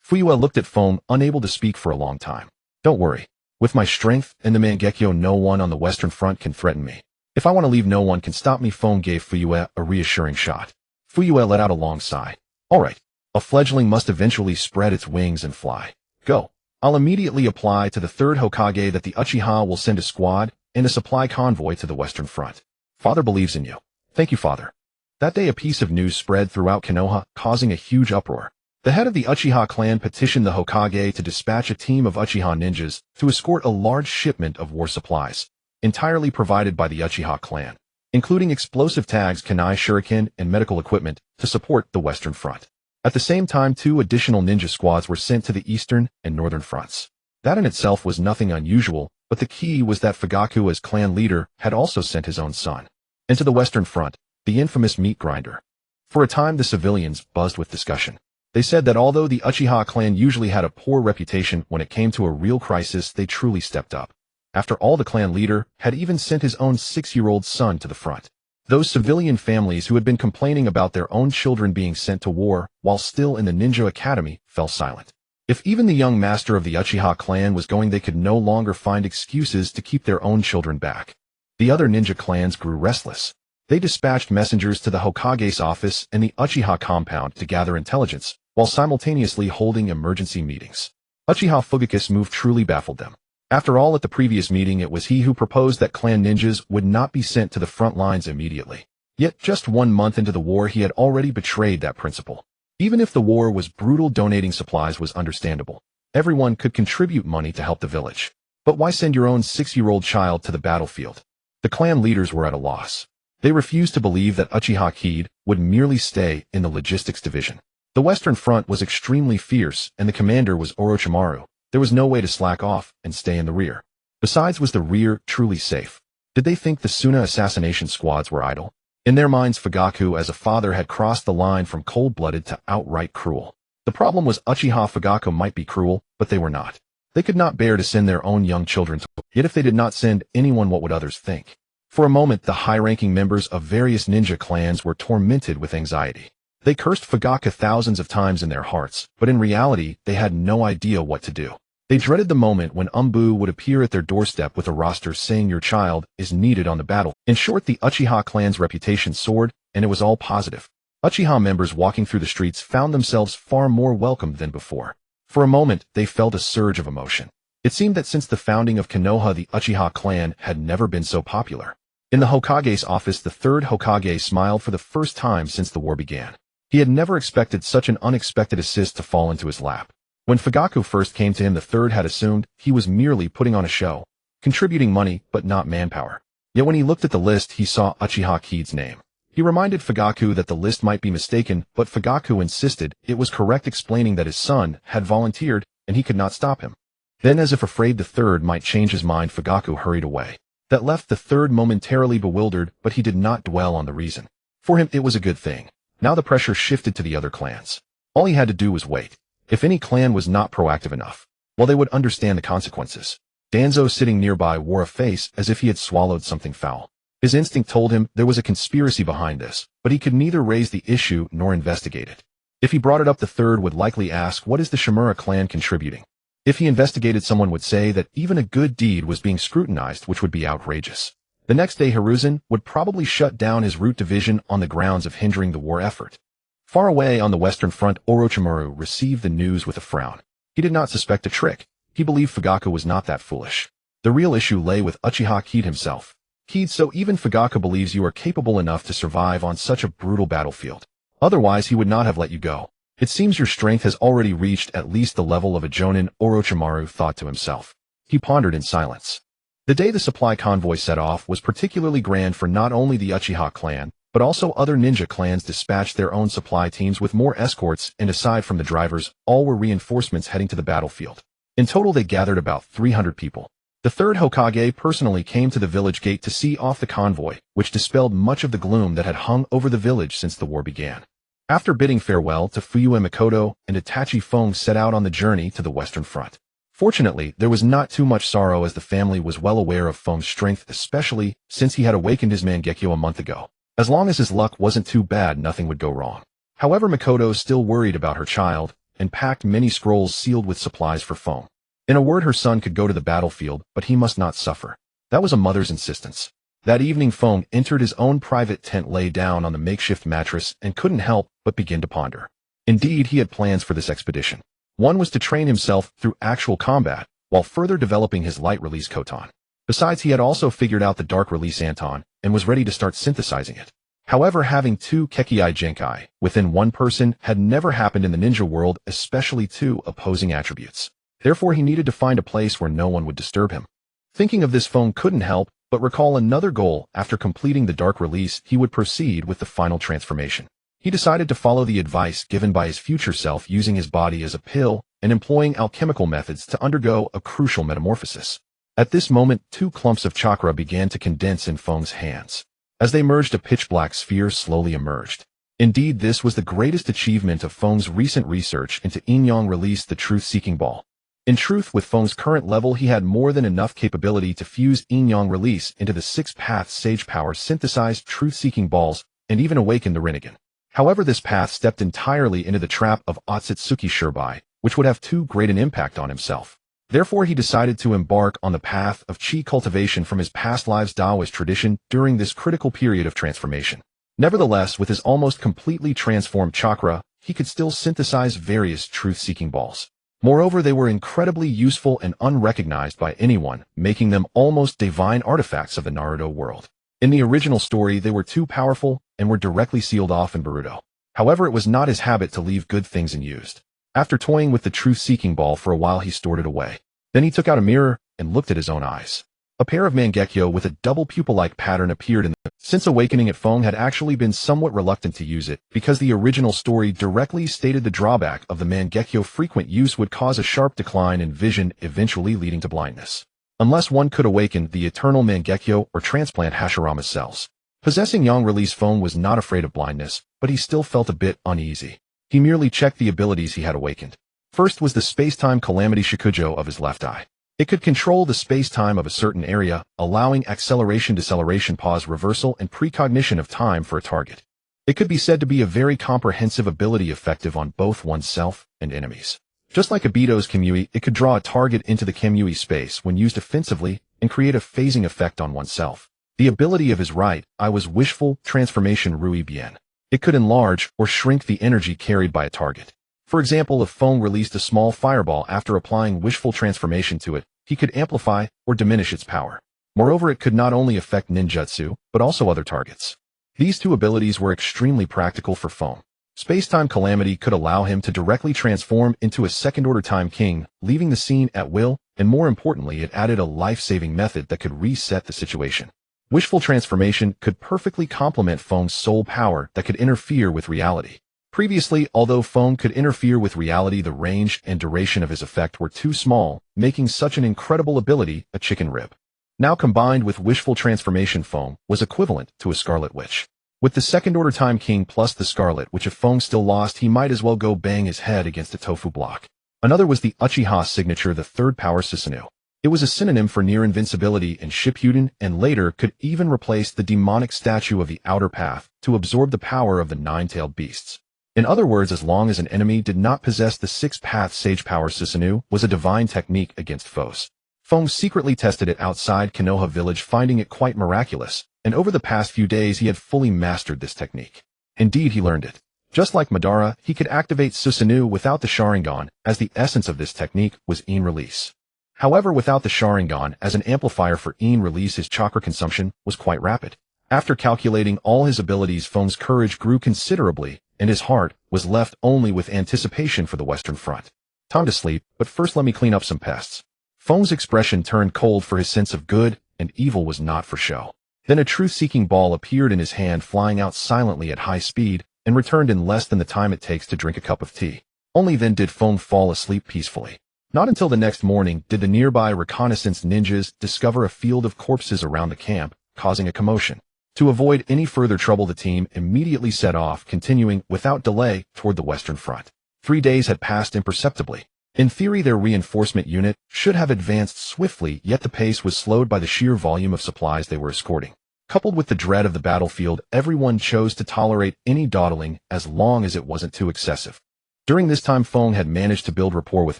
Fugaku looked at Feng, unable to speak for a long time. Don't worry. With my strength and the Mangekyo, no one on the Western Front can threaten me. If I want to leave, no one can stop me. Feng gave Fugaku a reassuring shot. Fugaku let out a long sigh. All right. A fledgling must eventually spread its wings and fly. Go. I'll immediately apply to the third Hokage that the Uchiha will send a squad and a supply convoy to the Western Front. Father believes in you. Thank you, Father. That day, a piece of news spread throughout Konoha, causing a huge uproar. The head of the Uchiha clan petitioned the Hokage to dispatch a team of Uchiha ninjas to escort a large shipment of war supplies, entirely provided by the Uchiha clan, including explosive tags, kunai shuriken, and medical equipment to support the Western Front. At the same time, 2 additional ninja squads were sent to the Eastern and Northern Fronts. That in itself was nothing unusual, but the key was that Fugaku, as clan leader, had also sent his own son. And to the Western Front, the infamous meat grinder. For a time, the civilians buzzed with discussion. They said that although the Uchiha clan usually had a poor reputation, when it came to a real crisis, they truly stepped up. After all, the clan leader had even sent his own 6-year-old son to the front. Those civilian families who had been complaining about their own children being sent to war while still in the ninja academy fell silent. If even the young master of the Uchiha clan was going, they could no longer find excuses to keep their own children back. The other ninja clans grew restless. They dispatched messengers to the Hokage's office and the Uchiha compound to gather intelligence, while simultaneously holding emergency meetings. Uchiha Fugaku's move truly baffled them. After all, at the previous meeting, it was he who proposed that clan ninjas would not be sent to the front lines immediately. Yet just 1 month into the war he had already betrayed that principle. Even if the war was brutal, donating supplies was understandable. Everyone could contribute money to help the village. But why send your own 6-year-old child to the battlefield? The clan leaders were at a loss. They refused to believe that Uchiha Kaede would merely stay in the logistics division. The Western Front was extremely fierce, and the commander was Orochimaru. There was no way to slack off and stay in the rear. Besides, was the rear truly safe? Did they think the Suna assassination squads were idle? In their minds, Fugaku as a father had crossed the line from cold-blooded to outright cruel. The problem was Uchiha Fugaku might be cruel, but they were not. They could not bear to send their own young children to war. Yet if they did not send anyone, what would others think? For a moment, the high-ranking members of various ninja clans were tormented with anxiety. They cursed Fugaku thousands of times in their hearts, but in reality, they had no idea what to do. They dreaded the moment when Umbu would appear at their doorstep with a roster saying your child is needed on the battle. In short, the Uchiha clan's reputation soared, and it was all positive. Uchiha members walking through the streets found themselves far more welcomed than before. For a moment, they felt a surge of emotion. It seemed that since the founding of Konoha, the Uchiha clan had never been so popular. In the Hokage's office, the third Hokage smiled for the first time since the war began. He had never expected such an unexpected assist to fall into his lap. When Fugaku first came to him, the third had assumed he was merely putting on a show, contributing money but not manpower. Yet when he looked at the list, he saw Uchiha Kaede's name. He reminded Fugaku that the list might be mistaken, but Fugaku insisted it was correct, explaining that his son had volunteered and he could not stop him. Then, as if afraid the third might change his mind, Fugaku hurried away. That left the third momentarily bewildered, but he did not dwell on the reason. For him, it was a good thing. Now the pressure shifted to the other clans. All he had to do was wait. If any clan was not proactive enough, well, they would understand the consequences. Danzo, sitting nearby, wore a face as if he had swallowed something foul. His instinct told him there was a conspiracy behind this, but he could neither raise the issue nor investigate it. If he brought it up, the third would likely ask, what is the Shimura clan contributing? If he investigated, someone would say that even a good deed was being scrutinized, which would be outrageous. The next day, Hiruzen would probably shut down his root division on the grounds of hindering the war effort. Far away on the Western Front, Orochimaru received the news with a frown. He did not suspect a trick. He believed Fugaku was not that foolish. The real issue lay with Uchiha Kaede himself. Kaede, so even Fugaku believes you are capable enough to survive on such a brutal battlefield. Otherwise, he would not have let you go. It seems your strength has already reached at least the level of a jonin, Orochimaru thought to himself. He pondered in silence. The day the supply convoy set off was particularly grand, for not only the Uchiha clan, but also other ninja clans dispatched their own supply teams with more escorts, and aside from the drivers, all were reinforcements heading to the battlefield. In total, they gathered about 300 people. The third Hokage personally came to the village gate to see off the convoy, which dispelled much of the gloom that had hung over the village since the war began. After bidding farewell to Fuyue Mikoto and Itachi, Fong set out on the journey to the Western Front. Fortunately, there was not too much sorrow, as the family was well aware of Fong's strength, especially since he had awakened his Mangekyo a month ago. As long as his luck wasn't too bad, nothing would go wrong. However, Mikoto still worried about her child and packed many scrolls sealed with supplies for Fong. In a word, her son could go to the battlefield, but he must not suffer. That was a mother's insistence. That evening, Fong entered his own private tent, lay down on the makeshift mattress, and couldn't help but begin to ponder. Indeed, he had plans for this expedition. One was to train himself through actual combat, while further developing his light-release Koton. Besides, he had also figured out the dark-release Anton, and was ready to start synthesizing it. However, having two Kekii Genkai within one person had never happened in the ninja world, especially two opposing attributes. Therefore, he needed to find a place where no one would disturb him. Thinking of this, Fong couldn't help but recall another goal. After completing the dark release, he would proceed with the final transformation. He decided to follow the advice given by his future self, using his body as a pill and employing alchemical methods to undergo a crucial metamorphosis. At this moment, two clumps of chakra began to condense in Fong's hands. As they merged, a pitch-black sphere slowly emerged. Indeed, this was the greatest achievement of Fong's recent research into Yin-Yang release, the truth-seeking ball. In truth, with Fong's current level, he had more than enough capability to fuse Yin-Yang release into the six-path sage power synthesized truth-seeking balls and even awaken the Rinnegan. However, this path stepped entirely into the trap of Ōtsutsuki Shirbai, which would have too great an impact on himself. Therefore, he decided to embark on the path of chi cultivation from his past lives' Taoist tradition during this critical period of transformation. Nevertheless, with his almost completely transformed chakra, he could still synthesize various truth-seeking balls. Moreover, they were incredibly useful and unrecognized by anyone, making them almost divine artifacts of the Naruto world. In the original story, they were too powerful and were directly sealed off in Naruto. However, it was not his habit to leave good things unused. After toying with the truth-seeking ball for a while, he stored it away. Then he took out a mirror and looked at his own eyes. A pair of Mangekyo with a double pupil-like pattern appeared in them. Since awakening it, Feng had actually been somewhat reluctant to use it, because the original story directly stated the drawback of the Mangekyo frequent use would cause a sharp decline in vision, eventually leading to blindness. Unless one could awaken the eternal Mangekyo or transplant Hashirama's cells. Possessing Yang release, Feng was not afraid of blindness, but he still felt a bit uneasy. He merely checked the abilities he had awakened. First was the space-time calamity Shikujo of his left eye. It could control the space-time of a certain area, allowing acceleration, deceleration, pause, reversal, and precognition of time for a target. It could be said to be a very comprehensive ability, effective on both oneself and enemies. Just like Obito's Kamui, it could draw a target into the Kamui space when used offensively and create a phasing effect on oneself. The ability of his right eye was wishful transformation Rui Bien. It could enlarge or shrink the energy carried by a target. For example, if Feng released a small fireball after applying wishful transformation to it, he could amplify or diminish its power. Moreover, it could not only affect ninjutsu, but also other targets. These two abilities were extremely practical for Feng. Space-time calamity could allow him to directly transform into a second-order time king, leaving the scene at will, and more importantly, it added a life-saving method that could reset the situation. Wishful transformation could perfectly complement Feng's soul power that could interfere with reality. Previously, although Feng could interfere with reality, the range and duration of his effect were too small, making such an incredible ability a chicken rib. Now combined with wishful transformation, Feng was equivalent to a Scarlet Witch. With the second-order time king plus the Scarlet Witch, if Feng still lost, he might as well go bang his head against a tofu block. Another was the Uchiha signature, the third power Susanoo. It was a synonym for near invincibility in Shippuden, and later could even replace the demonic statue of the Outer Path to absorb the power of the nine-tailed beasts. In other words, as long as an enemy did not possess the six-path sage power, Susanoo was a divine technique against foes. Feng secretly tested it outside Konoha village, finding it quite miraculous, and over the past few days he had fully mastered this technique. Indeed, he learned it. Just like Madara, he could activate Susanoo without the Sharingan, as the essence of this technique was Yin release. However, without the Sharingan as an amplifier for Yin release, his chakra consumption was quite rapid. After calculating all his abilities, Feng's courage grew considerably, and his heart was left only with anticipation for the Western Front. Time to sleep, but first let me clean up some pests. Feng's expression turned cold, for his sense of good and evil was not for show. Then a truth-seeking ball appeared in his hand, flying out silently at high speed, and returned in less than the time it takes to drink a cup of tea. Only then did Feng fall asleep peacefully. Not until the next morning did the nearby reconnaissance ninjas discover a field of corpses around the camp, causing a commotion. To avoid any further trouble, the team immediately set off, continuing without delay toward the Western Front. 3 days had passed imperceptibly. In theory, their reinforcement unit should have advanced swiftly, yet the pace was slowed by the sheer volume of supplies they were escorting. Coupled with the dread of the battlefield, everyone chose to tolerate any dawdling as long as it wasn't too excessive. During this time, Feng had managed to build rapport with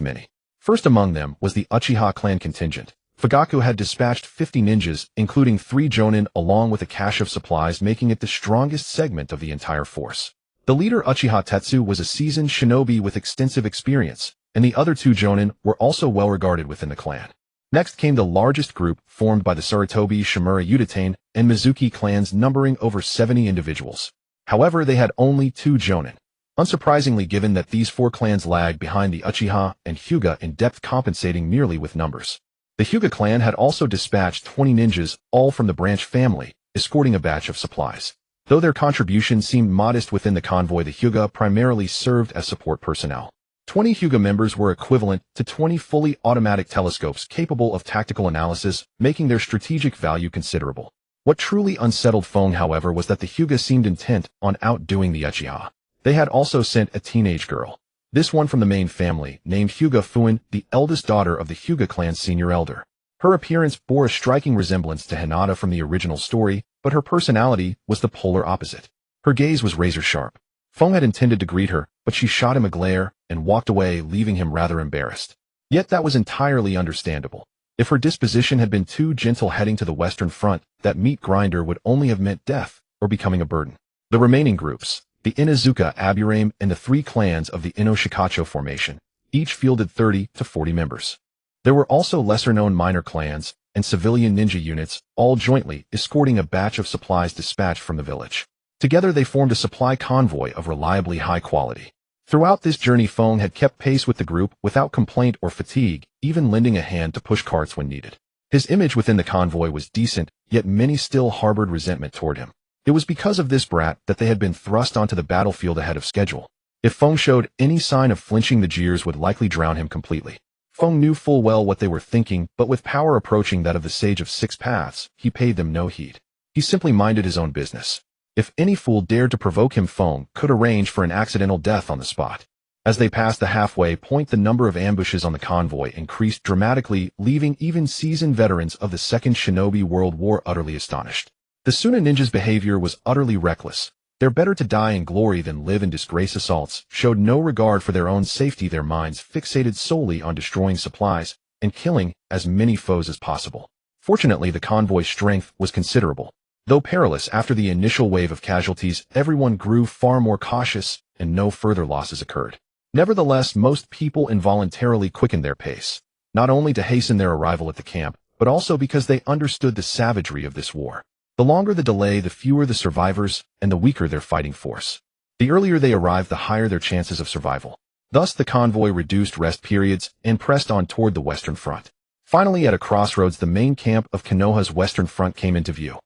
many. First among them was the Uchiha clan contingent. Fugaku had dispatched 50 ninjas, including 3 jonin, along with a cache of supplies, making it the strongest segment of the entire force. The leader, Uchiha Tetsu, was a seasoned shinobi with extensive experience, and the other 2 jonin were also well regarded within the clan. Next came the largest group, formed by the Sarutobi, Shimura Udatain, and Mizuki clans, numbering over 70 individuals. However, they had only 2 jonin. Unsurprisingly, given that these 4 clans lagged behind the Uchiha and Hyuga in depth, compensating merely with numbers. The Hyuga clan had also dispatched 20 ninjas, all from the branch family, escorting a batch of supplies. Though their contribution seemed modest within the convoy, the Hyuga primarily served as support personnel. 20 Hyuga members were equivalent to 20 fully automatic telescopes capable of tactical analysis, making their strategic value considerable. What truly unsettled Feng, however, was that the Hyuga seemed intent on outdoing the Uchiha. They had also sent a teenage girl. This one from the main family, named Hyuga Fuin, the eldest daughter of the Hyuga clan's senior elder. Her appearance bore a striking resemblance to Hinata from the original story, but her personality was the polar opposite. Her gaze was razor-sharp. Feng had intended to greet her, but she shot him a glare and walked away, leaving him rather embarrassed. Yet that was entirely understandable. If her disposition had been too gentle heading to the Western Front, that meat grinder would only have meant death or becoming a burden. The remaining groups, the Inuzuka, Aburame, and the 3 clans of the Inoshikacho formation, each fielded 30 to 40 members. There were also lesser-known minor clans, and civilian ninja units, all jointly escorting a batch of supplies dispatched from the village. Together they formed a supply convoy of reliably high quality. Throughout this journey, Feng had kept pace with the group without complaint or fatigue, even lending a hand to push carts when needed. His image within the convoy was decent, yet many still harbored resentment toward him. It was because of this brat that they had been thrust onto the battlefield ahead of schedule. If Feng showed any sign of flinching, the jeers would likely drown him completely. Feng knew full well what they were thinking, but with power approaching that of the Sage of Six Paths, he paid them no heed. He simply minded his own business. If any fool dared to provoke him, Feng could arrange for an accidental death on the spot. As they passed the halfway point, the number of ambushes on the convoy increased dramatically, leaving even seasoned veterans of the Second Shinobi World War utterly astonished. The Suna ninjas' behavior was utterly reckless. Their better to die in glory than live in disgrace assaults showed no regard for their own safety, their minds fixated solely on destroying supplies and killing as many foes as possible. Fortunately, the convoy's strength was considerable. Though perilous after the initial wave of casualties, everyone grew far more cautious and no further losses occurred. Nevertheless, most people involuntarily quickened their pace, not only to hasten their arrival at the camp, but also because they understood the savagery of this war. The longer the delay, the fewer the survivors, and the weaker their fighting force. The earlier they arrived, the higher their chances of survival. Thus, the convoy reduced rest periods and pressed on toward the western front. Finally, at a crossroads, the main camp of Konoha's western front came into view.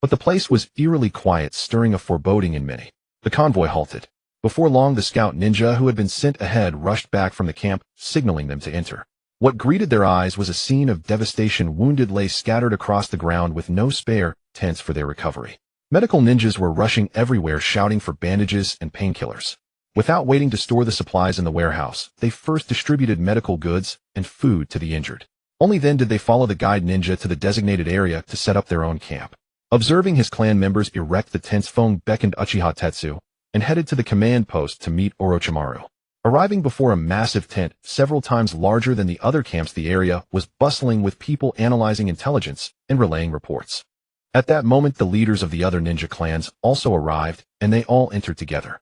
But the place was eerily quiet, stirring a foreboding in many. The convoy halted. Before long, the scout ninja who had been sent ahead rushed back from the camp, signaling them to enter. What greeted their eyes was a scene of devastation. Wounded lay scattered across the ground with no spare tents for their recovery. Medical ninjas were rushing everywhere, shouting for bandages and painkillers. Without waiting to store the supplies in the warehouse, they first distributed medical goods and food to the injured. Only then did they follow the guide ninja to the designated area to set up their own camp. Observing his clan members erect the tents, Feng beckoned Uchiha Tetsu and headed to the command post to meet Orochimaru. Arriving before a massive tent, several times larger than the other camps, the area was bustling with people analyzing intelligence and relaying reports. At that moment, the leaders of the other ninja clans also arrived, and they all entered together.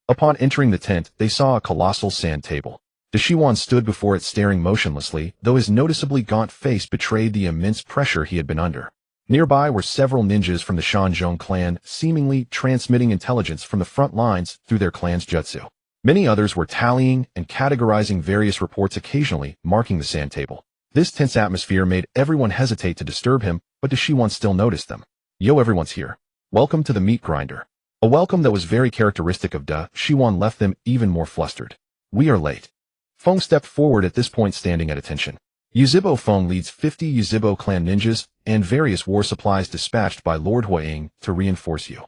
Upon entering the tent, they saw a colossal sand table. Deshiwan stood before it staring motionlessly, though his noticeably gaunt face betrayed the immense pressure he had been under. Nearby were several ninjas from the Shanzhong clan, seemingly transmitting intelligence from the front lines through their clan's jutsu. Many others were tallying and categorizing various reports, occasionally marking the sand table. This tense atmosphere made everyone hesitate to disturb him, but Deshiwan still noticed them. "Yo, everyone's here. Welcome to the meat grinder." A welcome that was very characteristic of Deshiwan left them even more flustered. "We are late." Feng stepped forward at this point, standing at attention. Yuzhibo Feng leads 50 Yuzhibo clan ninjas and various war supplies dispatched by Lord Huaying to reinforce you.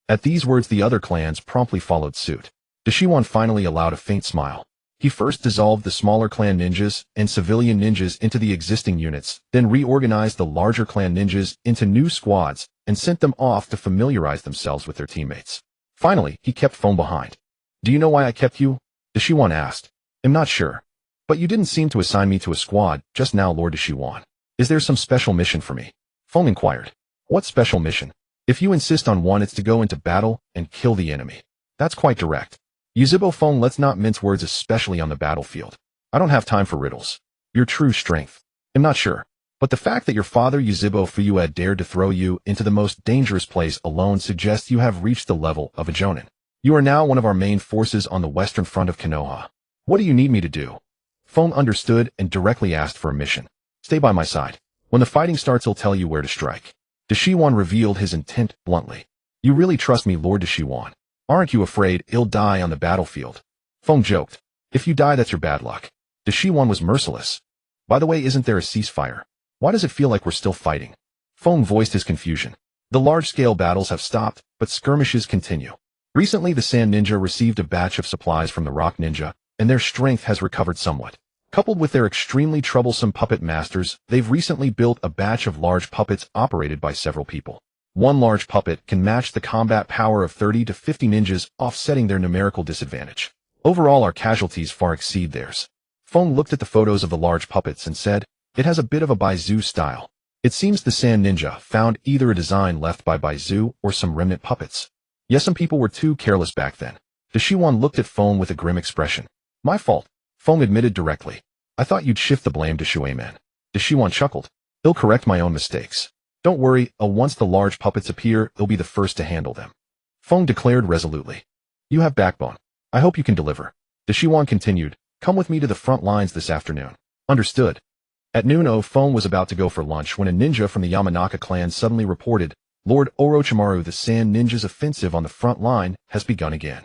At these words, the other clans promptly followed suit. Deshiwan finally allowed a faint smile. He first dissolved the smaller clan ninjas and civilian ninjas into the existing units, then reorganized the larger clan ninjas into new squads and sent them off to familiarize themselves with their teammates. Finally, he kept Feng behind. "Do you know why I kept you?" Deshiwan asked. "I'm not sure. But you didn't seem to assign me to a squad just now, Lord Deshiwan. Is there some special mission for me?" Feng inquired. "What special mission? If you insist on one, it's to go into battle and kill the enemy. That's quite direct. Yuzhibo Feng, let's not mince words, especially on the battlefield. I don't have time for riddles. Your true strength. I'm not sure. But the fact that your father Yuzhibo Fugaku dared to throw you into the most dangerous place alone suggests you have reached the level of a jonin. You are now one of our main forces on the western front of Konoha. What do you need me to do?" Feng understood and directly asked for a mission. "Stay by my side. When the fighting starts, he'll tell you where to strike." Deshiwan revealed his intent bluntly. "You really trust me, Lord Deshiwan? Aren't you afraid you'll die on the battlefield?" Feng joked. "If you die, that's your bad luck." Deshiwan was merciless. "By the way, isn't there a ceasefire? Why does it feel like we're still fighting?" Feng voiced his confusion. "The large-scale battles have stopped, but skirmishes continue. Recently, the Sand Ninja received a batch of supplies from the Rock Ninja, and their strength has recovered somewhat. Coupled with their extremely troublesome puppet masters, they've recently built a batch of large puppets operated by several people. One large puppet can match the combat power of 30 to 50 ninjas, offsetting their numerical disadvantage. Overall, our casualties far exceed theirs." Feng looked at the photos of the large puppets and said, "It has a bit of a Baizu style. It seems the Sand Ninja found either a design left by Baizu or some remnant puppets. Yes, some people were too careless back then." Deshiwan looked at Feng with a grim expression. "My fault," Feng admitted directly. "I thought you'd shift the blame to Shueiman." Deshiwan chuckled. I'll correct my own mistakes. Don't worry, once the large puppets appear, I'll be the first to handle them. Feng declared resolutely. You have backbone. I hope you can deliver. The Shiwan continued, come with me to the front lines this afternoon. Understood. At noon, Feng was about to go for lunch when a ninja from the Yamanaka clan suddenly reported, Lord Orochimaru, the Sand Ninja's offensive on the front line has begun again.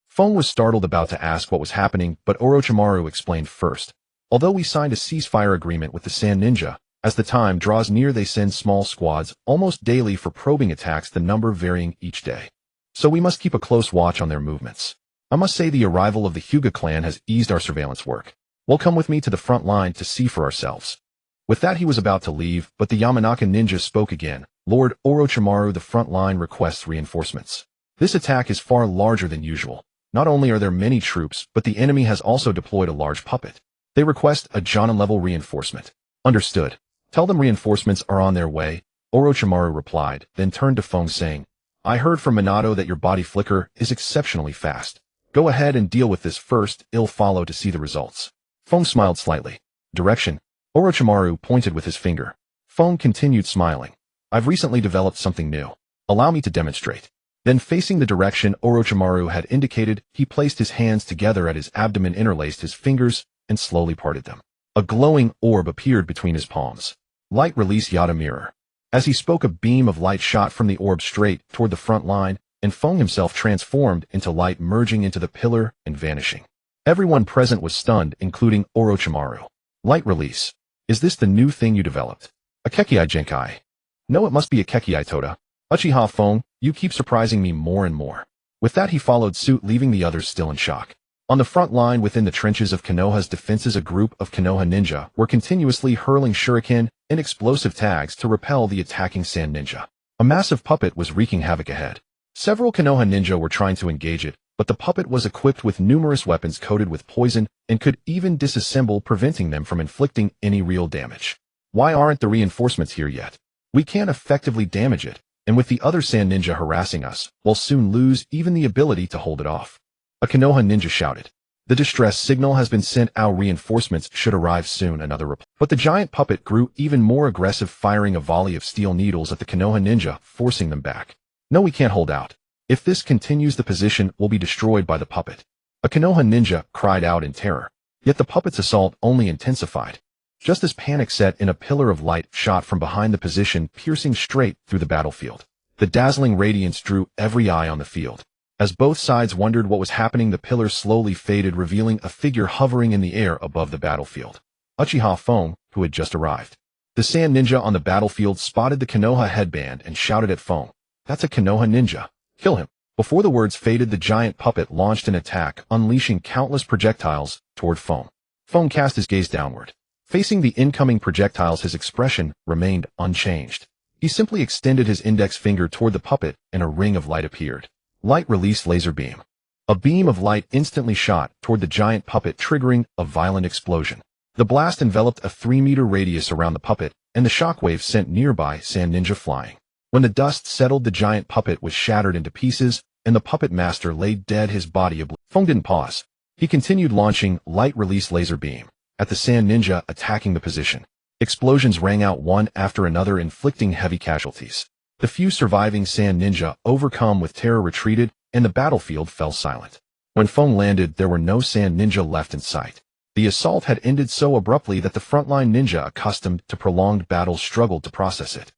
Feng was startled about to ask what was happening, but Orochimaru explained first. Although we signed a ceasefire agreement with the Sand Ninja, as the time draws near they send small squads almost daily for probing attacks, the number varying each day. So we must keep a close watch on their movements. I must say the arrival of the Hyuga clan has eased our surveillance work. Well, come with me to the front line to see for ourselves. With that he was about to leave, but the Yamanaka ninja spoke again. Lord Orochimaru, the front line requests reinforcements. This attack is far larger than usual. Not only are there many troops, but the enemy has also deployed a large puppet. They request a Jonin-level reinforcement. Understood. Tell them reinforcements are on their way, Orochimaru replied, then turned to Feng saying, I heard from Minato that your body flicker is exceptionally fast. Go ahead and deal with this first, I'll follow to see the results. Feng smiled slightly. Direction. Orochimaru pointed with his finger. Feng continued smiling. I've recently developed something new. Allow me to demonstrate. Then facing the direction Orochimaru had indicated, he placed his hands together at his abdomen, interlaced his fingers, and slowly parted them. A glowing orb appeared between his palms. Light release Yada mirror. As he spoke, a beam of light shot from the orb straight toward the front line, and Feng himself transformed into light, merging into the pillar and vanishing. Everyone present was stunned, including Orochimaru. Light release. Is this the new thing you developed? A Kekkei Genkai. No, it must be a Kekkei Toda. Uchiha Feng, you keep surprising me more and more. With that he followed suit, leaving the others still in shock. On the front line within the trenches of Konoha's defenses, a group of Konoha ninja were continuously hurling shuriken and explosive tags to repel the attacking Sand Ninja. A massive puppet was wreaking havoc ahead. Several Konoha ninja were trying to engage it, but the puppet was equipped with numerous weapons coated with poison and could even disassemble, preventing them from inflicting any real damage. Why aren't the reinforcements here yet? We can't effectively damage it, and with the other Sand Ninja harassing us, we'll soon lose even the ability to hold it off. A Konoha ninja shouted. The distress signal has been sent. Our reinforcements should arrive soon, another replied. But the giant puppet grew even more aggressive, firing a volley of steel needles at the Konoha ninja, forcing them back. No, we can't hold out. If this continues, the position will be destroyed by the puppet. A Konoha ninja cried out in terror. Yet the puppet's assault only intensified. Just as panic set in, a pillar of light shot from behind the position, piercing straight through the battlefield. The dazzling radiance drew every eye on the field. As both sides wondered what was happening, the pillar slowly faded, revealing a figure hovering in the air above the battlefield. Uchiha Feng, who had just arrived. The Sand Ninja on the battlefield spotted the Konoha headband and shouted at Feng, That's a Konoha ninja. Kill him. Before the words faded, the giant puppet launched an attack, unleashing countless projectiles toward Feng. Feng cast his gaze downward. Facing the incoming projectiles, his expression remained unchanged. He simply extended his index finger toward the puppet, and a ring of light appeared. Light released laser beam. A beam of light instantly shot toward the giant puppet, triggering a violent explosion. The blast enveloped a 3-meter radius around the puppet, and the shockwave sent nearby Sand Ninja flying. When the dust settled, the giant puppet was shattered into pieces, and the puppet master lay dead, his body obliterated. Feng didn't pause. He continued launching light release laser beam at the Sand Ninja, attacking the position. Explosions rang out one after another, inflicting heavy casualties. The few surviving Sand Ninja, overcome with terror, retreated, and the battlefield fell silent. When Feng landed, there were no Sand Ninja left in sight. The assault had ended so abruptly that the frontline ninja, accustomed to prolonged battles, struggled to process it.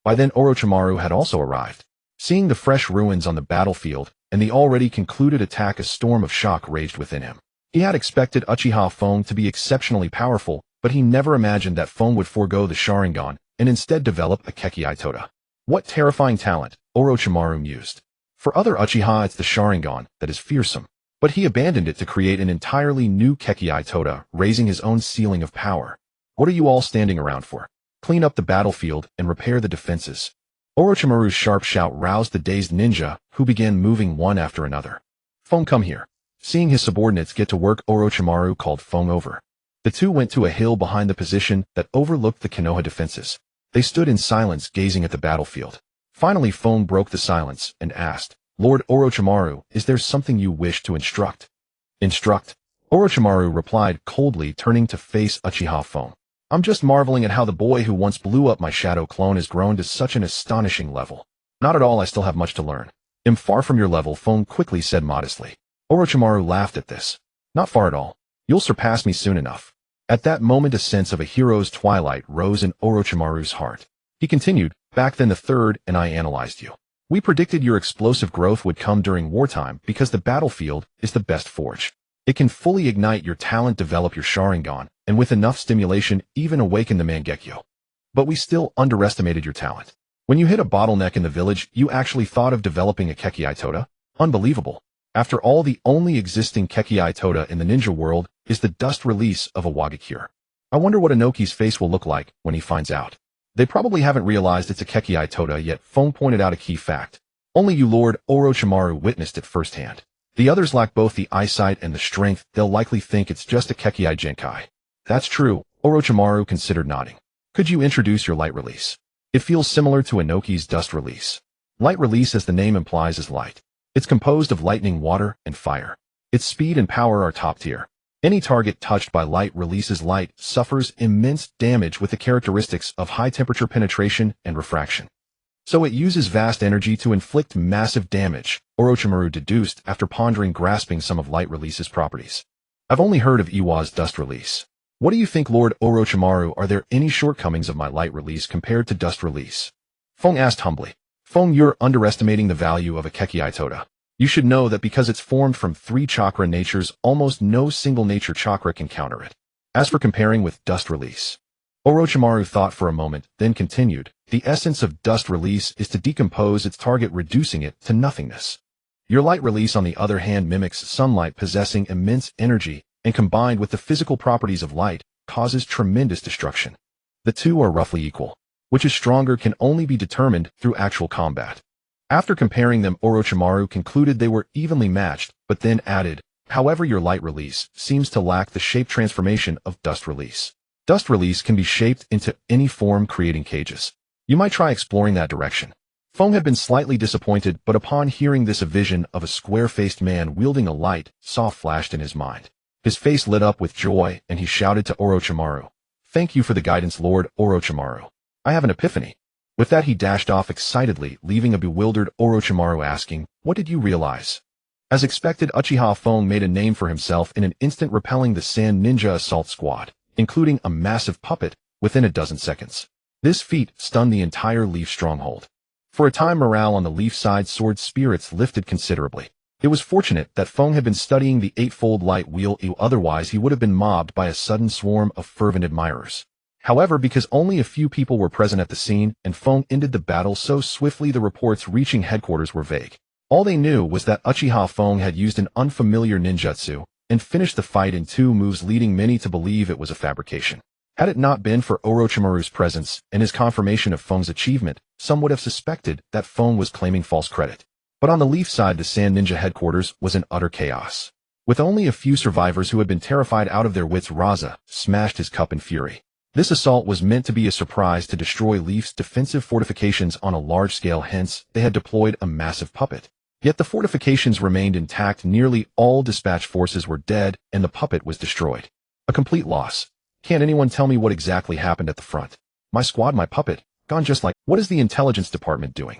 By then Orochimaru had also arrived. Seeing the fresh ruins on the battlefield and the already concluded attack, a storm of shock raged within him. He had expected Uchiha Feng to be exceptionally powerful, but he never imagined that Feng would forego the Sharingan and instead develop a Kekkei Toda. What terrifying talent, Orochimaru mused. For other Uchiha, it's the Sharingan that is fearsome, but he abandoned it to create an entirely new Kekkei Toda, raising his own ceiling of power. What are you all standing around for? Clean up the battlefield and repair the defenses. Orochimaru's sharp shout roused the dazed ninja, who began moving one after another. Feng, come here. Seeing his subordinates get to work, Orochimaru called Feng over. The two went to a hill behind the position that overlooked the Konoha defenses. They stood in silence, gazing at the battlefield. Finally, Feng broke the silence and asked, Lord Orochimaru, is there something you wish to instruct? Instruct? Orochimaru replied coldly, turning to face Uchiha Feng. I'm just marveling at how the boy who once blew up my shadow clone has grown to such an astonishing level. Not at all, I still have much to learn. I'm far from your level, Feng quickly said modestly. Orochimaru laughed at this. Not far at all. You'll surpass me soon enough. At that moment a sense of a hero's twilight rose in Orochimaru's heart. He continued, back then the third and I analyzed you. We predicted your explosive growth would come during wartime because the battlefield is the best forge. It can fully ignite your talent, develop your Sharingan, and with enough stimulation even awaken the Mangekyo. But we still underestimated your talent. When you hit a bottleneck in the village, you actually thought of developing a Kekkei Toda? Unbelievable. After all, the only existing Kekkei Toda in the ninja world is the dust release of a Wagakure. I wonder what Inoki's face will look like when he finds out. They probably haven't realized it's a Kekkei Toda yet. Feng pointed out a key fact. Only you, Lord Orochimaru, witnessed it firsthand. The others lack both the eyesight and the strength. They'll likely think it's just a Kekkei Genkai. That's true, Orochimaru considered, nodding. Could you introduce your light release? It feels similar to Inoki's dust release. Light release, as the name implies, is light. It's composed of lightning, water, and fire. Its speed and power are top tier. Any target touched by light releases light suffers immense damage with the characteristics of high temperature penetration and refraction. So it uses vast energy to inflict massive damage, Orochimaru deduced after pondering, grasping some of light release's properties. I've only heard of Iwa's dust release. What do you think, Lord Orochimaru? Are there any shortcomings of my light release compared to dust release? Feng asked humbly. Feng, you're underestimating the value of a Kekkei Toda. You should know that because it's formed from 3 chakra natures, almost no single nature chakra can counter it. As for comparing with dust release, Orochimaru thought for a moment, then continued, the essence of dust release is to decompose its target, reducing it to nothingness. Your light release, on the other hand, mimics sunlight, possessing immense energy, and combined with the physical properties of light, causes tremendous destruction. The two are roughly equal. Which is stronger can only be determined through actual combat. After comparing them, Orochimaru concluded they were evenly matched, but then added, however, your light release seems to lack the shape transformation of dust release. Dust release can be shaped into any form, creating cages. You might try exploring that direction. Feng had been slightly disappointed, but upon hearing this, a vision of a square-faced man wielding a light saw flashed in his mind. His face lit up with joy, and he shouted to Orochimaru, "Thank you for the guidance, Lord Orochimaru. I have an epiphany." With that, he dashed off excitedly, leaving a bewildered Orochimaru asking, "What did you realize?" As expected, Uchiha Feng made a name for himself in an instant, repelling the Sand Ninja assault squad, including a massive puppet, within a dozen seconds. This feat stunned the entire Leaf stronghold. For a time, morale on the Leaf side sword spirits lifted considerably. It was fortunate that Feng had been studying the eightfold light wheel, otherwise he would have been mobbed by a sudden swarm of fervent admirers. However, because only a few people were present at the scene, and Feng ended the battle so swiftly, the reports reaching headquarters were vague. All they knew was that Uchiha Feng had used an unfamiliar ninjutsu, and finished the fight in 2 moves, leading many to believe it was a fabrication. Had it not been for Orochimaru's presence and his confirmation of Feng's achievement, some would have suspected that Feng was claiming false credit. But on the Leaf side, the Sand Ninja headquarters was in utter chaos. With only a few survivors who had been terrified out of their wits, Raza smashed his cup in fury. This assault was meant to be a surprise to destroy Leaf's defensive fortifications on a large scale, hence they had deployed a massive puppet. Yet the fortifications remained intact, nearly all dispatch forces were dead, and the puppet was destroyed. A complete loss. Can't anyone tell me what exactly happened at the front? My squad, my puppet, gone just like— What is the intelligence department doing?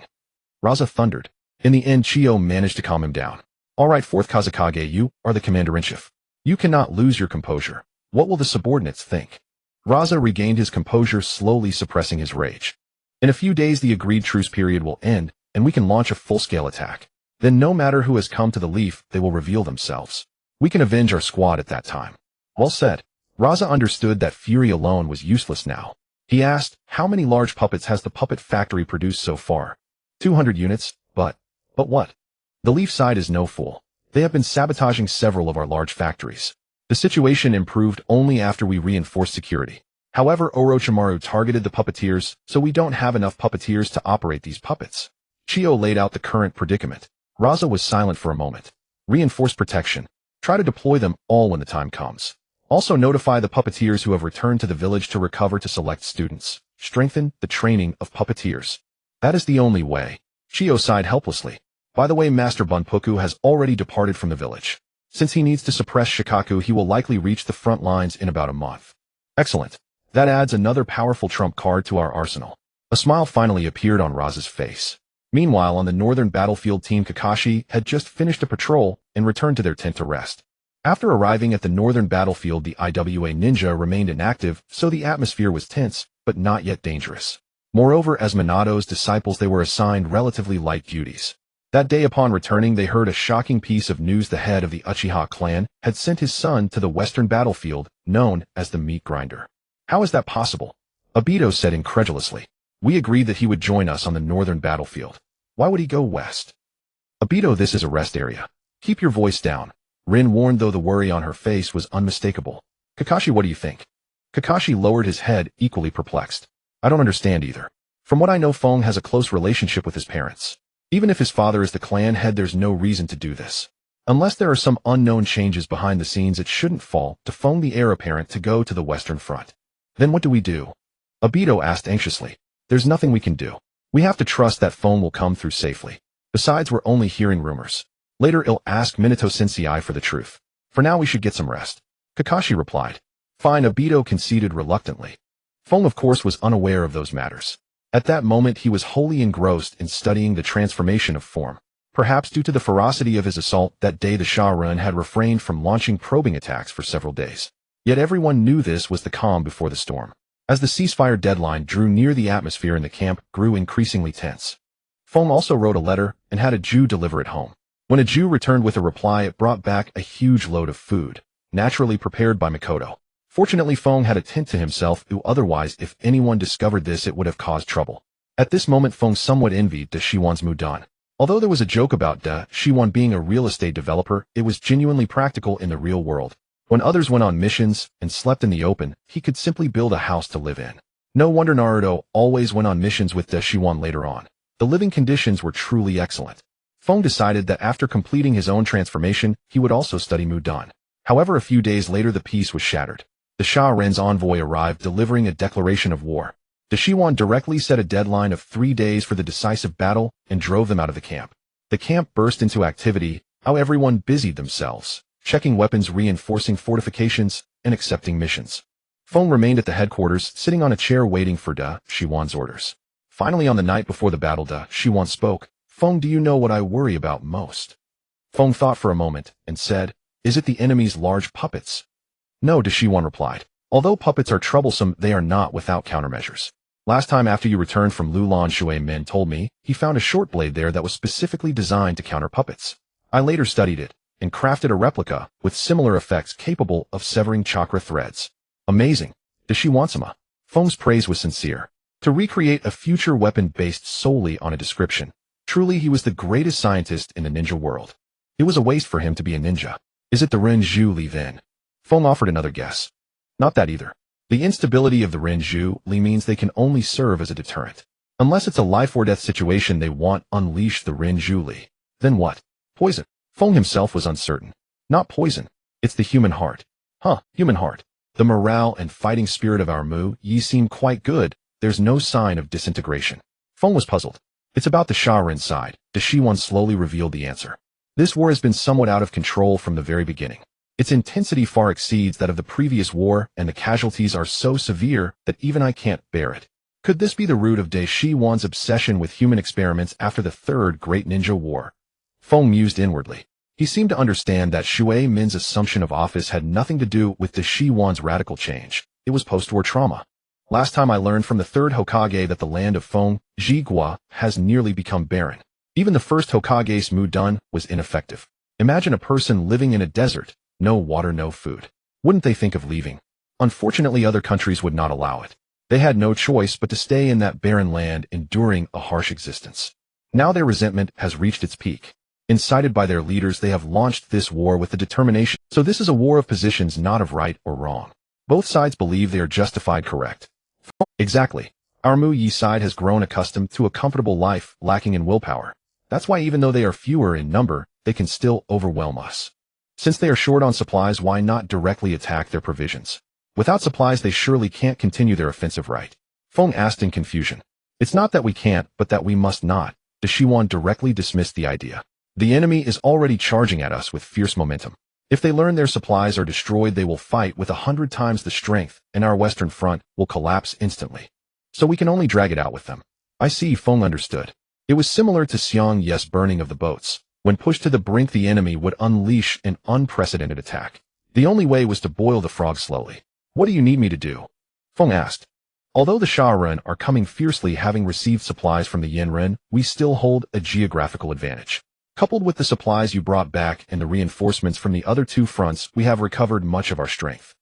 Raza thundered. In the end, Chiyo managed to calm him down. All right, 4th Kazekage, you are the commander-in-chief. You cannot lose your composure. What will the subordinates think? Raza regained his composure, slowly suppressing his rage. In a few days, the agreed truce period will end, and we can launch a full-scale attack. Then no matter who has come to the Leaf, they will reveal themselves. We can avenge our squad at that time. Well said. Raza understood that fury alone was useless now. He asked, how many large puppets has the puppet factory produced so far? 200 units, but what? The Leaf side is no fool. They have been sabotaging several of our large factories. The situation improved only after we reinforced security. However, Orochimaru targeted the puppeteers, so we don't have enough puppeteers to operate these puppets. Chiyo laid out the current predicament. Raza was silent for a moment. Reinforce protection. Try to deploy them all when the time comes. Also notify the puppeteers who have returned to the village to recover to select students. Strengthen the training of puppeteers. That is the only way. Chiyo sighed helplessly. By the way, Master Bunpuku has already departed from the village. Since he needs to suppress Shikaku, he will likely reach the front lines in about a month. Excellent. That adds another powerful trump card to our arsenal. A smile finally appeared on Raz's face. Meanwhile, on the northern battlefield, Team Kakashi had just finished a patrol and returned to their tent to rest. After arriving at the northern battlefield, the IWA ninja remained inactive, so the atmosphere was tense, but not yet dangerous. Moreover, as Minato's disciples, they were assigned relatively light duties. That day upon returning, they heard a shocking piece of news. The head of the Uchiha clan had sent his son to the western battlefield, known as the meat grinder. How is that possible? Obito said incredulously. We agreed that he would join us on the northern battlefield. Why would he go west? Obito, this is a rest area. Keep your voice down. Rin warned, though the worry on her face was unmistakable. Kakashi, what do you think? Kakashi lowered his head, equally perplexed. I don't understand either. From what I know, Feng has a close relationship with his parents. Even if his father is the clan head, there's no reason to do this. Unless there are some unknown changes behind the scenes, it shouldn't fall to Feng, the heir apparent, to go to the western front. Then what do we do? Obito asked anxiously. There's nothing we can do. We have to trust that Feng will come through safely. Besides, we're only hearing rumors. Later I'll ask Minato Sensei for the truth. For now we should get some rest. Kakashi replied. Fine, Obito conceded reluctantly. Feng, of course, was unaware of those matters. At that moment he was wholly engrossed in studying the transformation of form. Perhaps due to the ferocity of his assault that day, the Sharingan had refrained from launching probing attacks for several days. Yet everyone knew this was the calm before the storm. As the ceasefire deadline drew near, the atmosphere in the camp grew increasingly tense. Feng also wrote a letter and had a Jew deliver it home. When a Jew returned with a reply, it brought back a huge load of food, naturally prepared by Mikoto. Fortunately, Feng had a tent to himself, who otherwise, if anyone discovered this, it would have caused trouble. At this moment, Feng somewhat envied Da Shiwan's Mudan. Although there was a joke about Da Shiwan being a real estate developer, it was genuinely practical in the real world. When others went on missions and slept in the open, he could simply build a house to live in. No wonder Naruto always went on missions with Da Shiwan later on. The living conditions were truly excellent. Feng decided that after completing his own transformation, he would also study Mudan. However, a few days later the peace was shattered. The Sharingan's envoy arrived, delivering a declaration of war. Da Shiwan directly set a deadline of 3 days for the decisive battle and drove them out of the camp. The camp burst into activity, how everyone busied themselves, checking weapons, reinforcing fortifications, and accepting missions. Feng remained at the headquarters, sitting on a chair waiting for Da Shiwan's orders. Finally, on the night before the battle, Da Shiwan spoke. Feng, do you know what I worry about most? Feng thought for a moment and said, is it the enemy's large puppets? No, Da Shiwan replied. Although puppets are troublesome, they are not without countermeasures. Last time after you returned from Lulan, Shui Min told me he found a short blade there that was specifically designed to counter puppets. I later studied it and crafted a replica with similar effects capable of severing chakra threads. Amazing. Da Shiwan-sama. Feng's praise was sincere. To recreate a future weapon based solely on a description. Truly, he was the greatest scientist in the ninja world. It was a waste for him to be a ninja. Is it the Renju Li then? Feng offered another guess. Not that either. The instability of the Renju Li means they can only serve as a deterrent. Unless it's a life or death situation, they want unleash the Renju Li. Then what? Poison. Feng himself was uncertain. Not poison. It's the human heart. Human heart. The morale and fighting spirit of our Mu Yi seem quite good. There's no sign of disintegration. Feng was puzzled. It's about the Sharingan side. Da Shiwan slowly revealed the answer. This war has been somewhat out of control from the very beginning. Its intensity far exceeds that of the previous war, and the casualties are so severe that even I can't bear it. Could this be the root of Da Shiwan's obsession with human experiments after the Third Great Ninja War? Feng mused inwardly. He seemed to understand that Shui Min's assumption of office had nothing to do with Da Shiwan's radical change. It was post-war trauma. Last time I learned from the third Hokage that the land of Feng, Jigua, has nearly become barren. Even the first Hokage's Mudan was ineffective. Imagine a person living in a desert, no water, no food. Wouldn't they think of leaving? Unfortunately, other countries would not allow it. They had no choice but to stay in that barren land, enduring a harsh existence. Now their resentment has reached its peak. Incited by their leaders, they have launched this war with the determination. So this is a war of positions, not of right or wrong. Both sides believe they are justified, correct? Exactly. Our Mu Yi side has grown accustomed to a comfortable life, lacking in willpower. That's why even though they are fewer in number, they can still overwhelm us. Since they are short on supplies, why not directly attack their provisions? Without supplies, they surely can't continue their offensive, right? Feng asked in confusion. It's not that we can't, but that we must not. Da Shiwan directly dismissed the idea. The enemy is already charging at us with fierce momentum. If they learn their supplies are destroyed, they will fight with 100 times the strength, and our Western Front will collapse instantly. So we can only drag it out with them. I see, Feng understood. It was similar to Xiang Ye's burning of the boats. When pushed to the brink, the enemy would unleash an unprecedented attack. The only way was to boil the frog slowly. What do you need me to do? Feng asked. Although the Shaoren are coming fiercely, having received supplies from the Yanren, we still hold a geographical advantage. Coupled with the supplies you brought back and the reinforcements from the other two fronts, we have recovered much of our strength.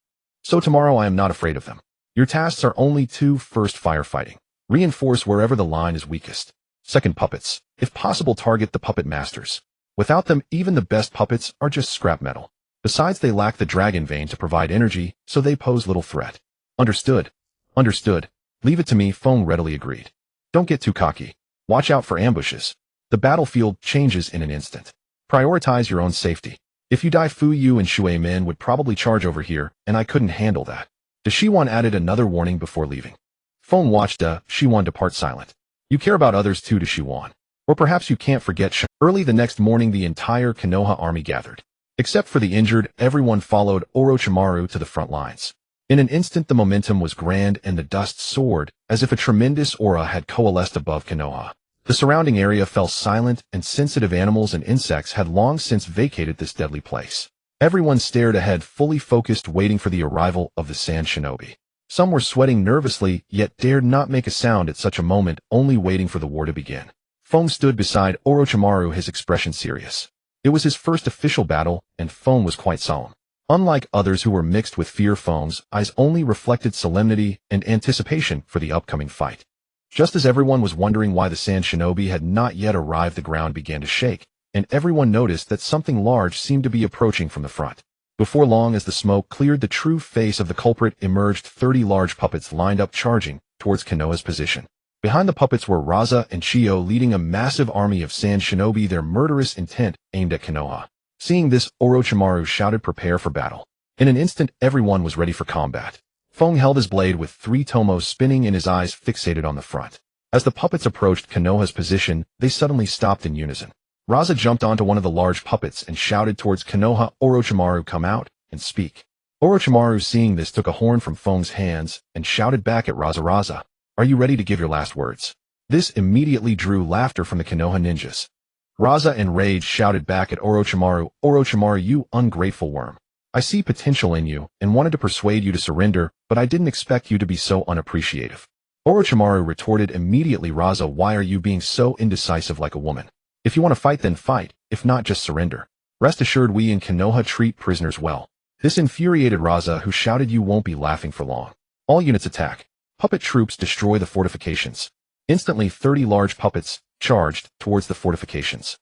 So tomorrow I am not afraid of them. Your tasks are only to first firefighting. Reinforce wherever the line is weakest. Second, puppets. If possible, target the puppet masters. Without them, even the best puppets are just scrap metal. Besides, they lack the dragon vein to provide energy, so they pose little threat. Understood. Understood. Leave it to me, Feng readily agreed. Don't get too cocky. Watch out for ambushes. The battlefield changes in an instant. Prioritize your own safety. If you die, Fu Yu and Shui Men would probably charge over here, and I couldn't handle that. Da Shiwan added another warning before leaving. Feng watched Da Shiwan depart silent. You care about others too, Da Shiwan. Or perhaps you can't forget Early the next morning, the entire Konoha army gathered. Except for the injured, everyone followed Orochimaru to the front lines. In an instant, the momentum was grand and the dust soared, as if a tremendous aura had coalesced above Konoha. The surrounding area fell silent, and sensitive animals and insects had long since vacated this deadly place. Everyone stared ahead, fully focused, waiting for the arrival of the Sand Shinobi. Some were sweating nervously, yet dared not make a sound at such a moment, only waiting for the war to begin. Feng stood beside Orochimaru, his expression serious. It was his first official battle, and Feng was quite solemn. Unlike others who were mixed with fear, Feng's eyes only reflected solemnity and anticipation for the upcoming fight. Just as everyone was wondering why the Sand Shinobi had not yet arrived, the ground began to shake, and everyone noticed that something large seemed to be approaching from the front. Before long, as the smoke cleared, the true face of the culprit emerged. 30 large puppets lined up, charging towards Konoha's position. Behind the puppets were Raza and Chiyo, leading a massive army of Sand Shinobi, their murderous intent aimed at Konoha. Seeing this, Orochimaru shouted, "Prepare for battle." In an instant, everyone was ready for combat. Feng held his blade with 3 tomos spinning and his eyes fixated on the front. As the puppets approached Konoha's position, they suddenly stopped in unison. Raza jumped onto one of the large puppets and shouted towards Konoha, "Orochimaru, come out and speak." Orochimaru, seeing this, took a horn from Feng's hands and shouted back at Raza, "Raza, are you ready to give your last words?" This immediately drew laughter from the Konoha ninjas. Raza, enraged, shouted back at Orochimaru, "Orochimaru, you ungrateful worm. I see potential in you and wanted to persuade you to surrender, but I didn't expect you to be so unappreciative." Orochimaru retorted immediately, "Raza, why are you being so indecisive like a woman? If you want to fight, then fight. If not, just surrender. Rest assured, we in Konoha treat prisoners well." This infuriated Raza, who shouted, "You won't be laughing for long. All units attack. Puppet troops destroy the fortifications." Instantly, 30 large puppets charged towards the fortifications.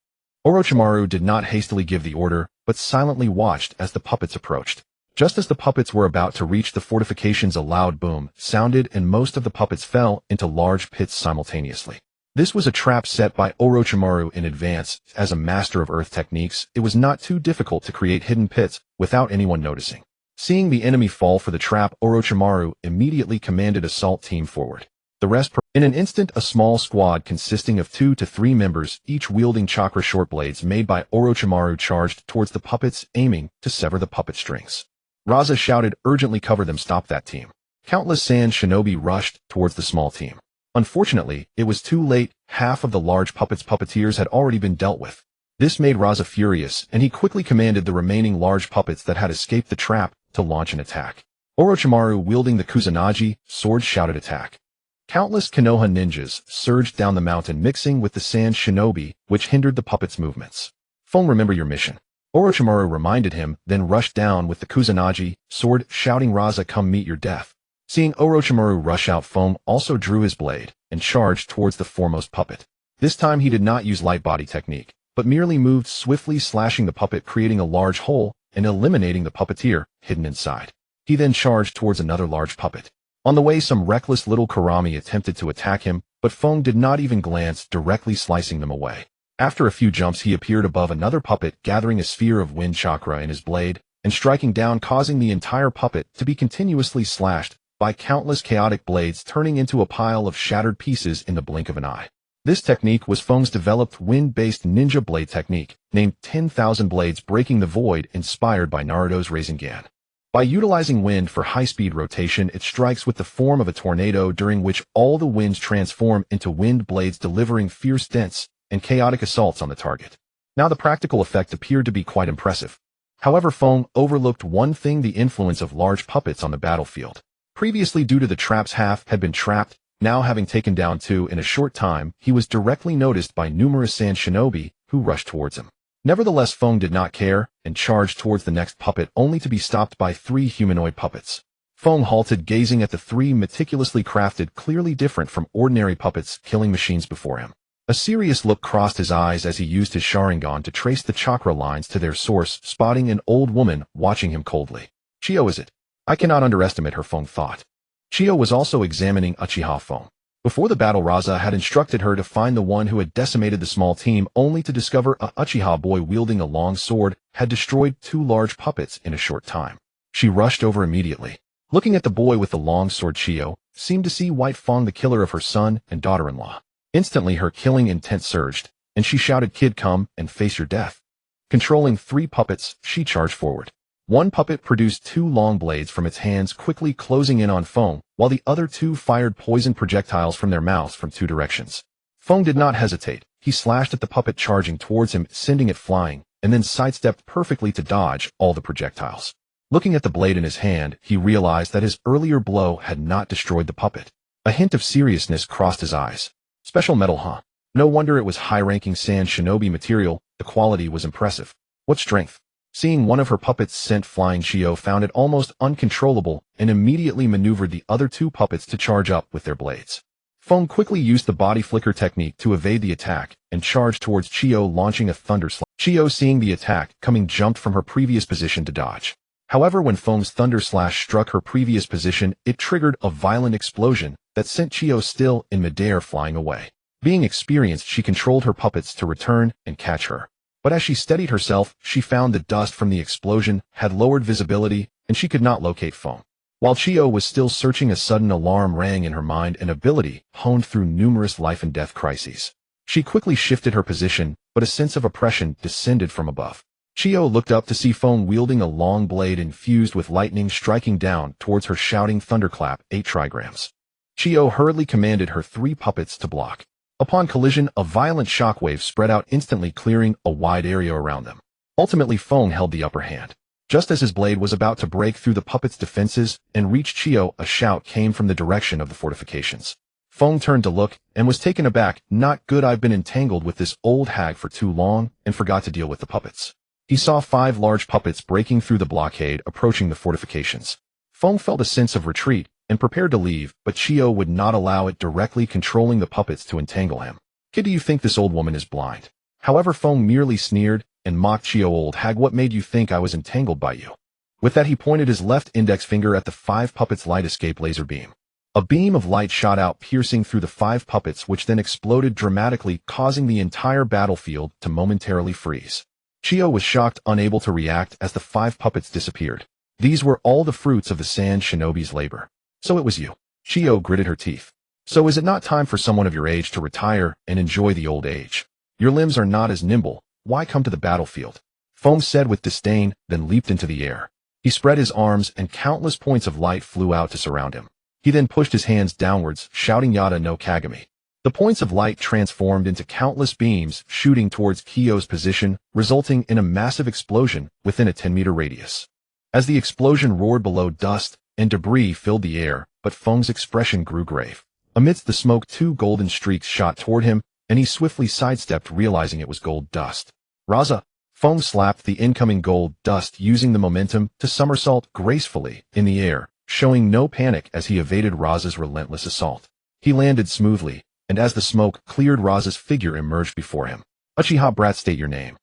Orochimaru did not hastily give the order, but silently watched as the puppets approached. Just as the puppets were about to reach the fortifications, a loud boom sounded and most of the puppets fell into large pits simultaneously. This was a trap set by Orochimaru in advance. As a master of earth techniques, it was not too difficult to create hidden pits without anyone noticing. Seeing the enemy fall for the trap, Orochimaru immediately commanded assault team forward. The rest in an instant, a small squad consisting of 2 to 3 members, each wielding chakra short blades made by Orochimaru, charged towards the puppets, aiming to sever the puppet strings. Raza shouted, "Urgently cover them, stop that team." Countless Sand Shinobi rushed towards the small team. Unfortunately, it was too late. Half of the large puppeteers had already been dealt with. This made Raza furious, and he quickly commanded the remaining large puppets that had escaped the trap to launch an attack. Orochimaru, wielding the Kusanagi sword, shouted, "Attack." Countless Konoha ninjas surged down the mountain, mixing with the Sand Shinobi, which hindered the puppets' movements. "Feng, remember your mission," Orochimaru reminded him, then rushed down with the Kusanagi sword, shouting, "Raza, come meet your death." Seeing Orochimaru rush out, Feng also drew his blade and charged towards the foremost puppet. This time he did not use light body technique, but merely moved swiftly, slashing the puppet, creating a large hole and eliminating the puppeteer hidden inside. He then charged towards another large puppet. On the way, some reckless little Karami attempted to attack him, but Feng did not even glance, directly slicing them away. After a few jumps, he appeared above another puppet, gathering a sphere of wind chakra in his blade and striking down, causing the entire puppet to be continuously slashed by countless chaotic blades, turning into a pile of shattered pieces in the blink of an eye. This technique was Feng's developed wind-based ninja blade technique, named 10,000 Blades Breaking the Void, inspired by Naruto's Rasengan. By utilizing wind for high-speed rotation, it strikes with the form of a tornado during which all the winds transform into wind blades, delivering fierce dents and chaotic assaults on the target. Now the practical effect appeared to be quite impressive. However, Feng overlooked one thing: the influence of large puppets on the battlefield. Previously, due to the traps, half had been trapped. Now, having taken down 2 in a short time, he was directly noticed by numerous sand shinobi who rushed towards him. Nevertheless, Feng did not care and charged towards the next puppet, only to be stopped by 3 humanoid puppets. Feng halted, gazing at the 3 meticulously crafted, clearly different from ordinary puppets, killing machines before him. A serious look crossed his eyes as he used his Sharingan to trace the chakra lines to their source, spotting an old woman watching him coldly. Chiyo, is it? I cannot underestimate her, Feng thought. Chiyo was also examining Uchiha Feng. Before the battle, Raza had instructed her to find the one who had decimated the small team, only to discover a Uchiha boy wielding a long sword had destroyed 2 large puppets in a short time. She rushed over immediately. Looking at the boy with the long sword, Chiyo seemed to see White Feng, the killer of her son and daughter-in-law. Instantly, her killing intent surged, and she shouted, "Kid, come and face your death." Controlling 3 puppets, she charged forward. One puppet produced 2 long blades from its hands, quickly closing in on Feng, while the other 2 fired poison projectiles from their mouths from 2 directions. Feng did not hesitate. He slashed at the puppet charging towards him, sending it flying, and then sidestepped perfectly to dodge all the projectiles. Looking at the blade in his hand, he realized that his earlier blow had not destroyed the puppet. A hint of seriousness crossed his eyes. Special metal, huh? No wonder it was high-ranking sand shinobi material. The quality was impressive. What strength! Seeing one of her puppets sent flying, Chiyo found it almost uncontrollable and immediately maneuvered the other 2 puppets to charge up with their blades. Feng quickly used the body flicker technique to evade the attack and charged towards Chiyo, launching a thunder slash. Chiyo, seeing the attack coming, jumped from her previous position to dodge. However, when Feng's thunder slash struck her previous position, it triggered a violent explosion that sent Chiyo still in midair flying away. Being experienced, she controlled her puppets to return and catch her. But as she steadied herself, she found the dust from the explosion had lowered visibility, and she could not locate Feng. While Chiyo was still searching, a sudden alarm rang in her mind, an ability honed through numerous life-and-death crises. She quickly shifted her position, but a sense of oppression descended from above. Chiyo looked up to see Feng wielding a long blade infused with lightning, striking down towards her, shouting, "Thunderclap, 8 trigrams." Chiyo hurriedly commanded her 3 puppets to block. Upon collision, a violent shockwave spread out, instantly clearing a wide area around them. Ultimately, Feng held the upper hand. Just as his blade was about to break through the puppets' defenses and reach Chiyo, a shout came from the direction of the fortifications. Feng turned to look and was taken aback. "Not good. I've been entangled with this old hag for too long and forgot to deal with the puppets." He saw 5 large puppets breaking through the blockade, approaching the fortifications. Feng felt a sense of retreat and prepared to leave, but Chiyo would not allow it, directly controlling the puppets to entangle him. "Kid, do you think this old woman is blind?" However, Feng merely sneered and mocked Chiyo. "Old hag, what made you think I was entangled by you?" With that, he pointed his left index finger at the 5 puppets' light escape laser beam. A beam of light shot out, piercing through the 5 puppets, which then exploded dramatically, causing the entire battlefield to momentarily freeze. Chiyo was shocked, unable to react as the 5 puppets disappeared. These were all the fruits of the sand shinobi's labor. "So it was you." Chiyo gritted her teeth. "So is it not time for someone of your age to retire and enjoy the old age? Your limbs are not as nimble. Why come to the battlefield?" Feng said with disdain, then leaped into the air. He spread his arms and countless points of light flew out to surround him. He then pushed his hands downwards, shouting, "Yada no Kagami." The points of light transformed into countless beams, shooting towards Chiyo's position, resulting in a massive explosion within a 10-meter radius. As the explosion roared below, dust and debris filled the air, but Feng's expression grew grave. Amidst the smoke, 2 golden streaks shot toward him, and he swiftly sidestepped, realizing it was gold dust. "Raza!" Feng slapped the incoming gold dust, using the momentum to somersault gracefully in the air, showing no panic as he evaded Raza's relentless assault. He landed smoothly, and as the smoke cleared, Raza's figure emerged before him. "Uchiha brat, state your name."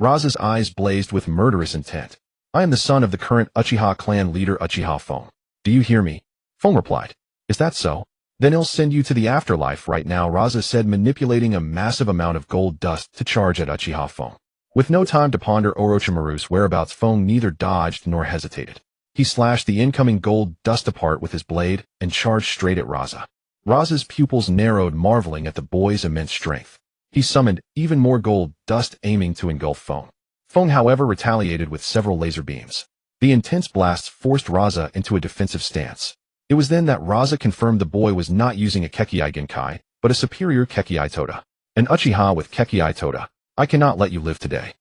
Raza's eyes blazed with murderous intent. "I am the son of the current Uchiha clan leader, Uchiha Feng. Do you hear me?" Feng replied. "Is that so? Then I'll send you to the afterlife right now," Raza said, manipulating a massive amount of gold dust to charge at Uchiha Feng. With no time to ponder Orochimaru's whereabouts, Feng neither dodged nor hesitated. He slashed the incoming gold dust apart with his blade and charged straight at Raza. Raza's pupils narrowed, marveling at the boy's immense strength. He summoned even more gold dust, aiming to engulf Feng. Feng, however, retaliated with several laser beams. The intense blasts forced Raza into a defensive stance. It was then that Raza confirmed the boy was not using a Kekkei Genkai, but a superior Kekkei Toda. An Uchiha with Kekkei Toda. I cannot let you live today.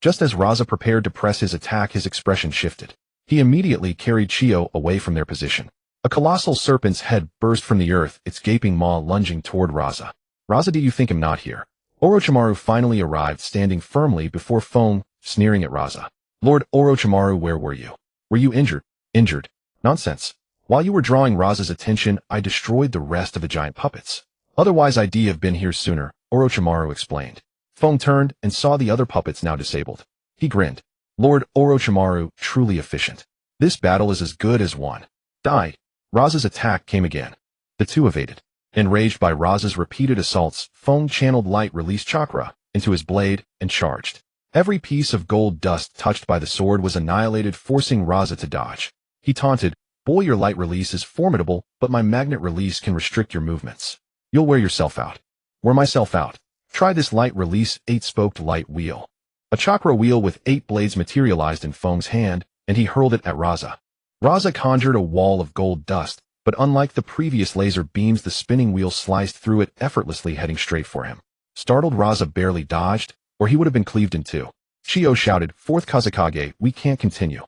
Just as Raza prepared to press his attack, his expression shifted. He immediately carried Chiyo away from their position. A colossal serpent's head burst from the earth, its gaping maw lunging toward Raza. Raza, do you think I'm not here? Orochimaru finally arrived, standing firmly before Feng, sneering at Raza. Lord Orochimaru, where were you? Were you injured? Injured? Nonsense. While you were drawing Raza's attention, I destroyed the rest of the giant puppets. Otherwise I'd have been here sooner, Orochimaru explained. Feng turned and saw the other puppets now disabled. He grinned. Lord Orochimaru, truly efficient. This battle is as good as won. Die. Raza's attack came again. The two evaded. Enraged by Raza's repeated assaults, Feng channeled light release chakra into his blade and charged. Every piece of gold dust touched by the sword was annihilated, forcing Raza to dodge. He taunted, Boy, your light release is formidable, but my magnet release can restrict your movements. You'll wear yourself out. Wear myself out. Try this light release 8-spoked light wheel. A chakra wheel with 8 blades materialized in Feng's hand, and he hurled it at Raza. Raza conjured a wall of gold dust, but unlike the previous laser beams, the spinning wheel sliced through it effortlessly, heading straight for him. Startled, Raza barely dodged, or he would have been cleaved in two. Chiyo shouted, Fourth Kazekage, we can't continue.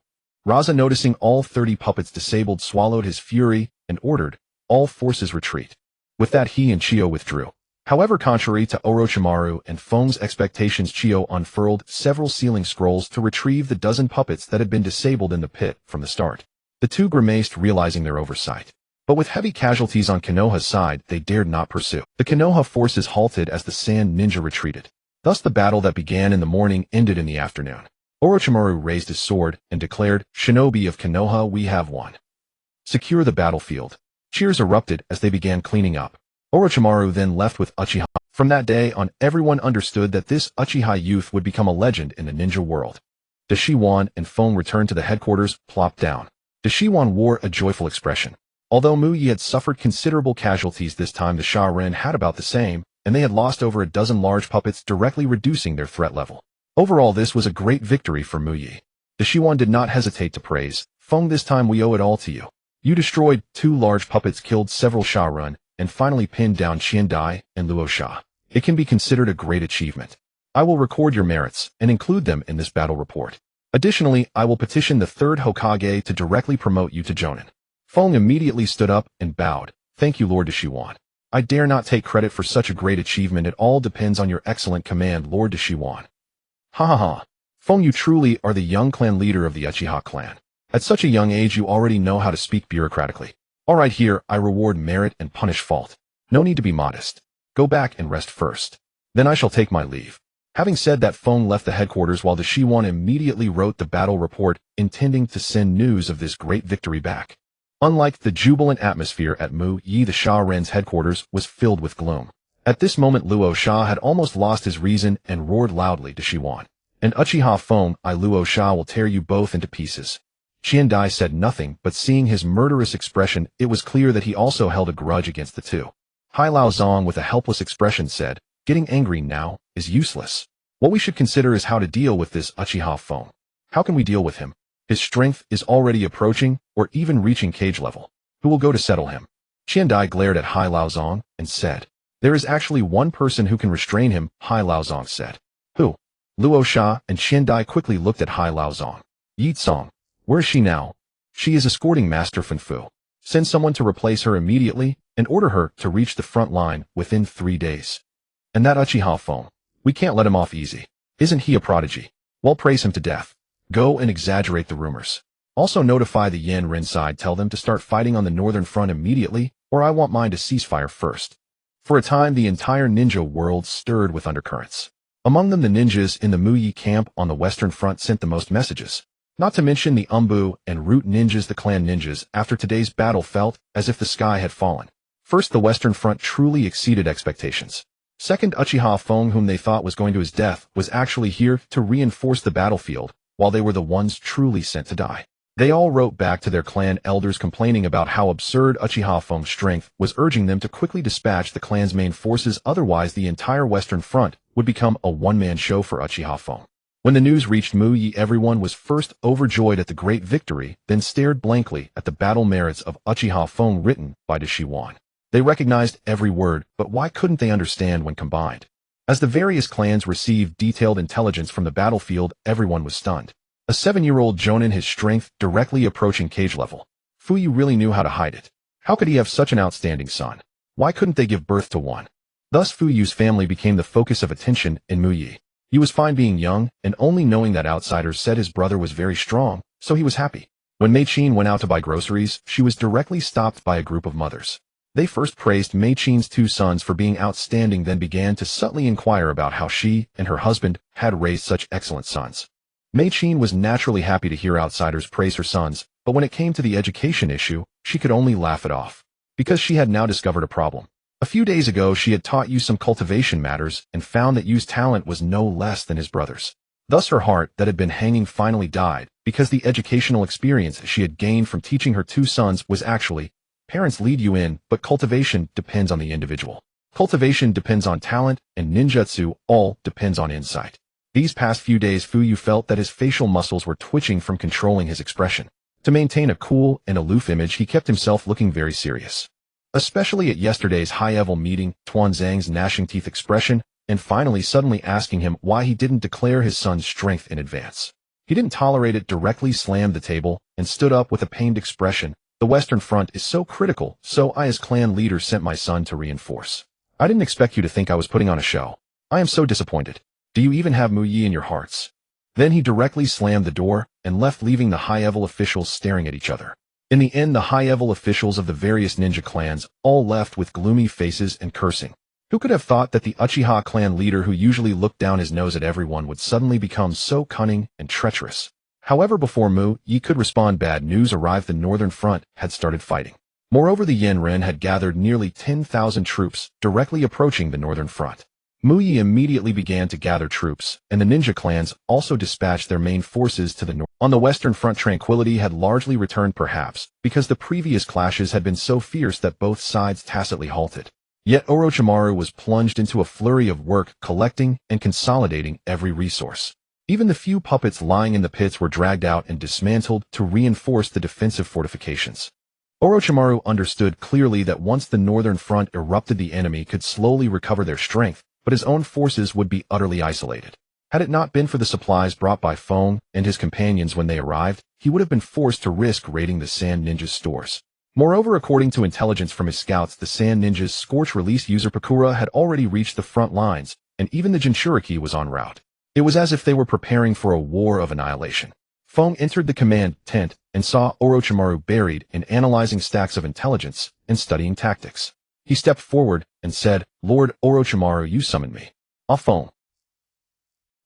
Raza, noticing all 30 puppets disabled, swallowed his fury and ordered, all forces retreat. With that, he and Chiyo withdrew. However, contrary to Orochimaru and Feng's expectations, Chiyo unfurled several sealing scrolls to retrieve the dozen puppets that had been disabled in the pit from the start. The two grimaced, realizing their oversight. But with heavy casualties on Konoha's side, they dared not pursue. The Konoha forces halted as the Sand Ninja retreated. Thus the battle that began in the morning ended in the afternoon. Orochimaru raised his sword and declared, Shinobi of Konoha, we have won. Secure the battlefield. Cheers erupted as they began cleaning up. Orochimaru then left with Uchiha. From that day on, everyone understood that this Uchiha youth would become a legend in the ninja world. Deshiwan and Feng returned to the headquarters, plopped down. Deshiwan wore a joyful expression. Although Muyi had suffered considerable casualties this time, the Sha-Ren had about the same, and they had lost over a dozen large puppets, directly reducing their threat level. Overall, this was a great victory for Muyi. Deshiwan did not hesitate to praise, Feng, this time we owe it all to you. You destroyed 2 large puppets, killed several Sha-Ren, and finally pinned down Qiandai and Luo Sha. It can be considered a great achievement. I will record your merits and include them in this battle report. Additionally, I will petition the 3rd Hokage to directly promote you to Jonin. Feng immediately stood up and bowed. Thank you, Lord Deshiwan. I dare not take credit for such a great achievement. It all depends on your excellent command, Lord Deshiwan. Ha ha ha. Feng, you truly are the young clan leader of the Uchiha clan. At such a young age, you already know how to speak bureaucratically. All right, here, I reward merit and punish fault. No need to be modest. Go back and rest first. Then I shall take my leave. Having said that, Feng left the headquarters while Deshiwan immediately wrote the battle report, intending to send news of this great victory back. Unlike the jubilant atmosphere at Muyi, the Sha-Ren's headquarters was filled with gloom. At this moment, Luo Sha had almost lost his reason and roared loudly to Deshiwan. And Uchiha Feng, I, Luo Sha, will tear you both into pieces. Qiandai said nothing, but seeing his murderous expression, it was clear that he also held a grudge against the two. Hai Lao Zong, with a helpless expression, said, Getting angry now is useless. What we should consider is how to deal with this Uchiha Feng. How can we deal with him? His strength is already approaching, or even reaching cage level. Who will go to settle him? Qiandai glared at Hai Lao Zong and said, There is actually one person who can restrain him, Hai Lao Zong said. Who? Luo Sha and Qiandai quickly looked at Hai Lao Zong. Yi Song. Where is she now? She is escorting Master Fen Fu. Send someone to replace her immediately, and order her to reach the front line within 3 days. And that Uchiha Feng, we can't let him off easy. Isn't he a prodigy? Well, praise him to death. Go and exaggerate the rumors. Also notify the Yan Ren side, tell them to start fighting on the northern front immediately, or I want mine to ceasefire first. For a time, the entire ninja world stirred with undercurrents. Among them, the ninjas in the Muyi camp on the western front sent the most messages. Not to mention the Umbu and Root ninjas. The clan ninjas, after today's battle, felt as if the sky had fallen. First, the western front truly exceeded expectations. Second, Uchiha Feng, whom they thought was going to his death, was actually here to reinforce the battlefield, while they were the ones truly sent to die. They all wrote back to their clan elders complaining about how absurd Uchiha Feng's strength was, urging them to quickly dispatch the clan's main forces, otherwise the entire Western Front would become a one-man show for Uchiha Feng. When the news reached Mu Yi, everyone was first overjoyed at the great victory, then stared blankly at the battle merits of Uchiha Feng written by Da Shiwan. They recognized every word, but why couldn't they understand when combined? As the various clans received detailed intelligence from the battlefield, everyone was stunned. A 7-year-old Jonin, his strength directly approaching cage level. Fuyu really knew how to hide it. How could he have such an outstanding son? Why couldn't they give birth to one? Thus Fuyu's family became the focus of attention in Mu Yi. He was fine being young, and only knowing that outsiders said his brother was very strong, so he was happy. When Mei Qin went out to buy groceries, she was directly stopped by a group of mothers. They first praised Mei Qin's 2 sons for being outstanding, then began to subtly inquire about how she and her husband had raised such excellent sons. Mei Qin was naturally happy to hear outsiders praise her sons, but when it came to the education issue, she could only laugh it off. Because she had now discovered a problem. A few days ago she had taught Yu some cultivation matters and found that Yu's talent was no less than his brother's. Thus her heart that had been hanging finally died, because the educational experience she had gained from teaching her 2 sons was actually, parents lead you in, but cultivation depends on the individual. Cultivation depends on talent, and ninjutsu all depends on insight. These past few days Fuyu felt that his facial muscles were twitching from controlling his expression. To maintain a cool and aloof image, he kept himself looking very serious. Especially at yesterday's high-level meeting, Tuanzang's gnashing teeth expression, and finally suddenly asking him why he didn't declare his son's strength in advance. He didn't tolerate it, directly slammed the table, and stood up with a pained expression. The Western Front is so critical, so I as clan leader sent my son to reinforce. I didn't expect you to think I was putting on a show. I am so disappointed. Do you even have Mu Yi in your hearts? Then he directly slammed the door, and left, leaving the high-level officials staring at each other. In the end, the high-level officials of the various ninja clans all left with gloomy faces and cursing. Who could have thought that the Uchiha clan leader, who usually looked down his nose at everyone, would suddenly become so cunning and treacherous? However, before Mu Yi could respond, bad news arrived. The Northern Front had started fighting. Moreover, the Yanren had gathered nearly 10,000 troops, directly approaching the Northern Front. Mu Yi immediately began to gather troops, and the ninja clans also dispatched their main forces to the north. On the Western Front, tranquility had largely returned, perhaps because the previous clashes had been so fierce that both sides tacitly halted. Yet Orochimaru was plunged into a flurry of work, collecting and consolidating every resource. Even the few puppets lying in the pits were dragged out and dismantled to reinforce the defensive fortifications. Orochimaru understood clearly that once the Northern Front erupted, the enemy could slowly recover their strength, but his own forces would be utterly isolated. Had it not been for the supplies brought by Feng and his companions when they arrived, he would have been forced to risk raiding the Sand Ninja's stores. Moreover, according to intelligence from his scouts, the Sand Ninja's Scorch Release user Pakura had already reached the front lines, and even the Jinchuriki was en route. It was as if they were preparing for a war of annihilation. Feng entered the command tent and saw Orochimaru buried in analyzing stacks of intelligence and studying tactics. He stepped forward and said, "Lord Orochimaru, you summoned me." Feng.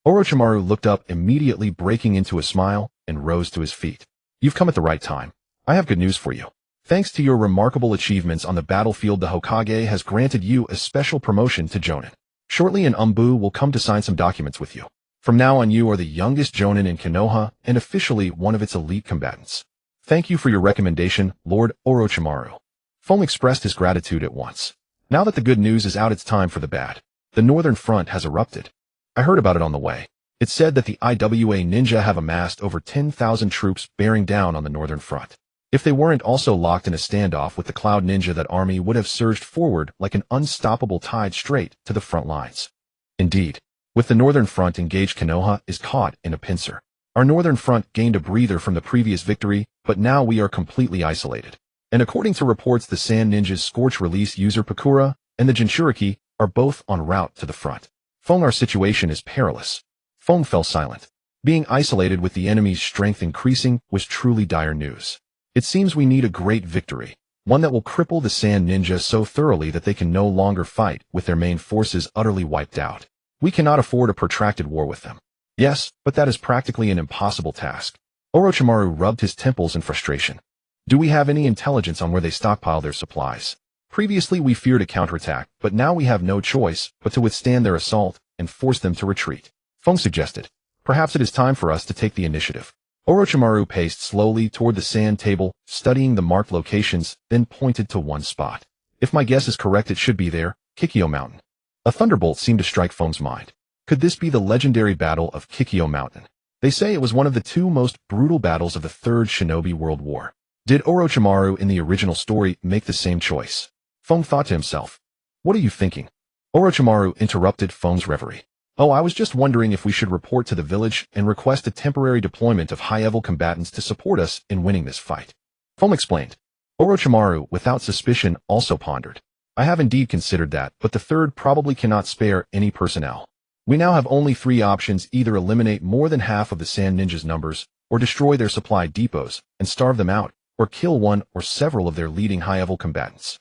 Orochimaru looked up immediately, breaking into a smile, and rose to his feet. "You've come at the right time. I have good news for you. Thanks to your remarkable achievements on the battlefield, the Hokage has granted you a special promotion to Jonin. Shortly an Umbu will come to sign some documents with you. From now on you are the youngest Jonin in Konoha and officially one of its elite combatants. Thank you for your recommendation, Lord Orochimaru." Feng expressed his gratitude at once. Now that the good news is out, it's time for the bad. The Northern Front has erupted. I heard about it on the way. It's said that the IWA ninja have amassed over 10,000 troops bearing down on the Northern Front. If they weren't also locked in a standoff with the Cloud Ninja, that army would have surged forward like an unstoppable tide straight to the front lines. Indeed, with the Northern Front engaged, Konoha is caught in a pincer. Our Northern Front gained a breather from the previous victory, but now we are completely isolated. And according to reports, the Sand Ninja's Scorch Release user Pakura and the Jinchuriki are both en route to the front. Feng, our situation is perilous. Feng fell silent. Being isolated with the enemy's strength increasing was truly dire news. It seems we need a great victory, one that will cripple the Sand Ninja so thoroughly that they can no longer fight with their main forces utterly wiped out. We cannot afford a protracted war with them. Yes, but that is practically an impossible task. Orochimaru rubbed his temples in frustration. Do we have any intelligence on where they stockpile their supplies? Previously we feared a counterattack, but now we have no choice but to withstand their assault and force them to retreat. Feng suggested. Perhaps it is time for us to take the initiative. Orochimaru paced slowly toward the sand table, studying the marked locations, then pointed to one spot. If my guess is correct, it should be there, Kikyo Mountain. A thunderbolt seemed to strike Feng's mind. Could this be the legendary battle of Kikyo Mountain? They say it was one of the two most brutal battles of the Third Shinobi World War. Did Orochimaru in the original story make the same choice? Feng thought to himself. What are you thinking? Orochimaru interrupted Feng's reverie. Oh, I was just wondering if we should report to the village and request a temporary deployment of high-level combatants to support us in winning this fight. Feng explained. Orochimaru, without suspicion, also pondered. I have indeed considered that, but the third probably cannot spare any personnel. We now have only three options: either eliminate more than half of the Sand Ninjas' numbers, or destroy their supply depots and starve them out, or kill one or several of their leading high-level combatants.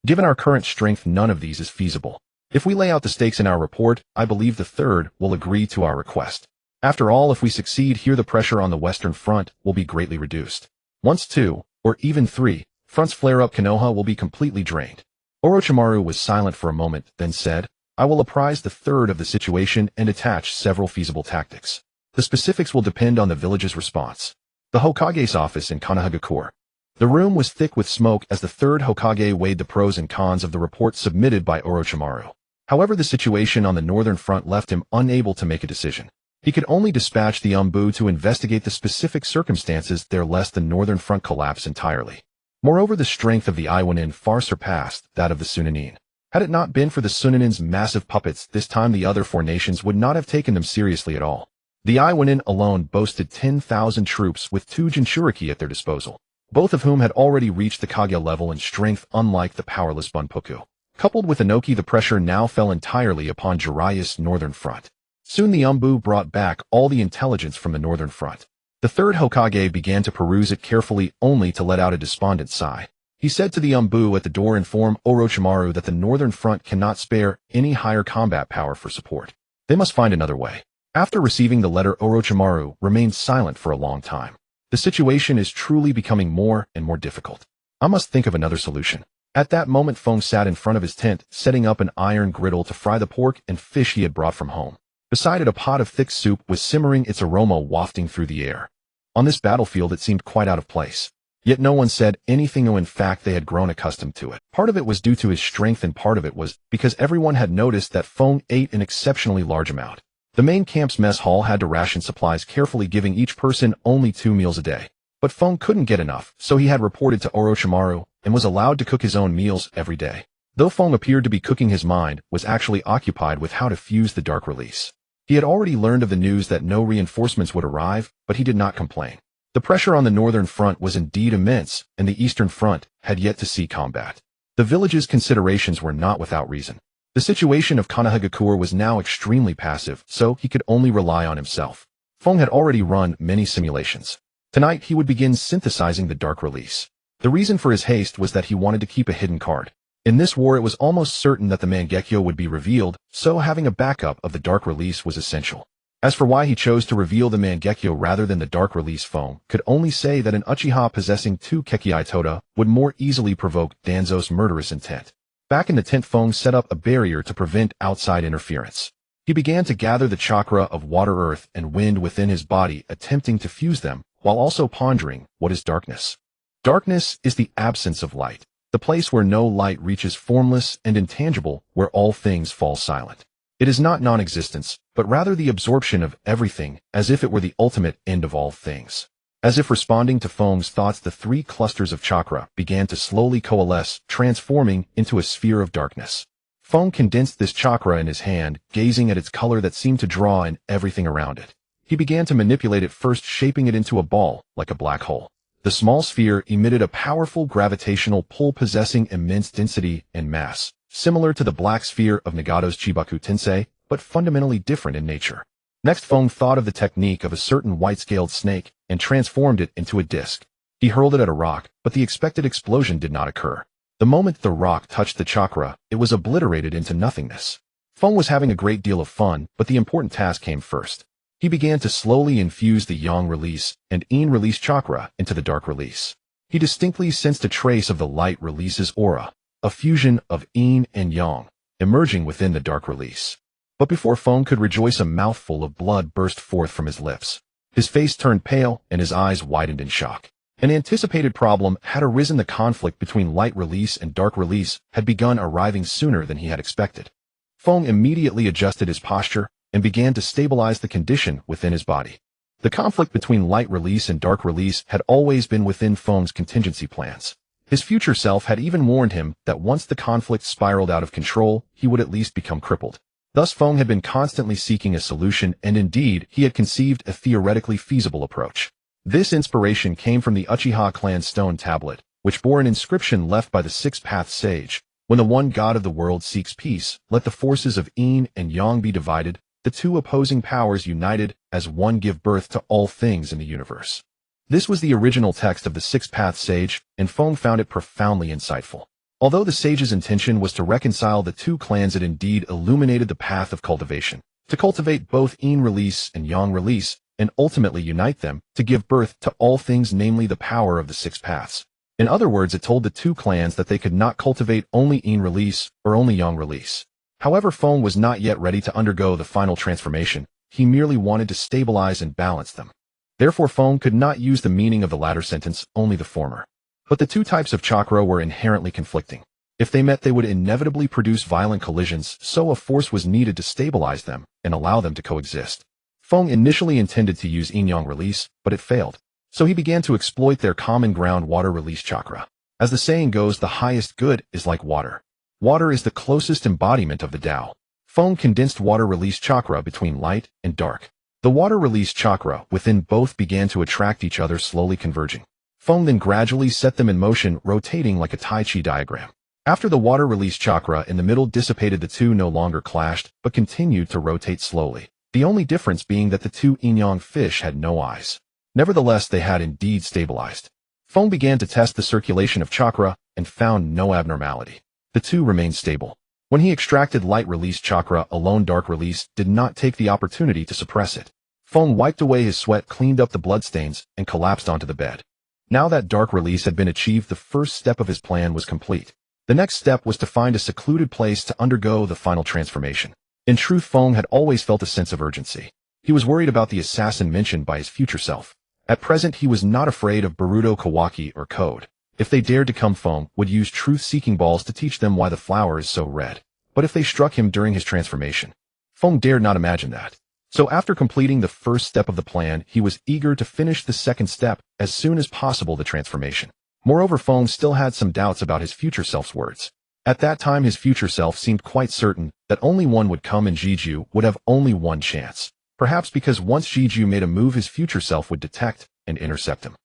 Given our current strength, none of these is feasible. If we lay out the stakes in our report, I believe the third will agree to our request. After all, if we succeed here, the pressure on the Western Front will be greatly reduced. Once two, or even three, fronts flare up, Konoha will be completely drained. Orochimaru was silent for a moment, then said, I will apprise the third of the situation and attach several feasible tactics. The specifics will depend on the village's response. The Hokage's office in Kanahagakure. The room was thick with smoke as the third Hokage weighed the pros and cons of the report submitted by Orochimaru. However, the situation on the northern front left him unable to make a decision. He could only dispatch the Umbu to investigate the specific circumstances there lest the northern front collapse entirely. Moreover, the strength of the Iwanin far surpassed that of the Sunanin. Had it not been for the Sunanin's massive puppets, this time the other four nations would not have taken them seriously at all. The Iwanin alone boasted 10,000 troops with two Jinchuriki at their disposal, both of whom had already reached the Kage level in strength, unlike the powerless Bunpoku. Coupled with Inoki, the pressure now fell entirely upon Jiraiya's northern front. Soon the Umbu brought back all the intelligence from the northern front. The third Hokage began to peruse it carefully, only to let out a despondent sigh. He said to the Umbu at the door, inform Orochimaru that the northern front cannot spare any higher combat power for support. They must find another way. After receiving the letter, Orochimaru remained silent for a long time. The situation is truly becoming more and more difficult. I must think of another solution. At that moment, Feng sat in front of his tent, setting up an iron griddle to fry the pork and fish he had brought from home. Beside it, a pot of thick soup was simmering, its aroma wafting through the air. On this battlefield, it seemed quite out of place. Yet no one said anything, though in fact they had grown accustomed to it. Part of it was due to his strength, and part of it was because everyone had noticed that Feng ate an exceptionally large amount. The main camp's mess hall had to ration supplies carefully, giving each person only 2 meals a day. But Feng couldn't get enough, so he had reported to Orochimaru and was allowed to cook his own meals every day. Though Feng appeared to be cooking, his mind was actually occupied with how to fuse the dark release. He had already learned of the news that no reinforcements would arrive, but he did not complain. The pressure on the northern front was indeed immense, and the eastern front had yet to see combat. The village's considerations were not without reason. The situation of Kanahagakure was now extremely passive, so he could only rely on himself. Feng had already run many simulations. Tonight he would begin synthesizing the dark release. The reason for his haste was that he wanted to keep a hidden card. In this war, it was almost certain that the Mangekyo would be revealed, so having a backup of the dark release was essential. As for why he chose to reveal the Mangekyo rather than the dark release, Feng could only say that an Uchiha possessing 2 Kekkai Toda would more easily provoke Danzo's murderous intent. Back in the tent, Feng set up a barrier to prevent outside interference. He began to gather the chakra of water, earth, and wind within his body, attempting to fuse them, while also pondering, what is darkness? Darkness is the absence of light, the place where no light reaches, formless and intangible, where all things fall silent. It is not non-existence, but rather the absorption of everything, as if it were the ultimate end of all things. As if responding to Feng's thoughts, the 3 clusters of chakra began to slowly coalesce, transforming into a sphere of darkness. Feng condensed this chakra in his hand, gazing at its color that seemed to draw in everything around it. He began to manipulate it, first shaping it into a ball, like a black hole. The small sphere emitted a powerful gravitational pull possessing immense density and mass, similar to the black sphere of Nagato's Chibaku Tensei, but fundamentally different in nature. Next, Feng thought of the technique of a certain white-scaled snake and transformed it into a disc. He hurled it at a rock, but the expected explosion did not occur. The moment the rock touched the chakra, it was obliterated into nothingness. Feng was having a great deal of fun, but the important task came first. He began to slowly infuse the Yang release and Yin release chakra into the dark release. He distinctly sensed a trace of the light release's aura, a fusion of Yin and Yang, emerging within the dark release. But before Feng could rejoice, a mouthful of blood burst forth from his lips. His face turned pale and his eyes widened in shock. An anticipated problem had arisen. The conflict between light release and dark release had begun, arriving sooner than he had expected. Feng immediately adjusted his posture and began to stabilize the condition within his body. The conflict between light release and dark release had always been within Feng's contingency plans. His future self had even warned him that once the conflict spiraled out of control, he would at least become crippled. Thus Feng had been constantly seeking a solution, and indeed, he had conceived a theoretically feasible approach. This inspiration came from the Uchiha clan's stone tablet, which bore an inscription left by the six-path sage. When the one god of the world seeks peace, let the forces of yin and yang be divided, the two opposing powers united as one give birth to all things in the universe. This was the original text of the six-path sage, and Feng found it profoundly insightful. Although the sage's intention was to reconcile the two clans, it indeed illuminated the path of cultivation, to cultivate both yin release and yang release, and ultimately unite them, to give birth to all things, namely the power of the six paths. In other words, it told the two clans that they could not cultivate only yin release or only yang release. However, Feng was not yet ready to undergo the final transformation. He merely wanted to stabilize and balance them. Therefore, Feng could not use the meaning of the latter sentence, only the former. But the two types of chakra were inherently conflicting. If they met, they would inevitably produce violent collisions, so a force was needed to stabilize them and allow them to coexist. Feng initially intended to use yin-yang release, but it failed. So he began to exploit their common ground, water release chakra. As the saying goes, the highest good is like water. Water is the closest embodiment of the Tao. Feng condensed water release chakra between light and dark. The water release chakra within both began to attract each other, slowly converging. Feng then gradually set them in motion, rotating like a Tai Chi diagram. After the water release chakra in the middle dissipated, the two no longer clashed, but continued to rotate slowly. The only difference being that the two yin-yang fish had no eyes. Nevertheless, they had indeed stabilized. Feng began to test the circulation of chakra and found no abnormality. The two remained stable. When he extracted light release chakra alone, dark release did not take the opportunity to suppress it. Feng wiped away his sweat, cleaned up the bloodstains, and collapsed onto the bed. Now that dark release had been achieved, the first step of his plan was complete. The next step was to find a secluded place to undergo the final transformation. In truth, Feng had always felt a sense of urgency. He was worried about the assassin mentioned by his future self. At present, he was not afraid of Naruto, Kawaki, or Code. If they dared to come, Feng would use truth-seeking balls to teach them why the flower is so red. But if they struck him during his transformation, Feng dared not imagine that. So after completing the first step of the plan, he was eager to finish the second step as soon as possible, the transformation. Moreover, Feng still had some doubts about his future self's words. At that time, his future self seemed quite certain that only one would come, and Jiju would have only one chance. Perhaps because once Jiju made a move, his future self would detect and intercept him.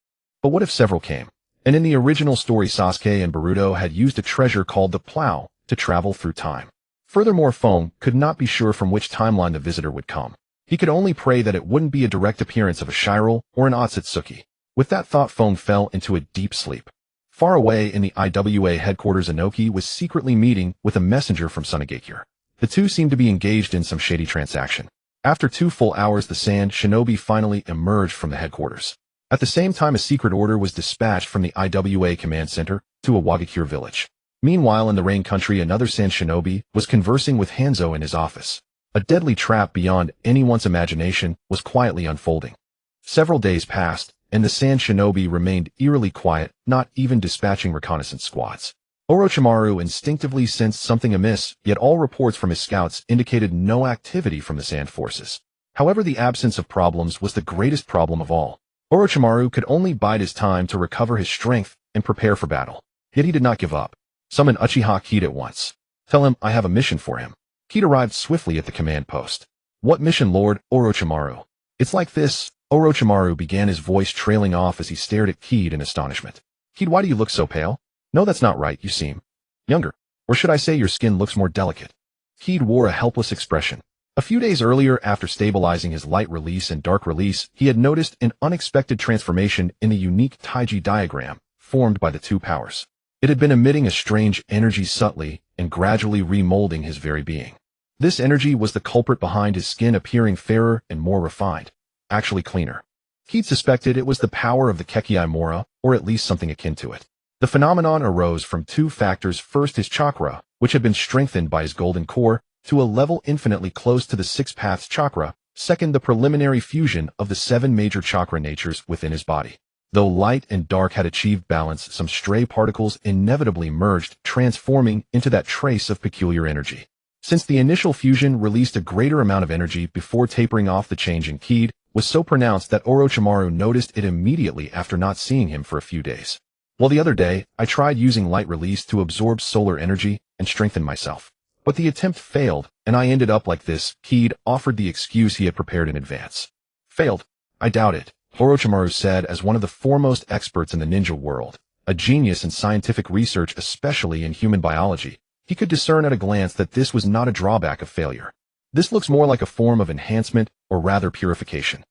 But what if several came? And in the original story, Sasuke and Naruto had used a treasure called the plow to travel through time. Furthermore, Feng could not be sure from which timeline the visitor would come. He could only pray that it wouldn't be a direct appearance of a Chiral or an Ōtsutsuki. With that thought, Feng fell into a deep sleep. Far away in the IWA headquarters, Inoki was secretly meeting with a messenger from Sunagakure. The two seemed to be engaged in some shady transaction. After 2 full hours, the Sand Shinobi finally emerged from the headquarters. At the same time, a secret order was dispatched from the IWA command center to Awagakure village. Meanwhile, in the Rain Country, another Sand Shinobi was conversing with Hanzo in his office. A deadly trap beyond anyone's imagination was quietly unfolding. Several days passed, and the Sand Shinobi remained eerily quiet, not even dispatching reconnaissance squads. Orochimaru instinctively sensed something amiss, yet all reports from his scouts indicated no activity from the Sand forces. However, the absence of problems was the greatest problem of all. Orochimaru could only bide his time to recover his strength and prepare for battle. Yet he did not give up. Summon Uchiha Kaede at once. Tell him I have a mission for him. Kaede arrived swiftly at the command post. What mission, Lord Orochimaru? It's like this. Orochimaru began, his voice trailing off as he stared at Kaede in astonishment. Kaede, why do you look so pale? No, that's not right. You seem younger. Or should I say your skin looks more delicate. Kaede wore a helpless expression. A few days earlier, after stabilizing his light release and dark release, he had noticed an unexpected transformation in the unique Taiji diagram formed by the two powers. It had been emitting a strange energy subtly and gradually remolding his very being. This energy was the culprit behind his skin appearing fairer and more refined, actually cleaner. Kaede suspected it was the power of the Kekkei Mora, or at least something akin to it. The phenomenon arose from 2 factors. First, his chakra, which had been strengthened by his golden core, to a level infinitely close to the 6 paths chakra, Second, the preliminary fusion of the 7 major chakra natures within his body. Though light and dark had achieved balance, some stray particles inevitably merged, transforming into that trace of peculiar energy. Since the initial fusion released a greater amount of energy before tapering off, the change in Kaede was so pronounced that Orochimaru noticed it immediately after not seeing him for a few days. Well, the other day, I tried using light release to absorb solar energy and strengthen myself. But the attempt failed, and I ended up like this. Kaede offered the excuse he had prepared in advance. Failed? I doubt it, Orochimaru said, as one of the foremost experts in the ninja world, a genius in scientific research, especially in human biology. He could discern at a glance that this was not a drawback of failure. This looks more like a form of enhancement, or rather purification.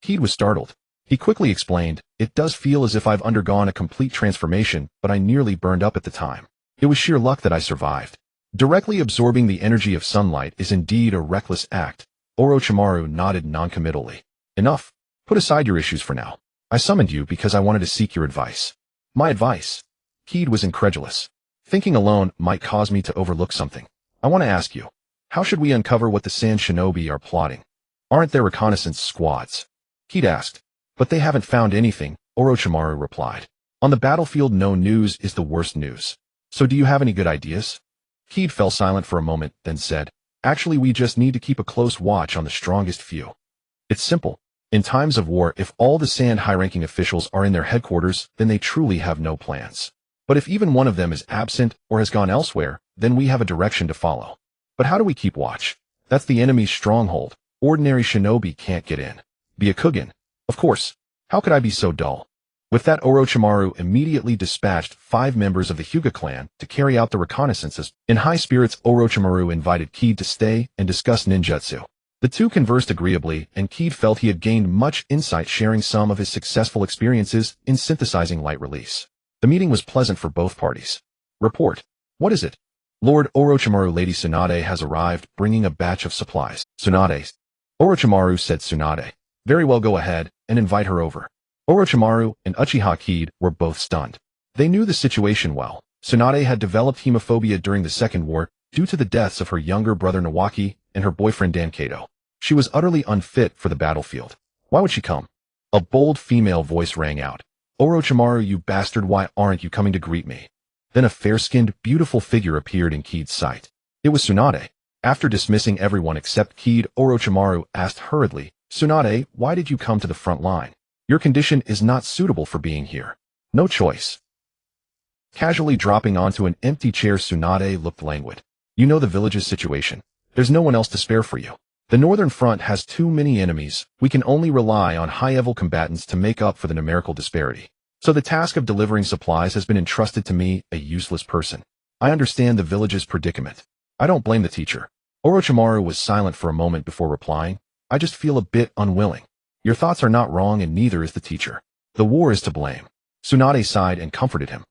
Kaede was startled. He quickly explained, "It does feel as if I've undergone a complete transformation, but I nearly burned up at the time. It was sheer luck that I survived." Directly absorbing the energy of sunlight is indeed a reckless act. Orochimaru nodded noncommittally. Enough. Put aside your issues for now. I summoned you because I wanted to seek your advice. My advice? Kaede was incredulous. Thinking alone might cause me to overlook something. I want to ask you, how should we uncover what the Sand Shinobi are plotting? Aren't there reconnaissance squads? Kaede asked. But they haven't found anything, Orochimaru replied. On the battlefield, no news is the worst news. So do you have any good ideas? Kaede fell silent for a moment, then said, "Actually, we just need to keep a close watch on the strongest few. It's simple. In times of war, if all the Sand high-ranking officials are in their headquarters, then they truly have no plans. But if even one of them is absent or has gone elsewhere, then we have a direction to follow. But how do we keep watch? That's the enemy's stronghold. Ordinary shinobi can't get in. Byakugan. Of course. How could I be so dull?" With that, Orochimaru immediately dispatched 5 members of the Hyuga clan to carry out the reconnaissances. In high spirits, Orochimaru invited Kaede to stay and discuss ninjutsu. The two conversed agreeably, and Kaede felt he had gained much insight, sharing some of his successful experiences in synthesizing light release. The meeting was pleasant for both parties. Report. What is it? Lord Orochimaru, Lady Tsunade has arrived, bringing a batch of supplies. Tsunade. Orochimaru said. Tsunade. Very well, go ahead and invite her over. Orochimaru and Uchiha Kaede were both stunned. They knew the situation well. Tsunade had developed hemophobia during the Second War due to the deaths of her younger brother Nawaki and her boyfriend Dankato. She was utterly unfit for the battlefield. Why would she come? A bold female voice rang out. Orochimaru, you bastard, why aren't you coming to greet me? Then a fair-skinned, beautiful figure appeared in Kaede's sight. It was Tsunade. After dismissing everyone except Kaede, Orochimaru asked hurriedly, "Tsunade, why did you come to the front line? Your condition is not suitable for being here." No choice. Casually dropping onto an empty chair, Tsunade looked languid. "You know the village's situation. There's no one else to spare for you. The Northern Front has too many enemies. We can only rely on high-level combatants to make up for the numerical disparity. So the task of delivering supplies has been entrusted to me, a useless person. I understand the village's predicament. I don't blame the teacher." Orochimaru was silent for a moment before replying. "I just feel a bit unwilling. Your thoughts are not wrong, and neither is the teacher. The war is to blame." Tsunade sighed and comforted him.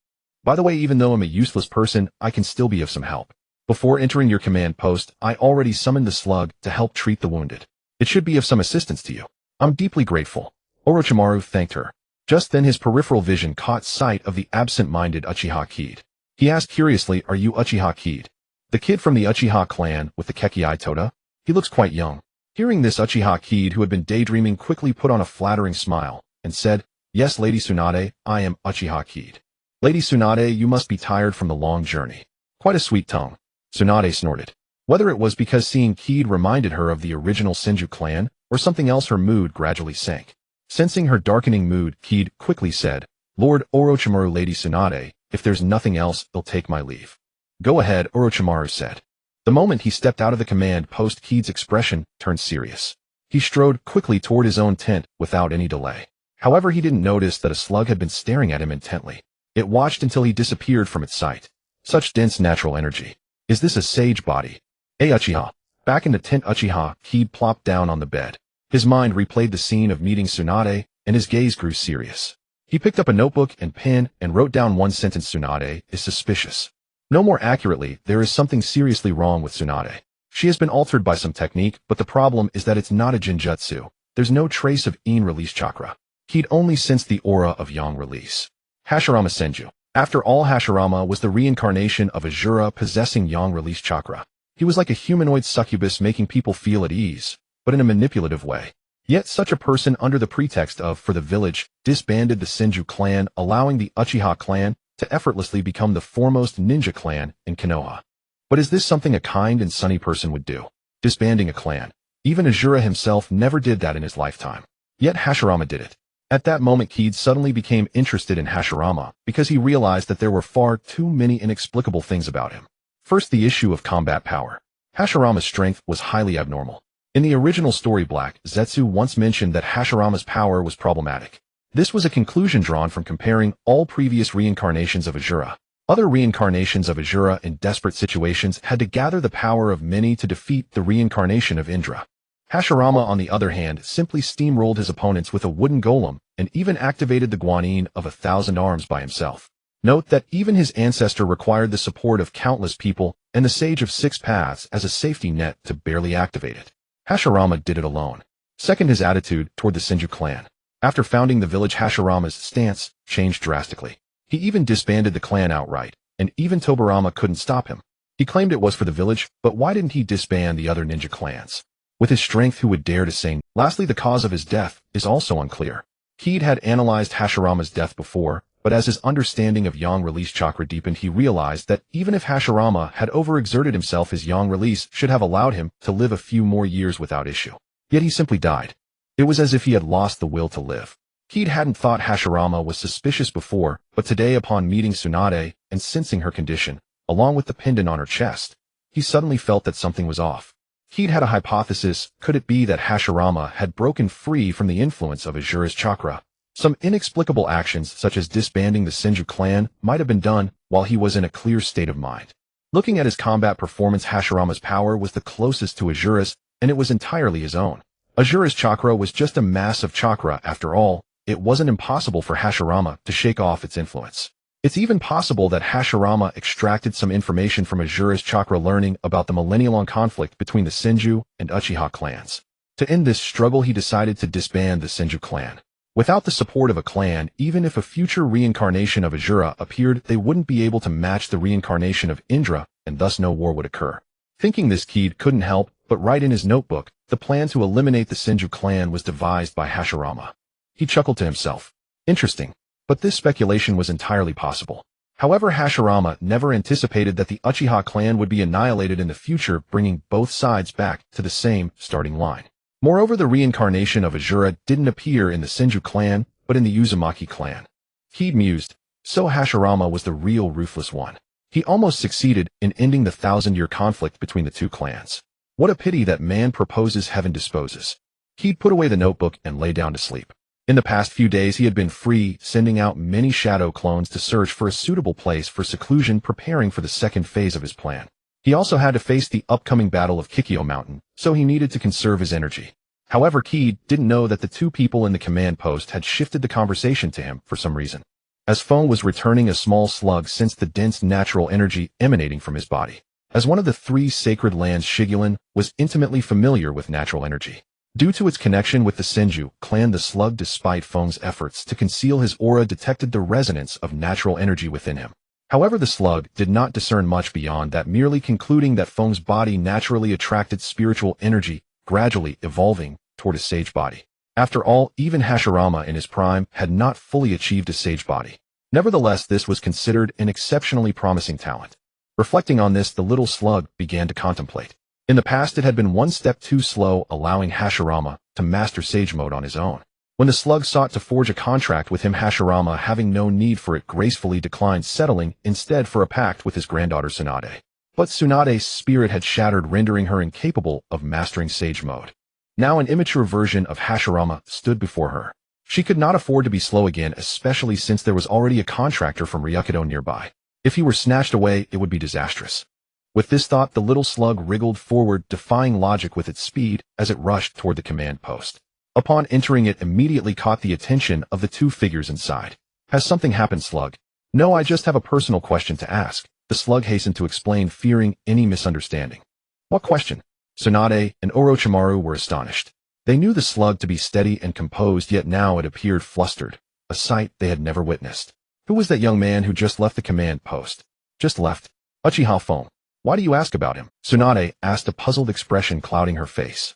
"By the way, even though I'm a useless person, I can still be of some help. Before entering your command post, I already summoned the slug to help treat the wounded. It should be of some assistance to you." "I'm deeply grateful." Orochimaru thanked her. Just then his peripheral vision caught sight of the absent-minded Uchiha Kaede. He asked curiously, "Are you Uchiha Kaede? The kid from the Uchiha clan with the Kekii Toda? He looks quite young." Hearing this, Uchiha Kaede, who had been daydreaming, quickly put on a flattering smile and said, "Yes, Lady Tsunade, I am Uchiha Kaede." "Lady Tsunade, you must be tired from the long journey." "Quite a sweet tongue." Tsunade snorted. Whether it was because seeing Kaede reminded her of the original Senju clan, or something else, her mood gradually sank. Sensing her darkening mood, Kaede quickly said, "Lord Orochimaru, Lady Tsunade, if there's nothing else, I'll take my leave." "Go ahead," Orochimaru said. The moment he stepped out of the command post, Kaede's expression turned serious. He strode quickly toward his own tent without any delay. However, he didn't notice that a slug had been staring at him intently. It watched until he disappeared from its sight. Such dense natural energy. Is this a sage body? "Hey, Uchiha." Back in the tent, Uchiha Kaede plopped down on the bed. His mind replayed the scene of meeting Tsunade, and his gaze grew serious. He picked up a notebook and pen and wrote down one sentence: "Tsunade is suspicious." No, more accurately, there is something seriously wrong with Tsunade. She has been altered by some technique, but the problem is that it's not a genjutsu. There's no trace of Yin release chakra. He'd only sensed the aura of Yang release. Hashirama Senju. After all, Hashirama was the reincarnation of Azura possessing Yang release chakra. He was like a humanoid succubus, making people feel at ease. but in a manipulative way. Yet such a person, under the pretext of for the village, disbanded the Senju clan, allowing the Uchiha clan to effortlessly become the foremost ninja clan in Konoha. But is this something a kind and sunny person would do? Disbanding a clan. Even Azura himself never did that in his lifetime. Yet Hashirama did it. At that moment, Kaede suddenly became interested in Hashirama because he realized that there were far too many inexplicable things about him. First, the issue of combat power. Hashirama's strength was highly abnormal. In the original story, Black Zetsu once mentioned that Hashirama's power was problematic. This was a conclusion drawn from comparing all previous reincarnations of Azura. Other reincarnations of Azura in desperate situations had to gather the power of many to defeat the reincarnation of Indra. Hashirama, on the other hand, simply steamrolled his opponents with a wooden golem and even activated the guanine of 1,000 arms by himself. Note that even his ancestor required the support of countless people and the Sage of Six Paths as a safety net to barely activate it. Hashirama did it alone. Second, his attitude toward the Senju clan. After founding the village, Hashirama's stance changed drastically. He even disbanded the clan outright, and even Tobirama couldn't stop him. He claimed it was for the village, but why didn't he disband the other ninja clans? With his strength, who would dare to say? Lastly, the cause of his death is also unclear. Kaede had analyzed Hashirama's death before, but as his understanding of yang release chakra deepened, he realized that even if Hashirama had overexerted himself, his yang release should have allowed him to live a few more years without issue. Yet he simply died. It was as if he had lost the will to live. Kaede hadn't thought Hashirama was suspicious before, but today, upon meeting Tsunade and sensing her condition, along with the pendant on her chest, he suddenly felt that something was off. Kaede had a hypothesis. Could it be that Hashirama had broken free from the influence of Azura's chakra? Some inexplicable actions, such as disbanding the Senju clan, might have been done while he was in a clear state of mind. Looking at his combat performance, Hashirama's power was the closest to Azura's, and it was entirely his own. Azura's chakra was just a mass of chakra. After all, it wasn't impossible for Hashirama to shake off its influence. It's even possible that Hashirama extracted some information from Azura's chakra, learning about the millennia-long conflict between the Senju and Uchiha clans. To end this struggle, he decided to disband the Senju clan. Without the support of a clan, even if a future reincarnation of Azura appeared, they wouldn't be able to match the reincarnation of Indra, and thus no war would occur. Thinking this, Kaede couldn't help but write in his notebook, the plan to eliminate the Senju clan was devised by Hashirama. He chuckled to himself. Interesting. But this speculation was entirely possible. However, Hashirama never anticipated that the Uchiha clan would be annihilated in the future, bringing both sides back to the same starting line. Moreover, the reincarnation of Azura didn't appear in the Senju clan, but in the Uzumaki clan. Kaede mused. So Hashirama was the real ruthless one. He almost succeeded in ending the 1,000-year conflict between the two clans. What a pity that man proposes, heaven disposes. Kaede put away the notebook and lay down to sleep. In the past few days, he had been free, sending out many shadow clones to search for a suitable place for seclusion, preparing for the second phase of his plan. He also had to face the upcoming battle of Kikyo Mountain, so he needed to conserve his energy. However, Kaede didn't know that the two people in the command post had shifted the conversation to him for some reason. As Feng was returning, a small slug sensed the dense natural energy emanating from his body. As one of the 3 sacred lands, Shigulin was intimately familiar with natural energy. Due to its connection with the Senju clan, the slug, despite Feng's efforts to conceal his aura, detected the resonance of natural energy within him. However, the slug did not discern much beyond that, merely concluding that Feng's body naturally attracted spiritual energy, gradually evolving toward a sage body. After all, even Hashirama in his prime had not fully achieved a sage body. Nevertheless, this was considered an exceptionally promising talent. Reflecting on this, the little slug began to contemplate. In the past, it had been one step too slow, allowing Hashirama to master sage mode on his own. When the slug sought to forge a contract with him, Hashirama, having no need for it, gracefully declined, settling instead for a pact with his granddaughter Tsunade. But Tsunade's spirit had shattered, rendering her incapable of mastering sage mode. Now an immature version of Hashirama stood before her. She could not afford to be slow again, especially since there was already a contractor from Ryukido nearby. If he were snatched away, it would be disastrous. With this thought, the little slug wriggled forward, defying logic with its speed as it rushed toward the command post. Upon entering, it immediately caught the attention of the 2 figures inside. Has something happened, slug? No, I just have a personal question to ask. The slug hastened to explain, fearing any misunderstanding. What question? Tsunade and Orochimaru were astonished. They knew the slug to be steady and composed, yet now it appeared flustered, a sight they had never witnessed. Who was that young man who just left the command post? Just left. Uchiha Fugaku. Why do you ask about him? Tsunade asked, a puzzled expression clouding her face.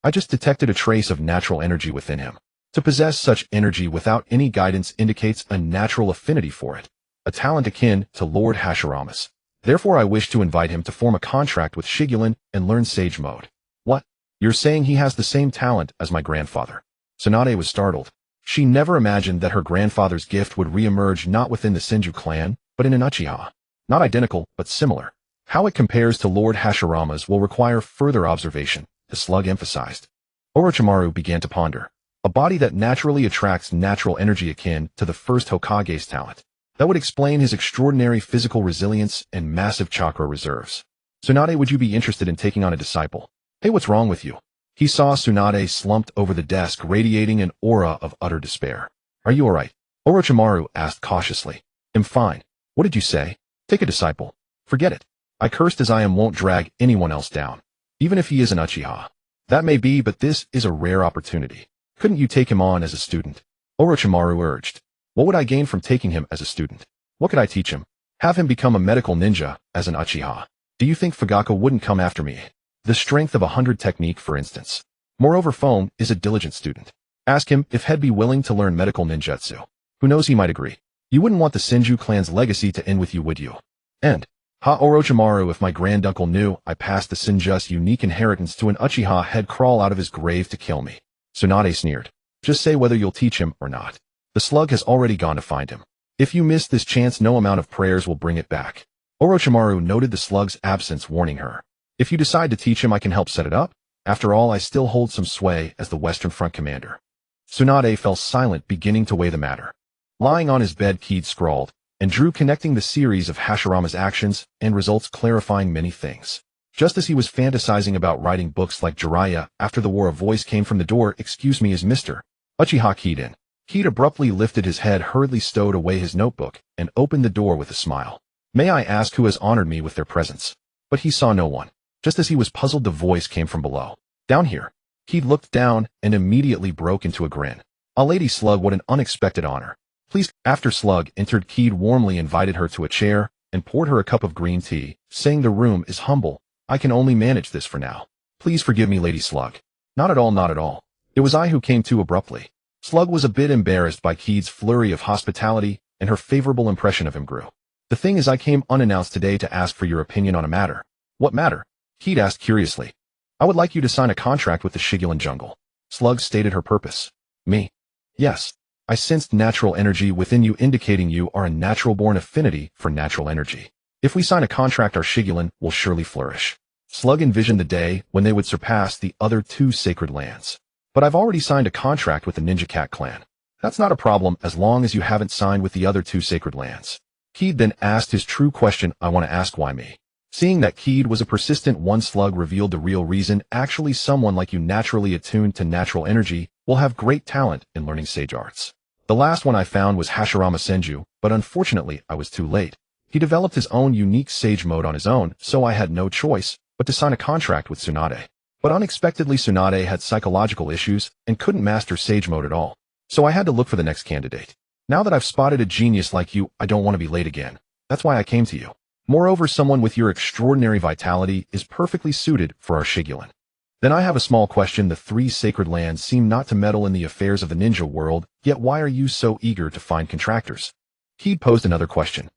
I just detected a trace of natural energy within him. To possess such energy without any guidance indicates a natural affinity for it, a talent akin to Lord Hashirama's. Therefore I wish to invite him to form a contract with Shigulin and learn Sage Mode. What? You're saying he has the same talent as my grandfather? Tsunade was startled. She never imagined that her grandfather's gift would re-emerge not within the Senju clan, but in an Uchiha. Not identical, but similar. How it compares to Lord Hashirama's will require further observation, the slug emphasized. Orochimaru began to ponder. A body that naturally attracts natural energy akin to the first Hokage's talent. That would explain his extraordinary physical resilience and massive chakra reserves. Tsunade, would you be interested in taking on a disciple? Hey, what's wrong with you? He saw Tsunade slumped over the desk, radiating an aura of utter despair. Are you alright? Orochimaru asked cautiously. I'm fine. What did you say? Take a disciple. Forget it. I cursed as I am won't drag anyone else down. Even if he is an Uchiha. That may be, but this is a rare opportunity. Couldn't you take him on as a student? Orochimaru urged. What would I gain from taking him as a student? What could I teach him? Have him become a medical ninja as an Uchiha. Do you think Fugaku wouldn't come after me? The strength of 100 technique, for instance. Moreover, Foam is a diligent student. Ask him if he'd be willing to learn medical ninjutsu. Who knows, he might agree. You wouldn't want the Senju clan's legacy to end with you, would you? Orochimaru, if my granduncle knew I passed the Senju's unique inheritance to an Uchiha, he'd crawl out of his grave to kill me. Tsunade sneered. Just say whether you'll teach him or not. The slug has already gone to find him. If you miss this chance, no amount of prayers will bring it back. Orochimaru noted the slug's absence, warning her. If you decide to teach him, I can help set it up. After all, I still hold some sway as the Western Front commander. Tsunade fell silent, beginning to weigh the matter. Lying on his bed, Keed scrawled, and drew, connecting the series of Hashirama's actions and results, clarifying many things. Just as he was fantasizing about writing books like Jiraiya, after the war a voice came from the door. Excuse me, is Mr. Uchiha Kaede in? Keed abruptly lifted his head, hurriedly stowed away his notebook, and opened the door with a smile. May I ask who has honored me with their presence? But he saw no one. Just as he was puzzled, the voice came from below. Down here. Keed looked down and immediately broke into a grin. A lady Slug, what an unexpected honor. Please. After Slug entered, Keed warmly invited her to a chair and poured her a cup of green tea, saying the room is humble. I can only manage this for now. Please forgive me, Lady Slug. Not at all, not at all. It was I who came too abruptly. Slug was a bit embarrassed by Keed's flurry of hospitality, and her favorable impression of him grew. The thing is, I came unannounced today to ask for your opinion on a matter. What matter? Keed asked curiously. I would like you to sign a contract with the Shigulin jungle. Slug stated her purpose. Me? Yes. I sensed natural energy within you, indicating you are a natural-born affinity for natural energy. If we sign a contract, our Shigulin will surely flourish. Slug envisioned the day when they would surpass the other two sacred lands. But I've already signed a contract with the Ninja Cat clan. That's not a problem as long as you haven't signed with the other two sacred lands. Keed then asked his true question. I want to ask, why me? Seeing that Keed was a persistent one, Slug revealed the real reason. Actually, someone like you, naturally attuned to natural energy, will have great talent in learning sage arts. The last one I found was Hashirama Senju, but unfortunately I was too late. He developed his own unique sage mode on his own, so I had no choice but to sign a contract with Tsunade. But unexpectedly, Tsunade had psychological issues and couldn't master sage mode at all. So I had to look for the next candidate. Now that I've spotted a genius like you, I don't want to be late again. That's why I came to you. Moreover, someone with your extraordinary vitality is perfectly suited for our Shigulin. Then I have a small question. The three sacred lands seem not to meddle in the affairs of the ninja world, yet why are you so eager to find contractors? Keed posed another question.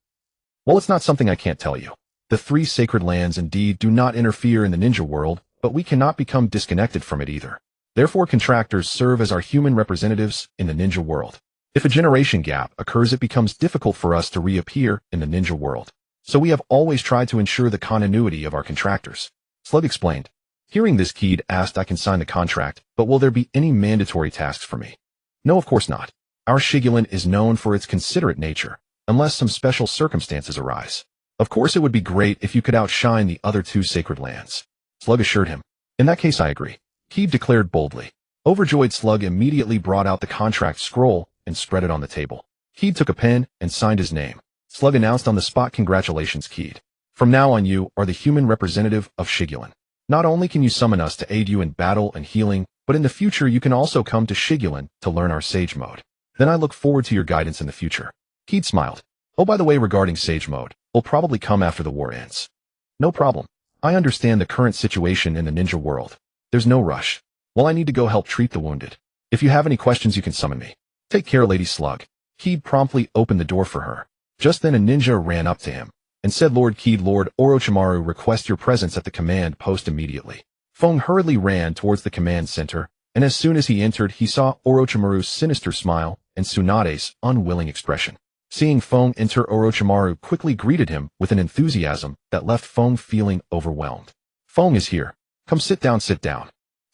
Well, it's not something I can't tell you. The three sacred lands indeed do not interfere in the ninja world, but we cannot become disconnected from it either. Therefore, contractors serve as our human representatives in the ninja world. If a generation gap occurs, it becomes difficult for us to reappear in the ninja world. So we have always tried to ensure the continuity of our contractors. Slug explained. Hearing this, Keed asked, I can sign the contract, but will there be any mandatory tasks for me? No, of course not. Our Shigulin is known for its considerate nature, unless some special circumstances arise. Of course, it would be great if you could outshine the other two sacred lands. Slug assured him. In that case, I agree. Keed declared boldly. Overjoyed, Slug immediately brought out the contract scroll and spread it on the table. Keed took a pen and signed his name. Slug announced on the spot, congratulations, Keed. From now on, you are the human representative of Shigulin. Not only can you summon us to aid you in battle and healing, but in the future you can also come to Shigulin to learn our sage mode. Then I look forward to your guidance in the future. Keed smiled. Oh, by the way, regarding sage mode, will probably come after the war ends. No problem. I understand the current situation in the ninja world. There's no rush. Well, I need to go help treat the wounded. If you have any questions, you can summon me. Take care, Lady Slug. Keed promptly opened the door for her. Just then a ninja ran up to him and said, Lord Keed, Lord Orochimaru requests your presence at the command post immediately. Feng hurriedly ran towards the command center, and as soon as he entered, he saw Orochimaru's sinister smile and Tsunade's unwilling expression. Seeing Feng enter, Orochimaru quickly greeted him with an enthusiasm that left Feng feeling overwhelmed. Feng is here. Come sit down, sit down.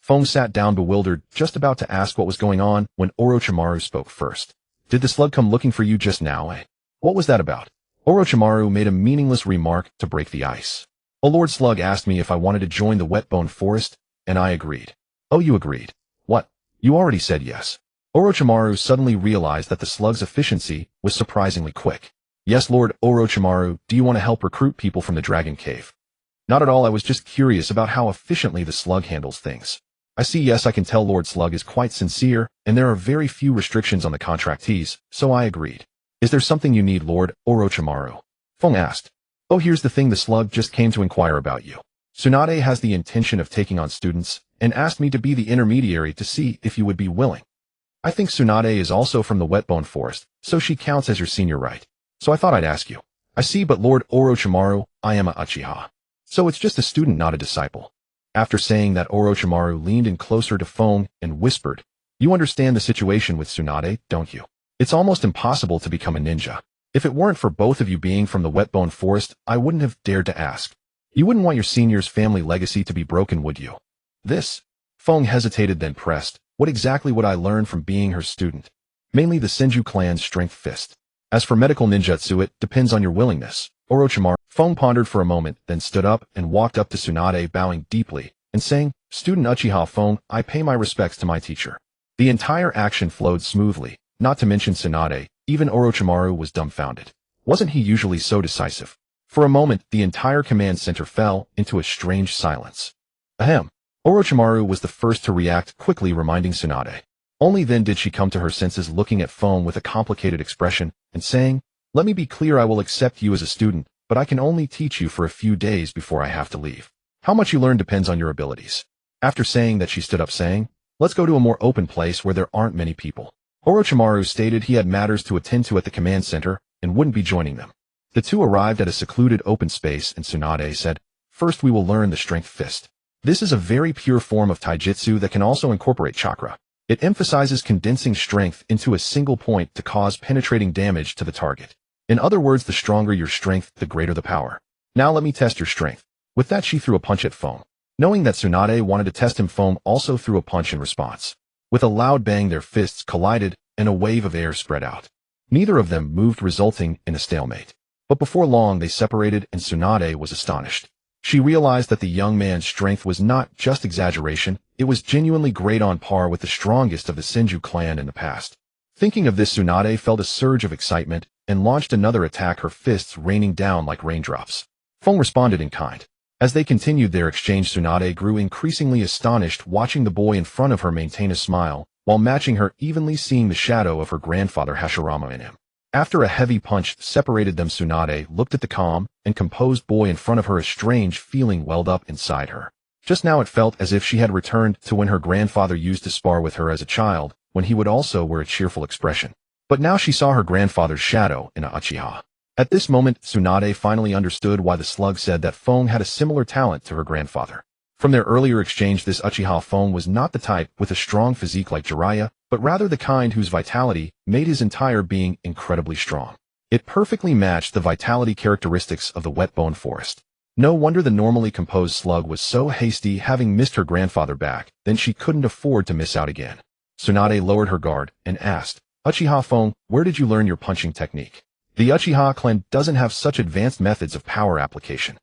Feng sat down bewildered, just about to ask what was going on when Orochimaru spoke first. Did the slug come looking for you just now, eh? What was that about? Orochimaru made a meaningless remark to break the ice. A Lord Slug asked me if I wanted to join the Wetbone Forest, and I agreed. Oh, you agreed? What? You already said yes. Orochimaru suddenly realized that the slug's efficiency was surprisingly quick. Yes, Lord Orochimaru, do you want to help recruit people from the Dragon Cave? Not at all, I was just curious about how efficiently the slug handles things. I see, yes, I can tell Lord Slug is quite sincere, and there are very few restrictions on the contractees, so I agreed. Is there something you need, Lord Orochimaru? Feng asked. Oh, here's the thing, the slug just came to inquire about you. Tsunade has the intention of taking on students, and asked me to be the intermediary to see if you would be willing. I think Tsunade is also from the Wetbone Forest, so she counts as your senior, right? So I thought I'd ask you. I see, but Lord Orochimaru, I am a Uchiha. So it's just a student, not a disciple. After saying that, Orochimaru leaned in closer to Feng and whispered, You understand the situation with Tsunade, don't you? It's almost impossible to become a ninja. If it weren't for both of you being from the Wetbone Forest, I wouldn't have dared to ask. You wouldn't want your senior's family legacy to be broken, would you? This? Feng hesitated, then pressed, What exactly would I learn from being her student? Mainly the Senju clan's strength fist. As for medical ninjutsu, it depends on your willingness. Orochimaru. Feng pondered for a moment, then stood up and walked up to Tsunade, bowing deeply and saying, Student Uchiha Feng, I pay my respects to my teacher. The entire action flowed smoothly, not to mention Tsunade. Even Orochimaru was dumbfounded. Wasn't he usually so decisive? For a moment, the entire command center fell into a strange silence. Ahem. Orochimaru was the first to react, quickly reminding Tsunade. Only then did she come to her senses, looking at Feng with a complicated expression and saying, Let me be clear, I will accept you as a student, but I can only teach you for a few days before I have to leave. How much you learn depends on your abilities. After saying that, she stood up saying, Let's go to a more open place where there aren't many people. Orochimaru stated he had matters to attend to at the command center and wouldn't be joining them. The two arrived at a secluded open space and Tsunade said, First we will learn the strength fist. This is a very pure form of taijutsu that can also incorporate chakra. It emphasizes condensing strength into a single point to cause penetrating damage to the target. In other words, the stronger your strength, the greater the power. Now let me test your strength. With that, she threw a punch at Feng. Knowing that Tsunade wanted to test him, Feng also threw a punch in response. With a loud bang, their fists collided and a wave of air spread out. Neither of them moved, resulting in a stalemate. But before long, they separated and Tsunade was astonished. She realized that the young man's strength was not just exaggeration, it was genuinely great, on par with the strongest of the Senju clan in the past. Thinking of this, Tsunade felt a surge of excitement and launched another attack, her fists raining down like raindrops. Feng responded in kind. As they continued their exchange, Tsunade grew increasingly astonished, watching the boy in front of her maintain a smile, while matching her evenly, seeing the shadow of her grandfather Hashirama in him. After a heavy punch separated them, Tsunade looked at the calm and composed boy in front of her. A strange feeling welled up inside her. Just now it felt as if she had returned to when her grandfather used to spar with her as a child, when he would also wear a cheerful expression. But now she saw her grandfather's shadow in a Uchiha. At this moment, Tsunade finally understood why the slug said that Feng had a similar talent to her grandfather. From their earlier exchange, this Uchiha Feng was not the type with a strong physique like Jiraiya, but rather the kind whose vitality made his entire being incredibly strong. It perfectly matched the vitality characteristics of the Wetbone Forest. No wonder the normally composed slug was so hasty, having missed her grandfather back, then she couldn't afford to miss out again. Tsunade lowered her guard and asked, Uchiha Feng, where did you learn your punching technique? The Uchiha clan doesn't have such advanced methods of power application.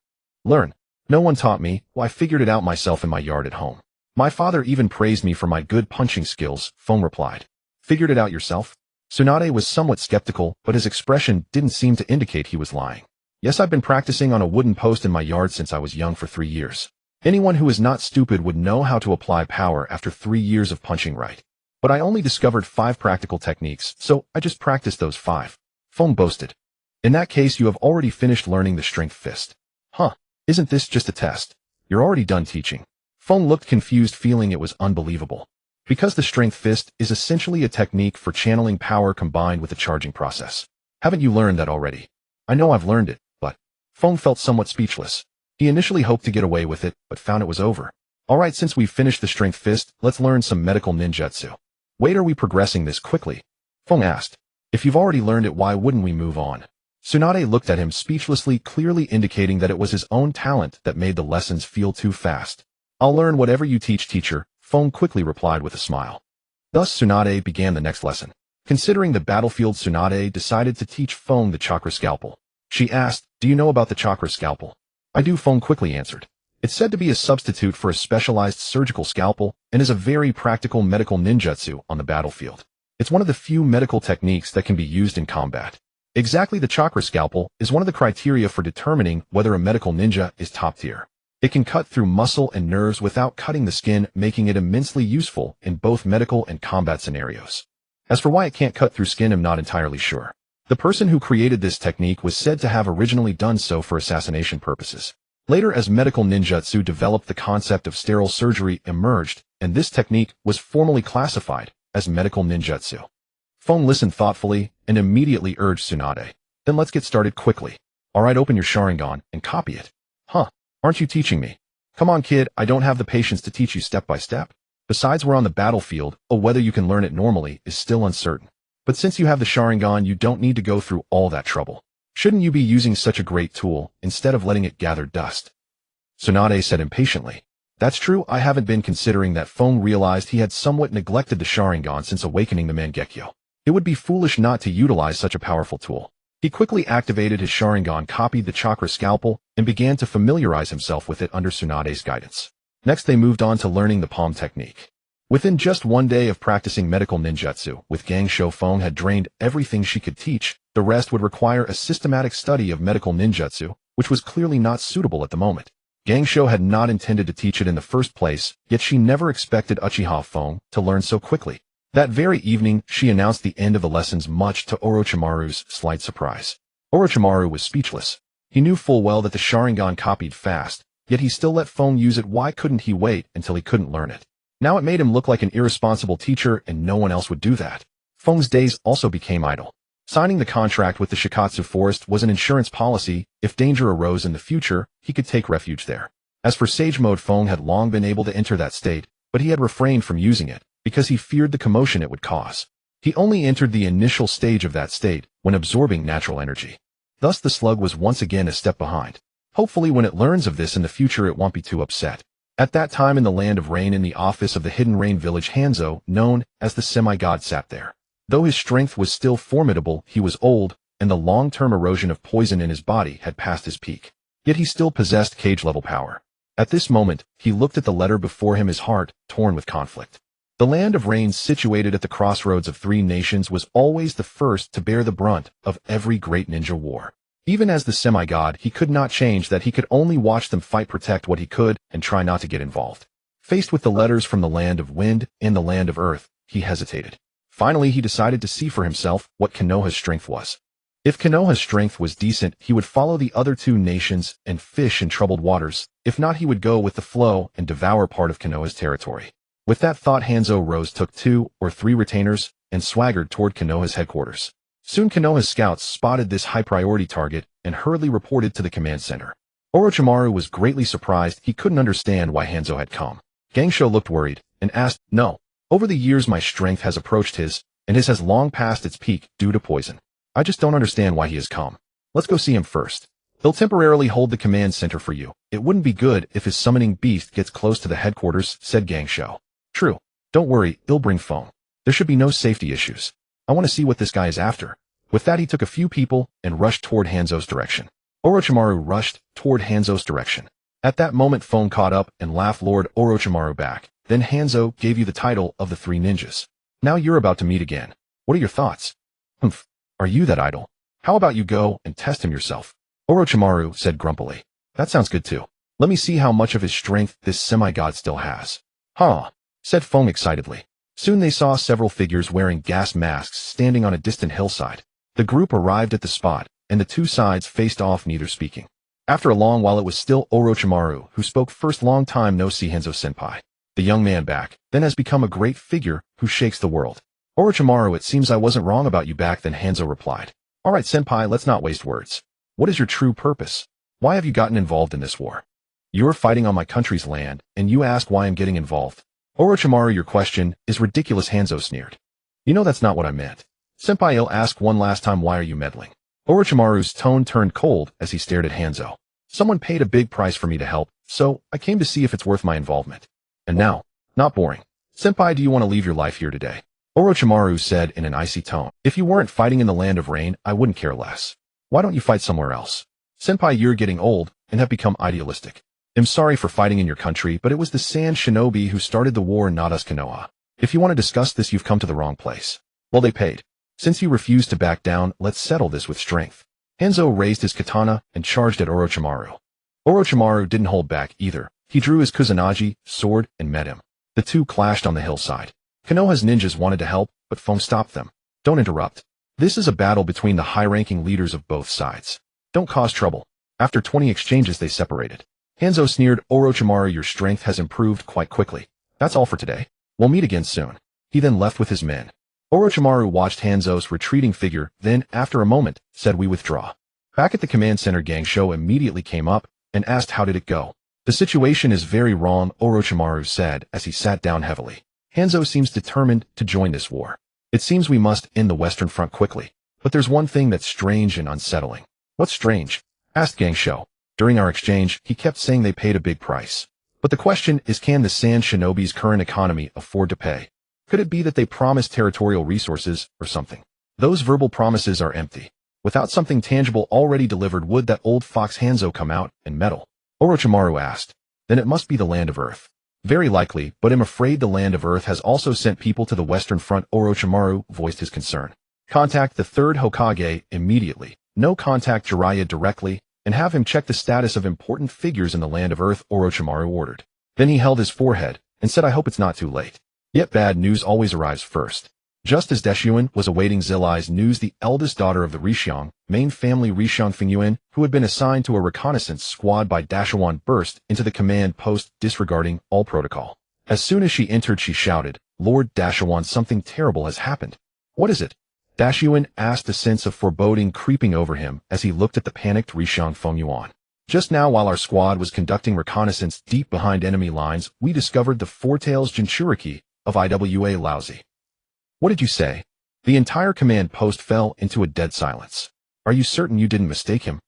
Learn. No one taught me, well, I figured it out myself in my yard at home. My father even praised me for my good punching skills, Feng replied. Figured it out yourself? Tsunade was somewhat skeptical, but his expression didn't seem to indicate he was lying. Yes, I've been practicing on a wooden post in my yard since I was young for 3 years. Anyone who is not stupid would know how to apply power after 3 years of punching right. But I only discovered 5 practical techniques, so I just practiced those 5. Feng boasted. In that case, you have already finished learning the strength fist. Huh, isn't this just a test? You're already done teaching. Feng looked confused, feeling it was unbelievable. Because the strength fist is essentially a technique for channeling power combined with a charging process. Haven't you learned that already? I know I've learned it, but... Feng felt somewhat speechless. He initially hoped to get away with it, but found it was over. Alright, since we've finished the strength fist, let's learn some medical ninjutsu. Wait, are we progressing this quickly? Feng asked. If you've already learned it, why wouldn't we move on? Tsunade looked at him speechlessly, clearly indicating that it was his own talent that made the lessons feel too fast. I'll learn whatever you teach, teacher, Feng quickly replied with a smile. Thus Tsunade began the next lesson. Considering the battlefield, Tsunade decided to teach Feng the chakra scalpel. She asked, do you know about the chakra scalpel? I do, Feng quickly answered. It's said to be a substitute for a specialized surgical scalpel and is a very practical medical ninjutsu on the battlefield. It's one of the few medical techniques that can be used in combat. Exactly, the chakra scalpel is one of the criteria for determining whether a medical ninja is top tier. It can cut through muscle and nerves without cutting the skin, making it immensely useful in both medical and combat scenarios. As for why it can't cut through skin, I'm not entirely sure. The person who created this technique was said to have originally done so for assassination purposes. Later, as medical ninjutsu developed, the concept of sterile surgery emerged, and this technique was formally classified as medical ninjutsu. Feng listened thoughtfully and immediately urged Tsunade. Then let's get started quickly. Alright, open your Sharingan and copy it. Huh, aren't you teaching me? Come on, kid, I don't have the patience to teach you step by step. Besides, we're on the battlefield, whether you can learn it normally is still uncertain. But since you have the Sharingan, you don't need to go through all that trouble. Shouldn't you be using such a great tool instead of letting it gather dust? Tsunade said impatiently. That's true, I haven't been considering that. Feng realized he had somewhat neglected the Sharingan since awakening the Mangekyo. It would be foolish not to utilize such a powerful tool. He quickly activated his Sharingan, copied the chakra scalpel, and began to familiarize himself with it under Tsunade's guidance. Next, they moved on to learning the palm technique. Within just one day of practicing medical ninjutsu with Gangsho, Feng had drained everything she could teach. The rest would require a systematic study of medical ninjutsu, which was clearly not suitable at the moment. Gangsho had not intended to teach it in the first place, yet she never expected Uchiha Feng to learn so quickly. That very evening, she announced the end of the lessons, much to Orochimaru's slight surprise. Orochimaru was speechless. He knew full well that the Sharingan copied fast, yet he still let Feng use it. Why couldn't he wait until he couldn't learn it? Now it made him look like an irresponsible teacher, and no one else would do that. Feng's days also became idle. Signing the contract with the Shikatsu Forest was an insurance policy. If danger arose in the future, he could take refuge there. As for Sage Mode, Feng had long been able to enter that state, but he had refrained from using it because he feared the commotion it would cause. He only entered the initial stage of that state when absorbing natural energy. Thus the slug was once again a step behind. Hopefully when it learns of this in the future, it won't be too upset. At that time, in the land of rain, in the office of the hidden rain village, Hanzo, known as the semi-god, sat there. Though his strength was still formidable, he was old, and the long-term erosion of poison in his body had passed his peak. Yet he still possessed cage-level power. At this moment, he looked at the letter before him, his heart torn with conflict. The land of rain, situated at the crossroads of three nations, was always the first to bear the brunt of every great ninja war. Even as the semi-god, he could not change that. He could only watch them fight, protect what he could, and try not to get involved. Faced with the letters from the land of wind and the land of earth, he hesitated. Finally, he decided to see for himself what Konoha's strength was. If Konoha's strength was decent, he would follow the other two nations and fish in troubled waters. If not, he would go with the flow and devour part of Konoha's territory. With that thought, Hanzo rose, took 2 or 3 retainers, and swaggered toward Konoha's headquarters. Soon Konoha's scouts spotted this high-priority target and hurriedly reported to the command center. Orochimaru was greatly surprised. He couldn't understand why Hanzo had come. Gangsho looked worried and asked, "No. Over the years my strength has approached his, and his has long passed its peak due to poison. I just don't understand why he has come. Let's go see him first. He'll temporarily hold the command center for you. It wouldn't be good if his summoning beast gets close to the headquarters," said Gangsho. "True. Don't worry, he'll bring Feng. There should be no safety issues. I want to see what this guy is after." With that, he took a few people and rushed toward Hanzo's direction. Orochimaru rushed toward Hanzo's direction. At that moment, Feng caught up and laughed. "Lord Orochimaru back. Then Hanzo gave you the title of the 3 ninjas. Now you're about to meet again. What are your thoughts?" "Humph. Are you that idle? How about you go and test him yourself?" Orochimaru said grumpily. "That sounds good too. Let me see how much of his strength this semi-god still has." "Huh," said Feng excitedly. Soon they saw several figures wearing gas masks standing on a distant hillside. The group arrived at the spot, and the two sides faced off, neither speaking. After a long while it was still Orochimaru who spoke first. Long time no see Hanzo-senpai. The young man back, then has become a great figure who shakes the world. Orochimaru, it seems I wasn't wrong about you back then, Hanzo replied. Alright senpai, let's not waste words. What is your true purpose? Why have you gotten involved in this war? You're fighting on my country's land, and you ask why I'm getting involved. Orochimaru, your question is ridiculous, Hanzo sneered. You know that's not what I meant. Senpai, I'll ask one last time, why are you meddling? Orochimaru's tone turned cold as he stared at Hanzo. Someone paid a big price for me to help, so I came to see if it's worth my involvement. And now, not boring. Senpai, do you want to leave your life here today? Orochimaru said in an icy tone. If you weren't fighting in the land of rain, I wouldn't care less. Why don't you fight somewhere else? Senpai, you're getting old and have become idealistic. I'm sorry for fighting in your country, but it was the Sand Shinobi who started the war, not us Konoha. If you want to discuss this, you've come to the wrong place. Well, they paid. Since you refuse to back down, let's settle this with strength. Hanzo raised his katana and charged at Orochimaru. Orochimaru didn't hold back either. He drew his Kusanagi sword and met him. The two clashed on the hillside. Konoha's ninjas wanted to help, but Foam stopped them. Don't interrupt. This is a battle between the high-ranking leaders of both sides. Don't cause trouble. After 20 exchanges, they separated. Hanzo sneered. Orochimaru, your strength has improved quite quickly. That's all for today. We'll meet again soon. He then left with his men. Orochimaru watched Hanzo's retreating figure, then, after a moment, said, we withdraw. Back at the command center, Gangsho immediately came up and asked, how did it go? The situation is very wrong, Orochimaru said as he sat down heavily. Hanzo seems determined to join this war. It seems we must end the Western Front quickly. But there's one thing that's strange and unsettling. What's strange? Asked Gangsho. During our exchange, he kept saying they paid a big price. But the question is, can the Sand Shinobi's current economy afford to pay? Could it be that they promised territorial resources or something? Those verbal promises are empty. Without something tangible already delivered, would that old fox Hanzo come out and meddle? Orochimaru asked. Then it must be the Land of Earth. Very likely, but I'm afraid the Land of Earth has also sent people to the Western Front. Orochimaru voiced his concern. Contact the third Hokage immediately. No, contact Jiraiya directly, and have him check the status of important figures in the Land of Earth, Orochimaru ordered. Then he held his forehead and said, I hope it's not too late. Yet bad news always arrives first. Just as Deshuin was awaiting Zillai's news, the eldest daughter of the Rishiang, main family Rishiang Fingyuan, who had been assigned to a reconnaissance squad by Dashuan, burst into the command post, disregarding all protocol. As soon as she entered, she shouted, Lord Dashuan, something terrible has happened. What is it? Dashuan asked, a sense of foreboding creeping over him as he looked at the panicked Rishiang Fingyuan. Just now, while our squad was conducting reconnaissance deep behind enemy lines, we discovered the Four-Tails Jinchuriki of Iwa Laozi. What did you say? The entire command post fell into a dead silence. Are you certain you didn't mistake him?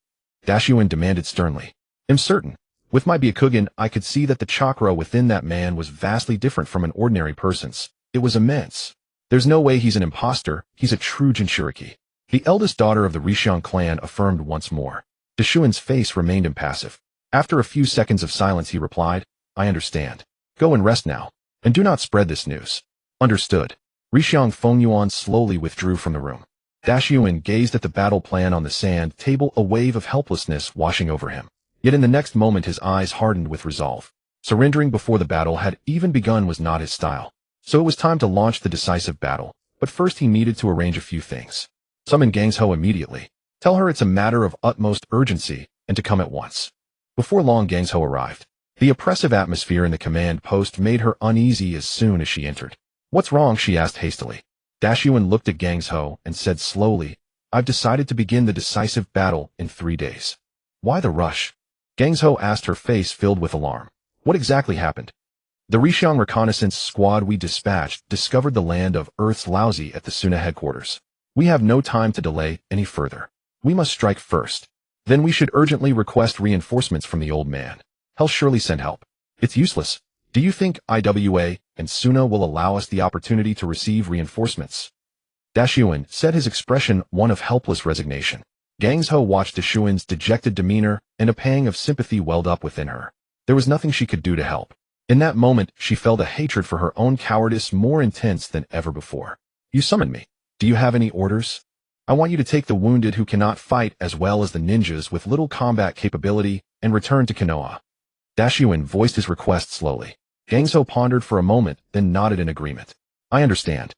Dashuin demanded sternly. I'm certain. With my Byakugan, I could see that the chakra within that man was vastly different from an ordinary person's. It was immense. There's no way he's an imposter. He's a true Jinchuriki. The eldest daughter of the Rishiang clan affirmed once more. Dashuin's face remained impassive. After a few seconds of silence, he replied, I understand. Go and rest now. And do not spread this news. Understood. Rishiang Fingyuan slowly withdrew from the room. Dashuin gazed at the battle plan on the sand table, a wave of helplessness washing over him. Yet in the next moment his eyes hardened with resolve. Surrendering before the battle had even begun was not his style. So it was time to launch the decisive battle. But first he needed to arrange a few things. Summon Gangsho immediately. Tell her it's a matter of utmost urgency and to come at once. Before long Gangsho arrived. The oppressive atmosphere in the command post made her uneasy as soon as she entered. What's wrong? She asked hastily. Dashuin looked at Gangsho and said slowly, I've decided to begin the decisive battle in 3 days. Why the rush? Gangsho asked, her face filled with alarm. What exactly happened? The Rishiang reconnaissance squad we dispatched discovered the Land of Earth's Laozi at the Suna headquarters. We have no time to delay any further. We must strike first. Then we should urgently request reinforcements from the old man. He'll surely send help. It's useless. Do you think Iwa and Suna will allow us the opportunity to receive reinforcements? Dashuin said, his expression one of helpless resignation. Gangsho watched Dashuin's dejected demeanor, and a pang of sympathy welled up within her. There was nothing she could do to help. In that moment, she felt a hatred for her own cowardice more intense than ever before. You summoned me. Do you have any orders? I want you to take the wounded who cannot fight as well as the ninjas with little combat capability and return to Konoha. Dashuin voiced his request slowly. Gangsho pondered for a moment, then nodded in agreement. I understand.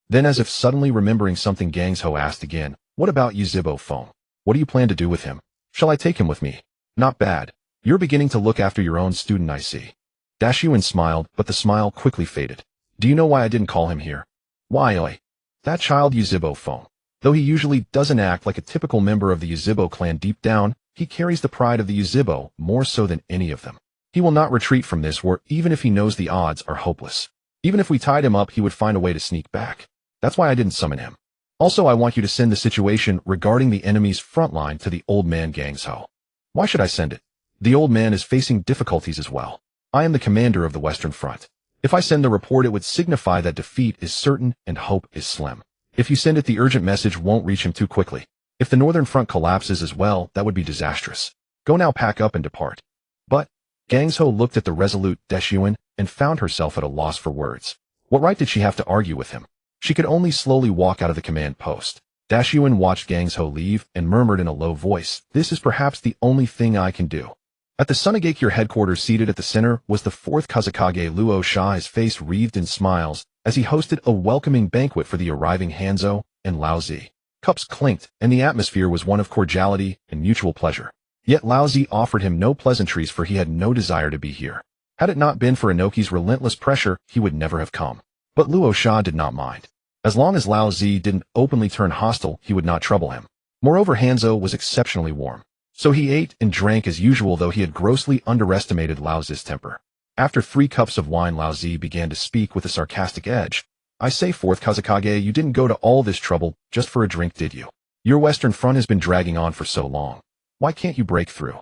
Then, as if suddenly remembering something, Gangsho asked again, what about Yuzhibo Foam? What do you plan to do with him? Shall I take him with me? Not bad. You're beginning to look after your own student, I see. Dashyun smiled, but the smile quickly faded. Do you know why I didn't call him here? Why, oi? That child Yuzhibo phone. Though he usually doesn't act like a typical member of the Yuzhibo clan deep down, he carries the pride of the Yuzhibo more so than any of them. He will not retreat from this war even if he knows the odds are hopeless. Even if we tied him up, he would find a way to sneak back. That's why I didn't summon him. Also, I want you to send the situation regarding the enemy's front line to the old man Gangsho. Why should I send it? The old man is facing difficulties as well. I am the commander of the Western Front. If I send the report, it would signify that defeat is certain and hope is slim. If you send it, the urgent message won't reach him too quickly. If the Northern Front collapses as well, that would be disastrous. Go now, pack up and depart. But Gangsho looked at the resolute Dashyun and found herself at a loss for words. What right did she have to argue with him? She could only slowly walk out of the command post. Dashyun watched Gangsho leave and murmured in a low voice, "This is perhaps the only thing I can do." At the Sunagakure headquarters, seated at the center, was the fourth Kazekage Luo Sha, his face wreathed in smiles, as he hosted a welcoming banquet for the arriving Hanzo and Lao Zi. Cups clinked, and the atmosphere was one of cordiality and mutual pleasure. Yet Lao Zi offered him no pleasantries, for he had no desire to be here. Had it not been for Inoki's relentless pressure, he would never have come. But Luo Sha did not mind. As long as Lao Zi didn't openly turn hostile, he would not trouble him. Moreover, Hanzo was exceptionally warm. So he ate and drank as usual, though he had grossly underestimated Lao Zi's temper. After 3 cups of wine, Lao Zi began to speak with a sarcastic edge. "I say, fourth Kazekage, you didn't go to all this trouble just for a drink, did you? Your Western Front has been dragging on for so long. Why can't you break through?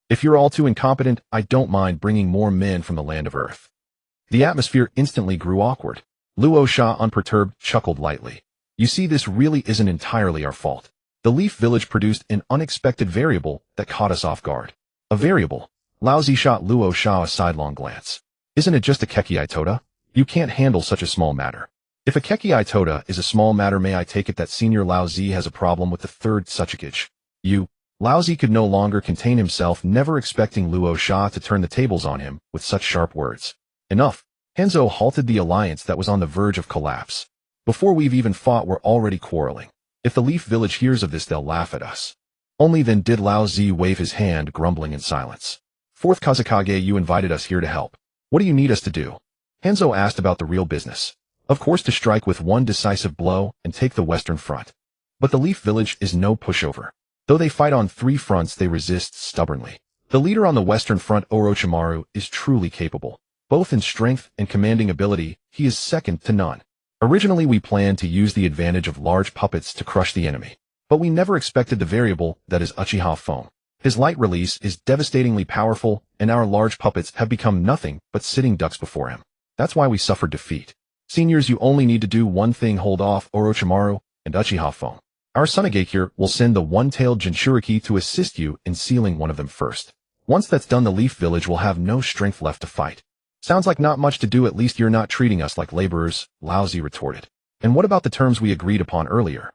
If you're all too incompetent, I don't mind bringing more men from the land of Earth." The atmosphere instantly grew awkward. Luo Sha, unperturbed, chuckled lightly. "You see, this really isn't entirely our fault. The Leaf Village produced an unexpected variable that caught us off guard." "A variable?" Lao Zi shot Luo Sha a sidelong glance. "Isn't it just a Keki Itoda? You can't handle such a small matter." "If a Keki Itoda is a small matter, may I take it that Senior Lao Zi has a problem with the third Utsutsuki? You?" Lao Zi could no longer contain himself, never expecting Luo Sha to turn the tables on him with such sharp words. "Enough." Hanzo halted the alliance that was on the verge of collapse. "Before we've even fought, we're already quarreling. If the Leaf Village hears of this, they'll laugh at us." Only then did Lao Zi wave his hand, grumbling in silence. "Fourth Kazekage, you invited us here to help. What do you need us to do?" Hanzo asked about the real business. "Of course, to strike with one decisive blow and take the Western Front. But the Leaf Village is no pushover. Though they fight on 3 fronts, they resist stubbornly. The leader on the Western Front, Orochimaru, is truly capable. Both in strength and commanding ability, he is second to none. Originally, we planned to use the advantage of large puppets to crush the enemy. But we never expected the variable that is Uchiha Foam. His light release is devastatingly powerful, and our large puppets have become nothing but sitting ducks before him. That's why we suffered defeat. Seniors, you only need to do one thing: hold off Orochimaru and Uchiha Foam. Our Sunagakure will send the one-tailed Jinchuriki to assist you in sealing one of them first. Once that's done, the Leaf Village will have no strength left to fight." "Sounds like not much to do. At least you're not treating us like laborers," Lao Zi retorted. "And what about the terms we agreed upon earlier?"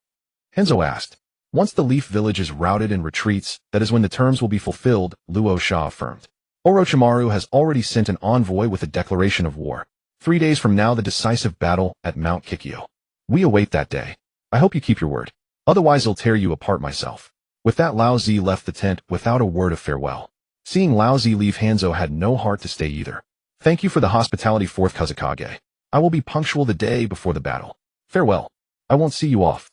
Hanzo asked. "Once the Leaf Village is routed and retreats, that is when the terms will be fulfilled," Luo Sha affirmed. "Orochimaru has already sent an envoy with a declaration of war. 3 days from now, the decisive battle at Mount Kikyo. We await that day. I hope you keep your word. Otherwise, I'll tear you apart myself." With that, Lao Zi left the tent without a word of farewell. Seeing Lao Zi leave, Hanzo had no heart to stay either. "Thank you for the hospitality, fourth Kazekage. I will be punctual the day before the battle. Farewell. I won't see you off."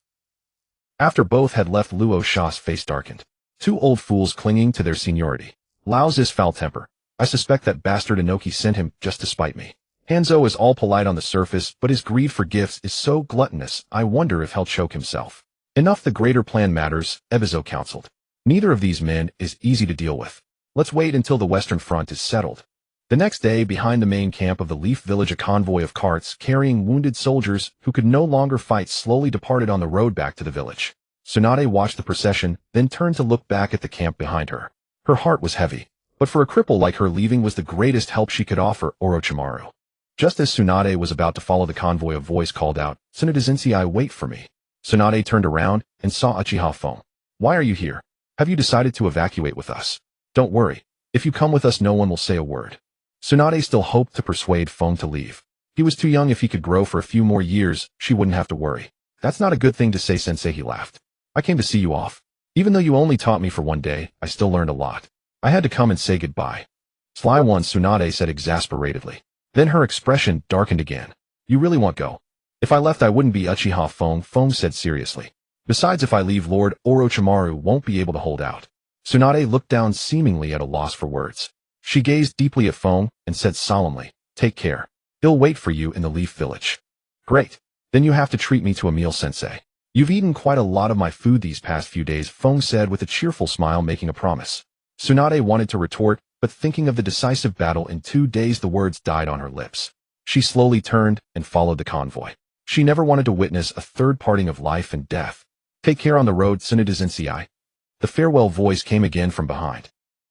After both had left, Luo Sha's face darkened. 2 old fools clinging to their seniority. Lao Zi's foul temper. "I suspect that bastard Inoki sent him just to spite me. Hanzo is all polite on the surface, but his greed for gifts is so gluttonous, I wonder if he'll choke himself." "Enough, the greater plan matters," Ebizo counseled. "Neither of these men is easy to deal with. Let's wait until the Western Front is settled." The next day, behind the main camp of the Leaf Village, a convoy of carts carrying wounded soldiers who could no longer fight slowly departed on the road back to the village. Tsunade watched the procession, then turned to look back at the camp behind her. Her heart was heavy, but for a cripple like her, leaving was the greatest help she could offer Orochimaru. Just as Tsunade was about to follow the convoy, a voice called out, "Tsunade Zensei, wait for me." Tsunade turned around and saw Uchiha Foam. "Why are you here? Have you decided to evacuate with us?" "Don't worry. If you come with us, no one will say a word." Tsunade still hoped to persuade Foam to leave. He was too young. If he could grow for a few more years, she wouldn't have to worry. "That's not a good thing to say, Sensei," he laughed. "I came to see you off. Even though you only taught me for 1 day, I still learned a lot." I had to come and say goodbye. Sly one, Tsunade said exasperatedly. Then her expression darkened again. You really won't go? If I left I wouldn't be Uchiha Fong said seriously. Besides, if I leave, Lord Orochimaru won't be able to hold out. Tsunade looked down, seemingly at a loss for words. She gazed deeply at Fong and said solemnly, take care. He'll wait for you in the Leaf Village. Great. Then you have to treat me to a meal, sensei. You've eaten quite a lot of my food these past few days, Fong said with a cheerful smile, making a promise. Tsunade wanted to retort, but thinking of the decisive battle in 2 days, the words died on her lips. She slowly turned and followed the convoy. She never wanted to witness a third parting of life and death. Take care on the road, Tsunade Sensei. The farewell voice came again from behind.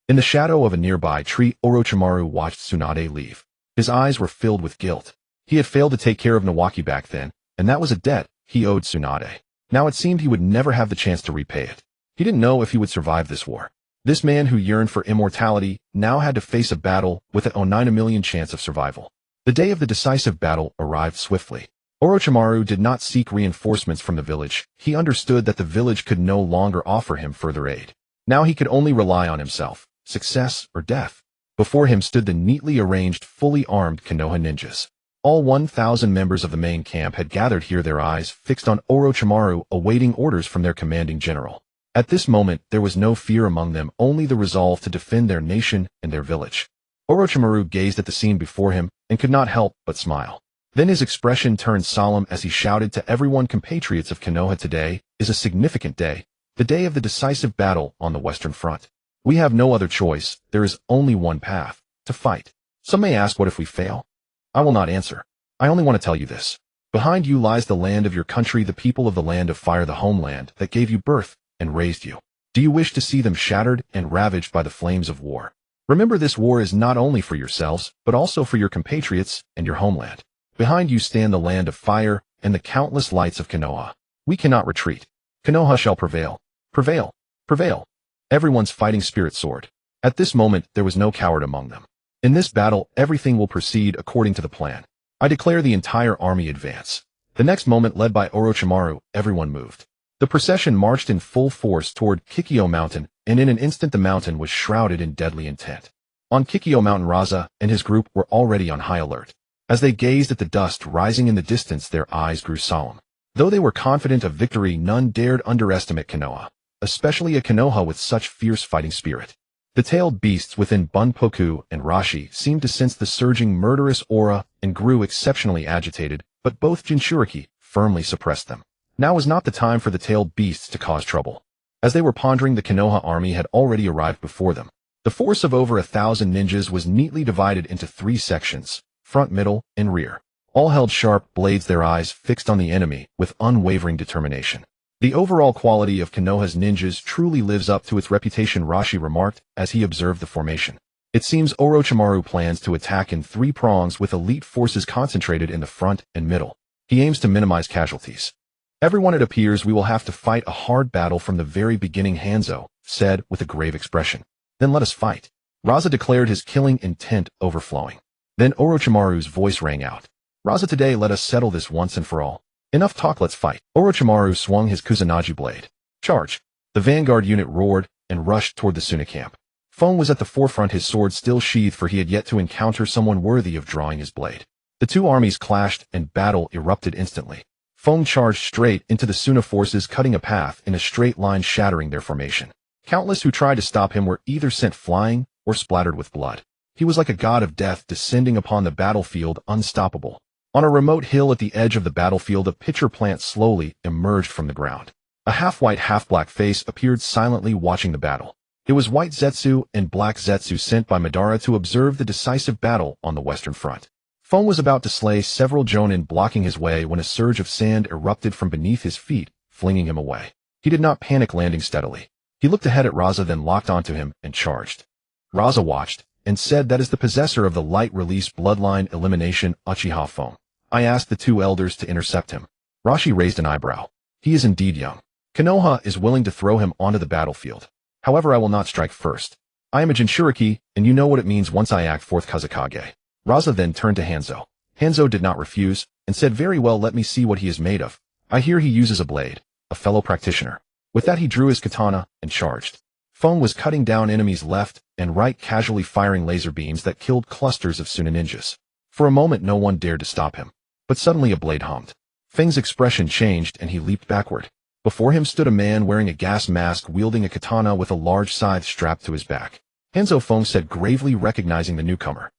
In the shadow of a nearby tree, Orochimaru watched Tsunade leave. His eyes were filled with guilt. He had failed to take care of Nawaki back then, and that was a debt he owed Tsunade. Now it seemed he would never have the chance to repay it. He didn't know if he would survive this war. This man who yearned for immortality now had to face a battle with an 9 in a million chance of survival. The day of the decisive battle arrived swiftly. Orochimaru did not seek reinforcements from the village. He understood that the village could no longer offer him further aid. Now he could only rely on himself, success or death. Before him stood the neatly arranged, fully armed Konoha ninjas. All 1,000 members of the main camp had gathered here, their eyes fixed on Orochimaru, awaiting orders from their commanding general. At this moment, there was no fear among them, only the resolve to defend their nation and their village. Orochimaru gazed at the scene before him and could not help but smile. Then his expression turned solemn as he shouted to everyone, compatriots of Konoha, today is a significant day, the day of the decisive battle on the Western Front. We have no other choice, there is only one path, to fight. Some may ask, what if we fail? I will not answer. I only want to tell you this. Behind you lies the land of your country, the people of the land of fire, the homeland that gave you birth and raised you. Do you wish to see them shattered and ravaged by the flames of war? Remember, this war is not only for yourselves, but also for your compatriots and your homeland. Behind you stand the land of fire and the countless lights of Konoha. We cannot retreat. Konoha shall prevail. Prevail. Prevail. Everyone's fighting spirit soared. At this moment, there was no coward among them. In this battle, everything will proceed according to the plan. I declare the entire army advance. The next moment, led by Orochimaru, everyone moved. The procession marched in full force toward Kikyo Mountain, and in an instant the mountain was shrouded in deadly intent. On Kikyo Mountain, Raza and his group were already on high alert. As they gazed at the dust rising in the distance, their eyes grew solemn. Though they were confident of victory, none dared underestimate Konoha, especially a Konoha with such fierce fighting spirit. The tailed beasts within Bunpoku and Rashi seemed to sense the surging murderous aura and grew exceptionally agitated, but both Jinchuriki firmly suppressed them. Now was not the time for the tailed beasts to cause trouble. As they were pondering, the Konoha army had already arrived before them. The force of over 1,000 ninjas was neatly divided into 3 sections, front, middle, and rear. All held sharp blades, their eyes fixed on the enemy with unwavering determination. The overall quality of Konoha's ninjas truly lives up to its reputation, Rashi remarked as he observed the formation. It seems Orochimaru plans to attack in 3 prongs with elite forces concentrated in the front and middle. He aims to minimize casualties. Everyone, it appears we will have to fight a hard battle from the very beginning, Hanzo said with a grave expression. Then let us fight. Raza declared, his killing intent overflowing. Then Orochimaru's voice rang out. Raza, today let us settle this once and for all. Enough talk, let's fight. Orochimaru swung his Kusanagi blade. Charge! The vanguard unit roared and rushed toward the Suna camp. Fong was at the forefront, his sword still sheathed, for he had yet to encounter someone worthy of drawing his blade. The 2 armies clashed and battle erupted instantly. Fong charged straight into the Suna forces, cutting a path in a straight line, shattering their formation. Countless who tried to stop him were either sent flying or splattered with blood. He was like a god of death descending upon the battlefield, unstoppable. On a remote hill at the edge of the battlefield, a pitcher plant slowly emerged from the ground. A half-white, half-black face appeared silently watching the battle. It was White Zetsu and Black Zetsu, sent by Madara to observe the decisive battle on the Western Front. Fong was about to slay several Jonin blocking his way when a surge of sand erupted from beneath his feet, flinging him away. He did not panic, landing steadily. He looked ahead at Raza, then locked onto him and charged. Raza watched and said, that is the possessor of the light release bloodline elimination, Uchiha Fong. I asked the 2 elders to intercept him. Rashi raised an eyebrow. He is indeed young. Konoha is willing to throw him onto the battlefield. However, I will not strike first. I am a Jinchuriki, and you know what it means once I act forth, Kazekage. Raza then turned to Hanzo. Hanzo did not refuse, and said, very well, let me see what he is made of. I hear he uses a blade, a fellow practitioner. With that he drew his katana and charged. Feng was cutting down enemies left and right, casually firing laser beams that killed clusters of Suna ninjas. For a moment no one dared to stop him. But suddenly a blade hummed. Feng's expression changed and he leaped backward. Before him stood a man wearing a gas mask wielding a katana with a large scythe strapped to his back. Hanzo, Feng said gravely, recognizing the newcomer.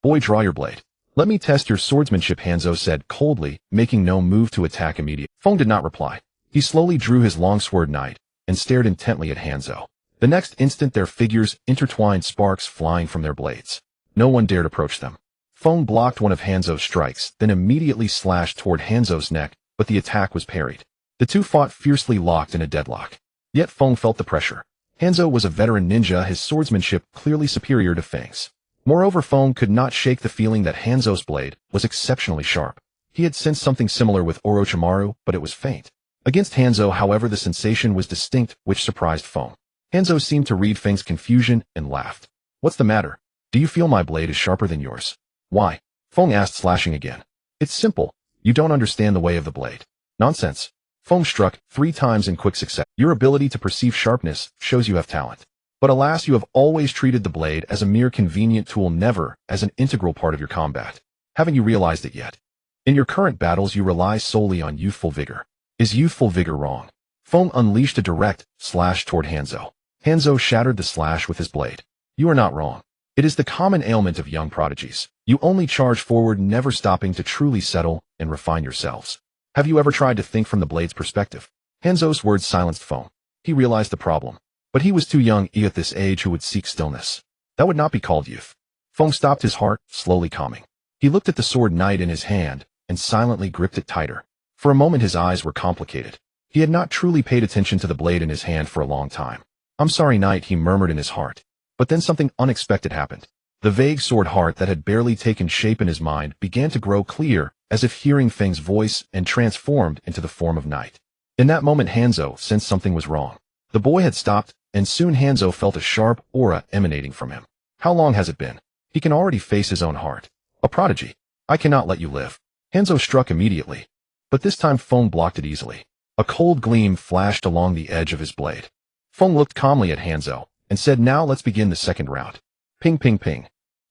Boy, draw your blade. Let me test your swordsmanship, Hanzo said coldly, making no move to attack immediately. Feng did not reply. He slowly drew his longsword knight and stared intently at Hanzo. The next instant their figures intertwined, sparks flying from their blades. No one dared approach them. Feng blocked one of Hanzo's strikes, then immediately slashed toward Hanzo's neck, but the attack was parried. The two fought fiercely, locked in a deadlock. Yet Feng felt the pressure. Hanzo was a veteran ninja, his swordsmanship clearly superior to Feng's. Moreover, Feng could not shake the feeling that Hanzo's blade was exceptionally sharp. He had sensed something similar with Orochimaru, but it was faint. Against Hanzo, however, the sensation was distinct, which surprised Feng. Hanzo seemed to read Feng's confusion and laughed. What's the matter? Do you feel my blade is sharper than yours? Why? Feng asked, slashing again. It's simple. You don't understand the way of the blade. Nonsense. Feng struck 3 times in quick succession. Your ability to perceive sharpness shows you have talent. But alas, you have always treated the blade as a mere convenient tool, never as an integral part of your combat. Haven't you realized it yet? In your current battles you rely solely on youthful vigor. Is youthful vigor wrong? Feng unleashed a direct slash toward Hanzo. Hanzo shattered the slash with his blade. You are not wrong. It is the common ailment of young prodigies. You only charge forward, never stopping to truly settle and refine yourselves. Have you ever tried to think from the blade's perspective? Hanzo's words silenced Feng. He realized the problem. But he was too young at this age who would seek stillness. That would not be called youth. Feng stopped, his heart slowly calming. He looked at the sword knight in his hand and silently gripped it tighter. For a moment his eyes were complicated. He had not truly paid attention to the blade in his hand for a long time. I'm sorry, knight, he murmured in his heart. But then something unexpected happened. The vague sword heart that had barely taken shape in his mind began to grow clear, as if hearing Feng's voice, and transformed into the form of Night. In that moment Hanzo sensed something was wrong. The boy had stopped, and soon Hanzo felt a sharp aura emanating from him. How long has it been? He can already face his own heart. A prodigy. I cannot let you live. Hanzo struck immediately. But this time Feng blocked it easily. A cold gleam flashed along the edge of his blade. Feng looked calmly at Hanzo, and said, now let's begin the second round. Ping, ping, ping.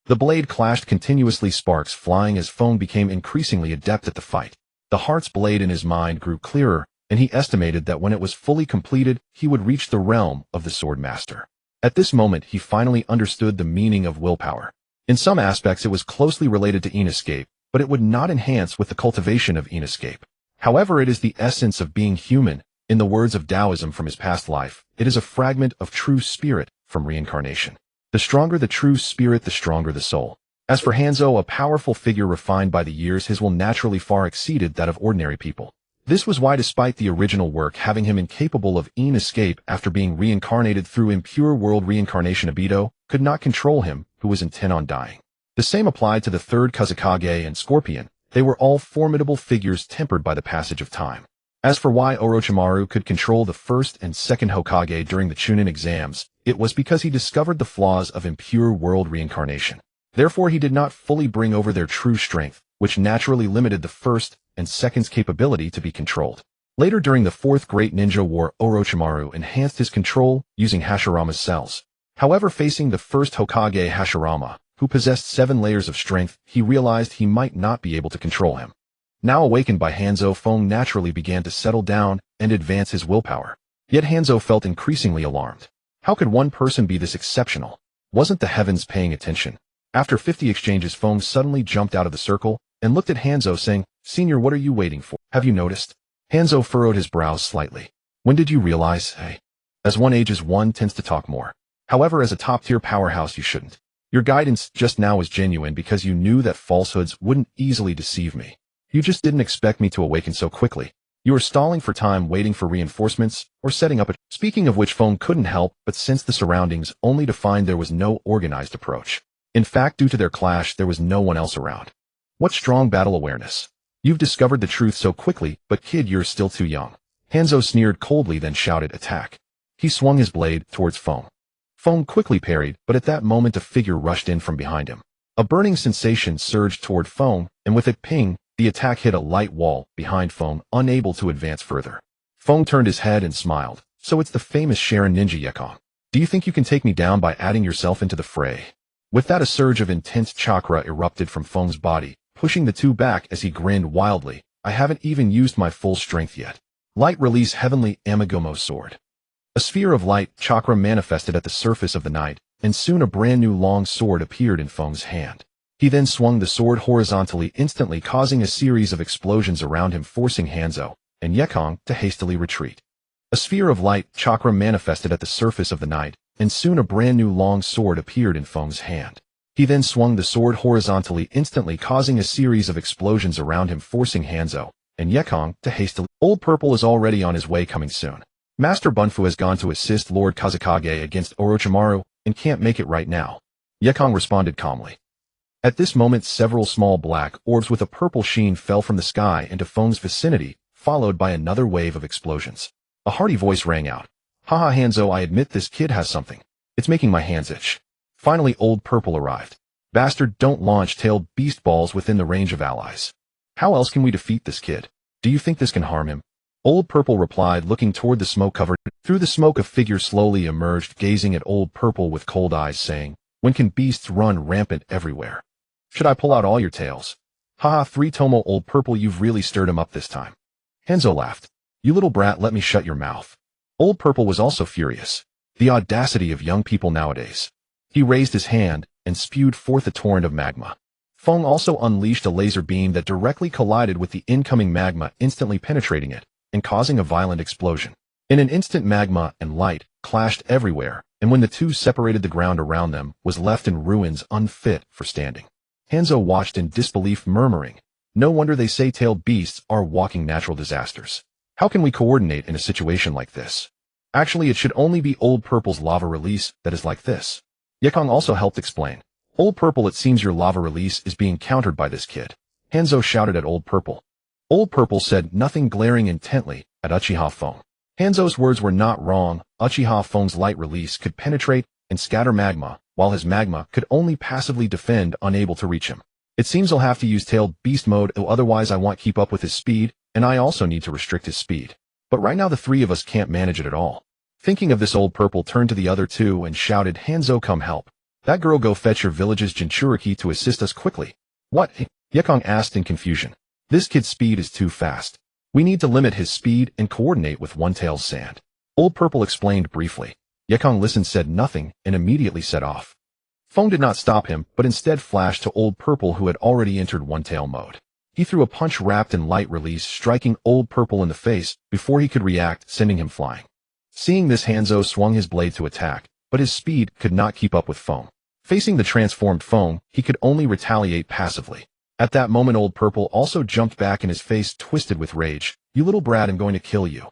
The blade clashed continuously, sparks flying as Feng became increasingly adept at the fight. The heart's blade in his mind grew clearer, and he estimated that when it was fully completed, he would reach the realm of the sword master. At this moment, he finally understood the meaning of willpower. In some aspects, it was closely related to inescape, but it would not enhance with the cultivation of inescape. However, it is the essence of being human. In the words of Taoism from his past life, it is a fragment of true spirit from reincarnation. The stronger the true spirit, the stronger the soul. As for Hanzo, a powerful figure refined by the years, his will naturally far exceeded that of ordinary people. This was why, despite the original work having him incapable of escape after being reincarnated through impure world reincarnation, Obito could not control him, who was intent on dying. The same applied to the third Kazekage and Scorpion. They were all formidable figures tempered by the passage of time. As for why Orochimaru could control the first and second Hokage during the Chunin exams, it was because he discovered the flaws of impure world reincarnation. Therefore, he did not fully bring over their true strength, which naturally limited the first and second's capability to be controlled. Later, during the Fourth Great Ninja War, Orochimaru enhanced his control using Hashirama's cells. However, facing the first Hokage Hashirama, who possessed 7 layers of strength, he realized he might not be able to control him. Now awakened by Hanzo, Feng naturally began to settle down and advance his willpower. Yet Hanzo felt increasingly alarmed. How could one person be this exceptional? Wasn't the heavens paying attention? After 50 exchanges, Feng suddenly jumped out of the circle and looked at Hanzo, saying, Senior, what are you waiting for? Have you noticed? Hanzo furrowed his brows slightly. When did you realize? Hey. As one ages, one tends to talk more. However, as a top-tier powerhouse, you shouldn't. Your guidance just now was genuine because you knew that falsehoods wouldn't easily deceive me. You just didn't expect me to awaken so quickly. You were stalling for time, waiting for reinforcements, or setting up a... Speaking of which, Feng couldn't help but sense the surroundings, only to find there was no organized approach. In fact, due to their clash, there was no one else around. What strong battle awareness. You've discovered the truth so quickly, but kid, you're still too young. Hanzo sneered coldly, then shouted, attack. He swung his blade towards Feng. Feng quickly parried, but at that moment a figure rushed in from behind him. A burning sensation surged toward Feng, and with it, ping, the attack hit a light wall behind Feng, unable to advance further. Feng turned his head and smiled. So it's the famous Sharon Ninja Yekon. Do you think you can take me down by adding yourself into the fray? With that, a surge of intense chakra erupted from Feng's body, pushing the two back as he grinned wildly. I haven't even used my full strength yet. Light release heavenly Amagomo sword. A sphere of light chakra manifested at the surface of the night, and soon a brand new long sword appeared in Feng's hand. He then swung the sword horizontally, instantly causing a series of explosions around him, forcing Hanzo and Yekong to hastily retreat. A sphere of light chakra manifested at the surface of the night, and soon a brand new long sword appeared in Feng's hand. He then swung the sword horizontally, instantly causing a series of explosions around him, forcing Hanzo and Yekong to hastily. Old Purple is already on his way, coming soon. Master Bunfu has gone to assist Lord Kazakage against Orochimaru and can't make it right now. Yekong responded calmly. At this moment, several small black orbs with a purple sheen fell from the sky into Feng's vicinity, followed by another wave of explosions. A hearty voice rang out. Haha Hanzo, I admit this kid has something. It's making my hands itch. Finally, Old Purple arrived. Bastard, don't launch tailed beast balls within the range of allies. How else can we defeat this kid? Do you think this can harm him? Old Purple replied, looking toward the smoke covered. Through the smoke a figure slowly emerged, gazing at Old Purple with cold eyes, saying, when can beasts run rampant everywhere? Should I pull out all your tails? Haha, 3 Tomo. Old Purple, you've really stirred him up this time. Hanzo laughed. You little brat, let me shut your mouth. Old Purple was also furious. The audacity of young people nowadays. He raised his hand and spewed forth a torrent of magma. Feng also unleashed a laser beam that directly collided with the incoming magma, instantly penetrating it and causing a violent explosion. In an instant, magma and light clashed everywhere, and when the two separated, the ground around them was left in ruins unfit for standing. Hanzo watched in disbelief, murmuring, no wonder they say tailed beasts are walking natural disasters. How can we coordinate in a situation like this? Actually, it should only be Old Purple's lava release that is like this. Yekong also helped explain. Old Purple, it seems your lava release is being countered by this kid. Hanzo shouted at Old Purple. Old Purple said nothing, glaring intently at Uchiha Feng. Hanzo's words were not wrong. Uchiha Feng's light release could penetrate and scatter magma, while his magma could only passively defend, unable to reach him. It seems he'll have to use tailed beast mode, otherwise I won't keep up with his speed, and I also need to restrict his speed. But right now the three of us can't manage it at all. Thinking of this, Old Purple turned to the other two and shouted, Hanzo, come help. That girl, go fetch your village's Jinchuriki to assist us quickly. What? Yekong asked in confusion. This kid's speed is too fast. We need to limit his speed and coordinate with One Tail's sand. Old Purple explained briefly. Yekong listened, said nothing, and immediately set off. Feng did not stop him, but instead flashed to Old Purple, who had already entered One Tail mode. He threw a punch wrapped in light release, striking Old Purple in the face before he could react, sending him flying. Seeing this, Hanzo swung his blade to attack, but his speed could not keep up with Feng. Facing the transformed Feng, he could only retaliate passively. At that moment, Old Purple also jumped back and his face twisted with rage. You little brat, I'm going to kill you.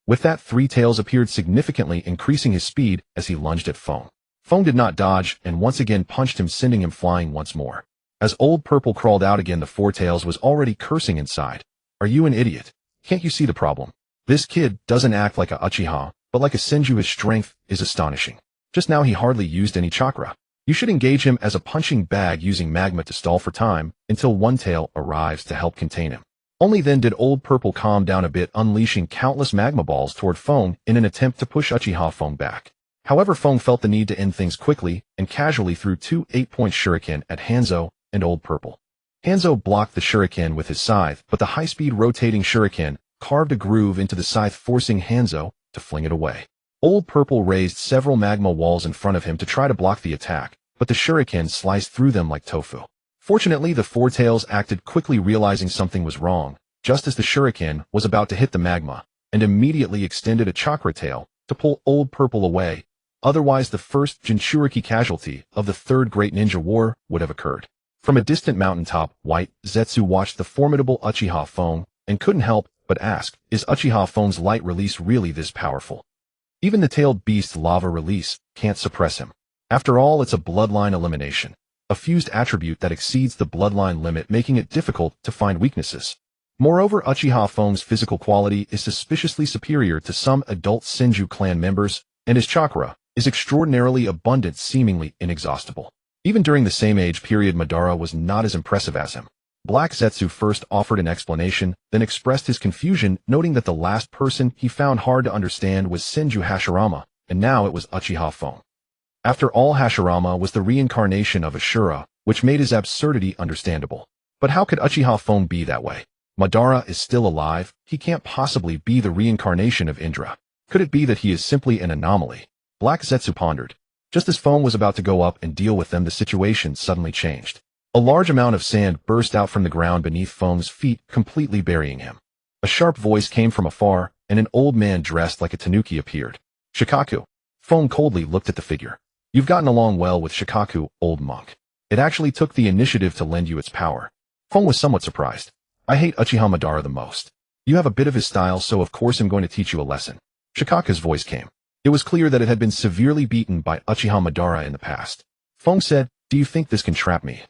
With that, Three Tails appeared, significantly increasing his speed as he lunged at Feng. Feng did not dodge and once again punched him, sending him flying once more. As Old Purple crawled out again, the Four Tails was already cursing inside. Are you an idiot? Can't you see the problem? This kid doesn't act like a Uchiha, but like a Senju. His strength is astonishing. Just now he hardly used any chakra. You should engage him as a punching bag, using magma to stall for time until One Tail arrives to help contain him. Only then did Old Purple calm down a bit, unleashing countless magma balls toward Feng in an attempt to push Uchiha Feng back. However, Feng felt the need to end things quickly and casually threw 2 8-point shuriken at Hanzo and Old Purple. Hanzo blocked the shuriken with his scythe, but the high-speed rotating shuriken carved a groove into the scythe, forcing Hanzo to fling it away. Old Purple raised several magma walls in front of him to try to block the attack, but the shuriken sliced through them like tofu. Fortunately, the Four Tails acted quickly, realizing something was wrong, just as the shuriken was about to hit the magma, and immediately extended a chakra tail to pull Old Purple away. Otherwise, the first Jinchuriki casualty of the Third Great Ninja War would have occurred. From a distant mountaintop, White Zetsu watched the formidable Uchiha Feng and couldn't help but ask, is Uchiha Feng's light release really this powerful? Even the tailed beast's lava release can't suppress him. After all, it's a bloodline elimination, a fused attribute that exceeds the bloodline limit, making it difficult to find weaknesses. Moreover, Uchiha Feng's physical quality is suspiciously superior to some adult Senju clan members, and his chakra is extraordinarily abundant, seemingly inexhaustible. Even during the same age period, Madara was not as impressive as him. Black Zetsu first offered an explanation, then expressed his confusion, noting that the last person he found hard to understand was Senju Hashirama, and now it was Uchiha Fong. After all, Hashirama was the reincarnation of Ashura, which made his absurdity understandable. But how could Uchiha Fong be that way? Madara is still alive, he can't possibly be the reincarnation of Indra. Could it be that he is simply an anomaly? Black Zetsu pondered. Just as Fong was about to go up and deal with them, the situation suddenly changed. A large amount of sand burst out from the ground beneath Fong's feet, completely burying him. A sharp voice came from afar, and an old man dressed like a tanuki appeared. Shikaku. Fong coldly looked at the figure. You've gotten along well with Shikaku, old monk. It actually took the initiative to lend you its power. Fong was somewhat surprised. I hate Uchiha Madara the most. You have a bit of his style, so of course I'm going to teach you a lesson. Shikaku's voice came. It was clear that it had been severely beaten by Uchiha Madara in the past. Fong said, do you think this can trap me?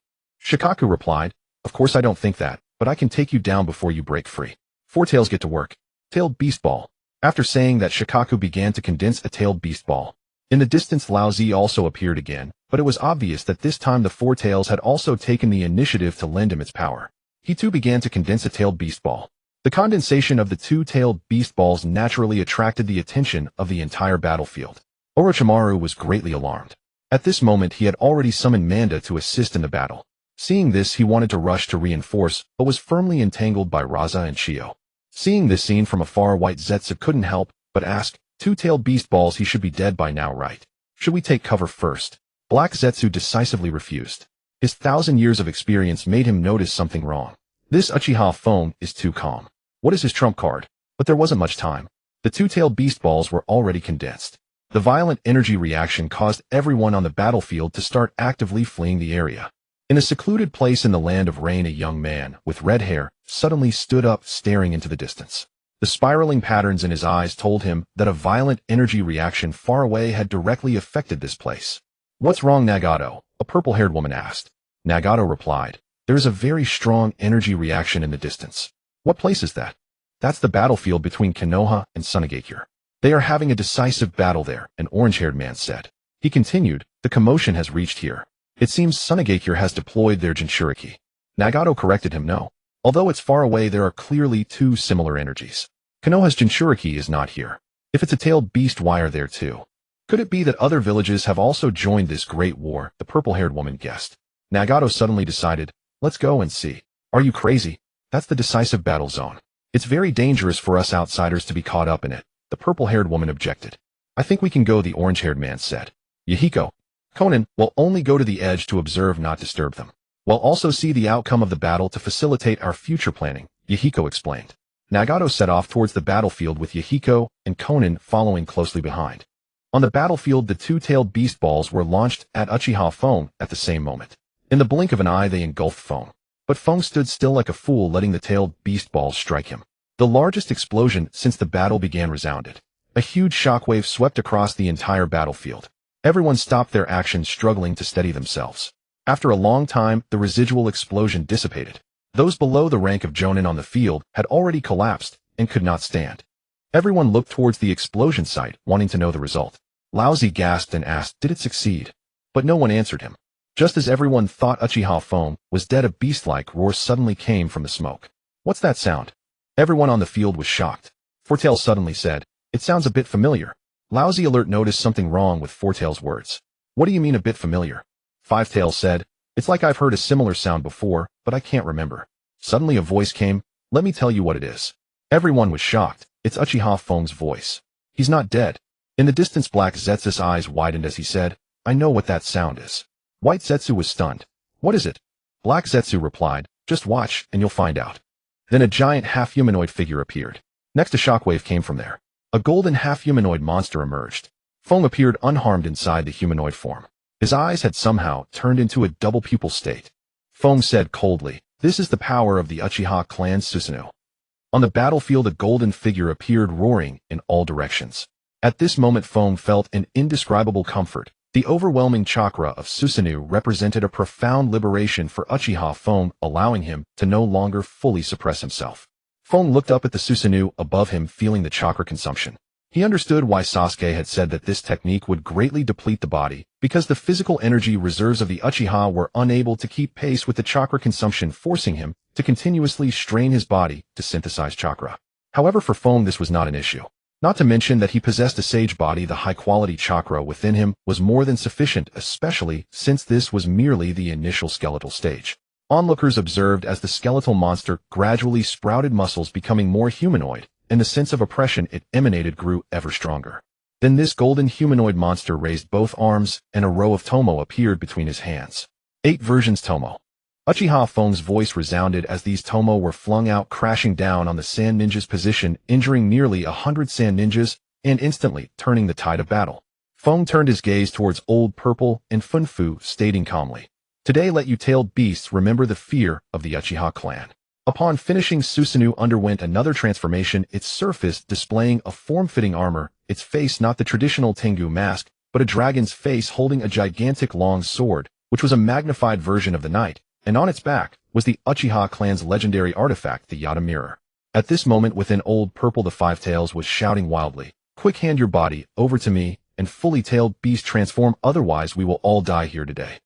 Shikaku replied, of course I don't think that, but I can take you down before you break free. Four tails, get to work. Tailed beast ball. After saying that, Shikaku began to condense a tailed beast ball. In the distance, Lao Zi also appeared again, but it was obvious that this time the four tails had also taken the initiative to lend him its power. He too began to condense a tailed beast ball. The condensation of the two-tailed beast balls naturally attracted the attention of the entire battlefield. Orochimaru was greatly alarmed. At this moment he had already summoned Manda to assist in the battle. Seeing this, he wanted to rush to reinforce, but was firmly entangled by Raza and Shio. Seeing this scene from afar, White Zetsu couldn't help but ask, two-tailed beast balls, he should be dead by now, right? Should we take cover first? Black Zetsu decisively refused. His 1,000 years of experience made him notice something wrong. This Uchiha Fong is too calm. What is his trump card? But there wasn't much time. The two-tailed beast balls were already condensed. The violent energy reaction caused everyone on the battlefield to start actively fleeing the area. In a secluded place in the land of rain, a young man with red hair suddenly stood up, staring into the distance. The spiraling patterns in his eyes told him that a violent energy reaction far away had directly affected this place. What's wrong, Nagato? A purple-haired woman asked. Nagato replied, there is a very strong energy reaction in the distance. What place is that? That's the battlefield between Konoha and Sunagakure. They are having a decisive battle there, an orange-haired man said. He continued, the commotion has reached here. It seems Sunagakure has deployed their Jinchuriki. Nagato corrected him, no. Although it's far away, there are clearly two similar energies. Konoha's Jinchuriki is not here. If it's a tailed beast, why are there two? Could it be that other villages have also joined this great war? The purple-haired woman guessed. Nagato suddenly decided, let's go and see. Are you crazy? That's the decisive battle zone. It's very dangerous for us outsiders to be caught up in it. The purple-haired woman objected. I think we can go, the orange-haired man said. Yahiko. Conan will only go to the edge to observe, not disturb them. We'll also see the outcome of the battle to facilitate our future planning, Yahiko explained. Nagato set off towards the battlefield with Yahiko and Conan following closely behind. On the battlefield, the two-tailed beast balls were launched at Uchiha Fong at the same moment. In the blink of an eye, they engulfed Fong. But Fong stood still like a fool, letting the tailed beast balls strike him. The largest explosion since the battle began resounded. A huge shockwave swept across the entire battlefield. Everyone stopped their action, struggling to steady themselves. After a long time, the residual explosion dissipated. Those below the rank of Jonin on the field had already collapsed and could not stand. Everyone looked towards the explosion site, wanting to know the result. Lao Zi gasped and asked, did it succeed? But no one answered him. Just as everyone thought Uchiha Fong was dead, a beast-like roar suddenly came from the smoke. What's that sound? Everyone on the field was shocked. Fourtail suddenly said, it sounds a bit familiar. Lao Zi alert noticed something wrong with Fourtail's words. What do you mean a bit familiar? Fivetail said, it's like I've heard a similar sound before, but I can't remember. Suddenly a voice came, let me tell you what it is. Everyone was shocked. It's Uchiha Fong's voice. He's not dead. In the distance, Black Zetsu's eyes widened as he said, I know what that sound is. White Zetsu was stunned. What is it? Black Zetsu replied, just watch and you'll find out. Then a giant half-humanoid figure appeared. Next, a shockwave came from there. A golden half-humanoid monster emerged. Fong appeared unharmed inside the humanoid form. His eyes had somehow turned into a double pupil state. Fong said coldly, this is the power of the Uchiha clan Susanoo. On the battlefield, a golden figure appeared, roaring in all directions. At this moment, Fong felt an indescribable comfort. The overwhelming chakra of Susanoo represented a profound liberation for Uchiha Fong, allowing him to no longer fully suppress himself. Fong looked up at the Susanoo above him, feeling the chakra consumption. He understood why Sasuke had said that this technique would greatly deplete the body, because the physical energy reserves of the Uchiha were unable to keep pace with the chakra consumption, forcing him to continuously strain his body to synthesize chakra. However, for Fong, this was not an issue. Not to mention that he possessed a sage body. The high-quality chakra within him was more than sufficient, especially since this was merely the initial skeletal stage. Onlookers observed as the skeletal monster gradually sprouted muscles, becoming more humanoid, and the sense of oppression it emanated grew ever stronger. Then this golden humanoid monster raised both arms, and a row of tomo appeared between his hands. 8 versions tomo. Uchiha Feng's voice resounded as these tomo were flung out, crashing down on the sand ninja's position, injuring nearly 100 sand ninjas, and instantly turning the tide of battle. Feng turned his gaze towards Old Purple and Funfu, stating calmly, "Today let you tailed beasts remember the fear of the Uchiha clan." Upon finishing, Susanoo underwent another transformation, its surface displaying a form-fitting armor, its face not the traditional Tengu mask, but a dragon's face holding a gigantic long sword, which was a magnified version of the knight, and on its back was the Uchiha clan's legendary artifact, the Yata Mirror. At this moment within Old Purple, the Five Tails was shouting wildly, "Quick, hand your body over to me, and fully tailed beast transform, otherwise we will all die here today."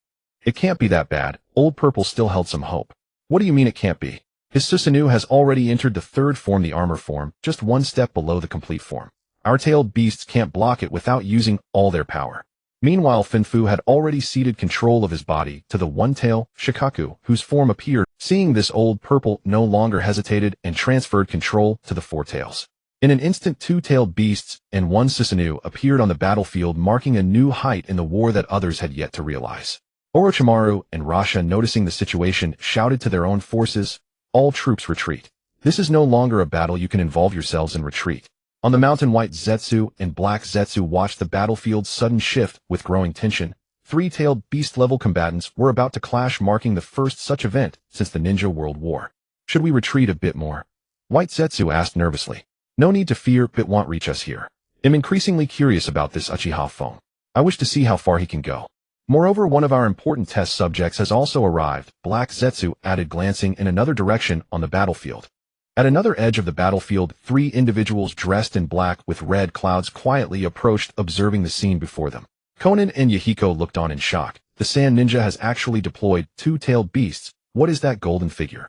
"It can't be that bad." Old Purple still held some hope. "What do you mean it can't be? His Susanoo has already entered the third form, the armor form, just one step below the complete form. Our tailed beasts can't block it without using all their power." Meanwhile, Funfu had already ceded control of his body to the one-tail Shikaku, whose form appeared. Seeing this, Old Purple no longer hesitated and transferred control to the four tails. In an instant, 2-tailed beasts and 1 Susanoo appeared on the battlefield, marking a new height in the war that others had yet to realize. Orochimaru and Rasha, noticing the situation, shouted to their own forces, "All troops retreat. This is no longer a battle you can involve yourselves in. Retreat." On the mountain, White Zetsu and Black Zetsu watched the battlefield's sudden shift with growing tension. 3-tailed beast-level combatants were about to clash, marking the first such event since the Ninja World War. "Should we retreat a bit more?" White Zetsu asked nervously. "No need to fear, Bit won't reach us here. I'm increasingly curious about this Uchiha Feng. I wish to see how far he can go. Moreover, one of our important test subjects has also arrived," Black Zetsu added, glancing in another direction on the battlefield. At another edge of the battlefield, 3 individuals dressed in black with red clouds quietly approached, observing the scene before them. Konan and Yahiko looked on in shock. "The Sand Ninja has actually deployed 2-tailed beasts. What is that golden figure?"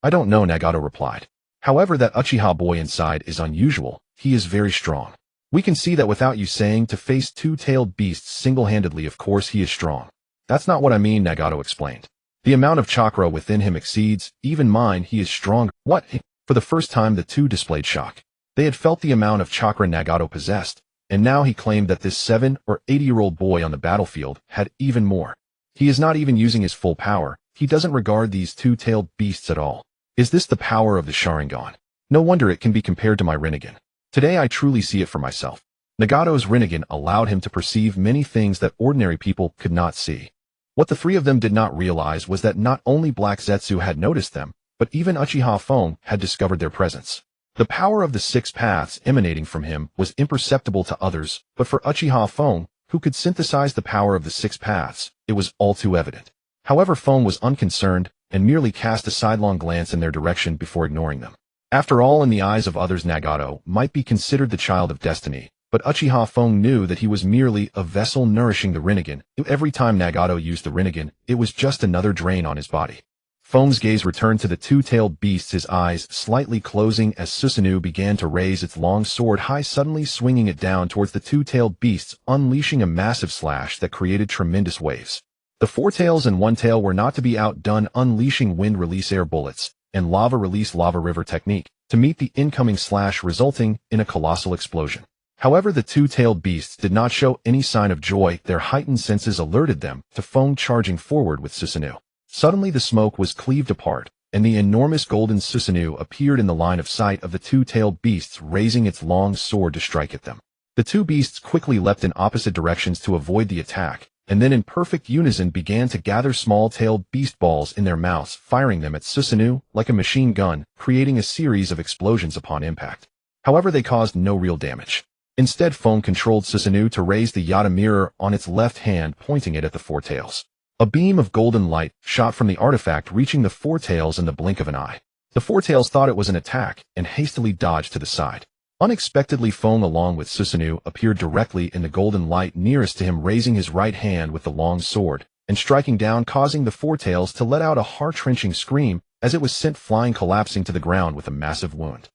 "I don't know," Nagato replied. "However, that Uchiha boy inside is unusual. He is very strong. We can see that without you saying, to face 2-tailed beasts single-handedly. Of course he is strong." "That's not what I mean," Nagato explained. "The amount of chakra within him exceeds even mine. He is strong." "What?" For the first time, the two displayed shock. They had felt the amount of chakra Nagato possessed, and now he claimed that this 7 or 8-year-old boy on the battlefield had even more. He is not even using his full power. He doesn't regard these 2-tailed beasts at all. Is this the power of the Sharingan? No wonder it can be compared to my Rinnegan. Today I truly see it for myself. Nagato's Rinnegan allowed him to perceive many things that ordinary people could not see. What the 3 of them did not realize was that not only Black Zetsu had noticed them, but even Uchiha Feng had discovered their presence. The power of the 6 paths emanating from him was imperceptible to others, but for Uchiha Feng, who could synthesize the power of the 6 paths, it was all too evident. However, Feng was unconcerned and merely cast a sidelong glance in their direction before ignoring them. After all, in the eyes of others, Nagato might be considered the child of destiny, but Uchiha Feng knew that he was merely a vessel nourishing the Rinnegan. Every time Nagato used the Rinnegan, it was just another drain on his body. Feng's gaze returned to the 2-tailed beasts, his eyes slightly closing as Susanoo began to raise its long sword high, suddenly swinging it down towards the 2-tailed beasts, unleashing a massive slash that created tremendous waves. The 4 tails and 1 tail were not to be outdone, unleashing wind release air bullets and lava release lava river technique to meet the incoming slash, resulting in a colossal explosion. However, the 2-tailed beasts did not show any sign of joy. Their heightened senses alerted them to Feng charging forward with Susanoo. Suddenly the smoke was cleaved apart, and the enormous golden Susanoo appeared in the line of sight of the 2-tailed beasts, raising its long sword to strike at them. The 2 beasts quickly leapt in opposite directions to avoid the attack, and then in perfect unison began to gather small-tailed beast balls in their mouths, firing them at Susanoo like a machine gun, creating a series of explosions upon impact. However, they caused no real damage. Instead, Feng controlled Susanoo to raise the Yata Mirror on its left hand, pointing it at the 4 tails. A beam of golden light shot from the artifact, reaching the 4 tails in the blink of an eye. The 4 tails thought it was an attack and hastily dodged to the side. Unexpectedly, Feng along with Susanoo appeared directly in the golden light nearest to him, raising his right hand with the long sword and striking down, causing the 4 tails to let out a heart-wrenching scream as it was sent flying, collapsing to the ground with a massive wound.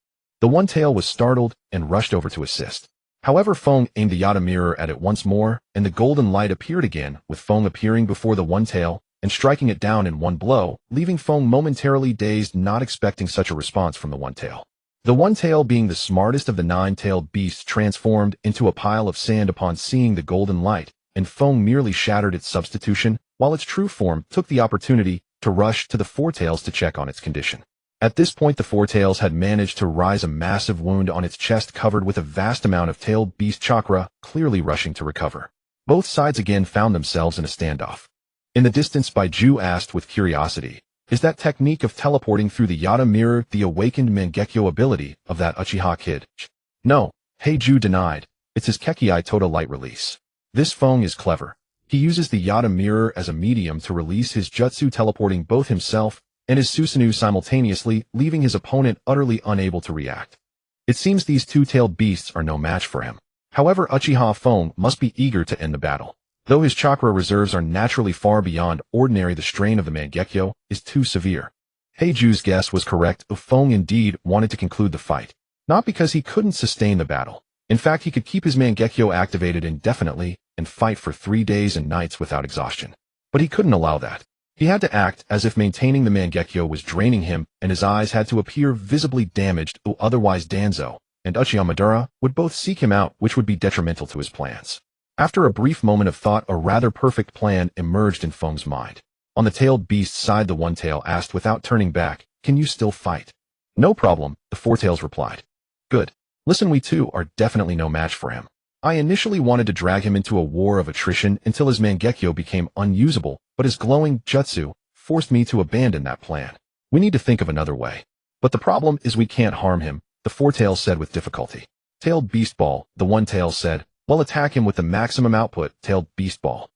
The one-tail was startled and rushed over to assist. However, Feng aimed the Yata mirror at it once more, and the golden light appeared again, with Feng appearing before the one-tail and striking it down in one blow, leaving Feng momentarily dazed, not expecting such a response from the one-tail. The one-tail, being the smartest of the nine-tailed beasts, transformed into a pile of sand upon seeing the golden light, and Feng merely shattered its substitution, while its true form took the opportunity to rush to the four tails to check on its condition. At this point, the four tails had managed to rise a massive wound on its chest covered with a vast amount of tailed beast chakra, clearly rushing to recover. Both sides again found themselves in a standoff. In the distance, Baiju asked with curiosity, "Is that technique of teleporting through the Yata mirror the awakened Mangekyo ability of that Uchiha kid?" "No," Heiju denied. "It's his Kekkei Tota light release. This Feng is clever. He uses the Yata mirror as a medium to release his jutsu, teleporting both himself and his Susanoo simultaneously, leaving his opponent utterly unable to react. It seems these two-tailed beasts are no match for him. However, Uchiha Feng must be eager to end the battle. Though his chakra reserves are naturally far beyond ordinary, the strain of the Mangekyo is too severe." Heiju's guess was correct. Feng indeed wanted to conclude the fight. Not because he couldn't sustain the battle. In fact, he could keep his Mangekyo activated indefinitely and fight for 3 days and nights without exhaustion. But he couldn't allow that. He had to act as if maintaining the Mangekyo was draining him, and his eyes had to appear visibly damaged, or otherwise Danzo and Uchiha Madara would both seek him out, which would be detrimental to his plans. After a brief moment of thought, a rather perfect plan emerged in Feng's mind. On the tailed beast's side, the one-tail asked without turning back, "Can you still fight?" "No problem," the four tails replied. "Good. Listen, we two are definitely no match for him. I initially wanted to drag him into a war of attrition until his Mangekyo became unusable, but his glowing jutsu forced me to abandon that plan. We need to think of another way. But the problem is we can't harm him," the four tails said with difficulty. "Tailed beast ball," the one tail said. "Well, attack him with the maximum output, tailed beast ball.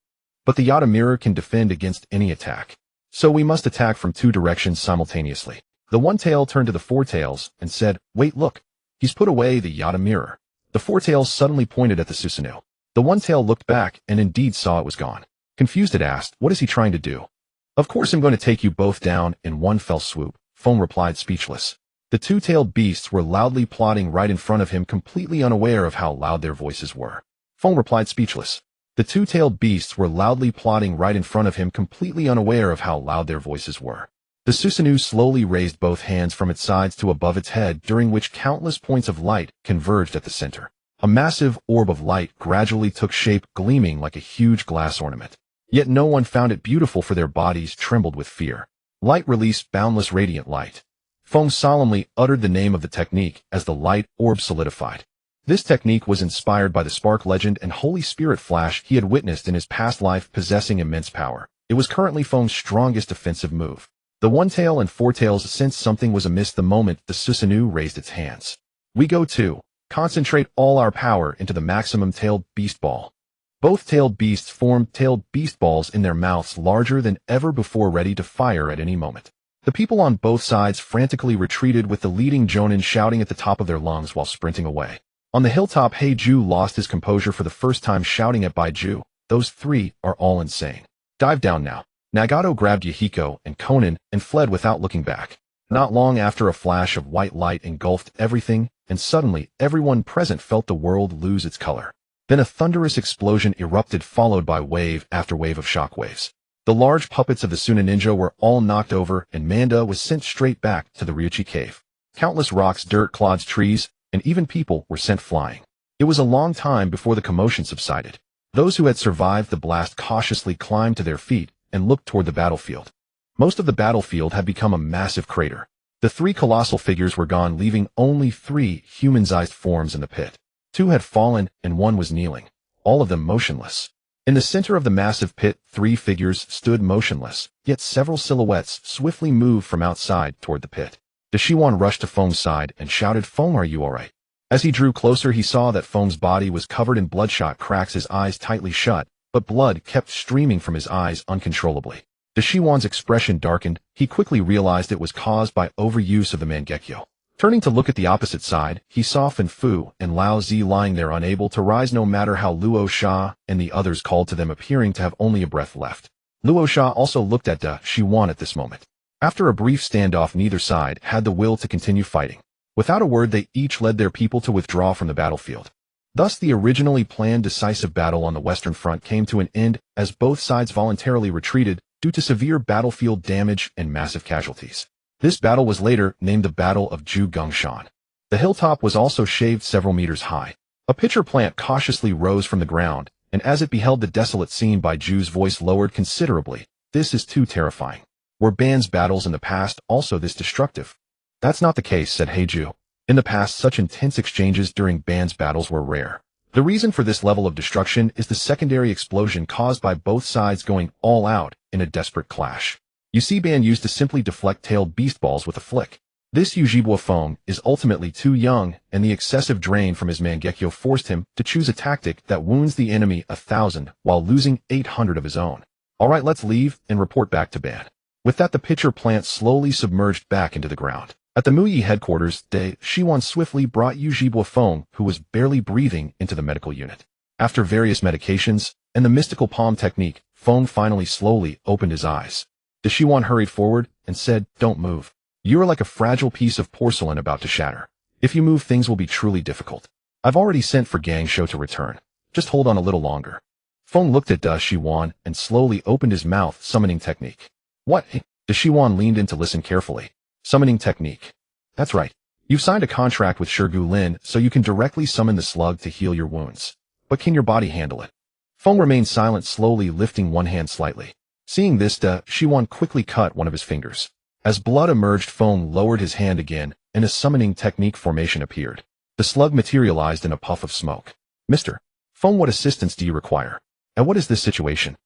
But the Yata mirror can defend against any attack. So we must attack from 2 directions simultaneously." The one tail turned to the four tails and said, "Wait, look. He's put away the Yata mirror." The four tails suddenly pointed at the Susanoo. The one tail looked back and indeed saw it was gone. Confused, it asked, "What is he trying to do?" "Of course I'm going to take you both down in one fell swoop," Feng replied, speechless. The two-tailed beasts were loudly plotting right in front of him, completely unaware of how loud their voices were. Feng replied, speechless. The two-tailed beasts were loudly plotting right in front of him, completely unaware of how loud their voices were. The Susanoo slowly raised both hands from its sides to above its head, during which countless points of light converged at the center. A massive orb of light gradually took shape, gleaming like a huge glass ornament. Yet no one found it beautiful, for their bodies trembled with fear. Light released boundless radiant light. Feng solemnly uttered the name of the technique as the light orb solidified. This technique was inspired by the spark legend and Holy Spirit flash he had witnessed in his past life, possessing immense power. It was currently Feng's strongest offensive move. The one tail and four tails sensed something was amiss the moment the Susanoo raised its hands. "We go to concentrate all our power into the maximum tailed beast ball." Both tailed beasts formed tailed beast balls in their mouths, larger than ever before, ready to fire at any moment. The people on both sides frantically retreated, with the leading jonin shouting at the top of their lungs while sprinting away. On the hilltop, Heiju lost his composure for the first time, shouting at Baiju, "Those 3 are all insane. Dive down now." Nagato grabbed Yahiko and Konan and fled without looking back. Not long after, a flash of white light engulfed everything, and suddenly everyone present felt the world lose its color. Then a thunderous explosion erupted, followed by wave after wave of shockwaves. The large puppets of the Suna ninja were all knocked over, and Manda was sent straight back to the Ryuchi cave. Countless rocks, dirt, clods, trees, and even people were sent flying. It was a long time before the commotion subsided. Those who had survived the blast cautiously climbed to their feet and looked toward the battlefield. Most of the battlefield had become a massive crater. The 3 colossal figures were gone, leaving only 3 human-sized forms in the pit. 2 had fallen and 1 was kneeling, all of them motionless. In the center of the massive pit, 3 figures stood motionless, yet several silhouettes swiftly moved from outside toward the pit. Deshiwan rushed to Feng's side and shouted, "Feng, are you alright?" As he drew closer, he saw that Feng's body was covered in bloodshot cracks, his eyes tightly shut, but blood kept streaming from his eyes uncontrollably. Deshiwan's expression darkened. He quickly realized it was caused by overuse of the Mangekyo. Turning to look at the opposite side, he saw Fan Fu and Lao Zi lying there, unable to rise no matter how Luo Sha and the others called to them, appearing to have only a breath left. Luo Sha also looked at Deshiwan at this moment. After a brief standoff, neither side had the will to continue fighting. Without a word, they each led their people to withdraw from the battlefield. Thus, the originally planned decisive battle on the Western Front came to an end as both sides voluntarily retreated due to severe battlefield damage and massive casualties. This battle was later named the Battle of Ju-Gongshan. The hilltop was also shaved several meters high. A pitcher plant cautiously rose from the ground, and as it beheld the desolate scene, Bai Ju's voice lowered considerably. This is too terrifying. Were Ban's battles in the past also this destructive? That's not the case, said Heiju. In the past, such intense exchanges during Ban's battles were rare. The reason for this level of destruction is the secondary explosion caused by both sides going all out in a desperate clash. You see, Ban used to simply deflect tailed beast balls with a flick. This Ujibwa Fong is ultimately too young, and the excessive drain from his Mangekyo forced him to choose a tactic that wounds the enemy 1,000 while losing 800 of his own. Alright, let's leave and report back to Ban. With that, the pitcher plant slowly submerged back into the ground. At the Muyi headquarters, De Shiwan swiftly brought Ujibwa Fong, who was barely breathing, into the medical unit. After various medications and the mystical palm technique, Fong finally slowly opened his eyes. De Shiwan hurried forward and said, "Don't move. You are like a fragile piece of porcelain about to shatter. If you move, things will be truly difficult. I've already sent for Gang Shou to return. Just hold on a little longer." Feng looked at Da Shiwan and slowly opened his mouth, summoning technique. What? Da Shiwan leaned in to listen carefully. Summoning technique. That's right. You've signed a contract with Shirgu Lin, so you can directly summon the slug to heal your wounds. But can your body handle it? Feng remained silent, slowly lifting one hand slightly. Seeing this, Da Shiwan quickly cut one of his fingers. As blood emerged, Feng lowered his hand again, and a summoning technique formation appeared. The slug materialized in a puff of smoke. Mr. Feng, what assistance do you require? And what is this situation?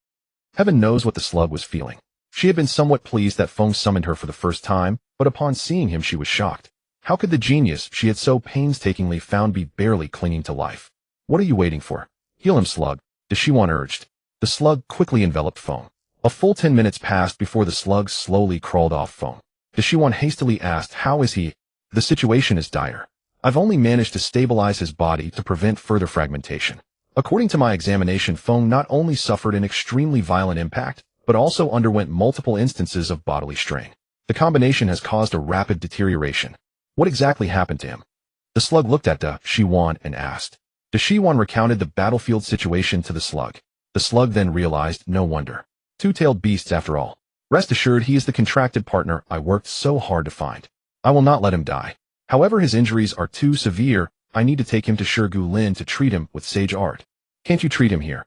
Heaven knows what the slug was feeling. She had been somewhat pleased that Feng summoned her for the first time, but upon seeing him she was shocked. How could the genius she had so painstakingly found be barely clinging to life? What are you waiting for? Heal him, slug, Da Shiwan urged. The slug quickly enveloped Feng. A full 10 minutes passed before the slug slowly crawled off Feng. Da Shiwan hastily asked, "How is he?" "The situation is dire. I've only managed to stabilize his body to prevent further fragmentation. According to my examination, Feng not only suffered an extremely violent impact, but also underwent multiple instances of bodily strain. The combination has caused a rapid deterioration. What exactly happened to him?" The slug looked at Da Shiwan and asked. Da Shiwan recounted the battlefield situation to the slug. The slug then realized, no wonder. Two-tailed beasts after all. Rest assured, he is the contracted partner I worked so hard to find. I will not let him die. However, his injuries are too severe. I need to take him to Shirgu Lin to treat him with sage art. Can't you treat him here?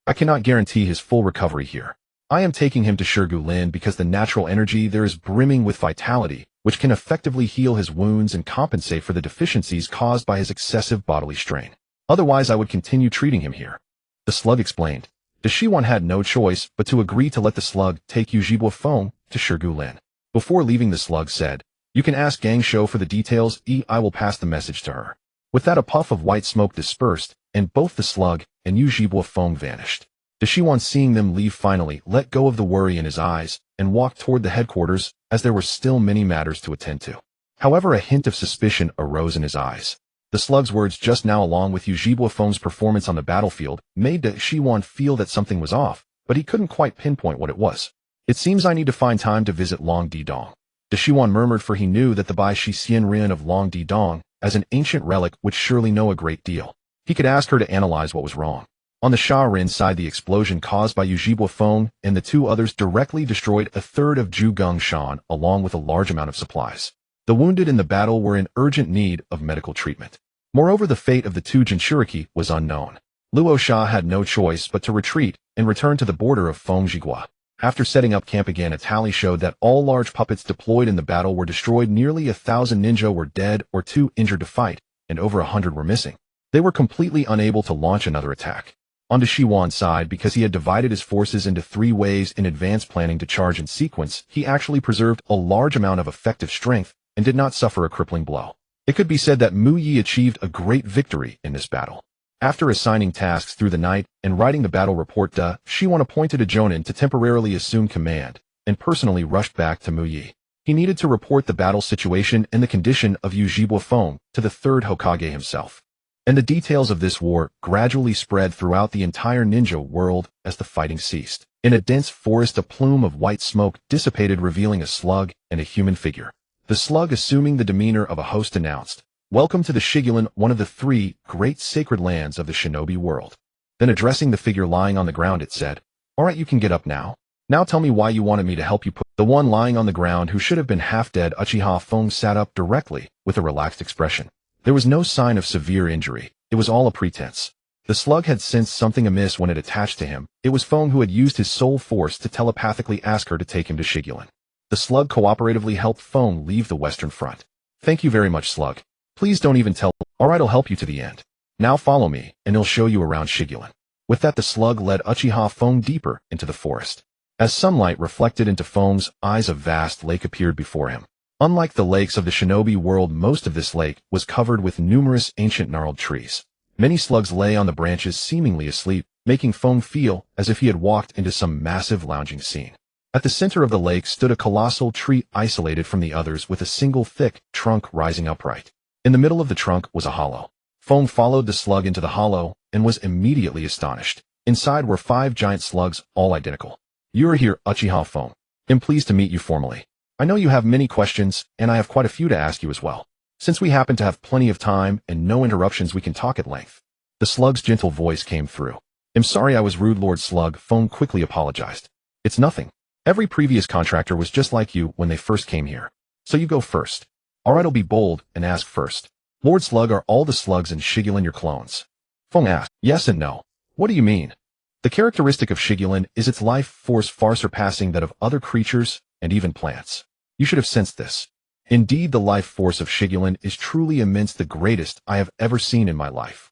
I cannot guarantee his full recovery here. I am taking him to Shirgu Lin because the natural energy there is brimming with vitality, which can effectively heal his wounds and compensate for the deficiencies caused by his excessive bodily strain. Otherwise, I would continue treating him here. The slug explained. Da Shiwan had no choice but to agree to let the slug take Ujibwa Feng to Shirgu Lin. Before leaving, the slug said, "You can ask Gang Shou for the details. I will pass the message to her." With that, a puff of white smoke dispersed, and both the slug and Ujibwa Feng vanished. Da Shiwan, seeing them leave, finally let go of the worry in his eyes and walked toward the headquarters, as there were still many matters to attend to. However, a hint of suspicion arose in his eyes. The slug's words just now, along with Ujibwa Feng's performance on the battlefield, made Da Shiwan feel that something was off, but he couldn't quite pinpoint what it was. "It seems I need to find time to visit Long Didong," Da Shiwan murmured, for he knew that the Bai Shi Xian Rin of Long Didong, as an ancient relic, would surely know a great deal. He could ask her to analyze what was wrong. On the Sha Rin side, the explosion caused by Ujibwa Feng and the two others directly destroyed a third of Ju-Gongshan, along with a large amount of supplies. The wounded in the battle were in urgent need of medical treatment. Moreover, the fate of the two Jinchuriki was unknown. Luo Sha had no choice but to retreat and return to the border of Fengjigua. After setting up camp again, a tally showed that all large puppets deployed in the battle were destroyed. Nearly 1,000 ninja were dead or too injured to fight, and over 100 were missing. They were completely unable to launch another attack. On Da Shiwan's side, because he had divided his forces into 3 waves in advance, planning to charge in sequence, he actually preserved a large amount of effective strength and did not suffer a crippling blow. It could be said that Mu Yi achieved a great victory in this battle. After assigning tasks through the night and writing the battle report, Da Shiwan appointed a Jonin to temporarily assume command and personally rushed back to Mu Yi. He needed to report the battle situation and the condition of Ujibwa Feng to the 3rd Hokage himself. And the details of this war gradually spread throughout the entire ninja world as the fighting ceased. In a dense forest, a plume of white smoke dissipated, revealing a slug and a human figure. The slug, assuming the demeanor of a host, announced, "Welcome to the Shigulan, one of the 3 great sacred lands of the shinobi world." Then addressing the figure lying on the ground, it said, "All right, you can get up now. Now tell me why you wanted me to help you put—" The one lying on the ground, who should have been half dead, Uchiha Fugaku, sat up directly, with a relaxed expression. There was no sign of severe injury. It was all a pretense. The slug had sensed something amiss when it attached to him. It was Fugaku who had used his soul force to telepathically ask her to take him to Shigulan. The slug cooperatively helped Fugaku leave the Western Front. "Thank you very much, slug. Please don't even tell—" "All right, I'll help you to the end. Now follow me, and I'll show you around Shigulan." With that, the slug led Uchiha Fugaku deeper into the forest. As sunlight reflected into Fugaku's eyes, a vast lake appeared before him. Unlike the lakes of the shinobi world, most of this lake was covered with numerous ancient gnarled trees. Many slugs lay on the branches, seemingly asleep, making Fugaku feel as if he had walked into some massive lounging scene. At the center of the lake stood a colossal tree, isolated from the others, with a single thick trunk rising upright. In the middle of the trunk was a hollow. Fugaku followed the slug into the hollow and was immediately astonished. Inside were 5 giant slugs, all identical. "You are here, Uchiha Fugaku. I'm pleased to meet you formally. I know you have many questions, and I have quite a few to ask you as well. Since we happen to have plenty of time and no interruptions, we can talk at length." The slug's gentle voice came through. "I'm sorry I was rude, Lord Slug," Fugaku quickly apologized. "It's nothing. Every previous contractor was just like you when they first came here. So you go first." "All right, I'll be bold and ask first. Lord Slug, are all the slugs in Shigulan your clones?" Fugaku asked. "Yes and no." "What do you mean?" "The characteristic of Shigulan is its life force far surpassing that of other creatures and even plants. You should have sensed this. Indeed, the life force of Shigulan is truly immense, the greatest I have ever seen in my life.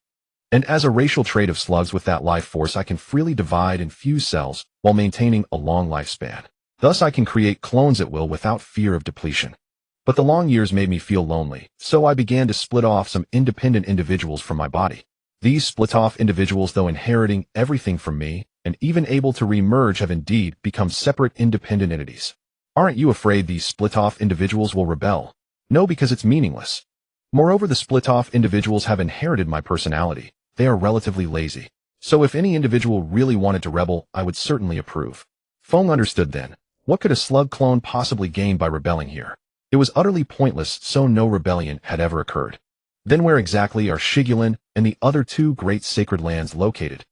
And as a racial trait of slugs with that life force, I can freely divide and fuse cells while maintaining a long lifespan. Thus I can create clones at will without fear of depletion. But the long years made me feel lonely, so I began to split off some independent individuals from my body. These split-off individuals, though inheriting everything from me, and even able to re-merge, have indeed become separate independent entities. Aren't you afraid these split-off individuals will rebel?" "No, because it's meaningless. Moreover, the split-off individuals have inherited my personality. They are relatively lazy. So if any individual really wanted to rebel, I would certainly approve." Fugaku understood then. What could a slug clone possibly gain by rebelling here? It was utterly pointless, so no rebellion had ever occurred. Then where exactly are Shigulan and the other 2 great sacred lands located?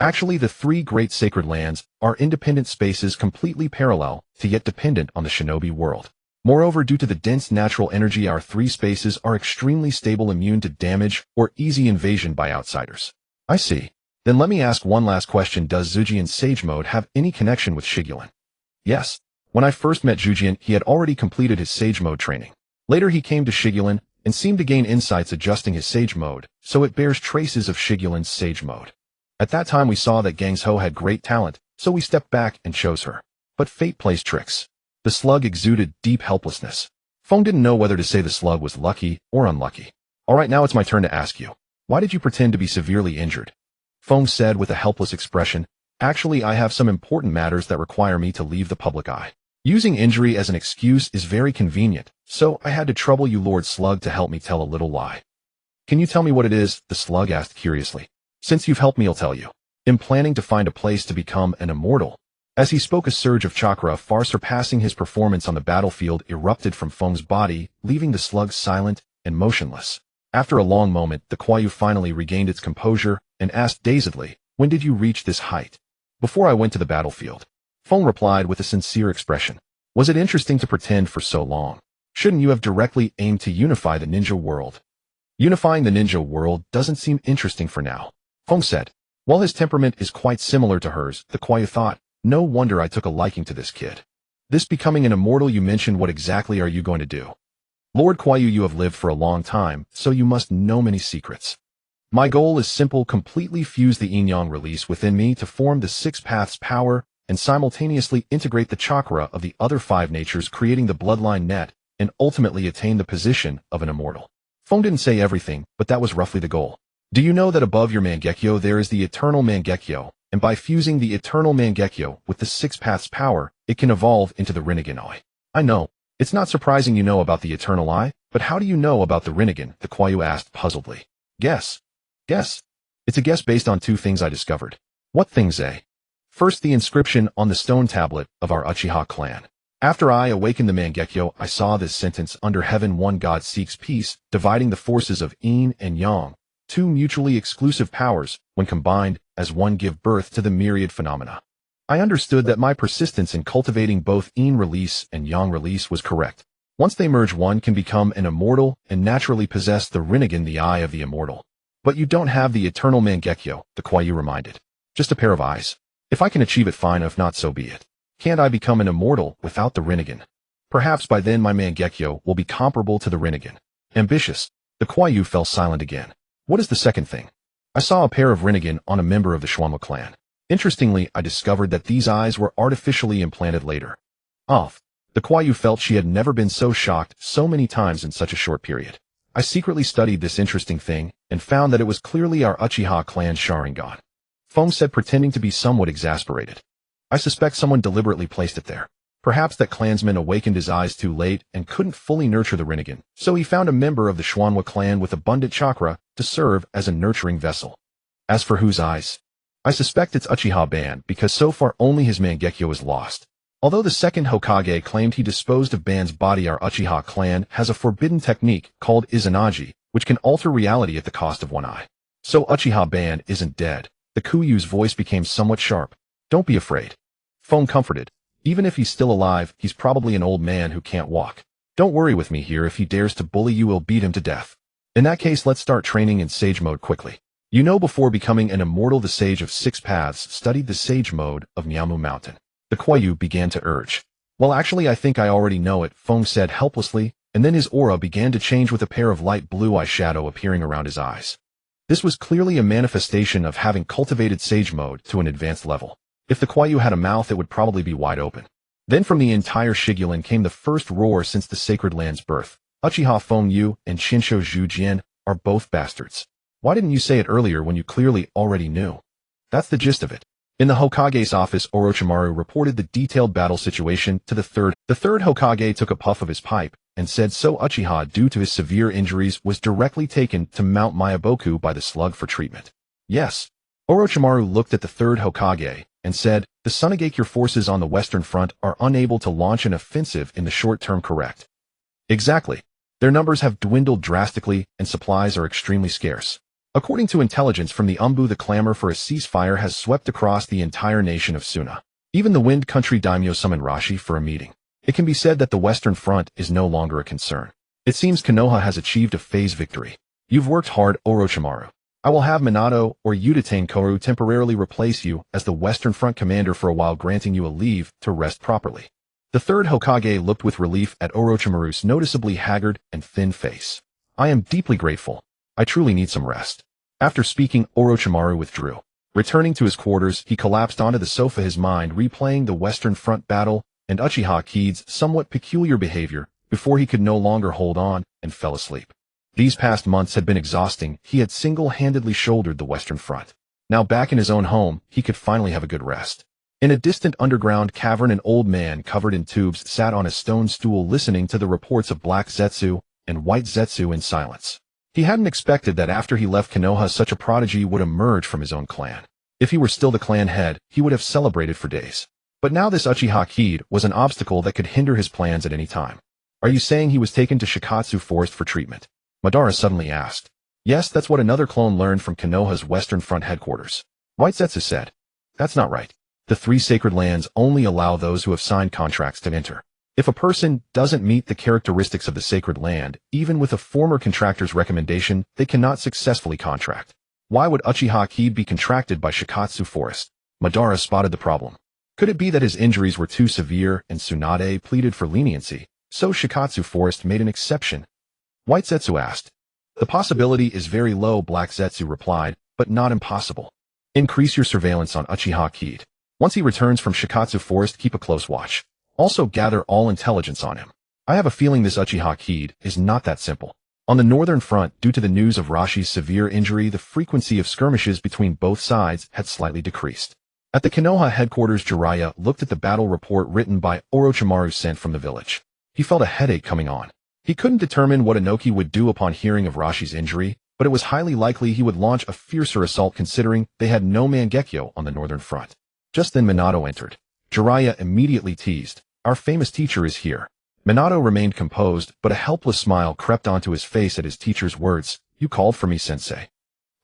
Actually, the 3 great sacred lands are independent spaces completely parallel to yet dependent on the shinobi world. Moreover, due to the dense natural energy, our 3 spaces are extremely stable, immune to damage or easy invasion by outsiders. I see. Then let me ask one last question. Does Zhujian's Sage Mode have any connection with Shigulan? Yes. When I first met Zhujian, he had already completed his Sage Mode training. Later he came to Shigulan and seemed to gain insights adjusting his Sage Mode, so it bears traces of Shigulan's Sage Mode. At that time we saw that Gangsho had great talent, so we stepped back and chose her. But fate plays tricks. The slug exuded deep helplessness. Fugaku didn't know whether to say the slug was lucky or unlucky. "All right, now it's my turn to ask you. Why did you pretend to be severely injured?" Fugaku said with a helpless expression. "Actually, I have some important matters that require me to leave the public eye. Using injury as an excuse is very convenient, so I had to trouble you, Lord Slug, to help me tell a little lie." "Can you tell me what it is?" the slug asked curiously. "Since you've helped me, I'll tell you. I'm planning to find a place to become an immortal." As he spoke, a surge of chakra far surpassing his performance on the battlefield erupted from Fugaku's body, leaving the slug silent and motionless. After a long moment, the Kwayu finally regained its composure and asked dazedly, "When did you reach this height?" "Before I went to the battlefield." Fugaku replied with a sincere expression. "Was it interesting to pretend for so long? Shouldn't you have directly aimed to unify the ninja world?" "Unifying the ninja world doesn't seem interesting for now," Fugaku said. While his temperament is quite similar to hers, the Kwayu thought, "No wonder I took a liking to this kid. This becoming an immortal you mentioned, what exactly are you going to do?" "Lord Kwayu, you have lived for a long time, so you must know many secrets. My goal is simple: completely fuse the yin-yang release within me to form the 6 paths power and simultaneously integrate the chakra of the other 5 natures, creating the bloodline net, and ultimately attain the position of an immortal." Fugaku didn't say everything, but that was roughly the goal. "Do you know that above your Mangekyo there is the eternal Mangekyo, and by fusing the eternal Mangekyo with the 6 paths power, it can evolve into the Rinnegan Eye?" "I know. It's not surprising you know about the eternal eye, but how do you know about the Rinnegan?" the Kwayu asked puzzledly. "Guess." "Guess?" "It's a guess based on 2 things I discovered." "What things, eh?" "First, the inscription on the stone tablet of our Uchiha clan. After I awakened the Mangekyo, I saw this sentence: under heaven one god seeks peace, dividing the forces of yin and yang, two mutually exclusive powers, when combined, as one give birth to the myriad phenomena. I understood that my persistence in cultivating both yin release and yang release was correct. Once they merge, one can become an immortal and naturally possess the Rinnegan, the eye of the immortal. But you don't have the eternal Mangekyo, the Kwayu reminded. Just a pair of eyes. If I can achieve it, fine, if not, so be it. Can't I become an immortal without the Rinnegan? Perhaps by then my Mangekyo will be comparable to the Rinnegan. Ambitious. The Kwayu fell silent again. What is the second thing? I saw a pair of Rinnegan on a member of the Schwanwa clan. Interestingly, I discovered that these eyes were artificially implanted later. Off. The Kwayu felt she had never been so shocked so many times in such a short period. I secretly studied this interesting thing, and found that it was clearly our Uchiha clan Sharingan. Feng said, pretending to be somewhat exasperated. I suspect someone deliberately placed it there. Perhaps that clansman awakened his eyes too late and couldn't fully nurture the Rinnegan, so he found a member of the Schwanwa clan with abundant chakra to serve as a nurturing vessel. As for whose eyes? I suspect it's Uchiha Ban, because so far only his Mangekyo is lost. Although the second Hokage claimed he disposed of Ban's body, our Uchiha clan has a forbidden technique called Izanagi, which can alter reality at the cost of one eye. So Uchiha Ban isn't dead. The Kuyu's voice became somewhat sharp. Don't be afraid. Feng comforted. Even if he's still alive, he's probably an old man who can't walk. Don't worry with me here. If he dares to bully you, we'll beat him to death. In that case, let's start training in Sage Mode quickly. You know, before becoming an immortal, the Sage of Six Paths studied the Sage Mode of Nyamu Mountain. The Kwayu began to urge. Well, actually, I think I already know it, Feng said helplessly, and then his aura began to change with a pair of light blue eyeshadow appearing around his eyes. This was clearly a manifestation of having cultivated Sage Mode to an advanced level. If the Kwayu had a mouth, it would probably be wide open. Then from the entire Shigulan came the first roar since the Sacred Land's birth. Uchiha Feng Yu and Shinsho Zhu Jian are both bastards. Why didn't you say it earlier when you clearly already knew? That's the gist of it. In the Hokage's office, Orochimaru reported the detailed battle situation to the third. The third Hokage took a puff of his pipe and said so Uchiha, due to his severe injuries, was directly taken to Mount Mayaboku by the slug for treatment. Yes. Orochimaru looked at the third Hokage and said, the Sunagakure forces on the Western Front are unable to launch an offensive in the short term, correct? Exactly. Their numbers have dwindled drastically and supplies are extremely scarce. According to intelligence from the Umbu, the clamor for a ceasefire has swept across the entire nation of Suna. Even the Wind Country daimyo summoned Rashi for a meeting. It can be said that the Western Front is no longer a concern. It seems Konoha has achieved a phase victory. You've worked hard, Orochimaru. I will have Minato or Udatane Koru temporarily replace you as the Western Front commander for a while, granting you a leave to rest properly. The third Hokage looked with relief at Orochimaru's noticeably haggard and thin face. I am deeply grateful. I truly need some rest. After speaking, Orochimaru withdrew. Returning to his quarters, he collapsed onto the sofa, his mind replaying the Western Front battle and Uchiha Kaede's somewhat peculiar behavior before he could no longer hold on and fell asleep. These past months had been exhausting. He had single-handedly shouldered the Western Front. Now back in his own home, he could finally have a good rest. In a distant underground cavern, an old man covered in tubes sat on a stone stool listening to the reports of Black Zetsu and White Zetsu in silence. He hadn't expected that after he left Konoha such a prodigy would emerge from his own clan. If he were still the clan head, he would have celebrated for days. But now this Uchiha Kaede was an obstacle that could hinder his plans at any time. Are you saying he was taken to Shikatsu Forest for treatment? Madara suddenly asked. Yes, that's what another clone learned from Konoha's Western Front headquarters. White Zetsu said. That's not right. The three sacred lands only allow those who have signed contracts to enter. If a person doesn't meet the characteristics of the sacred land, even with a former contractor's recommendation, they cannot successfully contract. Why would Uchiha Kaede be contracted by Shikatsu Forest? Madara spotted the problem. Could it be that his injuries were too severe and Tsunade pleaded for leniency, so Shikatsu Forest made an exception? White Zetsu asked. The possibility is very low, Black Zetsu replied, but not impossible. Increase your surveillance on Uchiha Kaede. Once he returns from Shikatsu Forest, keep a close watch. Also gather all intelligence on him. I have a feeling this Uchiha Kaede is not that simple. On the northern front, due to the news of Rashi's severe injury, the frequency of skirmishes between both sides had slightly decreased. At the Konoha headquarters, Jiraiya looked at the battle report written by Orochimaru sent from the village. He felt a headache coming on. He couldn't determine what Inoki would do upon hearing of Rashi's injury, but it was highly likely he would launch a fiercer assault considering they had no Mangekyo on the northern front. Just then Minato entered. Jiraiya immediately teased. our famous teacher is here. Minato remained composed, but a helpless smile crept onto his face at his teacher's words. You called for me, sensei.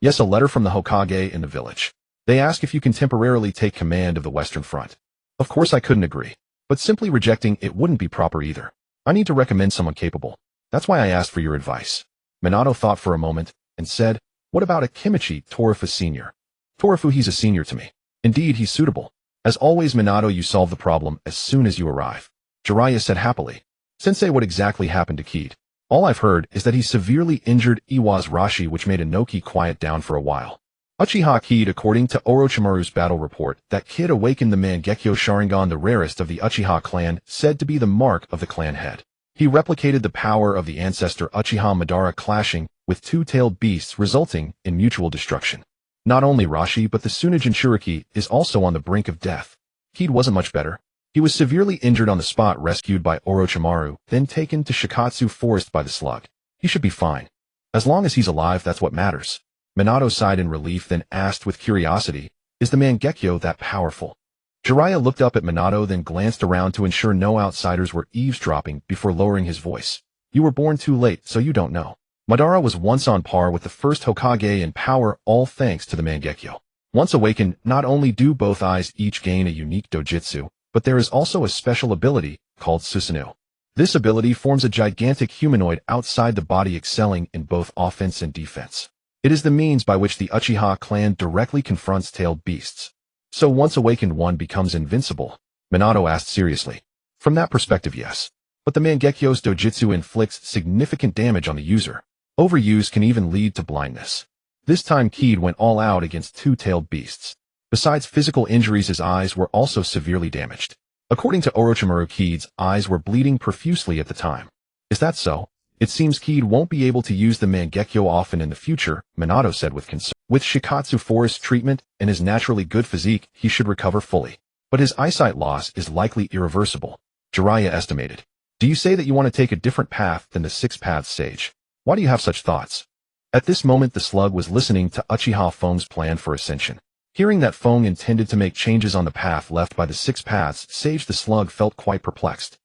Yes, a letter from the Hokage in the village. They ask if you can temporarily take command of the Western Front. Of course I couldn't agree. But simply rejecting it wouldn't be proper either. I need to recommend someone capable. That's why I asked for your advice. Minato thought for a moment, and said, what about Akimichi Torafu Sr.? Torafu, he's a senior to me. Indeed, he's suitable. As always, Minato, you solve the problem as soon as you arrive. Jiraiya said happily. Sensei, what exactly happened to Kid? All I've heard is that he severely injured Iwa's Rashi, which made Inoki quiet down for a while. Uchiha Kid, according to Orochimaru's battle report, that Kid awakened the Mangekyo Sharingan, the rarest of the Uchiha clan, said to be the mark of the clan head. He replicated the power of the ancestor Uchiha Madara, clashing with two-tailed beasts, resulting in mutual destruction. Not only Rashi, but the Tsunade Jinchuriki is also on the brink of death. Kid wasn't much better. He was severely injured on the spot, rescued by Orochimaru, then taken to Shikatsu Forest by the slug. He should be fine. As long as he's alive, that's what matters. Minato sighed in relief, then asked with curiosity, is the Mangekyo that powerful? Jiraiya looked up at Minato, then glanced around to ensure no outsiders were eavesdropping before lowering his voice. You were born too late, so you don't know. Madara was once on par with the first Hokage in power, all thanks to the Mangekyo. Once awakened, not only do both eyes each gain a unique dojutsu, but there is also a special ability called Susanoo. This ability forms a gigantic humanoid outside the body, excelling in both offense and defense. It is the means by which the Uchiha clan directly confronts tailed beasts. So once awakened, one becomes invincible? Minato asked seriously. From that perspective, yes. But the Mangekyo's dojutsu inflicts significant damage on the user. Overuse can even lead to blindness. This time Kid went all out against two-tailed beasts. Besides physical injuries, his eyes were also severely damaged. According to Orochimaru, Kid's eyes were bleeding profusely at the time. Is that so? It seems Kid won't be able to use the Mangekyo often in the future, Minato said with concern. With Shikatsu Forest treatment and his naturally good physique, he should recover fully. But his eyesight loss is likely irreversible, Jiraiya estimated. Do you say that you want to take a different path than the Six Paths Sage? Why do you have such thoughts? At this moment, the slug was listening to Uchiha Fong's plan for ascension. Hearing that Fong intended to make changes on the path left by the Six Paths Sage, the slug felt quite perplexed.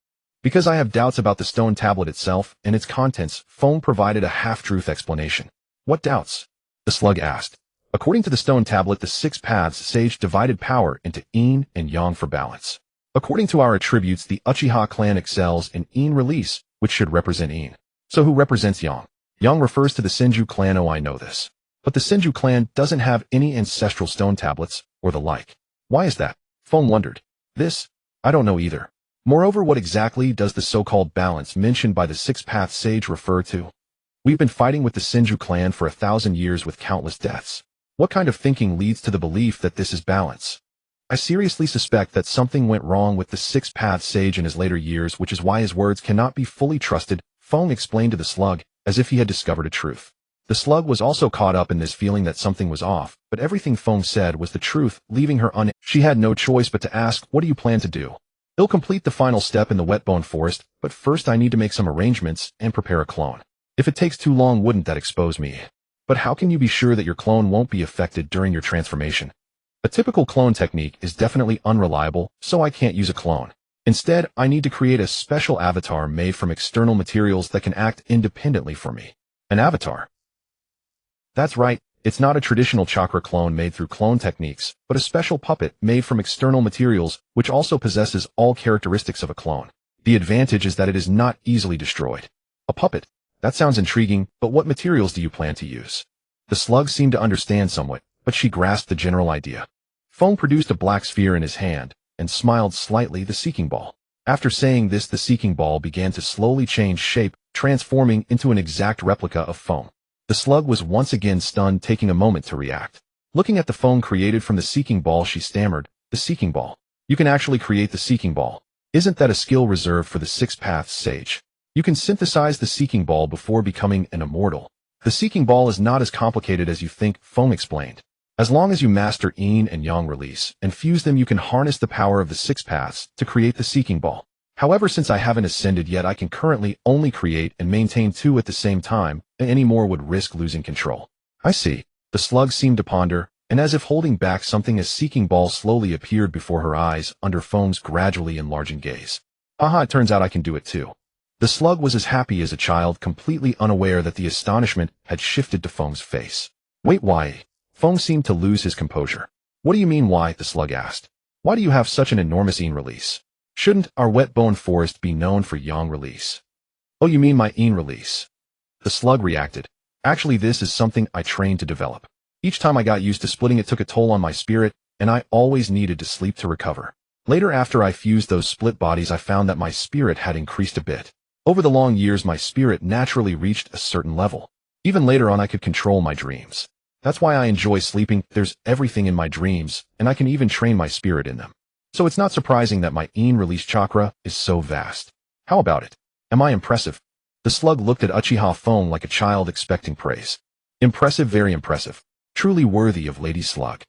Because I have doubts about the stone tablet itself and its contents, Fong provided a half-truth explanation. What doubts? The slug asked. According to the stone tablet, the Six Paths Sage divided power into Yin and Yang for balance. According to our attributes, the Uchiha clan excels in Yin release, which should represent Yin. So who represents Yang? Yang refers to the Senju clan. Oh, I know this. But the Senju clan doesn't have any ancestral stone tablets, or the like. Why is that? Fong wondered. This? I don't know either. Moreover, what exactly does the so-called balance mentioned by the Six Paths Sage refer to? We've been fighting with the Senju clan for 1,000 years with countless deaths. What kind of thinking leads to the belief that this is balance? I seriously suspect that something went wrong with the Six Paths Sage in his later years, which is why his words cannot be fully trusted, Fong explained to the slug, as if he had discovered a truth. The slug was also caught up in this feeling that something was off, but everything Fong said was the truth, leaving her She had no choice but to ask, what do you plan to do? I'll complete the final step in the Wetbone Forest, but first I need to make some arrangements and prepare a clone. If it takes too long, wouldn't that expose me? But how can you be sure that your clone won't be affected during your transformation? A typical clone technique is definitely unreliable, so I can't use a clone. Instead, I need to create a special avatar made from external materials that can act independently for me. An avatar? That's right, it's not a traditional chakra clone made through clone techniques, but a special puppet made from external materials, which also possesses all characteristics of a clone. The advantage is that it is not easily destroyed. A puppet? That sounds intriguing, but what materials do you plan to use? The slug seemed to understand somewhat, but she grasped the general idea. Fong produced a black sphere in his hand, and smiled slightly, the seeking ball. After saying this, the seeking ball began to slowly change shape, transforming into an exact replica of Fong. The slug was once again stunned, taking a moment to react. Looking at the Fong created from the seeking ball, she stammered, the seeking ball. You can actually create the seeking ball. Isn't that a skill reserved for the Six Paths Sage? You can synthesize the seeking ball before becoming an immortal. The seeking ball is not as complicated as you think, Fong explained. As long as you master Yin and Yang release and fuse them, you can harness the power of the Six Paths to create the seeking ball. However, since I haven't ascended yet, I can currently only create and maintain two at the same time, and any more would risk losing control. I see. The slug seemed to ponder, and as if holding back something, a seeking ball slowly appeared before her eyes under Fong's gradually enlarging gaze. Haha, it turns out I can do it too. The slug was as happy as a child, completely unaware that the astonishment had shifted to Feng's face. Wait, why? Feng seemed to lose his composure. What do you mean why? The slug asked. Why do you have such an enormous yin release? Shouldn't our wet bone forest be known for yang release? Oh, you mean my yin release? The slug reacted. Actually, this is something I trained to develop. Each time I got used to splitting, it took a toll on my spirit, and I always needed to sleep to recover. Later, after I fused those split bodies, I found that my spirit had increased a bit. Over the long years, my spirit naturally reached a certain level. Even later on, I could control my dreams. That's why I enjoy sleeping. There's everything in my dreams, and I can even train my spirit in them. So it's not surprising that my yin release chakra is so vast. How about it? Am I impressive? The slug looked at Uchiha Feng like a child expecting praise. Impressive, very impressive. Truly worthy of Lady Slug.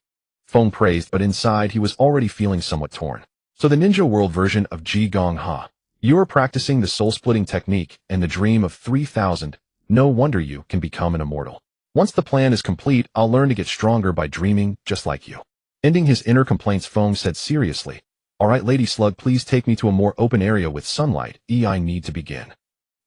Feng praised, but inside he was already feeling somewhat torn. So the ninja world version of Ji Gong Ha. You are practicing the soul-splitting technique and the dream of 3,000. No wonder you can become an immortal. Once the plan is complete, I'll learn to get stronger by dreaming just like you. Ending his inner complaints, Feng said seriously. Alright, Lady Slug, please take me to a more open area with sunlight. I need to begin.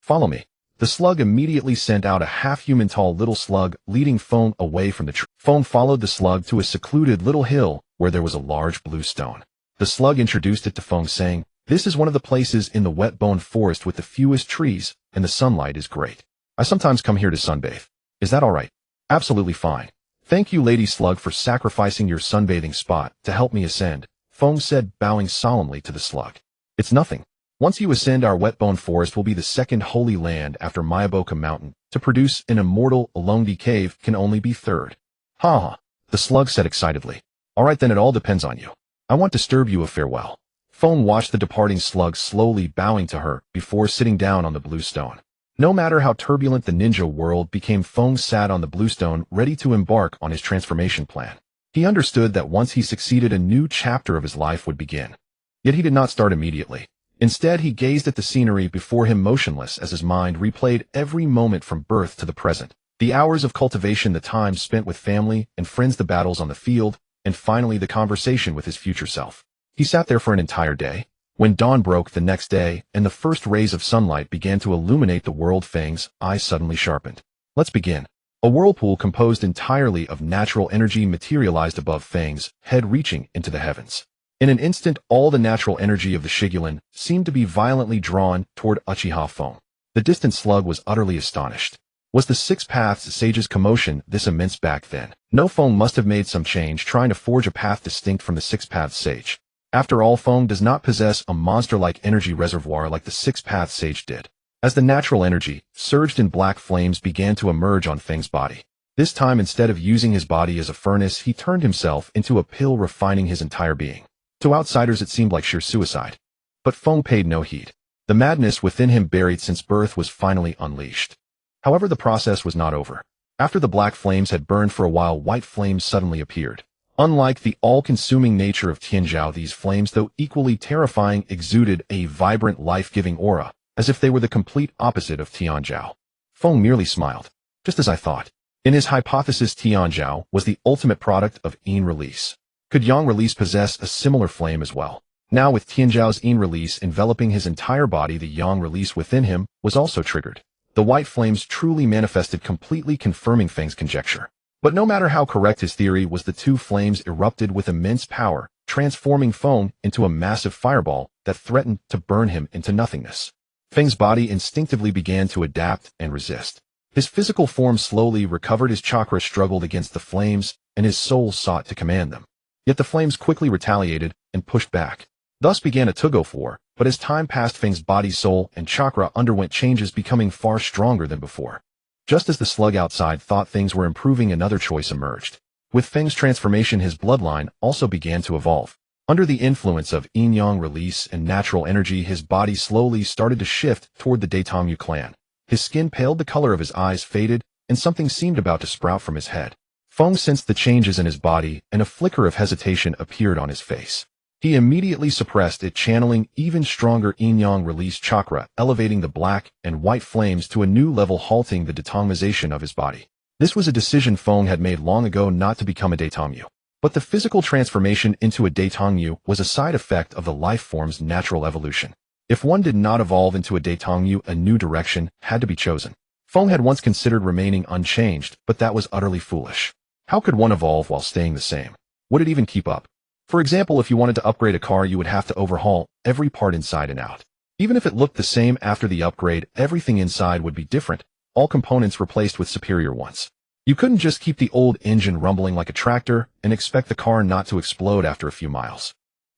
Follow me. The slug immediately sent out a half-human tall little slug, leading Feng away from the tree. Feng followed the slug to a secluded little hill where there was a large blue stone. The slug introduced it to Feng, saying, "This is one of the places in the wet bone forest with the fewest trees, and the sunlight is great. I sometimes come here to sunbathe. Is that all right?" "Absolutely fine. Thank you, Lady Slug, for sacrificing your sunbathing spot to help me ascend," Feng said, bowing solemnly to the slug. "It's nothing. Once you ascend, our wet bone forest will be the second holy land after Mayaboka Mountain. To produce an immortal Alongdi cave can only be third." "Ha ha," the slug said excitedly. "All right then, it all depends on you. I won't disturb you. A farewell." Feng watched the departing slug slowly bowing to her before sitting down on the blue stone. No matter how turbulent the ninja world became, Feng sat on the blue stone ready to embark on his transformation plan. He understood that once he succeeded, a new chapter of his life would begin. Yet he did not start immediately. Instead, he gazed at the scenery before him motionless as his mind replayed every moment from birth to the present. The hours of cultivation, the time spent with family and friends, the battles on the field, and finally the conversation with his future self. He sat there for an entire day. When dawn broke the next day and the first rays of sunlight began to illuminate the world, Feng's eyes suddenly sharpened. "Let's begin." A whirlpool composed entirely of natural energy materialized above Feng's head, reaching into the heavens. In an instant, all the natural energy of the Shigulan seemed to be violently drawn toward Uchiha Feng. The distant slug was utterly astonished. Was the Six Paths Sage's commotion this immense back then? No, Feng must have made some change trying to forge a path distinct from the Six Paths Sage. After all, Feng does not possess a monster-like energy reservoir like the Six Paths Sage did. As the natural energy surged in, black flames began to emerge on Feng's body. This time, instead of using his body as a furnace, he turned himself into a pill, refining his entire being. To outsiders, it seemed like sheer suicide. But Feng paid no heed. The madness within him, buried since birth, was finally unleashed. However, the process was not over. After the black flames had burned for a while, white flames suddenly appeared. Unlike the all-consuming nature of Tianzhao, these flames, though equally terrifying, exuded a vibrant, life-giving aura, as if they were the complete opposite of Tianzhao. Feng merely smiled. Just as I thought. In his hypothesis, Tianzhao was the ultimate product of yin release. Could yang release possess a similar flame as well? Now, with Tianzhao's yin release enveloping his entire body, the yang release within him was also triggered. The white flames truly manifested, completely confirming Feng's conjecture. But no matter how correct his theory was, the two flames erupted with immense power, transforming Feng into a massive fireball that threatened to burn him into nothingness. Feng's body instinctively began to adapt and resist. His physical form slowly recovered, his chakra struggled against the flames, and his soul sought to command them. Yet the flames quickly retaliated and pushed back. Thus began a tug-of-war, but as time passed, Feng's body, soul, and chakra underwent changes, becoming far stronger than before. Just as the slug outside thought things were improving, another choice emerged. With Feng's transformation, his bloodline also began to evolve. Under the influence of yin-yang release and natural energy, his body slowly started to shift toward the Daitangyu clan. His skin paled, the color of his eyes faded, and something seemed about to sprout from his head. Feng sensed the changes in his body, and a flicker of hesitation appeared on his face. He immediately suppressed it, channeling even stronger yin-yang release chakra, elevating the black and white flames to a new level, halting the detangmization of his body. This was a decision Feng had made long ago, not to become a Daitangyu. But the physical transformation into a Daitangyu was a side effect of the life form's natural evolution. If one did not evolve into a Daitongyu, a new direction had to be chosen. Feng had once considered remaining unchanged, but that was utterly foolish. How could one evolve while staying the same? Would it even keep up? For example, if you wanted to upgrade a car, you would have to overhaul every part inside and out. Even if it looked the same after the upgrade, everything inside would be different, all components replaced with superior ones. You couldn't just keep the old engine rumbling like a tractor and expect the car not to explode after a few miles.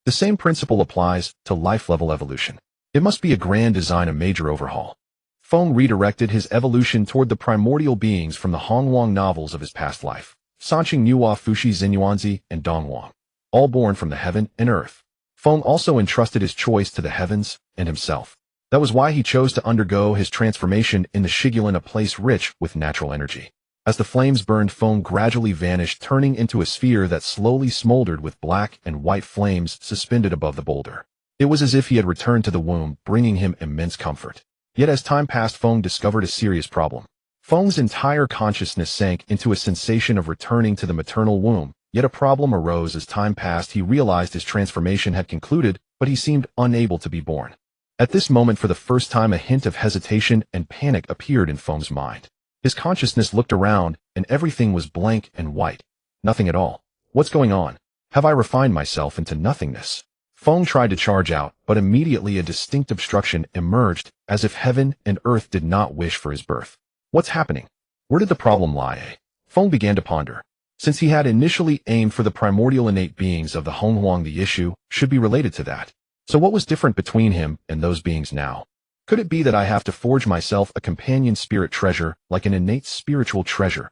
The same principle applies to life-level evolution. It must be a grand design, a major overhaul. Feng redirected his evolution toward the primordial beings from the Hongwang novels of his past life, Sanqing Nuwa Fushi Xinyuanzi and Dongwang, all born from the heaven and earth. Feng also entrusted his choice to the heavens and himself. That was why he chose to undergo his transformation in the Shigulin, a place rich with natural energy. As the flames burned, Feng gradually vanished, turning into a sphere that slowly smoldered with black and white flames suspended above the boulder. It was as if he had returned to the womb, bringing him immense comfort. Yet as time passed, Feng discovered a serious problem. Feng's entire consciousness sank into a sensation of returning to the maternal womb. Yet a problem arose as time passed. He realized his transformation had concluded, but he seemed unable to be born. At this moment, for the first time, a hint of hesitation and panic appeared in Feng's mind. His consciousness looked around, and everything was blank and white. Nothing at all. What's going on? Have I refined myself into nothingness? Feng tried to charge out, but immediately a distinct obstruction emerged, as if heaven and earth did not wish for his birth. What's happening? Where did the problem lie? Feng began to ponder. Since he had initially aimed for the primordial innate beings of the Honghuang, the issue should be related to that. So what was different between him and those beings now? Could it be that I have to forge myself a companion spirit treasure, like an innate spiritual treasure?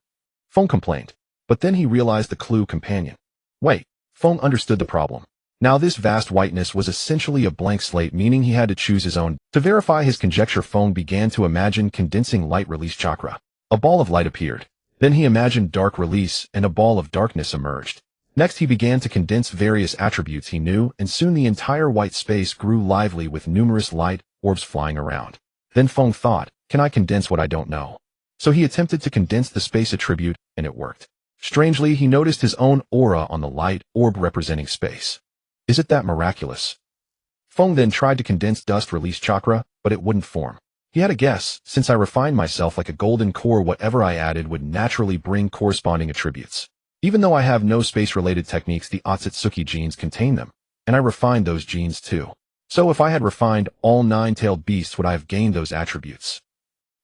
Feng complained. But then he realized the clue: companion. Wait, Feng understood the problem. Now this vast whiteness was essentially a blank slate, meaning he had to choose his own. To verify his conjecture, Feng began to imagine condensing light release chakra. A ball of light appeared. Then he imagined dark release, and a ball of darkness emerged. Next he began to condense various attributes he knew, and soon the entire white space grew lively with numerous light orbs flying around. Then Feng thought, can I condense what I don't know? So he attempted to condense the space attribute, and it worked. Strangely, he noticed his own aura on the light orb representing space. Is it that miraculous? Feng then tried to condense dust release chakra, but it wouldn't form. He had a guess: since I refined myself like a golden core, whatever I added would naturally bring corresponding attributes. Even though I have no space-related techniques, the Ōtsutsuki genes contain them, and I refined those genes too. So if I had refined all 9-tailed beasts, would I have gained those attributes?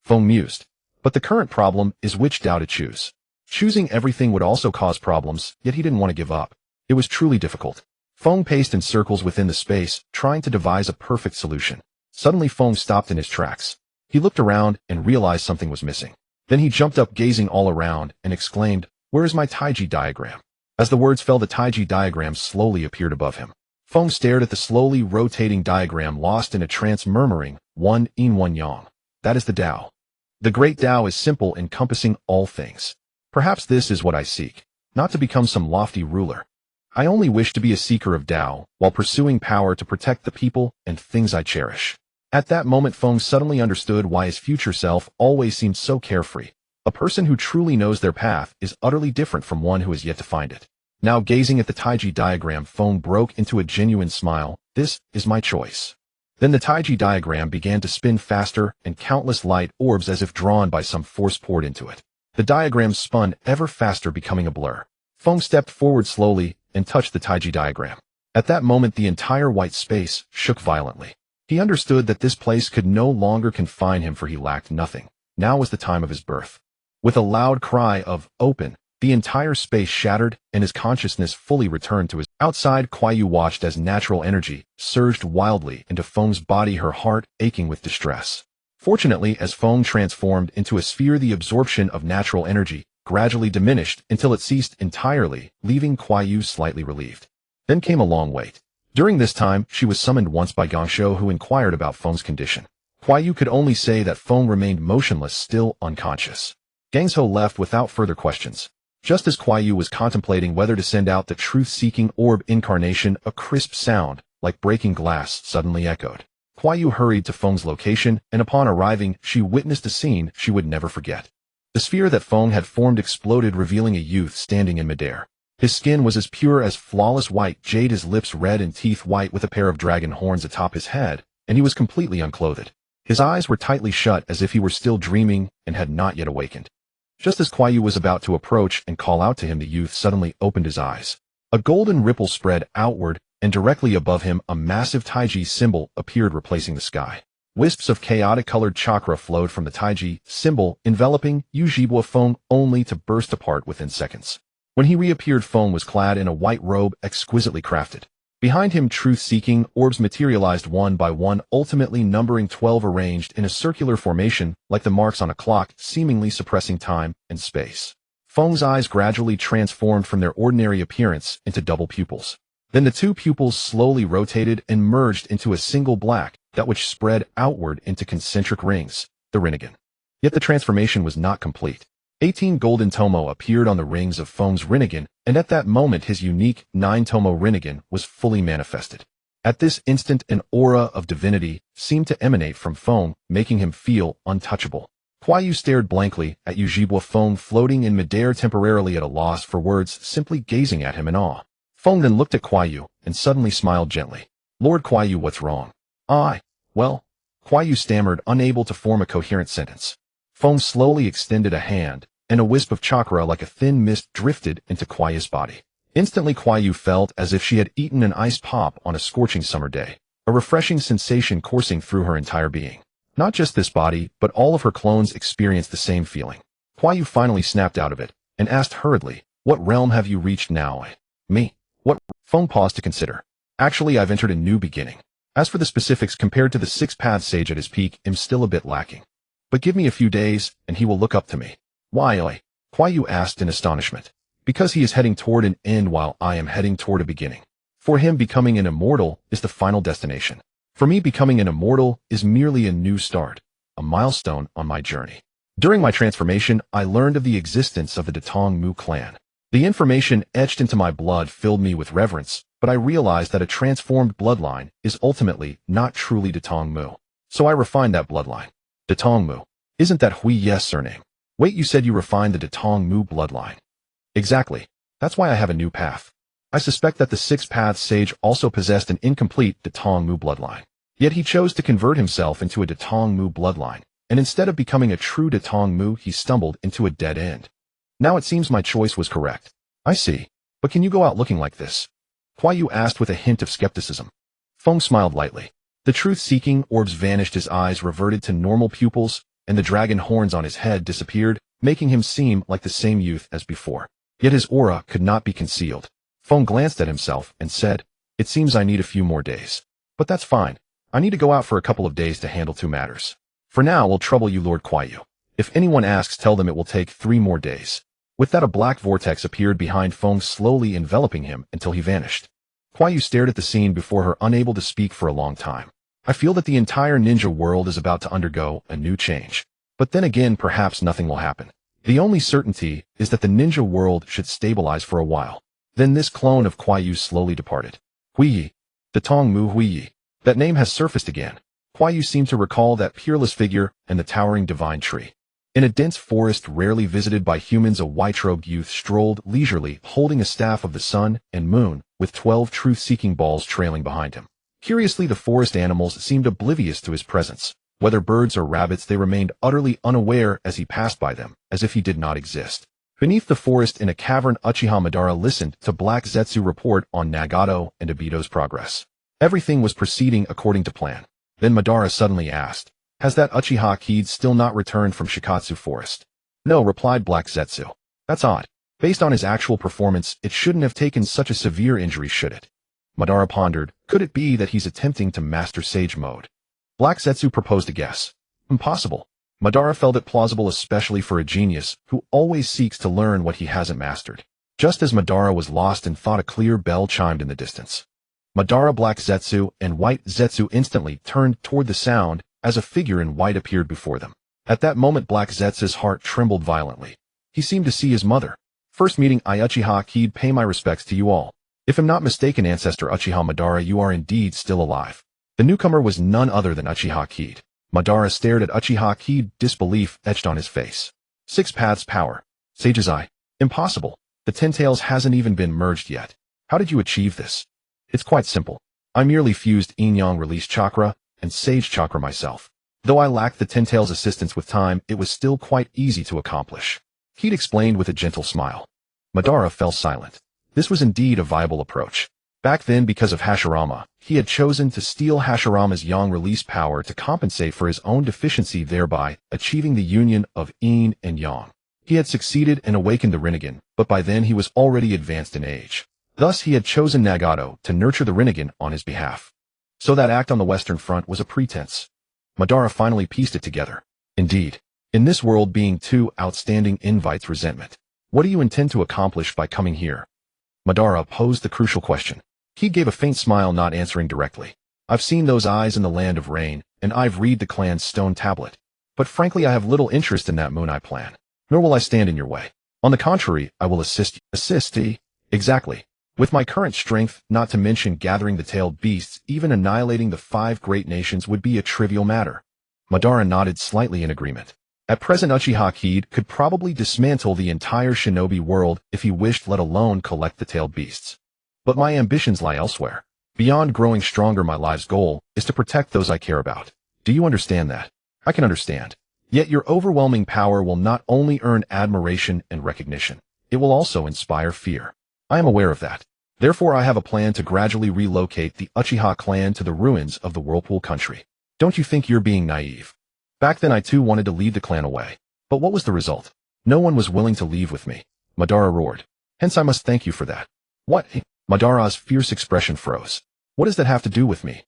Feng mused. But the current problem is which Tao to choose. Choosing everything would also cause problems, yet he didn't want to give up. It was truly difficult. Feng paced in circles within the space, trying to devise a perfect solution. Suddenly Feng stopped in his tracks. He looked around and realized something was missing. Then he jumped up, gazing all around, and exclaimed, "Where is my Taiji diagram?" As the words fell, the Taiji diagram slowly appeared above him. Feng stared at the slowly rotating diagram, lost in a trance, murmuring, "One yin, one yang. That is the Tao. The great Tao is simple, encompassing all things. Perhaps this is what I seek, not to become some lofty ruler. I only wish to be a seeker of Tao, while pursuing power to protect the people and things I cherish." At that moment, Feng suddenly understood why his future self always seemed so carefree. A person who truly knows their path is utterly different from one who has yet to find it. Now gazing at the Taiji diagram, Feng broke into a genuine smile. This is my choice. Then the Taiji diagram began to spin faster, and countless light orbs, as if drawn by some force, poured into it. The diagram spun ever faster, becoming a blur. Feng stepped forward slowly and touched the Taiji diagram. At that moment, the entire white space shook violently. He understood that this place could no longer confine him, for he lacked nothing. Now was the time of his birth. With a loud cry of "Open!" the entire space shattered, and his consciousness fully returned to his. Outside, Kuai-Yu watched as natural energy surged wildly into Feng's body, her heart aching with distress. Fortunately, as Feng transformed into a sphere, the absorption of natural energy gradually diminished until it ceased entirely, leaving Kuai-Yu slightly relieved. Then came a long wait. During this time, she was summoned once by Gongshou, who inquired about Feng's condition. Kuai-Yu could only say that Feng remained motionless, still unconscious. Gongshou left without further questions. Just as Kuai-Yu was contemplating whether to send out the truth-seeking orb incarnation, a crisp sound, like breaking glass, suddenly echoed. Kuai-Yu hurried to Feng's location, and upon arriving, she witnessed a scene she would never forget. The sphere that Feng had formed exploded, revealing a youth standing in midair. His skin was as pure as flawless white jade, his lips red and teeth white, with a pair of dragon horns atop his head. and he was completely unclothed. His eyes were tightly shut as if he were still dreaming and had not yet awakened. Just as Kuai Yu was about to approach and call out to him, the youth suddenly opened his eyes. A golden ripple spread outward, and directly above him a massive Taiji symbol appeared, replacing the sky. Wisps of chaotic-colored chakra flowed from the Taiji symbol, enveloping Uchiha Feng, only to burst apart within seconds. When he reappeared, Feng was clad in a white robe exquisitely crafted. Behind him, truth-seeking orbs materialized one by one, ultimately numbering 12, arranged in a circular formation like the marks on a clock, seemingly suppressing time and space. Feng's eyes gradually transformed from their ordinary appearance into double pupils. Then the two pupils slowly rotated and merged into a single black, that which spread outward into concentric rings, the Rinnegan. Yet the transformation was not complete. 18 golden tomo appeared on the rings of Feng's Rinnegan, and at that moment his unique 9-tomo Rinnegan was fully manifested. At this instant, an aura of divinity seemed to emanate from Feng, making him feel untouchable. Kuai Yu stared blankly at Uchiha Feng, floating in midair, temporarily at a loss for words, simply gazing at him in awe. Feng then looked at Kuai Yu and suddenly smiled gently. "Lord Kuai Yu, what's wrong?" Well, Kuai Yu stammered, unable to form a coherent sentence. Feng slowly extended a hand, and a wisp of chakra like a thin mist drifted into Kuai Yu's body. Instantly, Kuai Yu felt as if she had eaten an ice pop on a scorching summer day, a refreshing sensation coursing through her entire being. Not just this body, but all of her clones experienced the same feeling. Kuai Yu finally snapped out of it, and asked hurriedly, "What realm have you reached now?" "Me? What?" Feng paused to consider. "Actually, I've entered a new beginning. As for the specifics, compared to the six-path sage at his peak, I'm still a bit lacking. But give me a few days, and he will look up to me." "Why?" Kuai Yu asked in astonishment. "Because he is heading toward an end while I am heading toward a beginning. For him, becoming an immortal is the final destination. For me, becoming an immortal is merely a new start, a milestone on my journey. During my transformation, I learned of the existence of the Datong Mu clan. The information etched into my blood filled me with reverence, but I realized that a transformed bloodline is ultimately not truly Datong Mu. So I refined that bloodline. Datong Mu. Isn't that Hui Ye's surname? Wait, you said you refined the Datong Mu bloodline. Exactly. That's why I have a new path. I suspect that the six-path sage also possessed an incomplete Datong Mu bloodline. Yet he chose to convert himself into a Datong Mu bloodline, and instead of becoming a true Datong Mu, he stumbled into a dead end. Now it seems my choice was correct." "I see. But can you go out looking like this?" Kuai Yu asked with a hint of skepticism. Feng smiled lightly. The truth-seeking orbs vanished, his eyes reverted to normal pupils, and the dragon horns on his head disappeared, making him seem like the same youth as before. Yet his aura could not be concealed. Feng glanced at himself and said, "It seems I need a few more days. But that's fine. I need to go out for a couple of days to handle two matters. For now, we'll trouble you, Lord Kuai Yu. If anyone asks, tell them it will take 3 more days." With that, a black vortex appeared behind Feng, slowly enveloping him until he vanished. Kuai Yu stared at the scene before her, unable to speak for a long time. "I feel that the entire ninja world is about to undergo a new change. But then again, perhaps nothing will happen. The only certainty is that the ninja world should stabilize for a while." Then this clone of Kuai Yu slowly departed. Huiyi. Datong Mu Huiyi. That name has surfaced again. Kuai Yu seemed to recall that peerless figure and the towering divine tree. In a dense forest rarely visited by humans, a white-robed youth strolled leisurely, holding a staff of the sun and moon, with 12 truth-seeking balls trailing behind him. Curiously, the forest animals seemed oblivious to his presence. Whether birds or rabbits, they remained utterly unaware as he passed by them, as if he did not exist. Beneath the forest, in a cavern, Uchiha Madara listened to Black Zetsu report on Nagato and Obito's progress. Everything was proceeding according to plan. Then Madara suddenly asked, "Has that Uchiha Kaede still not returned from Shikatsu Forest?" "No," replied Black Zetsu. "That's odd. Based on his actual performance, it shouldn't have taken such a severe injury, should it?" Madara pondered. Could it be that he's attempting to master Sage Mode? Black Zetsu proposed a guess. Impossible. Madara felt it plausible, especially for a genius who always seeks to learn what he hasn't mastered. Just as Madara was lost in thought, a clear bell chimed in the distance. Madara, Black Zetsu, and White Zetsu instantly turned toward the sound as a figure in white appeared before them. At that moment, Black Zetsu's heart trembled violently. He seemed to see his mother. "First meeting, I, Uchiha Kaede, pay my respects to you all. If I'm not mistaken, Ancestor Uchiha Madara, you are indeed still alive." The newcomer was none other than Uchiha Kaede. Madara stared at Uchiha Kaede, disbelief etched on his face. "6 paths power. Sage's Eye. Impossible. The 10 tails hasn't even been merged yet. How did you achieve this?" "It's quite simple. I merely fused yin-yang release chakra, and Sage Chakra myself. Though I lacked the Ten Tails' assistance with time, it was still quite easy to accomplish. He'd explained with a gentle smile. Madara fell silent. This was indeed a viable approach. Back then, because of Hashirama, he had chosen to steal Hashirama's yang release power to compensate for his own deficiency, thereby achieving the union of yin and yang. He had succeeded and awakened the Rinnegan, but by then he was already advanced in age. Thus he had chosen Nagato to nurture the Rinnegan on his behalf. So that act on the Western Front was a pretense. Madara finally pieced it together. Indeed, in this world being too outstanding invites resentment. What do you intend to accomplish by coming here? Madara posed the crucial question. He gave a faint smile, not answering directly. I've seen those eyes in the land of rain, and I've read the clan's stone tablet. But frankly, I have little interest in that Moon Eye plan. Nor will I stand in your way. On the contrary, I will assist you. Assist? Exactly. With my current strength, not to mention gathering the tailed beasts, even annihilating the 5 great nations would be a trivial matter. Madara nodded slightly in agreement. At present, Uchiha Kaede could probably dismantle the entire shinobi world if he wished, let alone collect the tailed beasts. But my ambitions lie elsewhere. Beyond growing stronger, my life's goal is to protect those I care about. Do you understand that? I can understand. Yet your overwhelming power will not only earn admiration and recognition, it will also inspire fear. I am aware of that. Therefore, I have a plan to gradually relocate the Uchiha clan to the ruins of the Whirlpool country. Don't you think you're being naive? Back then I too wanted to lead the clan away. But what was the result? No one was willing to leave with me. Madara roared. Hence I must thank you for that. What? Madara's fierce expression froze. What does that have to do with me?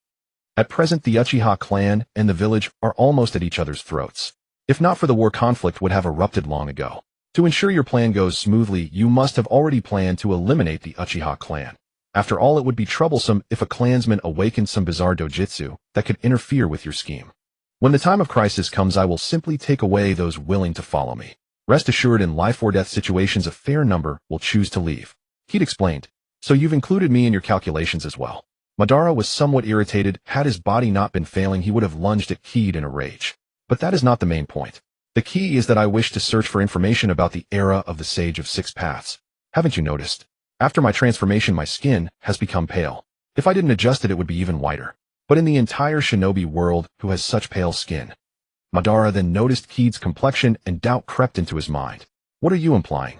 At present the Uchiha clan and the village are almost at each other's throats. If not for the war, conflict would have erupted long ago. To ensure your plan goes smoothly, you must have already planned to eliminate the Uchiha clan. After all, it would be troublesome if a clansman awakened some bizarre dojutsu that could interfere with your scheme. When the time of crisis comes, I will simply take away those willing to follow me. Rest assured, in life or death situations, a fair number will choose to leave. He'd explained. So you've included me in your calculations as well. Madara was somewhat irritated. Had his body not been failing, he would have lunged at Kaede in a rage. But that is not the main point. The key is that I wish to search for information about the era of the Sage of Six Paths. Haven't you noticed? After my transformation, my skin has become pale. If I didn't adjust it, it would be even whiter. But in the entire shinobi world, who has such pale skin? Madara then noticed Kaede's complexion, and doubt crept into his mind. What are you implying?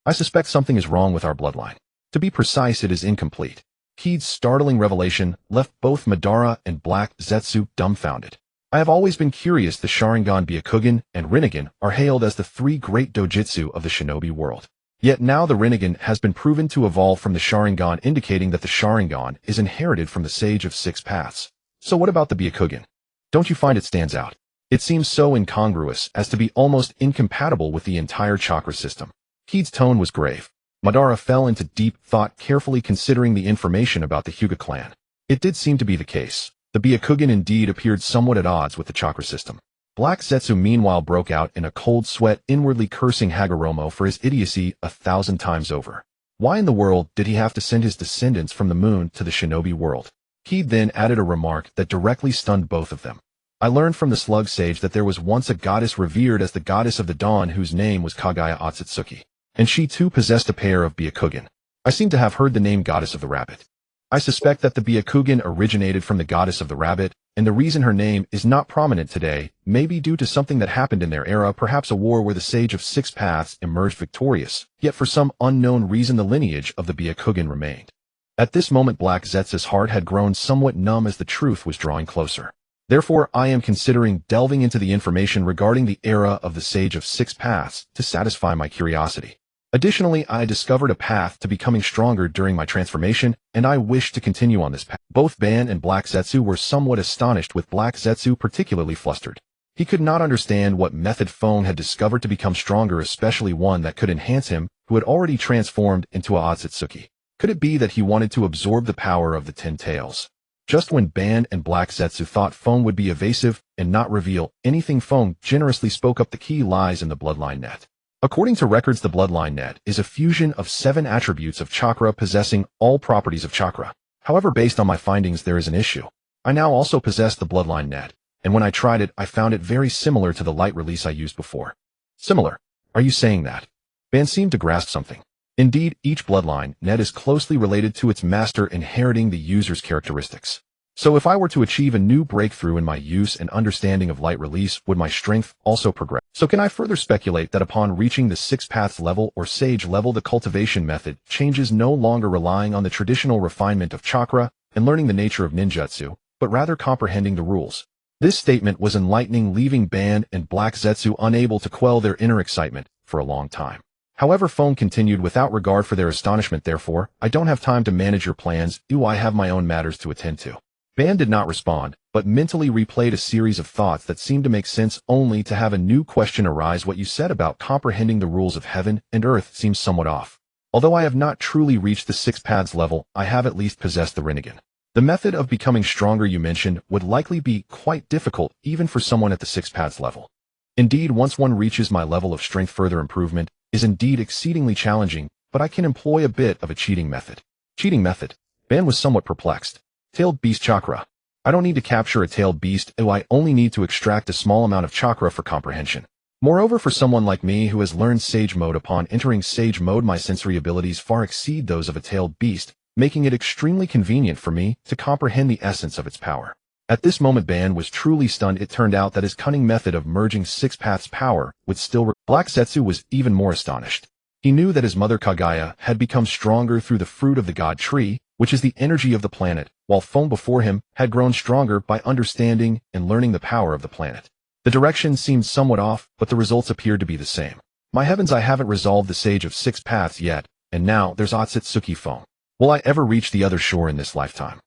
I suspect something is wrong with our bloodline. To be precise, it is incomplete. Kaede's startling revelation left both Madara and Black Zetsu dumbfounded. I have always been curious. The Sharingan, Byakugan, and Rinnegan are hailed as the 3 great dojutsu of the shinobi world. Yet now the Rinnegan has been proven to evolve from the Sharingan, indicating that the Sharingan is inherited from the Sage of Six Paths. So what about the Byakugan? Don't you find it stands out? It seems so incongruous as to be almost incompatible with the entire chakra system. Kaede's tone was grave. Madara fell into deep thought, carefully considering the information about the Hyuga clan. It did seem to be the case. The Byakugan indeed appeared somewhat at odds with the chakra system. Black Zetsu meanwhile broke out in a cold sweat, inwardly cursing Hagoromo for his idiocy 1,000 times over. Why in the world did he have to send his descendants from the moon to the shinobi world? Kaede then added a remark that directly stunned both of them. I learned from the Slug Sage that there was once a goddess revered as the goddess of the dawn whose name was Kaguya Ōtsutsuki. And she too possessed a pair of Byakugan. I seem to have heard the name Goddess of the Rabbit. I suspect that the Byakugan originated from the Goddess of the Rabbit, and the reason her name is not prominent today may be due to something that happened in their era, perhaps a war where the Sage of Six Paths emerged victorious, yet for some unknown reason the lineage of the Byakugan remained. At this moment Black Zetsu's heart had grown somewhat numb as the truth was drawing closer. Therefore, I am considering delving into the information regarding the era of the Sage of Six Paths to satisfy my curiosity. Additionally, I discovered a path to becoming stronger during my transformation, and I wish to continue on this path. Both Ban and Black Zetsu were somewhat astonished, with Black Zetsu particularly flustered. He could not understand what method Feng had discovered to become stronger, especially one that could enhance him, who had already transformed into a Ōtsutsuki. Could it be that he wanted to absorb the power of the 10 tails? Just when Ban and Black Zetsu thought Feng would be evasive and not reveal anything, Feng generously spoke up. The key lies in the bloodline net. According to records, the bloodline net is a fusion of 7 attributes of chakra possessing all properties of chakra. However, based on my findings, there is an issue. I now also possess the bloodline net, and when I tried it, I found it very similar to the light release I used before. Similar? Are you saying that? Ban seemed to grasp something. Indeed, each bloodline net is closely related to its master, inheriting the user's characteristics. So if I were to achieve a new breakthrough in my use and understanding of light release, would my strength also progress? So can I further speculate that upon reaching the 6 paths level or sage level, the cultivation method changes, no longer relying on the traditional refinement of chakra and learning the nature of ninjutsu, but rather comprehending the rules? This statement was enlightening, leaving Ban and Black Zetsu unable to quell their inner excitement for a long time. However, Feng continued without regard for their astonishment. Therefore, I don't have time to manage your plans. I have my own matters to attend to. Ban did not respond, but mentally replayed a series of thoughts that seemed to make sense, only to have a new question arise. What you said about comprehending the rules of heaven and earth seems somewhat off. Although I have not truly reached the 6 paths level, I have at least possessed the Rinnegan. The method of becoming stronger you mentioned would likely be quite difficult even for someone at the 6 paths level. Indeed, once one reaches my level of strength, further improvement is indeed exceedingly challenging, but I can employ a bit of a cheating method. Cheating method? Ban was somewhat perplexed. Tailed beast chakra. I don't need to capture a tailed beast. I only need to extract a small amount of chakra for comprehension. Moreover, for someone like me who has learned sage mode, upon entering sage mode, my sensory abilities far exceed those of a tailed beast, making it extremely convenient for me to comprehend the essence of its power. At this moment, Ban was truly stunned. It turned out that his cunning method of merging 6 paths power would still Black Zetsu was even more astonished. He knew that his mother Kaguya had become stronger through the fruit of the god tree, which is the energy of the planet, while Feng before him had grown stronger by understanding and learning the power of the planet. The direction seemed somewhat off, but the results appeared to be the same. My heavens, I haven't resolved the Sage of 6 Paths yet, and now there's Ōtsutsuki Feng. Will I ever reach the other shore in this lifetime?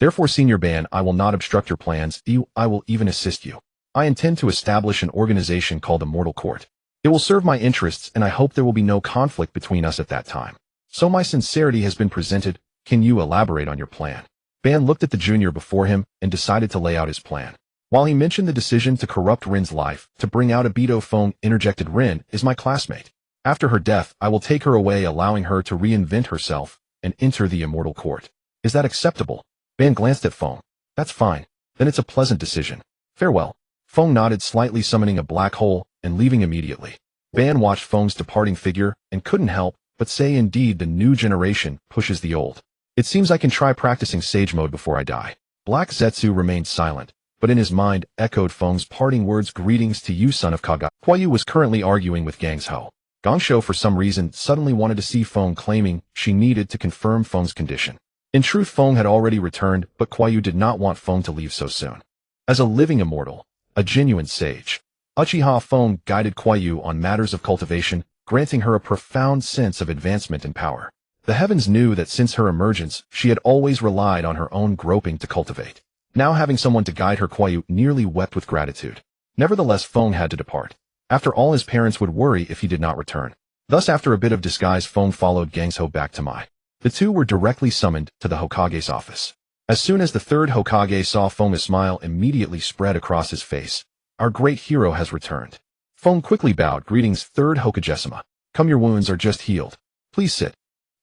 Therefore, Senior Ban, I will not obstruct your plans. I will even assist you. I intend to establish an organization called the Mortal Court. It will serve my interests, and I hope there will be no conflict between us at that time. So my sincerity has been presented. Can you elaborate on your plan? Ban looked at the junior before him and decided to lay out his plan. While he mentioned the decision to corrupt Rin's life, to bring out Obito, Feng interjected, Rin is my classmate. After her death, I will take her away, allowing her to reinvent herself and enter the Immortal Court. Is that acceptable? Ban glanced at Feng. That's fine. Then it's a pleasant decision. Farewell. Feng nodded slightly, summoning a black hole and leaving immediately. Ban watched Feng's departing figure and couldn't help but say, indeed, the new generation pushes the old. It seems I can try practicing sage mode before I die. Black Zetsu remained silent, but in his mind echoed Feng's parting words, greetings to you, son of Kaga. Huayu was currently arguing with Gangsho. Gangsho, for some reason, suddenly wanted to see Feng, claiming she needed to confirm Feng's condition. In truth, Feng had already returned, but Huayu did not want Feng to leave so soon. As a living immortal, a genuine sage, Uchiha Feng guided Huayu on matters of cultivation, granting her a profound sense of advancement and power. The heavens knew that since her emergence, she had always relied on her own groping to cultivate. Now having someone to guide her, Huayu nearly wept with gratitude. Nevertheless, Feng had to depart. After all, his parents would worry if he did not return. Thus, after a bit of disguise, Feng followed Gangsho back to Mai. The two were directly summoned to the Hokage's office. As soon as the third Hokage saw Feng, a smile immediately spread across his face. Our great hero has returned. Feng quickly bowed, greetings, third Hokage-sama. Come, your wounds are just healed. Please sit.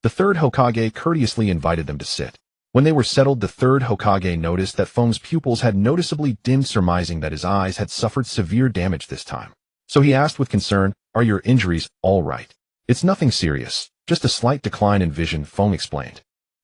The third Hokage courteously invited them to sit. When they were settled, the third Hokage noticed that Feng's pupils had noticeably dimmed, surmising that his eyes had suffered severe damage this time. So he asked with concern, are your injuries all right? It's nothing serious, just a slight decline in vision, Feng explained.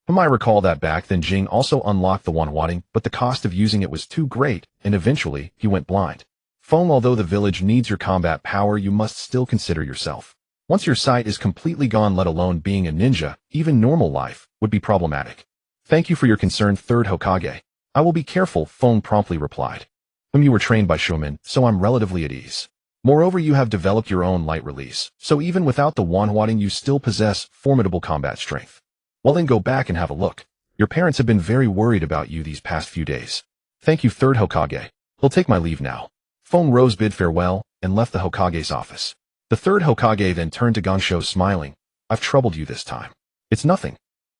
I recall that back then Jing also unlocked the Wanhuating, but the cost of using it was too great, and eventually he went blind. Feng, although the village needs your combat power, you must still consider yourself. Once your sight is completely gone, let alone being a ninja, even normal life would be problematic. Thank you for your concern, third Hokage. I will be careful, Feng promptly replied. You were trained by Shomen, so I'm relatively at ease. Moreover, you have developed your own light release, so even without the Wanhuating you still possess formidable combat strength. Well then, go back and have a look. Your parents have been very worried about you these past few days. Thank you, third Hokage. He'll take my leave now. Feng rose, bid farewell, and left the Hokage's office. The third Hokage then turned to Gangsho, smiling. I've troubled you this time. It's nothing.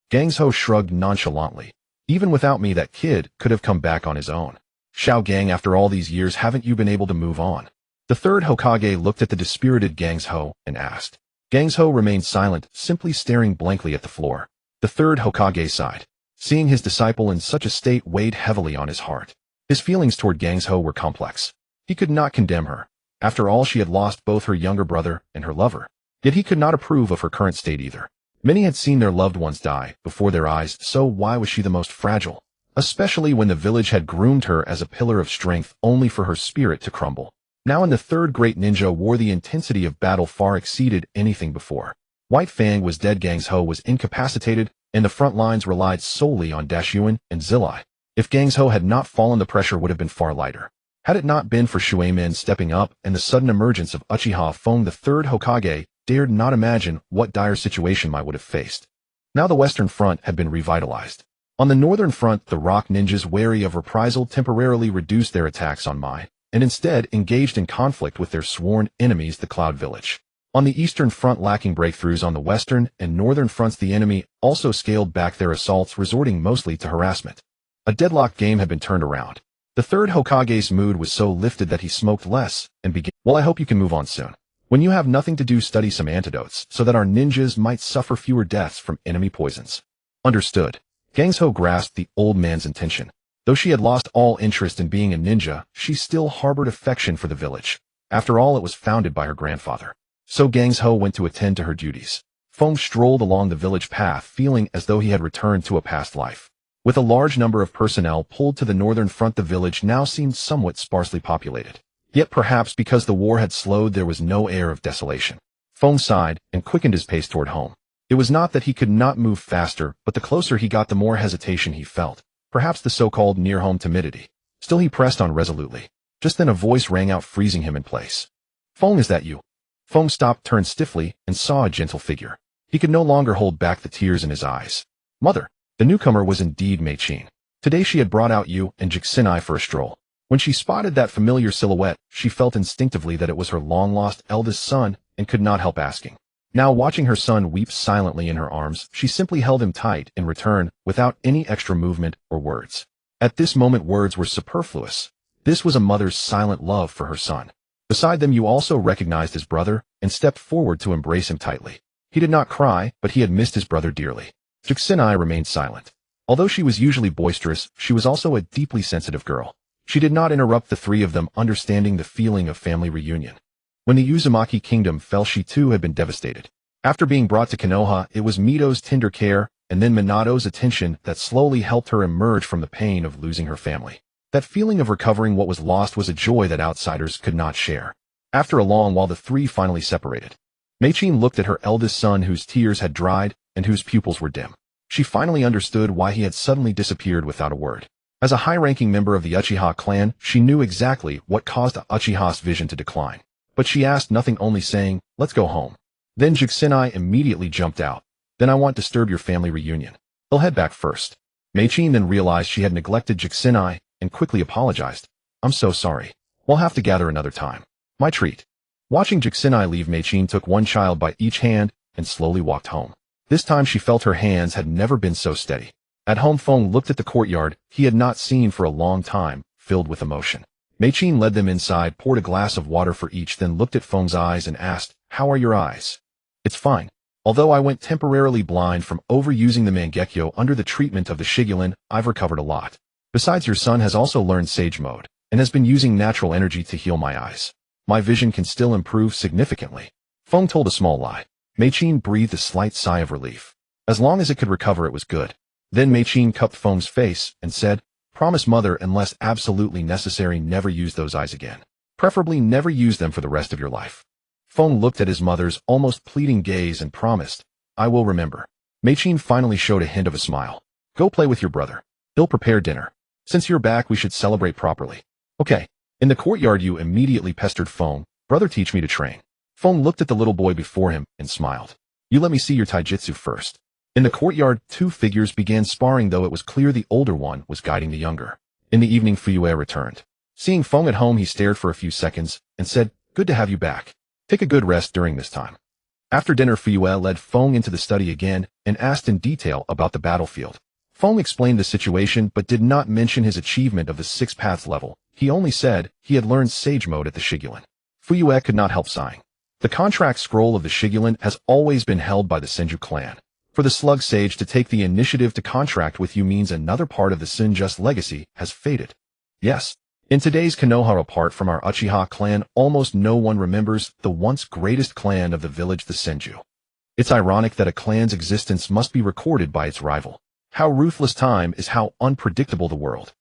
Gangsho shrugged nonchalantly. Even without me, that kid could have come back on his own. Shao Gang, after all these years, haven't you been able to move on? The third Hokage looked at the dispirited Gangsho and asked. Gangsho remained silent, simply staring blankly at the floor. The third Hokage sighed. Seeing his disciple in such a state weighed heavily on his heart. His feelings toward Gangsho were complex. He could not condemn her. After all, she had lost both her younger brother and her lover. Yet he could not approve of her current state either. Many had seen their loved ones die before their eyes, so why was she the most fragile? especially when the village had groomed her as a pillar of strength only for her spirit to crumble. Now in the third great ninja war, the intensity of battle far exceeded anything before. White Fang was dead, Gangs Ho was incapacitated, and the front lines relied solely on Dashuan and Zilai. If Gangs Ho had not fallen, the pressure would have been far lighter. Had it not been for Shuemin stepping up and the sudden emergence of Uchiha Fong, the third Hokage, dared not imagine what dire situation might would have faced. Now the Western Front had been revitalized. On the Northern Front, the rock ninjas, wary of reprisal, temporarily reduced their attacks on Mai, and instead engaged in conflict with their sworn enemies, the Cloud Village. On the Eastern Front, lacking breakthroughs on the Western and Northern fronts, the enemy also scaled back their assaults, resorting mostly to harassment. A deadlocked game had been turned around. The third Hokage's mood was so lifted that he smoked less and began, "Well, I hope you can move on soon. When you have nothing to do, study some antidotes so that our ninjas might suffer fewer deaths from enemy poisons." Understood. Gangs Ho grasped the old man's intention. Though she had lost all interest in being a ninja, she still harbored affection for the village. After all, it was founded by her grandfather. So Gangs Ho went to attend to her duties. Fong strolled along the village path, feeling as though he had returned to a past life. With a large number of personnel pulled to the northern front, the village now seemed somewhat sparsely populated. Yet perhaps because the war had slowed, there was no air of desolation. Fong sighed and quickened his pace toward home. It was not that he could not move faster, but the closer he got, the more hesitation he felt. Perhaps the so-called near-home timidity. Still he pressed on resolutely. Just then a voice rang out, freezing him in place. "Fong, is that you?" Fong stopped, turned stiffly, and saw a gentle figure. He could no longer hold back the tears in his eyes. "Mother." The newcomer was indeed Mei Qin. Today she had brought out Yu and Jixinai for a stroll. When she spotted that familiar silhouette, she felt instinctively that it was her long-lost eldest son and could not help asking. Now, watching her son weep silently in her arms, she simply held him tight in return, without any extra movement or words. At this moment, words were superfluous. This was a mother's silent love for her son. Beside them, Yu also recognized his brother and stepped forward to embrace him tightly. He did not cry, but he had missed his brother dearly. Jixinai remained silent. Although she was usually boisterous, she was also a deeply sensitive girl. She did not interrupt the three of them, understanding the feeling of family reunion. When the Uzumaki kingdom fell, she too had been devastated. After being brought to Konoha, it was Mito's tender care and then Minato's attention that slowly helped her emerge from the pain of losing her family. That feeling of recovering what was lost was a joy that outsiders could not share. After a long while, the three finally separated. Mei Qin looked at her eldest son, whose tears had dried and whose pupils were dim. She finally understood why he had suddenly disappeared without a word. As a high-ranking member of the Uchiha clan, she knew exactly what caused Uchiha's vision to decline. But she asked nothing, only saying, "Let's go home." Then Jixinai immediately jumped out. "Then I won't disturb your family reunion. I'll head back first." Mei Qin then realized she had neglected Jixinai and quickly apologized. "I'm so sorry. We'll have to gather another time. My treat." Watching Jixinai leave, Mei Qin took one child by each hand and slowly walked home. This time she felt her hands had never been so steady. At home, Fong looked at the courtyard he had not seen for a long time, filled with emotion. Mei Qin led them inside, poured a glass of water for each, then looked at Feng's eyes and asked, "How are your eyes?" "It's fine. Although I went temporarily blind from overusing the Mangekyo under the treatment of the Shigulin, I've recovered a lot. Besides, your son has also learned Sage Mode, and has been using natural energy to heal my eyes. My vision can still improve significantly." Feng told a small lie. Mei Qin breathed a slight sigh of relief. As long as it could recover, it was good. Then Mei Qin cupped Feng's face and said, "Promise mother, unless absolutely necessary, never use those eyes again. Preferably never use them for the rest of your life." Feng looked at his mother's almost pleading gaze and promised, "I will remember." Mei Qin finally showed a hint of a smile. "Go play with your brother. He'll prepare dinner. Since you're back, we should celebrate properly." "Okay." In the courtyard, Yu immediately pestered Feng, "Brother, teach me to train." Feng looked at the little boy before him and smiled. "You let me see your taijutsu first." In the courtyard, two figures began sparring, though it was clear the older one was guiding the younger. In the evening, Fuyue returned. Seeing Feng at home, he stared for a few seconds and said, "Good to have you back. Take a good rest during this time." After dinner, Fuyue led Feng into the study again and asked in detail about the battlefield. Feng explained the situation but did not mention his achievement of the 6 paths level. He only said he had learned Sage Mode at the Shigulin. Fuyue could not help sighing. The contract scroll of the Shigulin has always been held by the Senju clan. For the Slug Sage to take the initiative to contract with you means another part of the Senju's legacy has faded. Yes, in today's Konoha, apart from our Uchiha clan, almost no one remembers the once greatest clan of the village, the Senju. It's ironic that a clan's existence must be recorded by its rival. How ruthless time is, how unpredictable the world.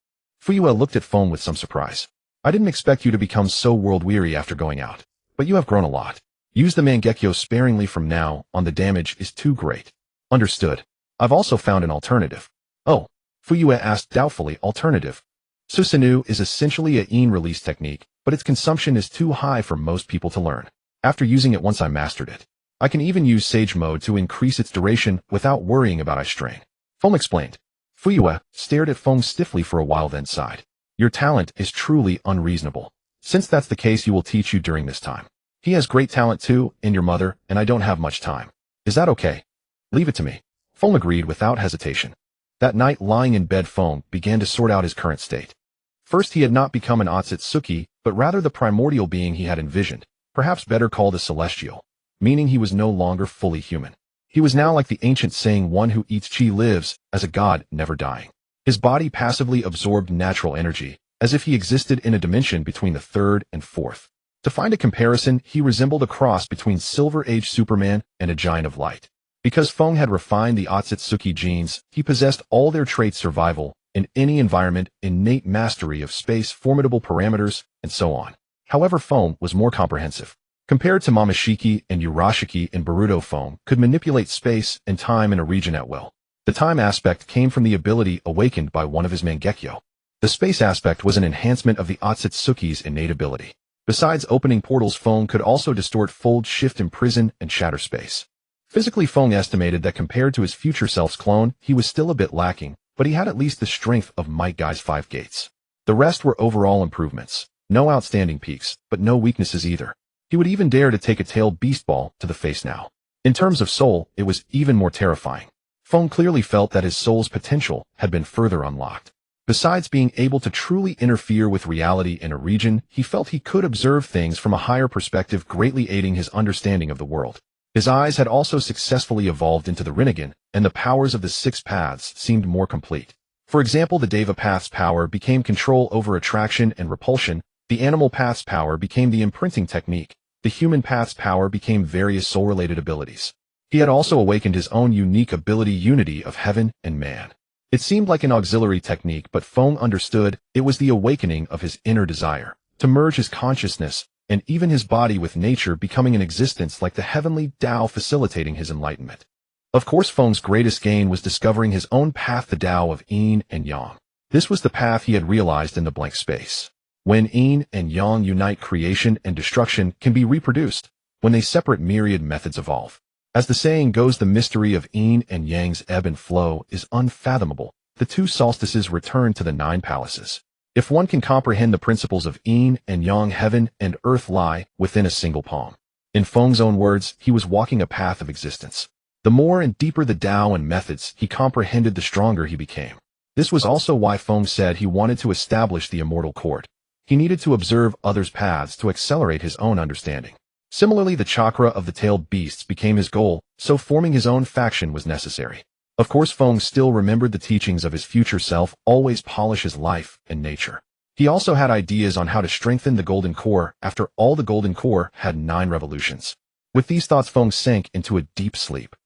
Fuyue looked at Feng with some surprise. I didn't expect you to become so world-weary after going out. But you have grown a lot. Use the Mangekyo sparingly from now on, the damage is too great. Understood. I've also found an alternative. Oh, Fuyue asked doubtfully, alternative. Susanoo is essentially a yin release technique, but its consumption is too high for most people to learn. After using it once I mastered it. I can even use Sage Mode to increase its duration without worrying about eye strain. Feng explained. Fuyue stared at Feng stiffly for a while, then sighed. Your talent is truly unreasonable. Since that's the case, you will teach you during this time. He has great talent too, in your mother, and I don't have much time. Is that okay? Leave it to me. Feng agreed without hesitation. That night, lying in bed, Feng began to sort out his current state. First, he had not become an Ōtsutsuki, but rather the primordial being he had envisioned, perhaps better called a celestial, meaning he was no longer fully human. He was now like the ancient saying, one who eats chi lives, as a god, never dying. His body passively absorbed natural energy, as if he existed in a dimension between the third and fourth. To find a comparison, he resembled a cross between Silver Age Superman and a giant of light. Because Feng had refined the Ōtsutsuki genes, he possessed all their traits: survival, in any environment, innate mastery of space, formidable parameters, and so on. However, Feng was more comprehensive. Compared to Momoshiki and Urashiki in Boruto, Feng could manipulate space and time in a region at will. The time aspect came from the ability awakened by one of his Mangekyo. The space aspect was an enhancement of the Ōtsutsuki's innate ability. Besides opening portals, Feng could also distort, fold, shift, imprison, and shatter space. Physically, Feng estimated that compared to his future self's clone, he was still a bit lacking, but he had at least the strength of Might Guy's 5 gates. The rest were overall improvements. No outstanding peaks, but no weaknesses either. He would even dare to take a tail beast ball to the face now. In terms of soul, it was even more terrifying. Feng clearly felt that his soul's potential had been further unlocked. Besides being able to truly interfere with reality in a region, he felt he could observe things from a higher perspective, greatly aiding his understanding of the world. His eyes had also successfully evolved into the Rinnegan, and the powers of the 6 paths seemed more complete. For example, the Deva Path's power became control over attraction and repulsion, the Animal Path's power became the imprinting technique, the Human Path's power became various soul-related abilities. He had also awakened his own unique ability, Unity of Heaven and Man. It seemed like an auxiliary technique, but Feng understood it was the awakening of his inner desire, to merge his consciousness and even his body with nature, becoming an existence like the heavenly Tao, facilitating his enlightenment. Of course, Feng's greatest gain was discovering his own path, the Tao of Yin and Yang. This was the path he had realized in the blank space. When Yin and Yang unite, creation and destruction can be reproduced. When they separate, myriad methods evolve. As the saying goes, the mystery of Yin and Yang's ebb and flow is unfathomable. The 2 solstices return to the 9 palaces. If one can comprehend the principles of Yin and Yang, heaven and earth lie within a single palm. In Feng's own words, he was walking a path of existence. The more and deeper the Tao and methods he comprehended, the stronger he became. This was also why Feng said he wanted to establish the immortal court. He needed to observe others' paths to accelerate his own understanding. Similarly, the chakra of the tailed beasts became his goal, so forming his own faction was necessary. Of course, Feng still remembered the teachings of his future self, always polish his life and nature. He also had ideas on how to strengthen the Golden Core. After all, the Golden Core had 9 revolutions. With these thoughts, Feng sank into a deep sleep.